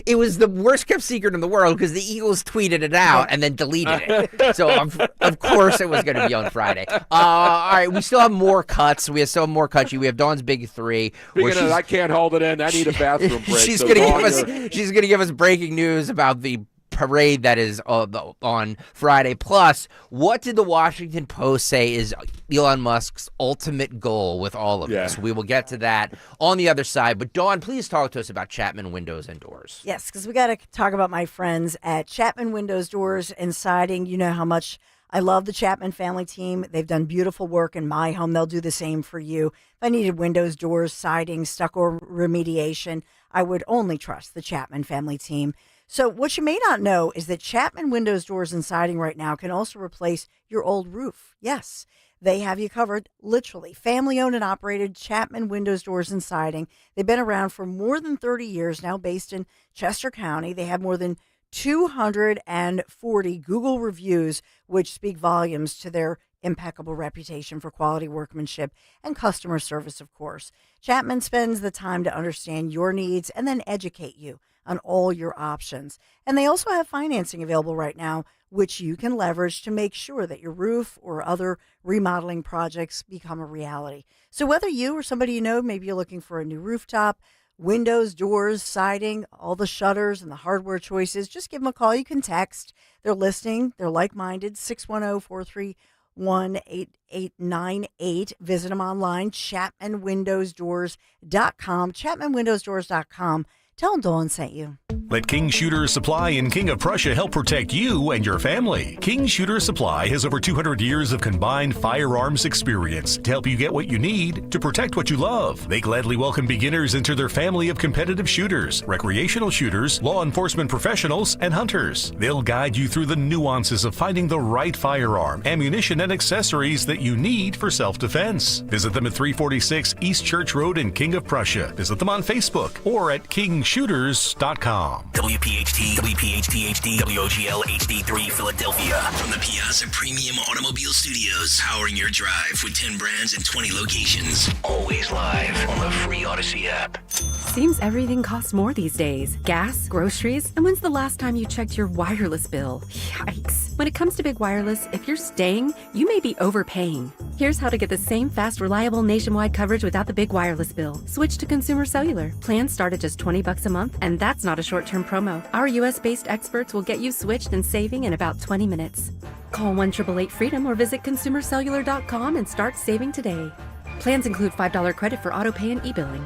It was the worst kept secret in the world because the Eagles tweeted it out and then deleted it. So of course it was going to be on Friday. All right, we still have more cuts. We have more cuts. We have Dawn's big three. Speaking of, I can't hold it in. I need a bathroom break. She's so going to Dawn, give us. She's going to give us breaking news about the parade that is on Friday. Plus, what did the Washington Post say is Elon Musk's ultimate goal with all of this? We will get to that on the other side. But Dawn, please talk to us about Chapman Windows and Doors. yes, because we got to talk about my friends at Chapman Windows, Doors, and Siding. You know how much I love the Chapman family team. They've done beautiful work in my home. They'll do the same for you. If I needed windows, doors, siding, stucco remediation, I would only trust the Chapman family team. So what you may not know is that Chapman Windows, Doors, and Siding right now can also replace your old roof. Yes, They have you covered, literally. Family-owned and operated Chapman Windows, Doors, and Siding. They've been around for more than 30 years now, based in Chester County. They have more than 240 Google reviews, which speak volumes to their impeccable reputation for quality workmanship and customer service, of course. Chapman spends the time to understand your needs and then educate you on all your options. And they also have financing available right now, which you can leverage to make sure that your roof or other remodeling projects become a reality. So whether you or somebody you know, maybe you're looking for a new rooftop, windows, doors, siding, all the shutters and the hardware choices, just give them a call. You can text. They're listening. They're like-minded, 610-431-8898. Visit them online, ChapmanWindowsDoors.com, ChapmanWindowsDoors.com. Tell them Dolan sent you. Let King Shooter Supply in King of Prussia help protect you and your family. King Shooter Supply has over 200 years of combined firearms experience to help you get what you need to protect what you love. They gladly welcome beginners into their family of competitive shooters, recreational shooters, law enforcement professionals, and hunters. They'll guide you through the nuances of finding the right firearm, ammunition, and accessories that you need for self-defense. Visit them at 346 East Church Road in King of Prussia. Visit them on Facebook or at kingshooters.com. WPHT, WPHT HD, WOGL HD3 Philadelphia. From the Piazza Premium Automobile Studios, powering your drive with 10 brands and 20 locations. Always live on the free Odyssey app. Seems everything costs more these days. Gas, groceries, and when's the last time you checked your wireless bill? Yikes. When it comes to big wireless, if you're staying, you may be overpaying. Here's how to get the same fast, reliable nationwide coverage without the big wireless bill. Switch to Consumer Cellular. Plans start at just $20 a month, and that's not a short-term promo. Our US-based experts will get you switched and saving in about 20 minutes. Call 1-888-FREEDOM or visit consumercellular.com and start saving today. Plans include $5 credit for auto pay and e-billing.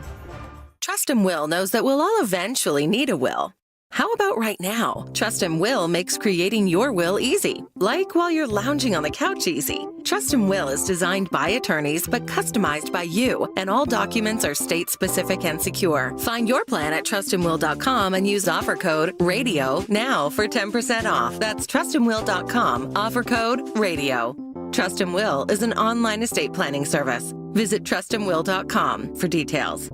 Trust and Will knows that we'll all eventually need a will. How about right now? Trust and Will makes creating your will easy, like while you're lounging on the couch easy. Trust and Will is designed by attorneys but customized by you, and all documents are state-specific and secure. Find your plan at trustandwill.com and use offer code RADIO now for 10% off. That's trustandwill.com, offer code RADIO. Trust and Will is an online estate planning service. Visit trustandwill.com for details.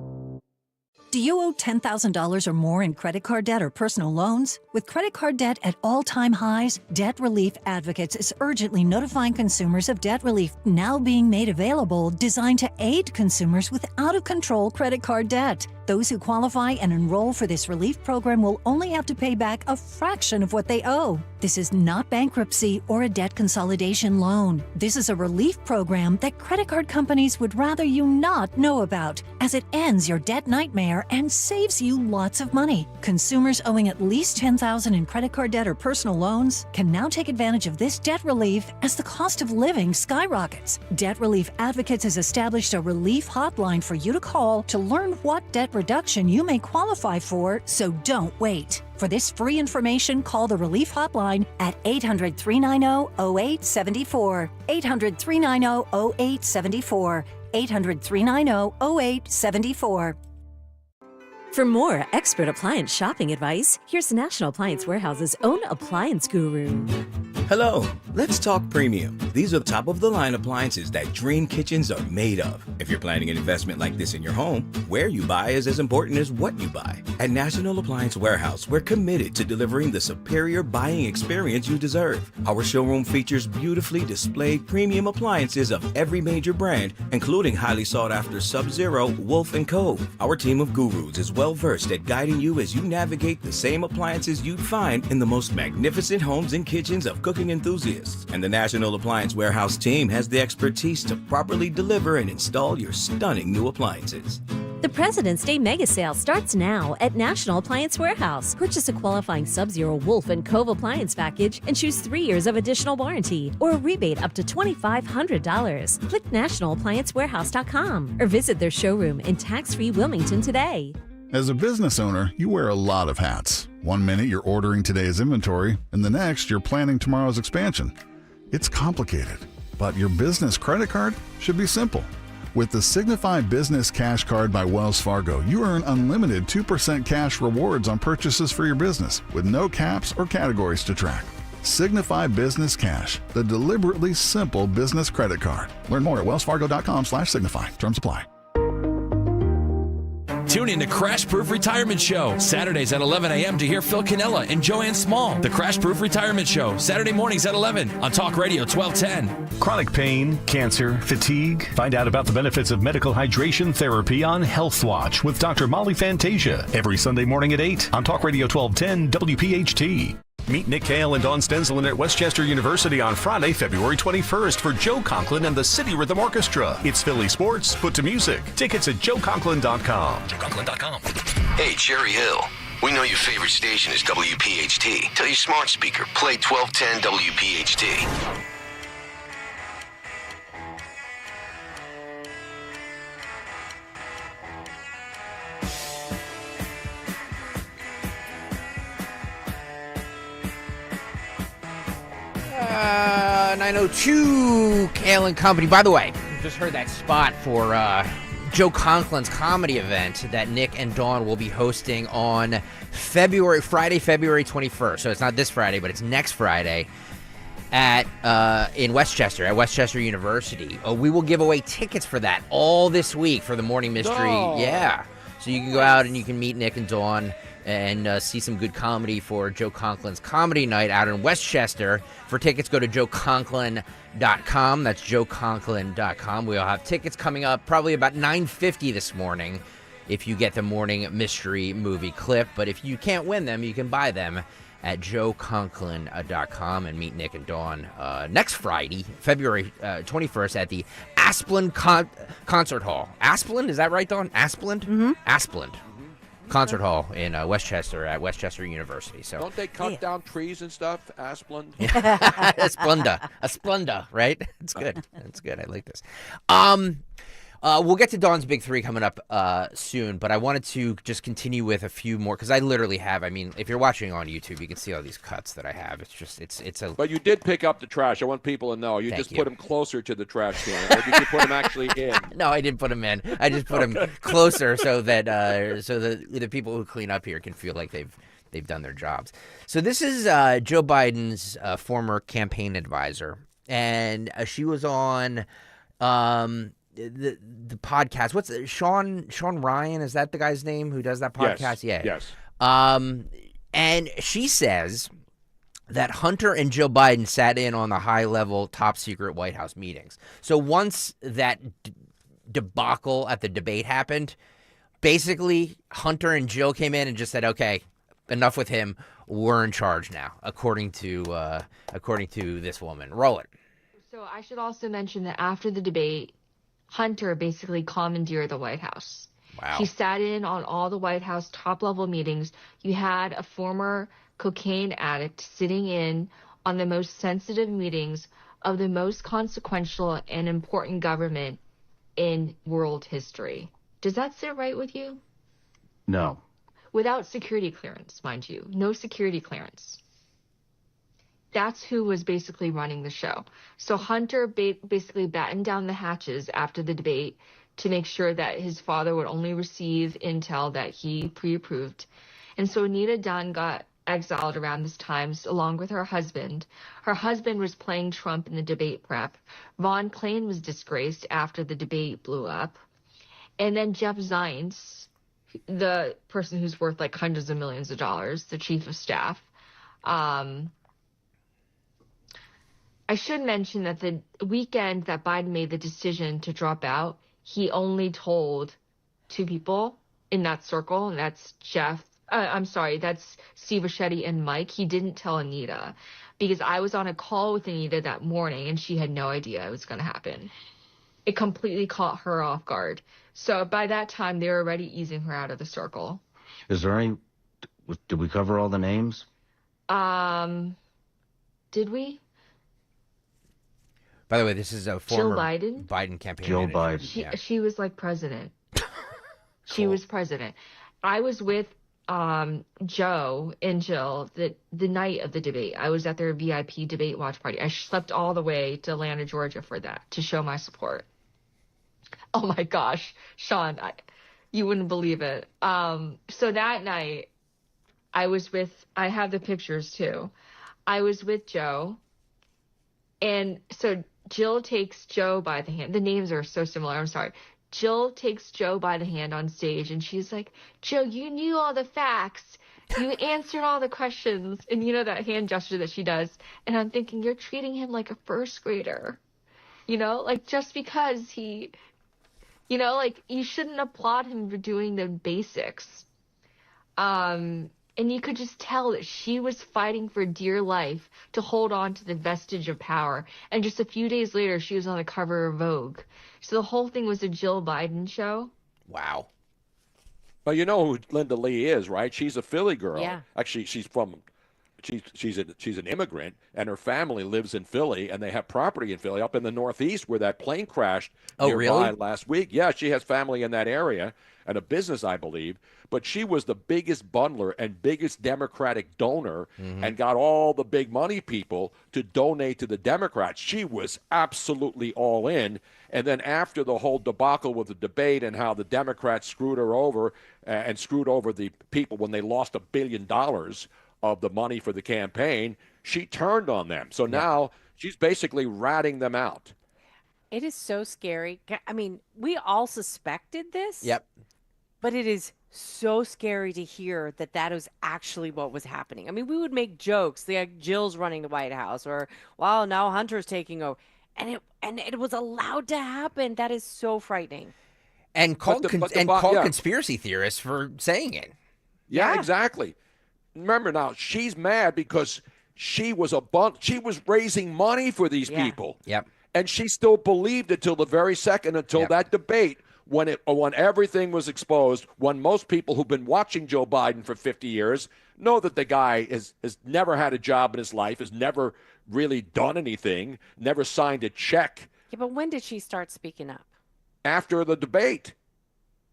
Do you owe $10,000 or more in credit card debt or personal loans? With credit card debt at all-time highs, Debt Relief Advocates is urgently notifying consumers of debt relief now being made available, designed to aid consumers with out-of-control credit card debt. Those who qualify and enroll for this relief program will only have to pay back a fraction of what they owe. This is not bankruptcy or a debt consolidation loan. This is a relief program that credit card companies would rather you not know about, as it ends your debt nightmare and saves you lots of money. Consumers owing at least $10,000 in credit card debt or personal loans can now take advantage of this debt relief as the cost of living skyrockets. Debt Relief Advocates has established a relief hotline for you to call to learn what debt reduction you may qualify for, so don't wait. For this free information, call the Relief Hotline at 800-390-0874. 800-390-0874. 800-390-0874. For more expert appliance shopping advice, here's National Appliance Warehouse's own appliance guru. Hello, let's talk premium. These are top-of-the-line appliances that dream kitchens are made of. If you're planning an investment like this in your home, where you buy is as important as what you buy. At National Appliance Warehouse, we're committed to delivering the superior buying experience you deserve. Our showroom features beautifully displayed premium appliances of every major brand, including highly sought-after Sub-Zero, Wolf, and Cove. Our team of gurus is well-versed at guiding you as you navigate the same appliances you'd find in the most magnificent homes and kitchens of cooking enthusiasts. And the National Appliance Warehouse team has the expertise to properly deliver and install your stunning new appliances. The President's Day Mega Sale starts now at National Appliance Warehouse. Purchase a qualifying Sub-Zero, Wolf, and Cove appliance package and choose 3 years of additional warranty or a rebate up to $2,500. Click nationalappliancewarehouse.com or visit their showroom in tax-free Wilmington today. As a business owner, you wear a lot of hats. One minute you're ordering today's inventory, and the next you're planning tomorrow's expansion. It's complicated, but your business credit card should be simple. With the Signify Business Cash Card by Wells Fargo, you earn unlimited 2% cash rewards on purchases for your business with no caps or categories to track. Signify Business Cash, the deliberately simple business credit card. Learn more at wellsfargo.com/signify. Terms apply. Tune in to Crash Proof Retirement Show, Saturdays at 11 a.m. to hear Phil Cannella and Joanne Small. The Crash Proof Retirement Show, Saturday mornings at 11 on Talk Radio 1210. Chronic pain, cancer, fatigue. Find out about the benefits of medical hydration therapy on Health Watch with Dr. Molly Fantasia every Sunday morning at 8 on Talk Radio 1210 WPHT. Meet Nick Kayal and Dawn Stenzelin at Westchester University on Friday, February 21st for Joe Conklin and the City Rhythm Orchestra. It's Philly sports put to music. Tickets at joeconklin.com. JoeConklin.com. Hey, Cherry Hill. We know your favorite station is WPHT. Tell your smart speaker, play 1210 WPHT. Uh, 902 Kayal and Company. By the way, just heard that spot for Joe Conklin's comedy event that Nick and Dawn will be hosting on Friday, February 21st. So it's not this Friday, but it's next Friday at in Westchester, at Westchester University. We will give away tickets for that all this week for the Morning Mystery. No. Yeah. So you can go out and you can meet Nick and Dawn and see some good comedy for Joe Conklin's comedy night out in Westchester. For tickets, go to joeconklin.com. That's joeconklin.com. We'll have tickets coming up probably about 9:50 this morning if you get the Morning Mystery movie clip. But if you can't win them, you can buy them at joeconklin.com and meet Nick and Dawn next Friday, February 21st at the Asplund Concert Hall. Asplund, is that right, Dawn? Asplund? Mm-hmm. Asplund. Concert Hall in Westchester at Westchester University. So don't they cut down trees and stuff? Asplund. Asplunda, right? It's good. It's good. I like this. We'll get to Dawn's Big Three coming up soon, but I wanted to just continue with a few more because I literally have. I mean, if you're watching on YouTube, you can see all these cuts that I have. It's just it's a. But you did pick up the trash. I want people to know. You Thank just you. put them closer to the trash can, or did you put them actually in? No, I didn't put them in. I just put them closer so that the people who clean up here can feel like they've done their jobs. So this is Joe Biden's former campaign advisor, and she was on the podcast. What's Sean Ryan? Is that the guy's name who does that podcast? Yes. And she says that Hunter and Joe Biden sat in on the high-level, top-secret White House meetings. So once that debacle at the debate happened, basically Hunter and Joe came in and just said, "Okay, enough with him. We're in charge now." According to this woman, roll it. So I should also mention that after the debate, Hunter basically commandeered the White House. Wow. He sat in on all the White House top-level meetings. You had a former cocaine addict sitting in on the most sensitive meetings of the most consequential and important government in world history. Does that sit right with you? No. Without security clearance, mind you. No security clearance. That's who was basically running the show. So Hunter basically battened down the hatches after the debate to make sure that his father would only receive intel that he pre-approved. And so Anita Dunn got exiled around this time, along with her husband. Her husband was playing Trump in the debate prep. Von Klain was disgraced after the debate blew up. And then Jeff Zients, the person who's worth like hundreds of millions of dollars, the chief of staff, I should mention that the weekend that Biden made the decision to drop out, he only told two people in that circle, and that's that's Steve Ricchetti and Mike. He didn't tell Anita because I was on a call with Anita that morning, and she had no idea it was going to happen. It completely caught her off guard. So by that time, they were already easing her out of the circle. Is there any? Did we cover all the names? Did we? By the way, this is a former Biden campaign Joe manager. Biden. She was like president. She was president. I was with Joe and Jill the night of the debate. I was at their VIP debate watch party. I slept all the way to Atlanta, Georgia for that, to show my support. Oh my gosh, Sean, you wouldn't believe it. So that night, I have the pictures too. I was with Joe, and so Jill takes Joe by the hand. The names are so similar. I'm sorry. Jill takes Joe by the hand on stage, and she's like, Joe, you knew all the facts. You answered all the questions. And you know that hand gesture that she does. And I'm thinking, you're treating him like a first grader. You know, like just because he, you know, like you shouldn't applaud him for doing the basics. And you could just tell that she was fighting for dear life to hold on to the vestige of power. And just a few days later, she was on the cover of Vogue. So the whole thing was a Jill Biden show. Wow. Well, you know who Linda Lee is, right? She's a Philly girl. Yeah. Actually, she's an immigrant, and her family lives in Philly, and they have property in Philly, up in the Northeast, where that plane crashed nearby really? last week. Yeah, she has family in that area and a business, I believe. But she was the biggest bundler and biggest Democratic donor and got all the big money people to donate to the Democrats. She was absolutely all in. And then after the whole debacle with the debate and how the Democrats screwed her over and screwed over the people when they lost $1 billion of the money for the campaign, she turned on them. So now she's basically ratting them out. It is so scary. I mean, we all suspected this. Yep. But it is so scary to hear that that was actually what was happening. I mean, we would make jokes like Jill's running the White House, or wow, now Hunter's taking over, and it was allowed to happen. That is so frightening. And called conspiracy theorists for saying it. Yeah, exactly. Remember now, she's mad because she was raising money for these people. Yep. And she still believed it till the very second, until that debate, when everything was exposed, when most people who've been watching Joe Biden for 50 years know that the guy has never had a job in his life, has never really done anything, never signed a check. Yeah, but when did she start speaking up? After the debate.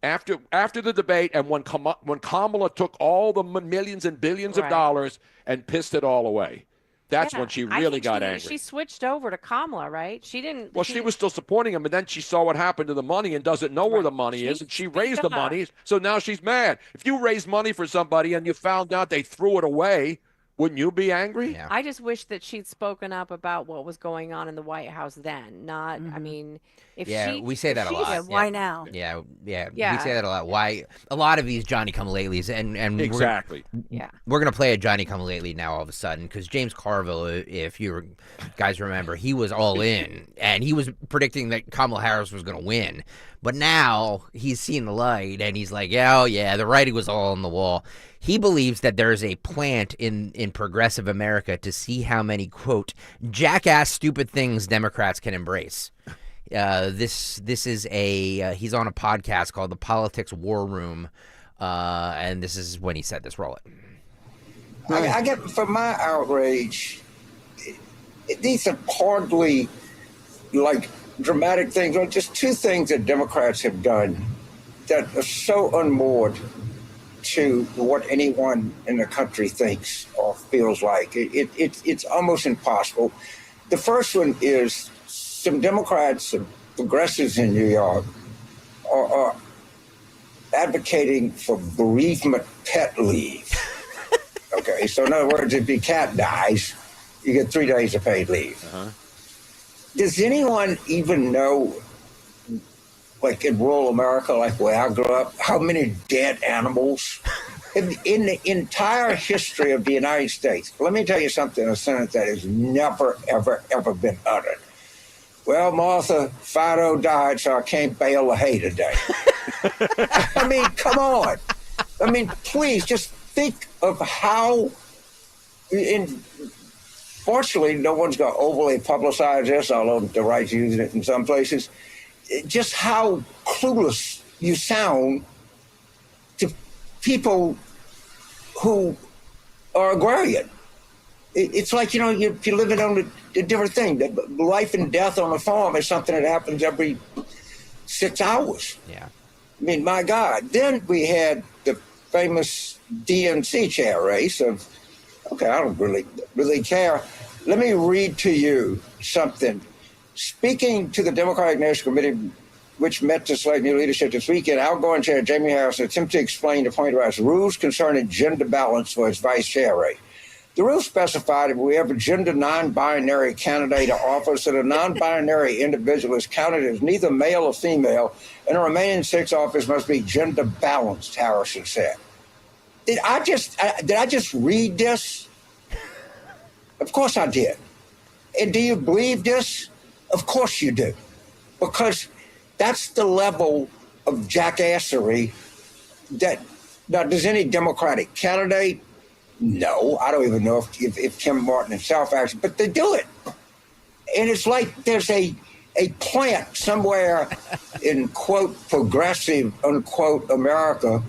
After the debate, and when Kamala took all the millions and billions of dollars and pissed it all away. That's when she really got angry. She switched over to Kamala, right? She didn't. Well, she was still supporting him, and then she saw what happened to the money and doesn't know where the money is, and she raised the money, so now she's mad. If you raise money for somebody and you found out they threw it away, wouldn't you be angry? Yeah. I just wish that she'd spoken up about what was going on in the White House then. Not, I mean, if we say that a lot. Why now? Yeah, we say that a lot. Why a lot of these Johnny Come Latelys, and exactly. We're gonna play a Johnny Come Lately now all of a sudden, because James Carville, if you guys remember, he was all in and he was predicting that Kamala Harris was gonna win. But now he's seen the light and he's like, the writing was all on the wall. He believes that there is a plant in progressive America to see how many, quote, jackass stupid things Democrats can embrace. This is he's on a podcast called The Politics War Room, and this is when he said this. Roll it. I get, for my outrage, these are hardly like dramatic things, or just two things that Democrats have done that are so unmoored to what anyone in the country thinks or feels like. It's almost impossible. The first one is some Democrats, some progressives in New York, are advocating for bereavement pet leave. Okay, so in other words, if your cat dies, you get 3 days of paid leave. Does anyone even know, like in rural America, like where I grew up, how many dead animals in the entire history of the United States? Let me tell you something, a sentence that has never, ever, ever been uttered. Well, Martha, Fido died, so I can't bale the hay today. I mean, come on. I mean, please just think of how, fortunately, no one's going to overly publicize this, although the right's using it in some places, just how clueless you sound to people who are agrarian. It's like, you're living on a different thing. Life and death on a farm is something that happens every 6 hours. Yeah. I mean, my God. Then we had the famous DNC chair race of, okay, I don't really care. Let me read to you something. Speaking to the Democratic National Committee, which met to select new leadership this weekend, outgoing Chair Jamie Harris attempted to explain the point about rules concerning gender balance for its vice chair race. The rule specified if we have a gender non-binary candidate to office, that a non-binary individual is counted as neither male or female, and the remaining 6 offices must be gender balanced, Harrison said. Did I just read this? Of course I did. And do you believe this? Of course you do. Because that's the level of jackassery that, now, does any Democratic candidate? No, I don't even know if Kim Martin himself actually, but they do it. And it's like there's a plant somewhere in, quote, progressive, unquote, America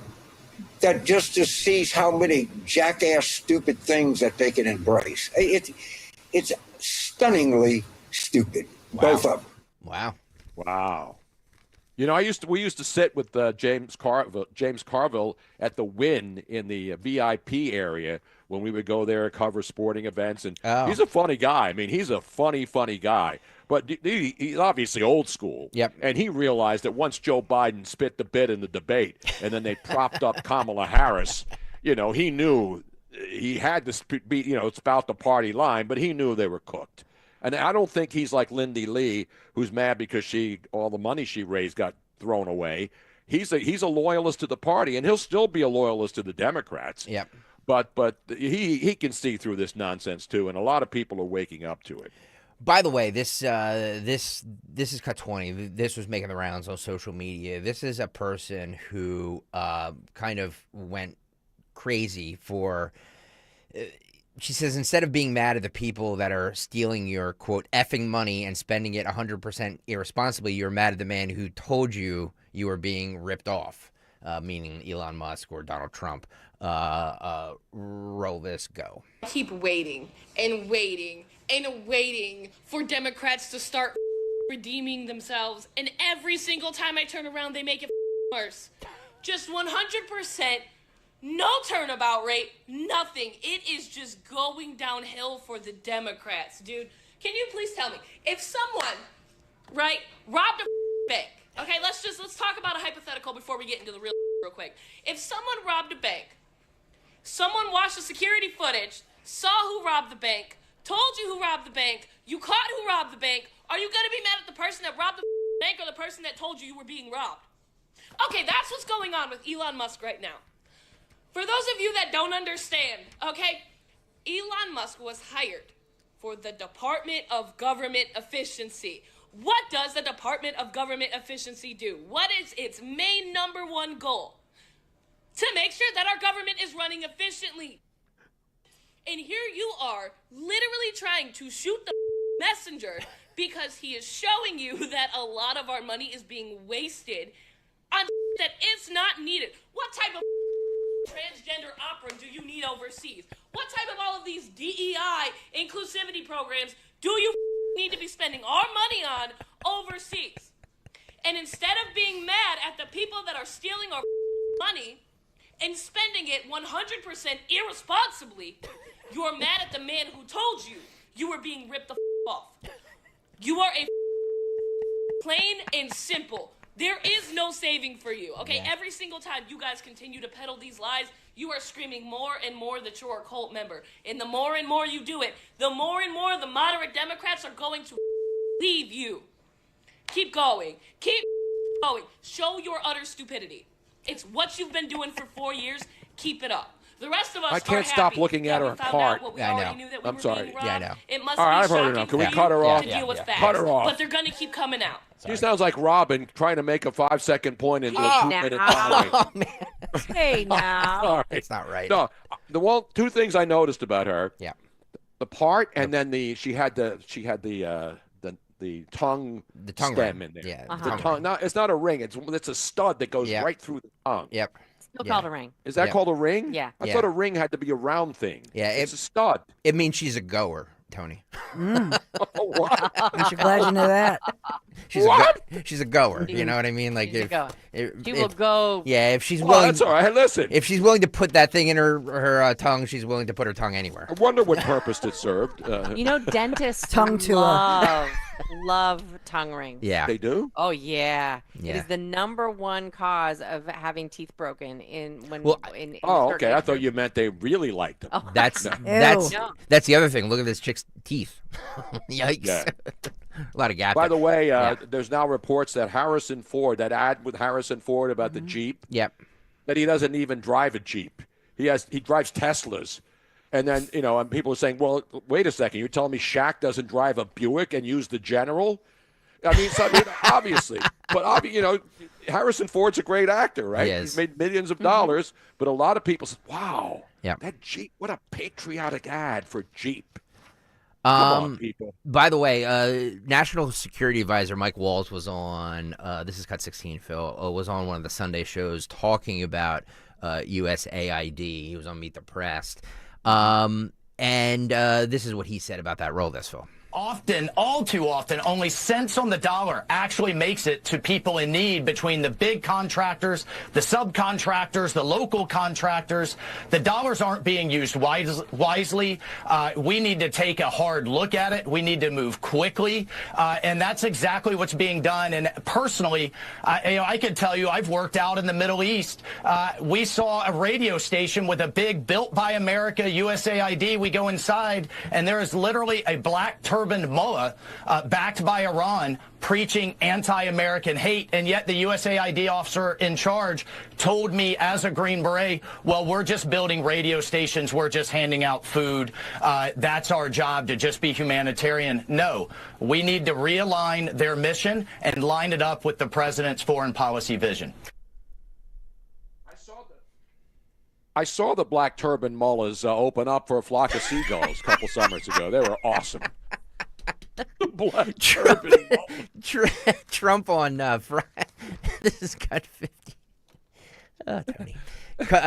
that just sees how many jackass, stupid things that they can embrace. It's stunningly stupid, both of them. Wow. You know, we used to sit with James Carville at the Wynn in the VIP area when we would go there and cover sporting events. And he's a funny guy. I mean, he's a funny guy. But he's obviously old school. Yep. And he realized that once Joe Biden spit the bit in the debate and then they propped up Kamala Harris, you know, he knew he had to be, you know, it's about the party line, but he knew they were cooked. And I don't think he's like Lindy Lee, who's mad because all the money she raised got thrown away. He's a loyalist to the party, and he'll still be a loyalist to the Democrats. Yep. But he can see through this nonsense too, and a lot of people are waking up to it. By the way, this is Cut 20. This was making the rounds on social media. This is a person who kind of went crazy for. She says, instead of being mad at the people that are stealing your, quote, effing money and spending it 100% irresponsibly, you're mad at the man who told you you were being ripped off, meaning Elon Musk or Donald Trump. Roll this, go. Keep waiting and waiting and waiting for Democrats to start redeeming themselves. And every single time I turn around, they make it worse. Just 100%. No turnabout rate, nothing. It is just going downhill for the Democrats, dude. Can you please tell me, if someone, right, robbed a bank, okay, let's talk about a hypothetical before we get into the real quick. If someone robbed a bank, someone watched the security footage, saw who robbed the bank, told you who robbed the bank, you caught who robbed the bank, are you gonna be mad at the person that robbed the bank or the person that told you were being robbed? Okay, that's what's going on with Elon Musk right now. For those of you that don't understand, okay, Elon Musk was hired for the Department of Government Efficiency. What does the Department of Government Efficiency do? What is its main number one goal? To make sure that our government is running efficiently. And here you are, literally trying to shoot the messenger because he is showing you that a lot of our money is being wasted on that is not needed. What type of transgender opera do you need overseas? What type of all of these DEI inclusivity programs do you need to be spending our money on overseas? And instead of being mad at the people that are stealing our money and spending it 100% irresponsibly, you're mad at the man who told you you were being ripped the off. You are a plain and simple. There is no saving for you, okay? Yeah. Every single time you guys continue to peddle these lies, you are screaming more and more that you're a cult member. And the more and more you do it, the more and more the moderate Democrats are going to leave you. Keep going. Keep going. Show your utter stupidity. It's what you've been doing for 4 years. Keep it up. The rest of us I can't stop looking at her cart. Yeah, I know. I'm sorry. Yeah, I know. It must All right, be I've heard shocking enough. Can we for cut her you off? to deal with facts. Cut her off. But they're going to keep coming out. She sounds like Robin trying to make a 5-second point into a 2-minute time. Oh, man. Hey, now. Sorry. It's not right. No, two things I noticed about her. Yeah. The part, and then she had the tongue stem ring. in there. Yeah, the tongue. No, it's not a ring. It's a stud that goes right through the tongue. Yep. Still called a ring. Is that called a ring? Yeah. I thought a ring had to be a round thing. Yeah, it's a stud. It means she's a goer, Tony. What? I'm sure glad you know that. She's a goer. You know what I mean? Like She's a goer. She will go. Yeah, if she's willing. That's all right. Listen. If she's willing to put that thing in her tongue, she's willing to put her tongue anywhere. I wonder what purpose it served. You know, dentists Tongue to love love tongue rings. Yeah. They do? Oh yeah. It Yeah. is the #1 cause of having teeth broken in Oh, okay. I certain thought age you meant they really liked them. Oh. That's No. that's the other thing. Look at this chick's teeth. Yikes. Yeah. A lot of gap. By there. the way, Yeah. there's now reports that Harrison Ford, that ad with Harrison Ford about the Jeep, Yep. that he doesn't even drive a Jeep. He drives Teslas. And then, and people are saying, well, wait a second. You're telling me Shaq doesn't drive a Buick and use the General? I mean, obviously. But, Harrison Ford's a great actor, right? He is. He's made millions of dollars. But a lot of people say, wow, Yep. that Jeep, what a patriotic ad for Jeep. Come on, people. By the way, National Security Advisor Mike Walls was on, this is Cut 16, Phil, was on one of the Sunday shows talking about USAID. He was on Meet the Press. And this is what he said about that. Roll this, Phil. Often, all too often, only cents on the dollar actually makes it to people in need between the big contractors, the subcontractors, the local contractors. The dollars aren't being used wisely. We need to take a hard look at it. We need to move quickly. And that's exactly what's being done. And personally, I could tell you, I've worked out in the Middle East. We saw a radio station with a big Built by America USAID. We go inside, and there is literally a black turbaned mullah backed by Iran preaching anti-American hate, and yet the USAID officer in charge told me as a Green Beret, well, we're just building radio stations, we're just handing out food, that's our job, to just be humanitarian. No, we need to realign their mission and line it up with the president's foreign policy vision. I saw the black turban mullahs open up for a flock of seagulls a couple summers ago. They were awesome. Black Trump on Friday. This is Cut 50. Tony.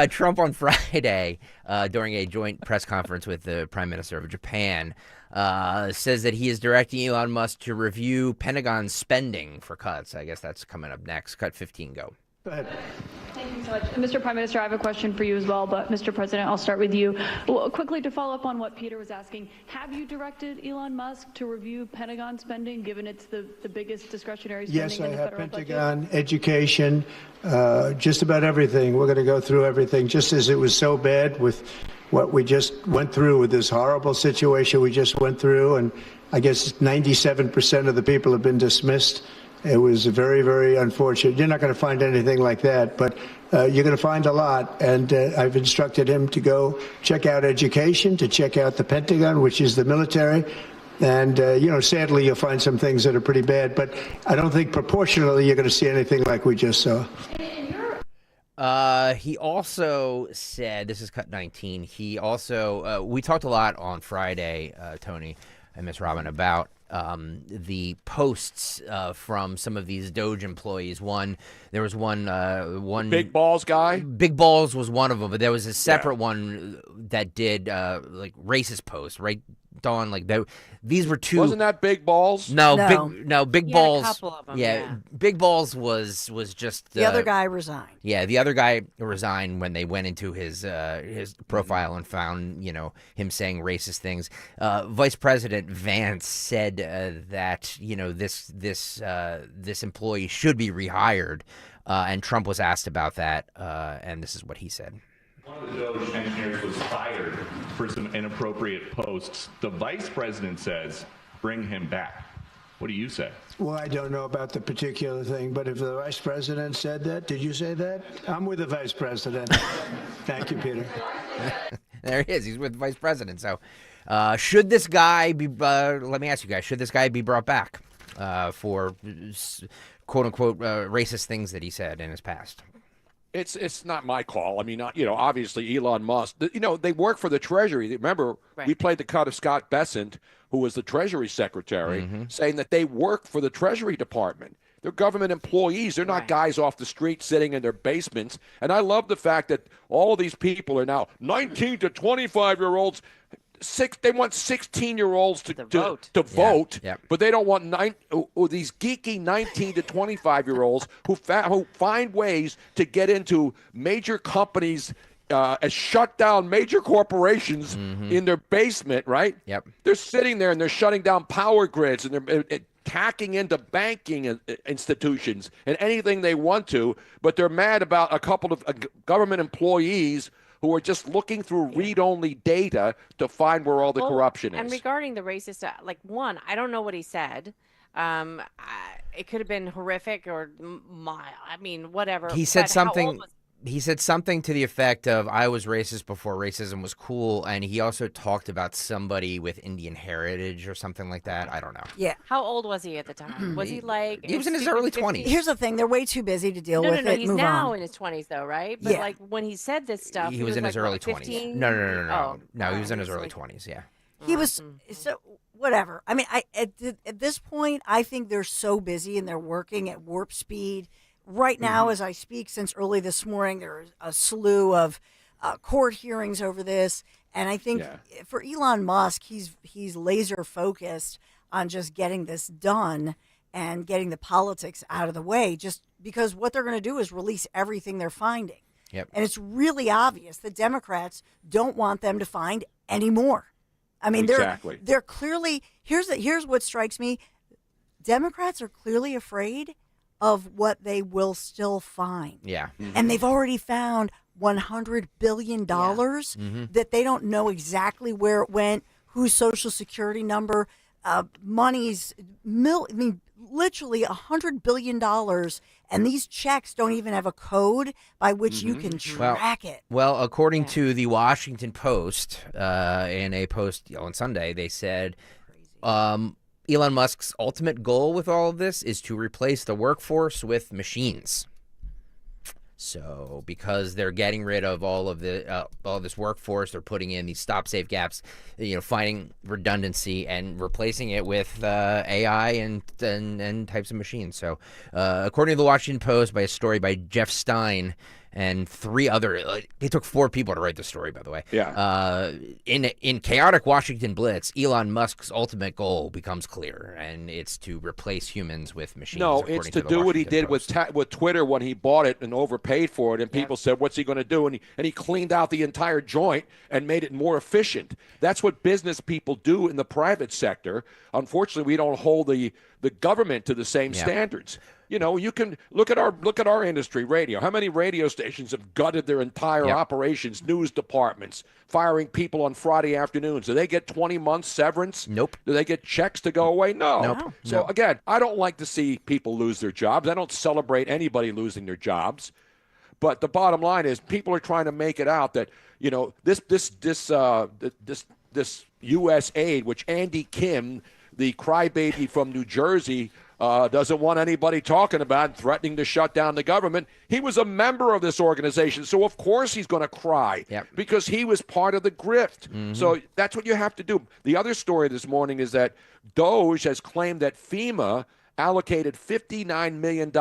Trump on Friday during a joint press conference with the Prime Minister of Japan says that he is directing Elon Musk to review Pentagon spending for cuts. I guess that's coming up next. Cut 15, go. Go ahead. Thank you so much. Mr. Prime Minister, I have a question for you as well, but Mr. President, I'll start with you. Well, quickly to follow up on what Peter was asking, have you directed Elon Musk to review Pentagon spending, given it's the biggest discretionary spending yes, in the I have federal Pentagon, budget? education, just about everything. We're going to go through everything, just as it was so bad with what we just went through with this horrible situation we just went through, and I guess 97% of the people have been dismissed. It was very, very unfortunate. You're not going to find anything like that, but you're going to find a lot. And I've instructed him to go check out education, to check out the Pentagon, which is the military. And, sadly, you'll find some things that are pretty bad. But I don't think proportionally you're going to see anything like we just saw. He also said, this is Cut 19, he also, we talked a lot on Friday, Tony and Miss Robin, about the posts from some of these Doge employees. There was one Big Balls guy. Big Balls was one of them, but there was a separate one that did like racist posts, right? Dawn, like that. These were two. Wasn't that Big Balls? No. Big Balls. A couple of them, yeah, Big Balls was just the other guy resigned. Yeah, the other guy resigned when they went into his profile and found him saying racist things. Vice President Vance said that this employee should be rehired, and Trump was asked about that, and this is what he said. One of the Doge engineers was fired for some inappropriate posts. The vice president says, bring him back. What do you say? Well, I don't know about the particular thing, but if the vice president said that, did you say that? I'm with the vice president. Thank you, Peter. There he is. He's with the vice president. So should this guy be, let me ask you guys, should this guy be brought back for quote-unquote racist things that he said in his past? It's not my call. I mean, obviously Elon Musk, they work for the Treasury. Remember, we played the cut of Scott Bessent, who was the Treasury Secretary, saying that they work for the Treasury Department. They're government employees. They're not guys off the street sitting in their basements. And I love the fact that all these people are now 19 to 25-year-olds. They want 16-year-olds to vote, but they don't want these geeky 19 to 25-year-olds who find ways to get into major companies and shut down major corporations in their basement, right? Yep. They're sitting there and they're shutting down power grids and they're hacking into banking institutions and anything they want to, but they're mad about a couple of government employees who are just looking through read-only data to find where all the corruption is. And regarding the racist, I don't know what he said. It could have been horrific or, whatever. He said something. He said something to the effect of, I was racist before racism was cool, and he also talked about somebody with Indian heritage or something like that. I don't know. Yeah. How old was he at the time? Was he like... He was in his early 20s. Here's the thing. They're way too busy to deal with it. No, he's now in his 20s, though, right? But, when he said this stuff... He was in his early 20s. No. No, he was in his early 20s, yeah. He was... So, whatever. I mean, at this point, I think they're so busy and they're working at warp speed. Right now, as I speak, since early this morning, there's a slew of court hearings over this. And I think for Elon Musk, he's laser focused on just getting this done and getting the politics out of the way, just because what they're going to do is release everything they're finding. Yep. And it's really obvious that Democrats don't want them to find any more. I mean, they're clearly, here's what strikes me. Democrats are clearly afraid of what they will still find. Yeah. And they've already found $100 billion that they don't know exactly where it went, whose Social Security number, literally $100 billion. And these checks don't even have a code by which you can track it. Well, according to the Washington Post, in a post on Sunday, they said Elon Musk's ultimate goal with all of this is to replace the workforce with machines. So, because they're getting rid of all of this workforce, they're putting in these stop-safe gaps, finding redundancy and replacing it with AI and types of machines. So, according to the Washington Post, by a story by Jeff Stein and 3 other, it took 4 people to write the story, by the way. Yeah. In chaotic Washington blitz, Elon Musk's ultimate goal becomes clear, and it's to replace humans with machines. No, it's to do what he did with Twitter when he bought it and overpaid for it, and people said, what's he going to do? And he cleaned out the entire joint and made it more efficient. That's what business people do in the private sector. Unfortunately, we don't hold the government to the same standards. You can look at our industry, radio. How many radio stations have gutted their entire operations, news departments, firing people on Friday afternoons? Do they get 20 months severance? Nope. Do they get checks to go away? No. Nope. So again, I don't like to see people lose their jobs. I don't celebrate anybody losing their jobs. But the bottom line is, people are trying to make it out that this U.S. aid, which Andy Kim, the crybaby from New Jersey, doesn't want anybody talking about and threatening to shut down the government. He was a member of this organization, so of course he's going to cry because he was part of the grift. So that's what you have to do. The other story this morning is that Doge has claimed that FEMA allocated $59 million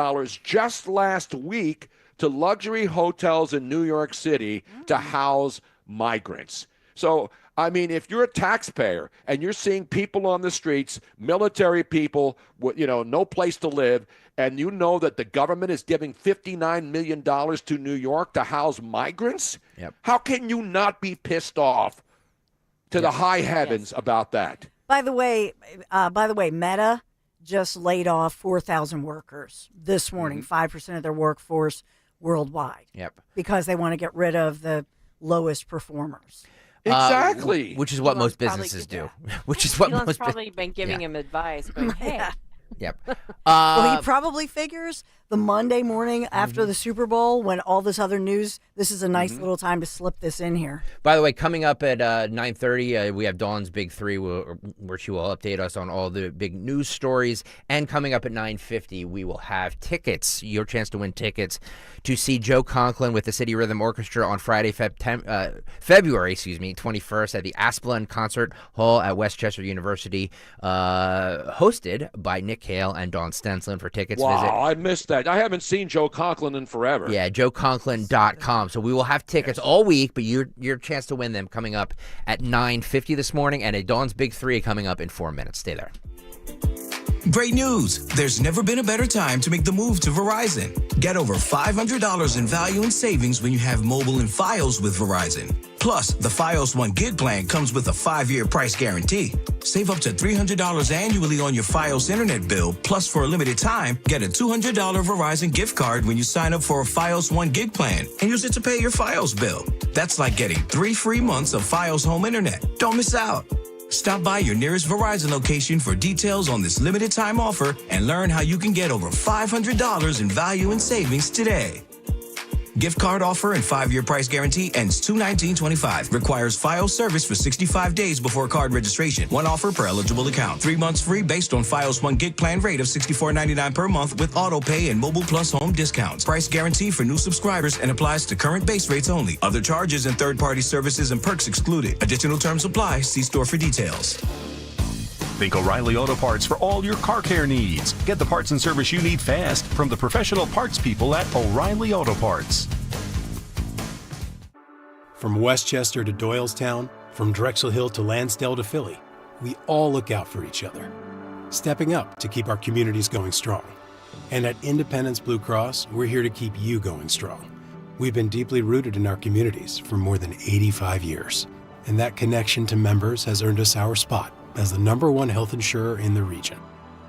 just last week to luxury hotels in New York City to house migrants. So, I mean, if you're a taxpayer and you're seeing people on the streets, military people, no place to live, and you know that the government is giving $59 million to New York to house migrants, how can you not be pissed off to the high heavens about that? By the way, Meta just laid off 4,000 workers this morning, 5% of their workforce worldwide. Because they want to get rid of the lowest performers. Exactly. Which is what most businesses do. Which is what Elon's probably been giving him advice, but hey. Well, he probably figures the Monday morning after the Super Bowl, when all this other news, this is a nice little time to slip this in here. By the way, coming up at 9:30, we have Dawn's Big Three, where she will update us on all the big news stories. And coming up at 9:50, we will have tickets, your chance to win tickets to see Joe Conklin with the City Rhythm Orchestra on Friday, February 21st at the Asplund Concert Hall at Westchester University, hosted by Nick Kayal and Dawn Stenslin. For tickets, visit. I missed that. I haven't seen Joe Conklin in forever. Yeah, joeconklin.com. So we will have tickets all week, but your chance to win them coming up at 9:50 this morning, and a Dawn's Big Three coming up in 4 minutes. Stay there. Great news! There's never been a better time to make the move to Verizon. Get over $500 in value and savings when you have mobile and Fios with Verizon. Plus, the Fios 1 gig plan comes with a 5-year price guarantee. Save up to $300 annually on your Fios internet bill. Plus, for a limited time, get a $200 Verizon gift card when you sign up for a Fios 1 gig plan and use it to pay your Fios bill. That's like getting 3 free months of Fios home internet. Don't miss out. Stop by your nearest Verizon location for details on this limited time offer and learn how you can get over $500 in value and savings today. Gift card offer and 5-year price guarantee ends 2/19/25. Requires Fios service for 65 days before card registration. One offer per eligible account. 3 months free based on Fios 1 gig plan rate of $64.99 per month with auto pay and mobile plus home discounts. Price guarantee for new subscribers and applies to current base rates only. Other charges and third-party services and perks excluded. Additional terms apply. See store for details. Think O'Reilly Auto Parts for all your car care needs. Get the parts and service you need fast from the professional parts people at O'Reilly Auto Parts. From Westchester to Doylestown, from Drexel Hill to Lansdale to Philly, we all look out for each other, stepping up to keep our communities going strong. And at Independence Blue Cross, we're here to keep you going strong. We've been deeply rooted in our communities for more than 85 years, and that connection to members has earned us our spot as the #1 health insurer in the region.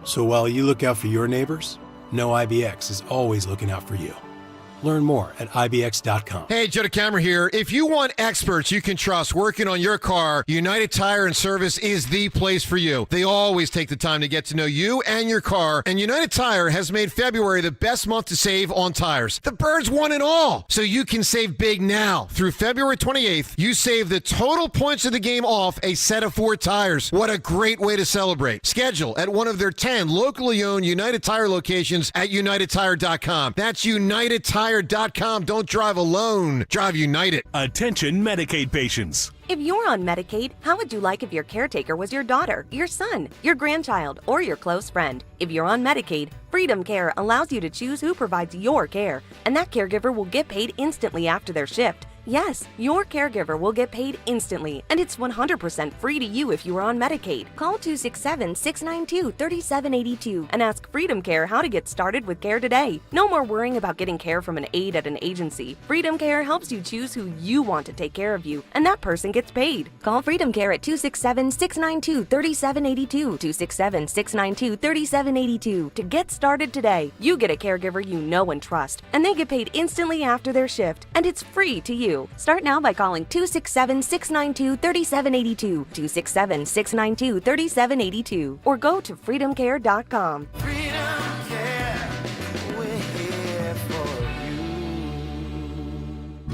So while you look out for your neighbors, know IBX is always looking out for you. Learn more at IBX.com. Hey, Joe DeCamera here. If you want experts you can trust working on your car, United Tire and Service is the place for you. They always take the time to get to know you and your car, and United Tire has made February the best month to save on tires. The birds won it all, so you can save big now. Through February 28th, you save the total points of the game off a set of 4 tires. What a great way to celebrate. Schedule at one of their 10 locally owned United Tire locations at UnitedTire.com. That's UnitedTire.com. Don't drive alone. Drive United. Attention Medicaid patients. If you're on Medicaid, how would you like if your caretaker was your daughter, your son, your grandchild, or your close friend? If you're on Medicaid, Freedom Care allows you to choose who provides your care, and that caregiver will get paid instantly after their shift. Yes, your caregiver will get paid instantly, and it's 100% free to you if you are on Medicaid. Call 267-692-3782 and ask Freedom Care how to get started with care today. No more worrying about getting care from an aide at an agency. Freedom Care helps you choose who you want to take care of you, and that person gets paid. Call Freedom Care at 267-692-3782, 267-692-3782 to get started today. You get a caregiver you know and trust, and they get paid instantly after their shift, and it's free to you. Start now by calling 267-692-3782, 267-692-3782, or go to freedomcare.com.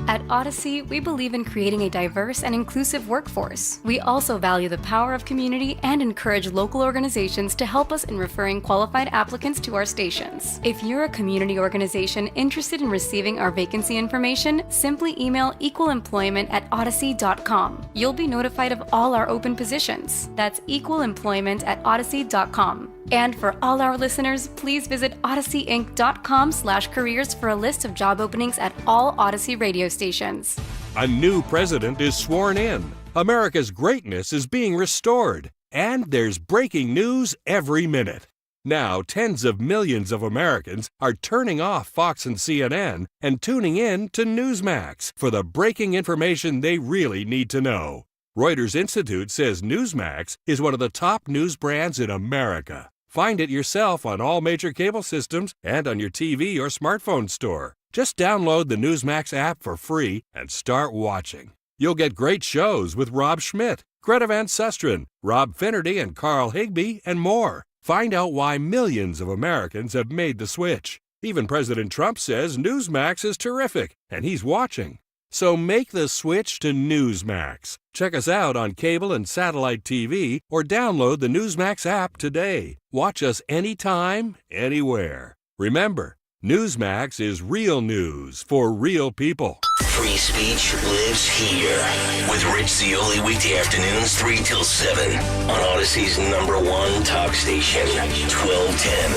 At Odyssey, we believe in creating a diverse and inclusive workforce. We also value the power of community and encourage local organizations to help us in referring qualified applicants to our stations. If you're a community organization interested in receiving our vacancy information, simply email equalemployment@odyssey.com. You'll be notified of all our open positions. That's equalemployment@odyssey.com. And for all our listeners, please visit odysseyinc.com/careers for a list of job openings at all Odyssey radio stations. A new president is sworn in. America's greatness is being restored. And there's breaking news every minute. Now, tens of millions of Americans are turning off Fox and CNN and tuning in to Newsmax for the breaking information they really need to know. Reuters Institute says Newsmax is one of the top news brands in America. Find it yourself on all major cable systems and on your TV or smartphone store. Just download the Newsmax app for free and start watching. You'll get great shows with Rob Schmidt, Greta Van Susteren, Rob Finnerty, and Carl Higbie, and more. Find out why millions of Americans have made the switch. Even President Trump says Newsmax is terrific, and he's watching. So make the switch to Newsmax. Check us out on cable and satellite TV or download the Newsmax app today. Watch us anytime, anywhere. Remember, Newsmax is real news for real people. Free speech lives here. With Rich Zioli weekday afternoons 3 till 7 on Odyssey's #1 talk station, 1210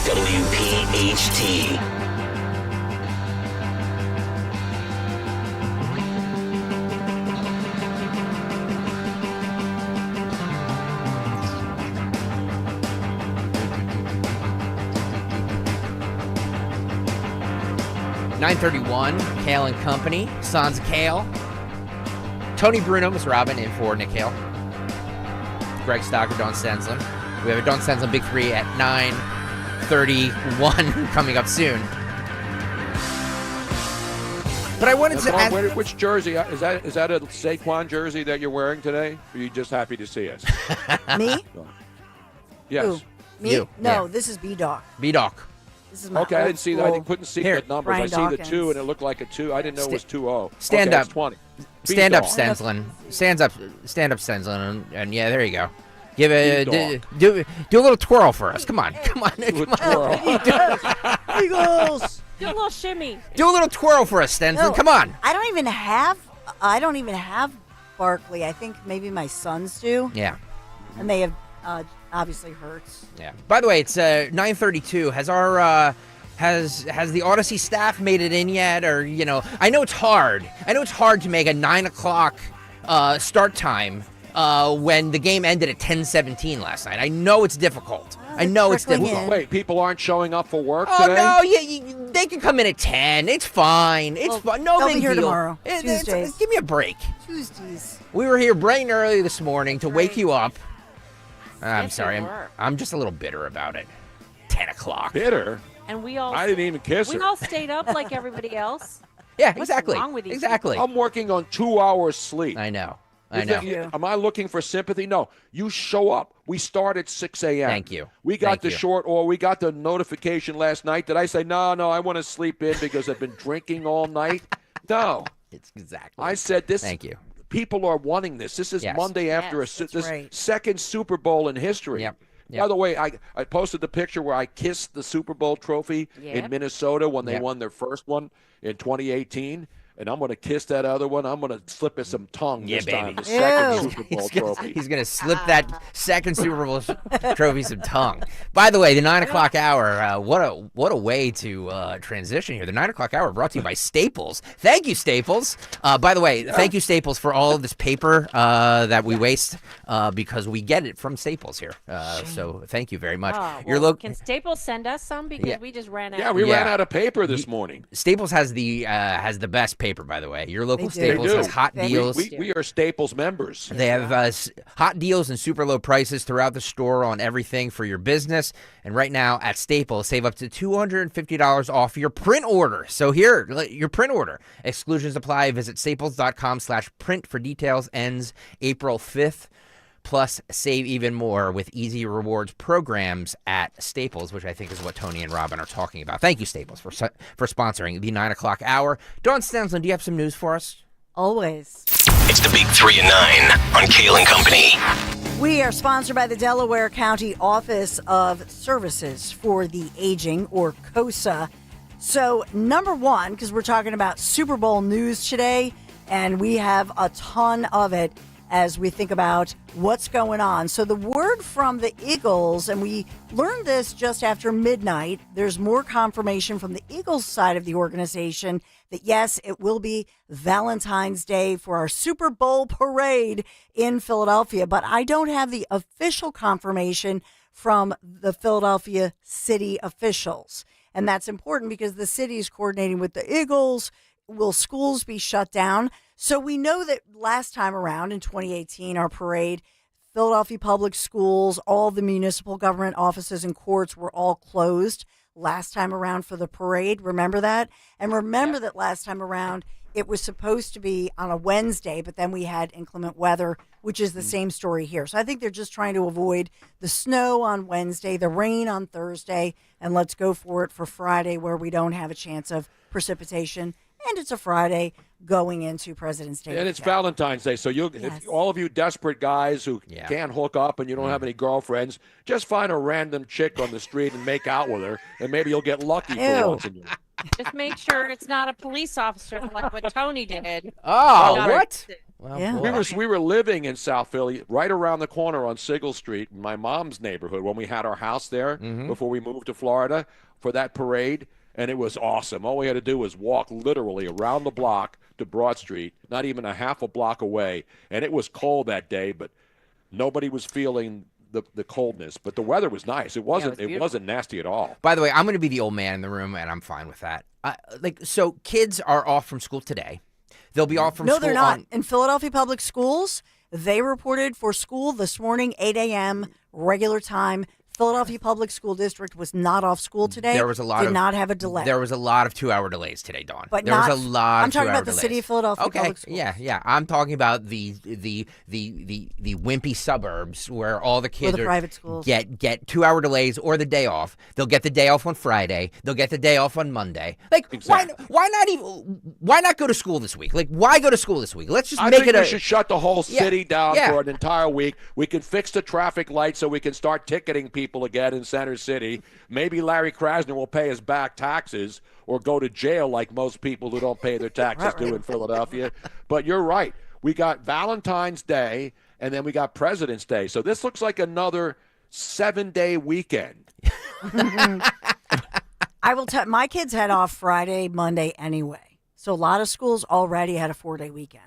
WPHT. 9:31, Kayal and Company, Sons of Kayal. Tony Bruno, Miss Robin, in for Nick Hale. Greg Stocker, Don Stenslin. We have a Don Stenslin Big 3 at 9:31 coming up soon. But I wanted to ask... Which jersey? Is that a Saquon jersey that you're wearing today? Or are you just happy to see us? Me? Yes. Who? Me? You. No, Yeah. this is B-Doc. B-Doc. This is my Okay, I didn't see that. I couldn't see Here. the numbers. Brian I see Dawkins. the 2, and it looked like a 2. I didn't know it was 2-0. Stand Okay, up. it's 20. Stand up, B-Dog. Stenslin. Stand up, Stenslin. And yeah, there you go. Give it B-Dog. do a little twirl for us. Come on. Come on. Do a Come on. Eagles. Do a little shimmy. Do a little twirl for us, Stenslin. No, Come on. I don't even have Barkley. I think maybe my sons do. Yeah. And they have obviously Hurts. Yeah. By the way, it's 9:32. Has our has the Odyssey staff made it in yet? Or I know it's hard. I know it's hard to make a 9 o'clock start time when the game ended at 10:17 last night. I know it's difficult. I know it's difficult. Wait, people aren't showing up for work Oh today? no, they can come in at 10. It's fine. It's fine. No they'll big be here deal. tomorrow. Tuesdays. Give me a break. Tuesdays. We were here bright and early this morning to wake you up. I'm Yes, sorry. we were. I'm just a little bitter about it. 10 o'clock. Bitter? And we all I didn't even kiss we her. all stayed up like everybody else. Yeah, What's exactly. wrong with these Exactly. I'm working on 2 hours sleep. I know. You I know. think- am I looking for sympathy? No. You show up. We start at 6 a.m. Thank you. We got Thank the you. we got the notification last night. Did I say, no, I want to sleep in because I've been drinking all night? No. It's exactly. I said this. Thank you. People are wanting this. This is Yes. Monday after Yes, that's this right. second Super Bowl in history. Yep. By the way, I posted the picture where I kissed the Super Bowl trophy Yep. in Minnesota when they Yep. won their first one in 2018. And I'm going to kiss that other one. I'm going to slip it some tongue Yeah, this baby. time. The second Ew. Super Bowl trophy. He's going to slip that second Super Bowl trophy some tongue. By the way, the 9 o'clock hour, what a way to transition here. The 9 o'clock hour brought to you by Staples. Thank you, Staples. By the way, thank you, Staples, for all of this paper that we waste because we get it from Staples here. So thank you very much. Can Staples send us some because we just ran out? Yeah, we ran out of paper this morning. Staples has the best paper, by the way. Your local They do. Staples has hot deals. We are Staples members. They have hot deals and super low prices throughout the store on everything for your business. And right now at Staples, save up to $250 off your print order. So here, your print order. Exclusions apply. Visit staples.com/print for details. Ends April 5th. Plus, save even more with Easy Rewards programs at Staples, which I think is what Tony and Robin are talking about. Thank you, Staples, for sponsoring the 9 o'clock hour. Dawn Stenslin, do you have some news for us? Always. It's the Big 3 and 9 on Kayal and Company. We are sponsored by the Delaware County Office of Services for the Aging, or COSA. So, number one, because we're talking about Super Bowl news today, and we have a ton of it as we think about what's going on. So the word from the Eagles, and we learned this just after midnight, there's more confirmation from the Eagles side of the organization that yes, it will be Valentine's Day for our Super Bowl parade in Philadelphia, but I don't have the official confirmation from the Philadelphia city officials. And that's important because the city is coordinating with the Eagles. Will schools be shut down? So we know that last time around in 2018, our parade, Philadelphia public schools, all the municipal government offices and courts were all closed last time around for the parade. Remember that? And remember that last time around, it was supposed to be on a Wednesday, but then we had inclement weather, which is the same story here. So I think they're just trying to avoid the snow on Wednesday, the rain on Thursday, and let's go for it for Friday where we don't have a chance of precipitation. And it's a Friday going into President's Day. And it's Valentine's Day, so if all of you desperate guys who can't hook up and you don't have any girlfriends, just find a random chick on the street and make out with her, and maybe you'll get lucky for once in your life. Just make sure it's not a police officer like what Tony did. Oh, what? Well, Yeah. We were living in South Philly, right around the corner on Sigel Street, in my mom's neighborhood, when we had our house there before we moved to Florida for that parade. And it was awesome. All we had to do was walk literally around the block to Broad Street, not even a half a block away. And it was cold that day, but nobody was feeling the coldness, but the weather was nice. It wasn't nasty at all. By the way, I'm going to be the old man in the room, and I'm fine with that. So kids are off from school today. They'll be off from school. No, they're not. In Philadelphia Public Schools, they reported for school this morning, 8 a.m., regular time. Philadelphia Public School District was not off school today. There was did not have a delay. There was a lot of 2-hour delays today, Dawn. But there was a lot. I'm talking about delays. the city of Philadelphia Public Schools. Yeah. I'm talking about the wimpy suburbs where all the kids private schools get 2-hour delays or the day off. They'll get the day off on Friday. They'll get the day off on Monday. Like exactly. why not go to school this week? Like why go to school this week? Let's just I make think it. We should shut the whole city down for an entire week. We can fix the traffic lights so we can start ticketing people again in Center City. Maybe Larry Krasner will pay us back taxes or go to jail like most people who don't pay their taxes do in Philadelphia. But you're right. We got Valentine's Day, and then we got President's Day. So this looks like another 7-day weekend. I will tell my kids had off Friday, Monday anyway. So a lot of schools already had a 4-day weekend.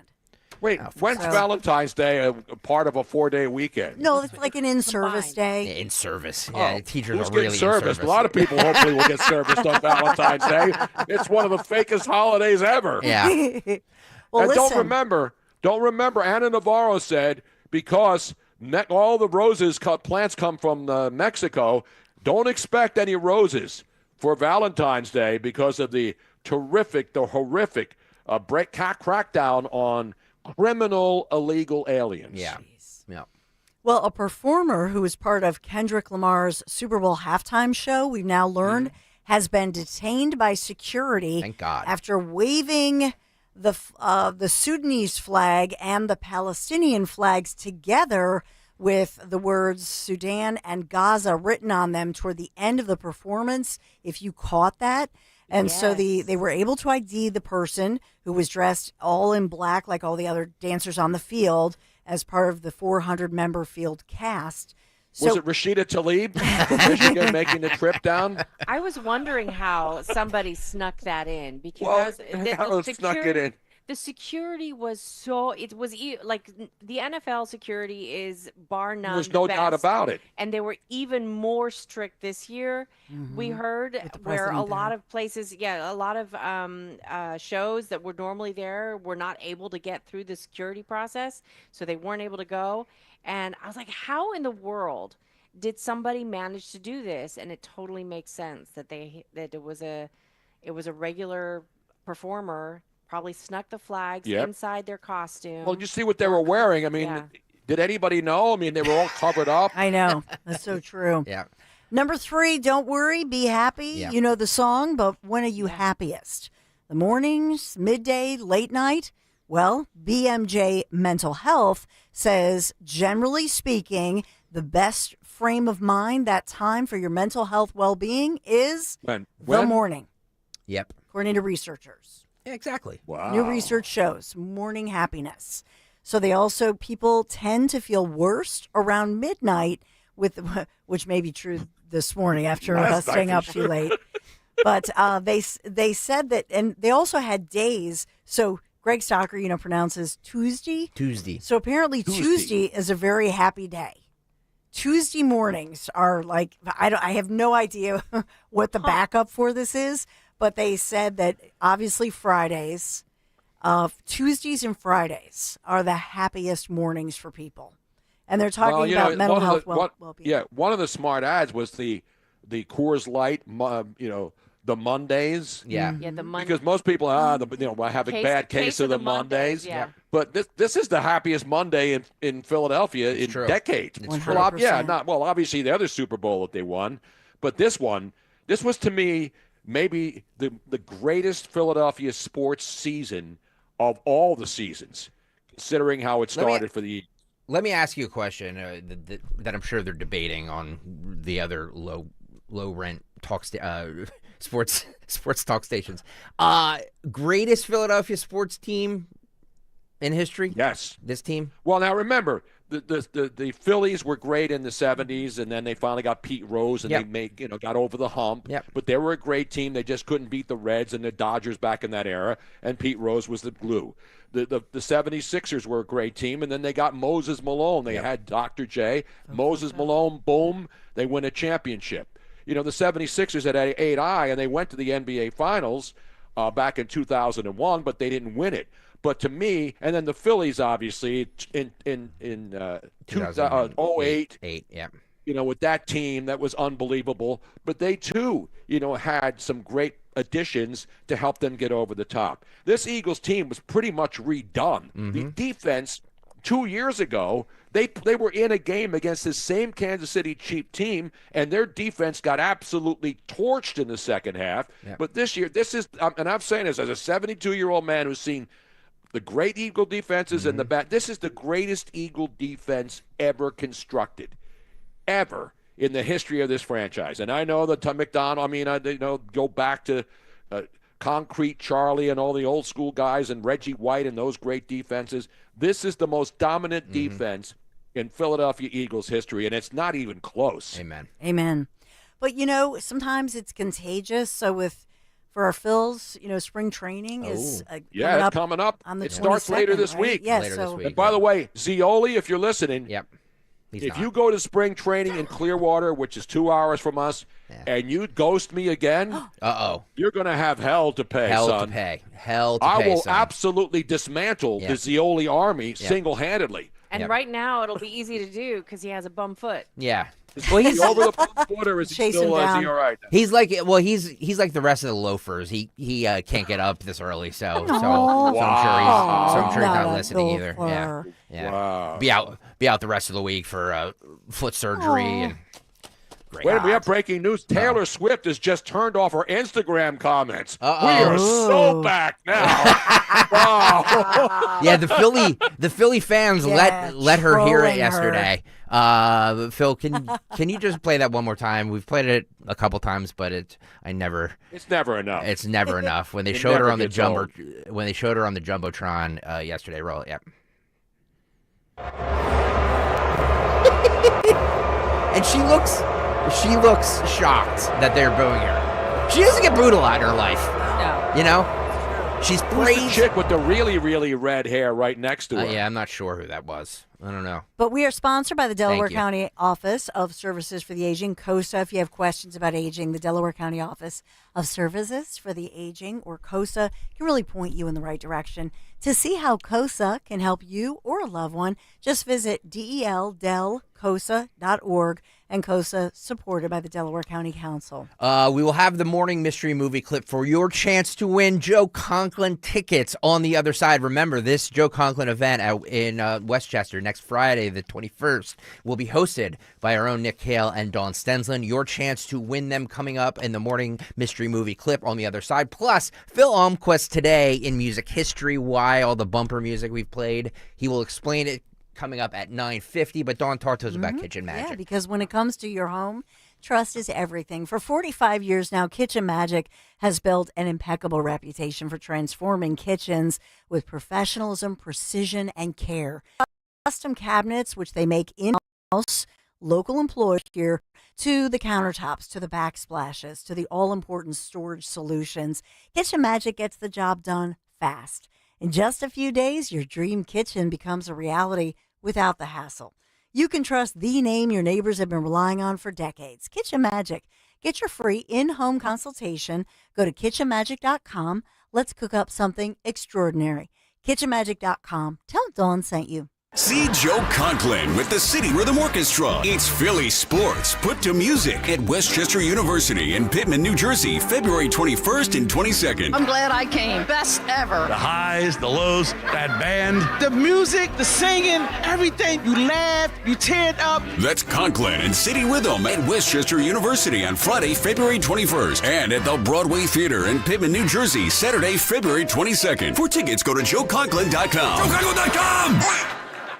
Wait, when's Valentine's Day a part of a 4-day weekend? No, it's like an in-service day. In service. Yeah, teachers who's are really getting serviced? in service. A lot of people hopefully will get serviced on Valentine's Day. It's one of the fakest holidays ever. Yeah. Well, and listen. don't remember, Anna Navarro said, because all the plants come from Mexico, don't expect any roses for Valentine's Day because of the horrific crackdown on criminal illegal aliens. Yeah. Well, a performer who was part of Kendrick Lamar's Super Bowl halftime show, we've now learned, has been detained by security. Thank God. After waving the Sudanese flag and the Palestinian flags together with the words Sudan and Gaza written on them toward the end of the performance, if you caught that. And so they were able to ID the person who was dressed all in black like all the other dancers on the field as part of the 400-member field cast. So, was it Rashida Tlaib from Michigan making the trip down? I was wondering how somebody snuck that in because snuck it in. The security was like the NFL security is bar none. There's no doubt about it. And they were even more strict this year. We heard where a lot of places, a lot of shows that were normally there were not able to get through the security process, so they weren't able to go. And I was like, how in the world did somebody manage to do this? And it totally makes sense that it was a regular performer. Probably snuck the flags inside their costume. Well, you see what they were wearing. I mean, did anybody know? I mean, they were all covered up. I know. That's so true. Yeah. Number 3, don't worry, be happy. Yeah. You know the song, but when are you happiest? The mornings, midday, late night? Well, BMJ Mental Health says, generally speaking, the best frame of mind, that time for your mental health well-being is the morning. Yep. According to researchers. Yeah, exactly. Wow. New research shows morning happiness. So people tend to feel worse around midnight, which may be true this morning after staying up too late. But they said that, and they also had days. So Greg Stocker, pronounces Tuesday. So apparently Tuesday is a very happy day. Tuesday mornings are like, I have no idea what the backup for this is. But they said that obviously Fridays, Tuesdays and Fridays are the happiest mornings for people. And they're talking about mental health well-being. Yeah, one of the smart ads was the Coors Light, the Mondays. Yeah. Yeah, the Mondays. Because most people, I have a bad case of the Mondays. Yeah. But this is the happiest Monday in Philadelphia in decades. Obviously the other Super Bowl that they won. But this was to me maybe the greatest Philadelphia sports season of all the seasons, considering how it started for the. Let me ask you a question that I'm sure they're debating on the other low rent sports talk stations. Greatest Philadelphia sports team in history? Yes. This team? Well, now remember, the Phillies were great in the 70s, and then they finally got Pete Rose, and they got over the hump. Yep. But they were a great team. They just couldn't beat the Reds and the Dodgers back in that era, and Pete Rose was the glue. The 76ers were a great team, and then they got Moses Malone. They had Dr. J. Moses Malone, boom, they win a championship. The 76ers had 8-eye, and they went to the NBA Finals back in 2001, but they didn't win it. But to me, and then the Phillies, obviously, in 2008, with that team, that was unbelievable. But they, too, had some great additions to help them get over the top. This Eagles team was pretty much redone. The defense 2 years ago, they were in a game against this same Kansas City Chiefs team, and their defense got absolutely torched in the second half. But this year, and I'm saying this as a 72-year-old man who's seen the great Eagle defenses and the bad. This is the greatest Eagle defense ever constructed, ever in the history of this franchise. And I know that Tom McDonald, go back to Concrete Charlie and all the old school guys and Reggie White and those great defenses. This is the most dominant defense in Philadelphia Eagles history, and it's not even close. Amen. But, sometimes it's contagious. So for our Phils, spring training is it's coming up. On the it starts later this week. Yes, And by the way, Zioli, if you're listening, He's if not. you go to spring training in Clearwater, which is 2 hours from us, and you ghost me again, you're going to have hell to pay, son. I will absolutely dismantle the Zioli army single-handedly. And right now, it'll be easy to do because he has a bum foot. Yeah. Well, he's over the foot, or is he still is he all right? He's like the rest of the loafers. He can't get up this early, so I'm sure he's not listening either. Yeah. Wow. Be out the rest of the week for foot surgery and. Wait, we have breaking news. Taylor Swift has just turned off her Instagram comments. We are so back now. Wow. Yeah, the Philly fans let her hear it yesterday. Phil, can you just play that one more time? We've played it a couple times, but it's never enough. It's never enough. When they showed her on the jumbotron yesterday, roll it. Yep. And she looks shocked that they're booing her. She doesn't get booed a lot in her life. No. She's praised. Who's the chick with the really, really red hair right next to her? Yeah, I'm not sure who that was. I don't know. But we are sponsored by the Delaware County Office of Services for the Aging, COSA. If you have questions about aging, the Delaware County Office of Services for the Aging, or COSA, can really point you in the right direction. To see how COSA can help you or a loved one, just visit delcosa.org, and COSA supported by the Delaware County Council. We will have the morning mystery movie clip for your chance to win Joe Conklin tickets on the other side. Remember, this Joe Conklin event in Westchester next Friday, the 21st, will be hosted by our own Nick Kayal and Dawn Stensland. Your chance to win them coming up in the morning mystery movie clip on the other side. Plus, Phil Almquist today in music history, why all the bumper music we've played. He will explain it coming up at 9:50, but Dawn, talk to us about Kitchen Magic. Yeah, because when it comes to your home, trust is everything. For 45 years now, Kitchen Magic has built an impeccable reputation for transforming kitchens with professionalism, precision, and care. Custom cabinets, which they make in-house, local employees here, to the countertops, to the backsplashes, to the all-important storage solutions. Kitchen Magic gets the job done fast. In just a few days, your dream kitchen becomes a reality without the hassle. You can trust the name your neighbors have been relying on for decades, Kitchen Magic. Get your free in-home consultation. Go to kitchenmagic.com. Let's cook up something extraordinary. kitchenmagic.com. Tell Dawn sent you. See Joe Conklin with the City Rhythm Orchestra. It's Philly sports put to music at Westchester University in Pittman, New Jersey, February 21st and 22nd. I'm glad I came. Best ever. The highs, the lows, that band. The music, the singing, everything. You laugh, you tear it up. That's Conklin and City Rhythm at Westchester University on Friday, February 21st. And at the Broadway Theater in Pittman, New Jersey, Saturday, February 22nd. For tickets, go to joeconklin.com. joeconklin.com!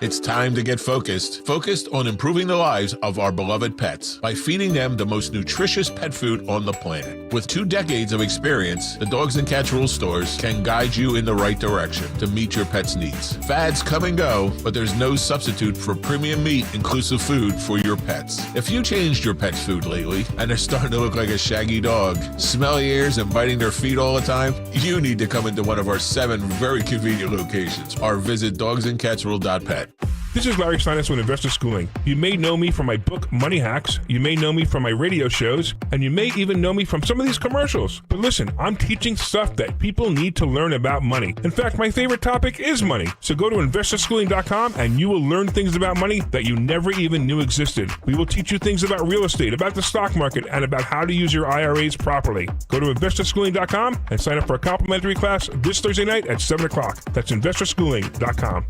It's time to get focused. Focused on improving the lives of our beloved pets by feeding them the most nutritious pet food on the planet. With 2 decades of experience, the Dogs and Cats Rules stores can guide you in the right direction to meet your pet's needs. Fads come and go, but there's no substitute for premium meat inclusive food for your pets. If you changed your pet's food lately and they're starting to look like a shaggy dog, smelly ears and biting their feet all the time, you need to come into one of our 7 very convenient locations or visit dogsandcatsrule.pet. This is Larry Steinitz with Investor Schooling. You may know me from my book, Money Hacks. You may know me from my radio shows, and you may even know me from some of these commercials. But listen, I'm teaching stuff that people need to learn about money. In fact, my favorite topic is money. So go to investorschooling.com and you will learn things about money that you never even knew existed. We will teach you things about real estate, about the stock market, and about how to use your IRAs properly. Go to investorschooling.com and sign up for a complimentary class this Thursday night at 7 o'clock. That's investorschooling.com.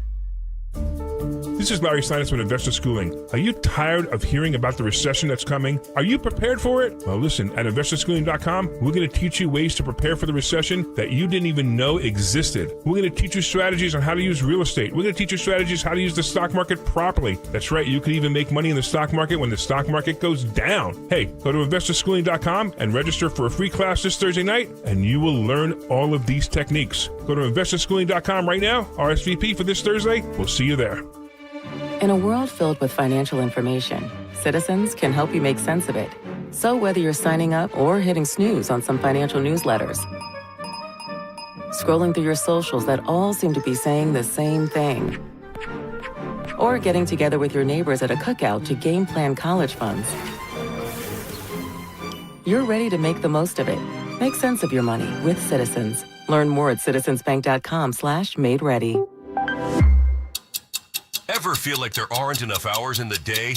This is Larry Steinitz with Investor Schooling. Are you tired of hearing about the recession that's coming? Are you prepared for it? Well, listen, at investorschooling.com, we're going to teach you ways to prepare for the recession that you didn't even know existed. We're going to teach you strategies on how to use real estate. We're going to teach you strategies how to use the stock market properly. That's right, you could even make money in the stock market when the stock market goes down. Hey, go to investorschooling.com and register for a free class this Thursday night, and you will learn all of these techniques. Go to investorschooling.com right now, RSVP for this Thursday. We'll see you there. In a world filled with financial information, Citizens can help you make sense of it. So whether you're signing up or hitting snooze on some financial newsletters, scrolling through your socials that all seem to be saying the same thing, or getting together with your neighbors at a cookout to game plan college funds, you're ready to make the most of it. Make sense of your money with Citizens. Learn more at citizensbank.com/made-ready. Ever feel like there aren't enough hours in the day?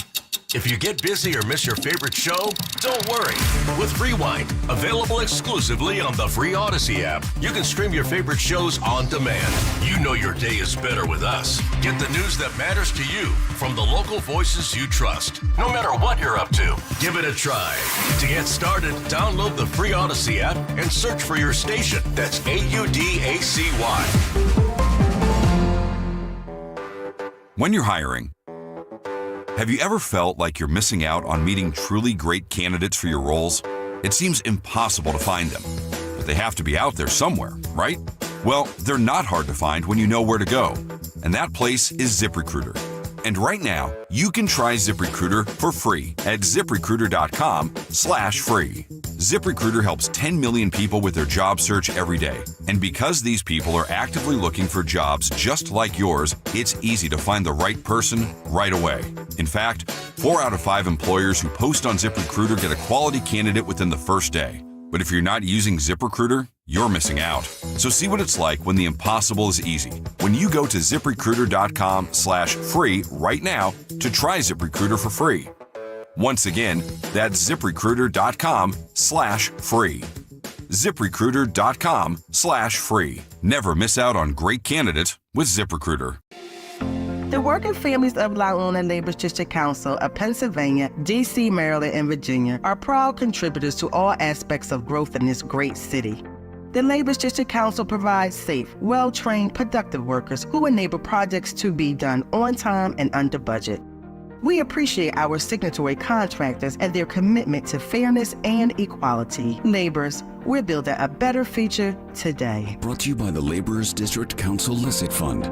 If you get busy or miss your favorite show, don't worry. With Rewind, available exclusively on the free Odyssey app, you can stream your favorite shows on demand. You know your day is better with us. Get the news that matters to you from the local voices you trust. No matter what you're up to, give it a try. To get started, download the free Odyssey app and search for your station. That's AUDACY. When you're hiring, have you ever felt like you're missing out on meeting truly great candidates for your roles? It seems impossible to find them, but they have to be out there somewhere, right? Well, they're not hard to find when you know where to go, and that place is ZipRecruiter. And right now, you can try ZipRecruiter for free at ZipRecruiter.com/free. ZipRecruiter helps 10 million people with their job search every day. And because these people are actively looking for jobs just like yours, it's easy to find the right person right away. In fact, 4 out of 5 employers who post on ZipRecruiter get a quality candidate within the first day. But if you're not using ZipRecruiter, you're missing out. So see what it's like when the impossible is easy. When you go to ZipRecruiter.com/free right now to try ZipRecruiter for free. Once again, that's ZipRecruiter.com/free. ZipRecruiter.com/free. Never miss out on great candidates with ZipRecruiter. The working families of La Una Labor District Council of Pennsylvania, D.C., Maryland, and Virginia are proud contributors to all aspects of growth in this great city. The Labor District Council provides safe, well-trained, productive workers who enable projects to be done on time and under budget. We appreciate our signatory contractors and their commitment to fairness and equality. Laborers, we're building a better future today. Brought to you by the Laborers District Council Licit Fund.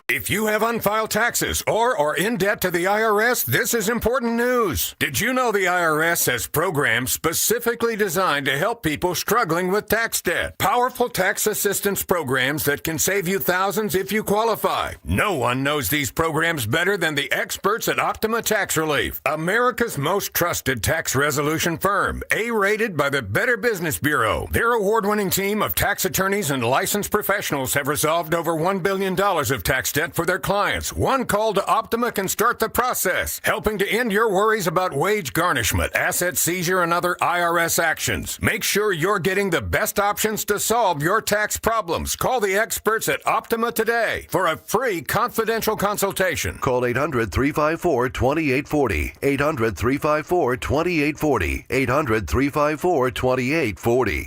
If you have unfiled taxes or are in debt to the IRS, this is important news. Did you know the IRS has programs specifically designed to help people struggling with tax debt? Powerful tax assistance programs that can save you thousands if you qualify. No one knows these programs better than the experts at Optima Tax Relief, America's most trusted tax resolution firm, A-rated by the Better Business Bureau. Their award-winning team of tax attorneys and licensed professionals have resolved over $1 billion of tax debt for their clients. One call to Optima can start the process, helping to end your worries about wage garnishment, asset seizure, and other IRS actions. Make sure you're getting the best options to solve your tax problems. Call the experts at Optima today for a free confidential consultation. Call 800-354-2840. 800-354-2840. 800-354-2840.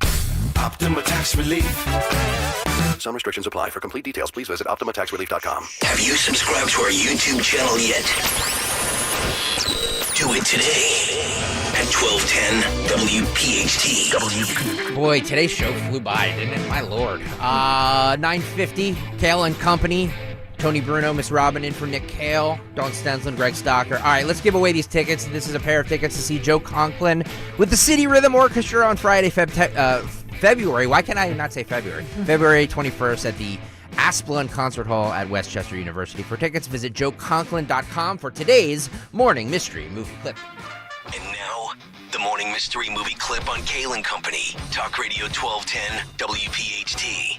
Optima Tax Relief. Some restrictions apply. For complete details, please visit OptimaTaxRelief.com. Have you subscribed to our YouTube channel yet? Do it today at 1210 WPHT. Boy, today's show flew by, didn't it? My lord. 9:50, Kayal and Company. Tony Bruno, Miss Robin in for Nick Kayal, Dawn Stensland, Greg Stocker. All right, let's give away these tickets. This is a pair of tickets to see Joe Conklin with the City Rhythm Orchestra on Friday, February. Why can't I not say February? February 21st at the Asplund Concert Hall at Westchester University. For tickets, visit joeconklin.com for today's Morning Mystery Movie Clip. And now, the Morning Mystery Movie Clip on Kayal and Company. Talk Radio 1210 WPHT.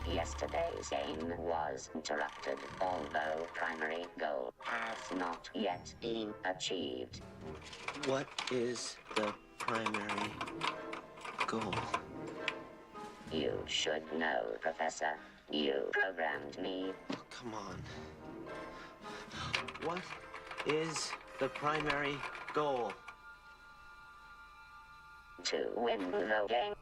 Yesterday's game was interrupted, although primary goal has not yet been achieved. What is the primary goal? You should know, Professor. You programmed me. Oh, come on. What is the primary goal? To win the game.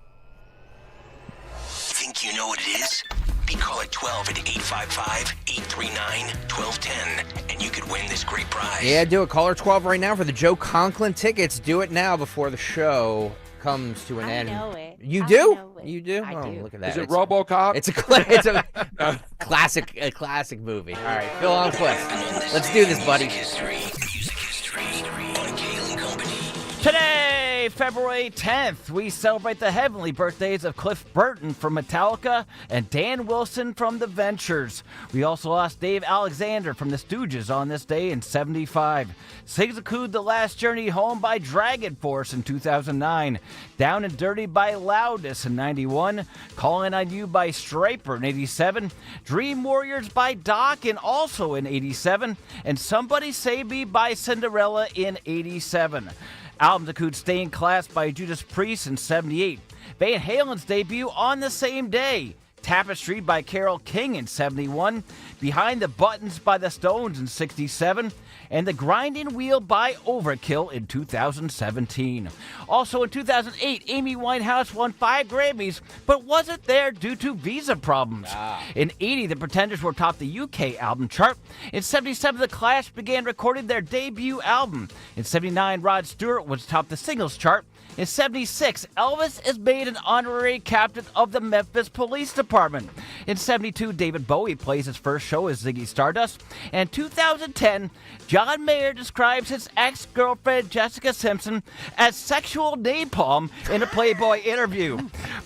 Think you know what it is? Be call at 12 at 855-839-1210, and you could win this great prize. Yeah, do it. Caller 12 right now for the Joe Conklin tickets. Do it now before the show comes to an end. I know it. You do? Know it. You do? I do. Look at that. Is it RoboCop? It's a classic movie. All right, Phil on Cliff. Let's do this, buddy. Today, February 10th, we celebrate the heavenly birthdays of Cliff Burton from Metallica and Dan Wilson from The Ventures. We also lost Dave Alexander from The Stooges on this day in 75. Sigzacooed The Last Journey Home by Dragon Force in 2009. Down and Dirty by Loudness in 91. Calling on You by Stryper in 87. Dream Warriors by Doc and also in 87. And Somebody Save Me by Cinderella in 87. Albums include Stay in Class by Judas Priest in 78. Van Halen's debut on the same day. Tapestry by Carole King in 71. Behind the Buttons by the Stones in 67. And The Grinding Wheel by Overkill in 2017. Also in 2008, Amy Winehouse won 5 Grammys, but wasn't there due to visa problems. In 80, The Pretenders were atop the UK album chart. In 77, The Clash began recording their debut album. In 79, Rod Stewart was atop the singles chart. In 76, Elvis is made an honorary captain of the Memphis Police Department. In 72, David Bowie plays his first show as Ziggy Stardust. And 2010, John Mayer describes his ex-girlfriend Jessica Simpson as sexual napalm in a Playboy interview.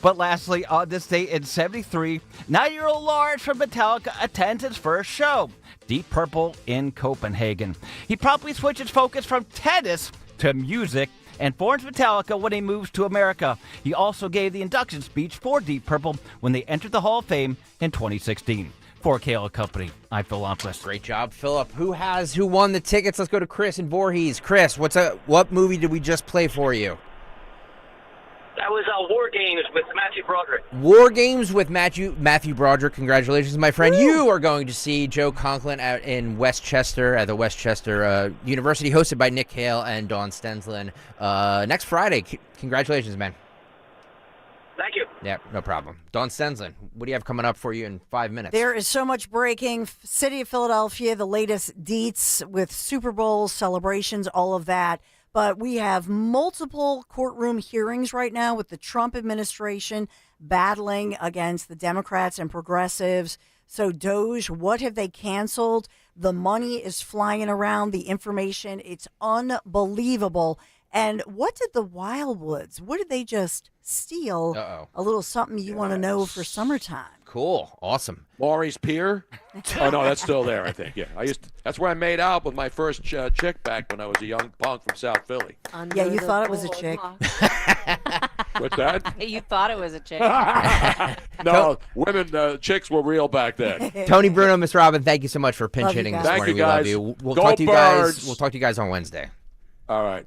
But lastly, on this day in 73, 9-year-old Lars from Metallica attends his first show, Deep Purple in Copenhagen. He promptly switches focus from tennis to music and forms Metallica when he moves to America. He also gave the induction speech for Deep Purple when they entered the Hall of Fame in 2016. For Kayal Company, I'm Phil Lomquist. Great job, Philip. Who won the tickets? Let's go to Chris in Voorhees. Chris, what movie did we just play for you? That was War Games with Matthew Broderick. War Games with Matthew Broderick. Congratulations, my friend. Woo! You are going to see Joe Conklin out in Westchester at the Westchester University, hosted by Nick Kayal and Dawn Stensland next Friday. Congratulations, man. Thank you. Yeah, no problem. Dawn Stensland, what do you have coming up for you in 5 minutes? There is so much breaking. City of Philadelphia, the latest deets with Super Bowl celebrations, all of that. But we have multiple courtroom hearings right now with the Trump administration battling against the Democrats and progressives. So Doge, what have they canceled? The money is flying around, the information, it's unbelievable. And what did the Wildwoods, what did they just steal? A little something you want to know for summertime. Cool. Awesome. Maurice Pier? Oh, no, that's still there, I think. Yeah, that's where I made out with my first chick back when I was a young punk from South Philly. Yeah, you thought it was a chick. What's that? You thought it was a chick. No, chicks were real back then. Tony Bruno, Miss Robin, thank you so much for pinch hitting this morning. Thank you, guys. We love you. We'll Go talk to you Birds. guys. We'll talk to you guys on Wednesday. All right.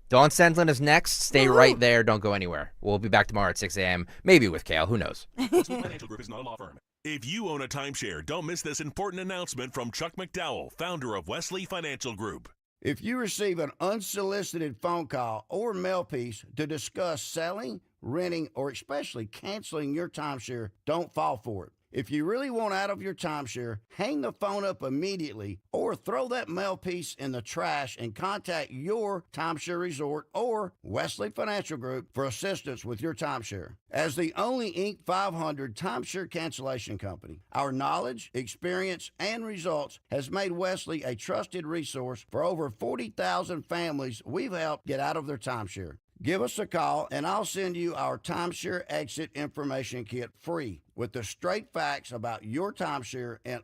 Dawn Stensland is next. Stay right there. Don't go anywhere. We'll be back tomorrow at 6 a.m., maybe with Kayal. Who knows? Wesley Financial Group is not a law firm. If you own a timeshare, don't miss this important announcement from Chuck McDowell, founder of Wesley Financial Group. If you receive an unsolicited phone call or mail piece to discuss selling, renting, or especially canceling your timeshare, don't fall for it. If you really want out of your timeshare, hang the phone up immediately or throw that mail piece in the trash and contact your timeshare resort or Wesley Financial Group for assistance with your timeshare. As the only Inc. 500 timeshare cancellation company, our knowledge, experience, and results has made Wesley a trusted resource for over 40,000 families we've helped get out of their timeshare. Give us a call, and I'll send you our timeshare exit information kit free with the straight facts about your timeshare and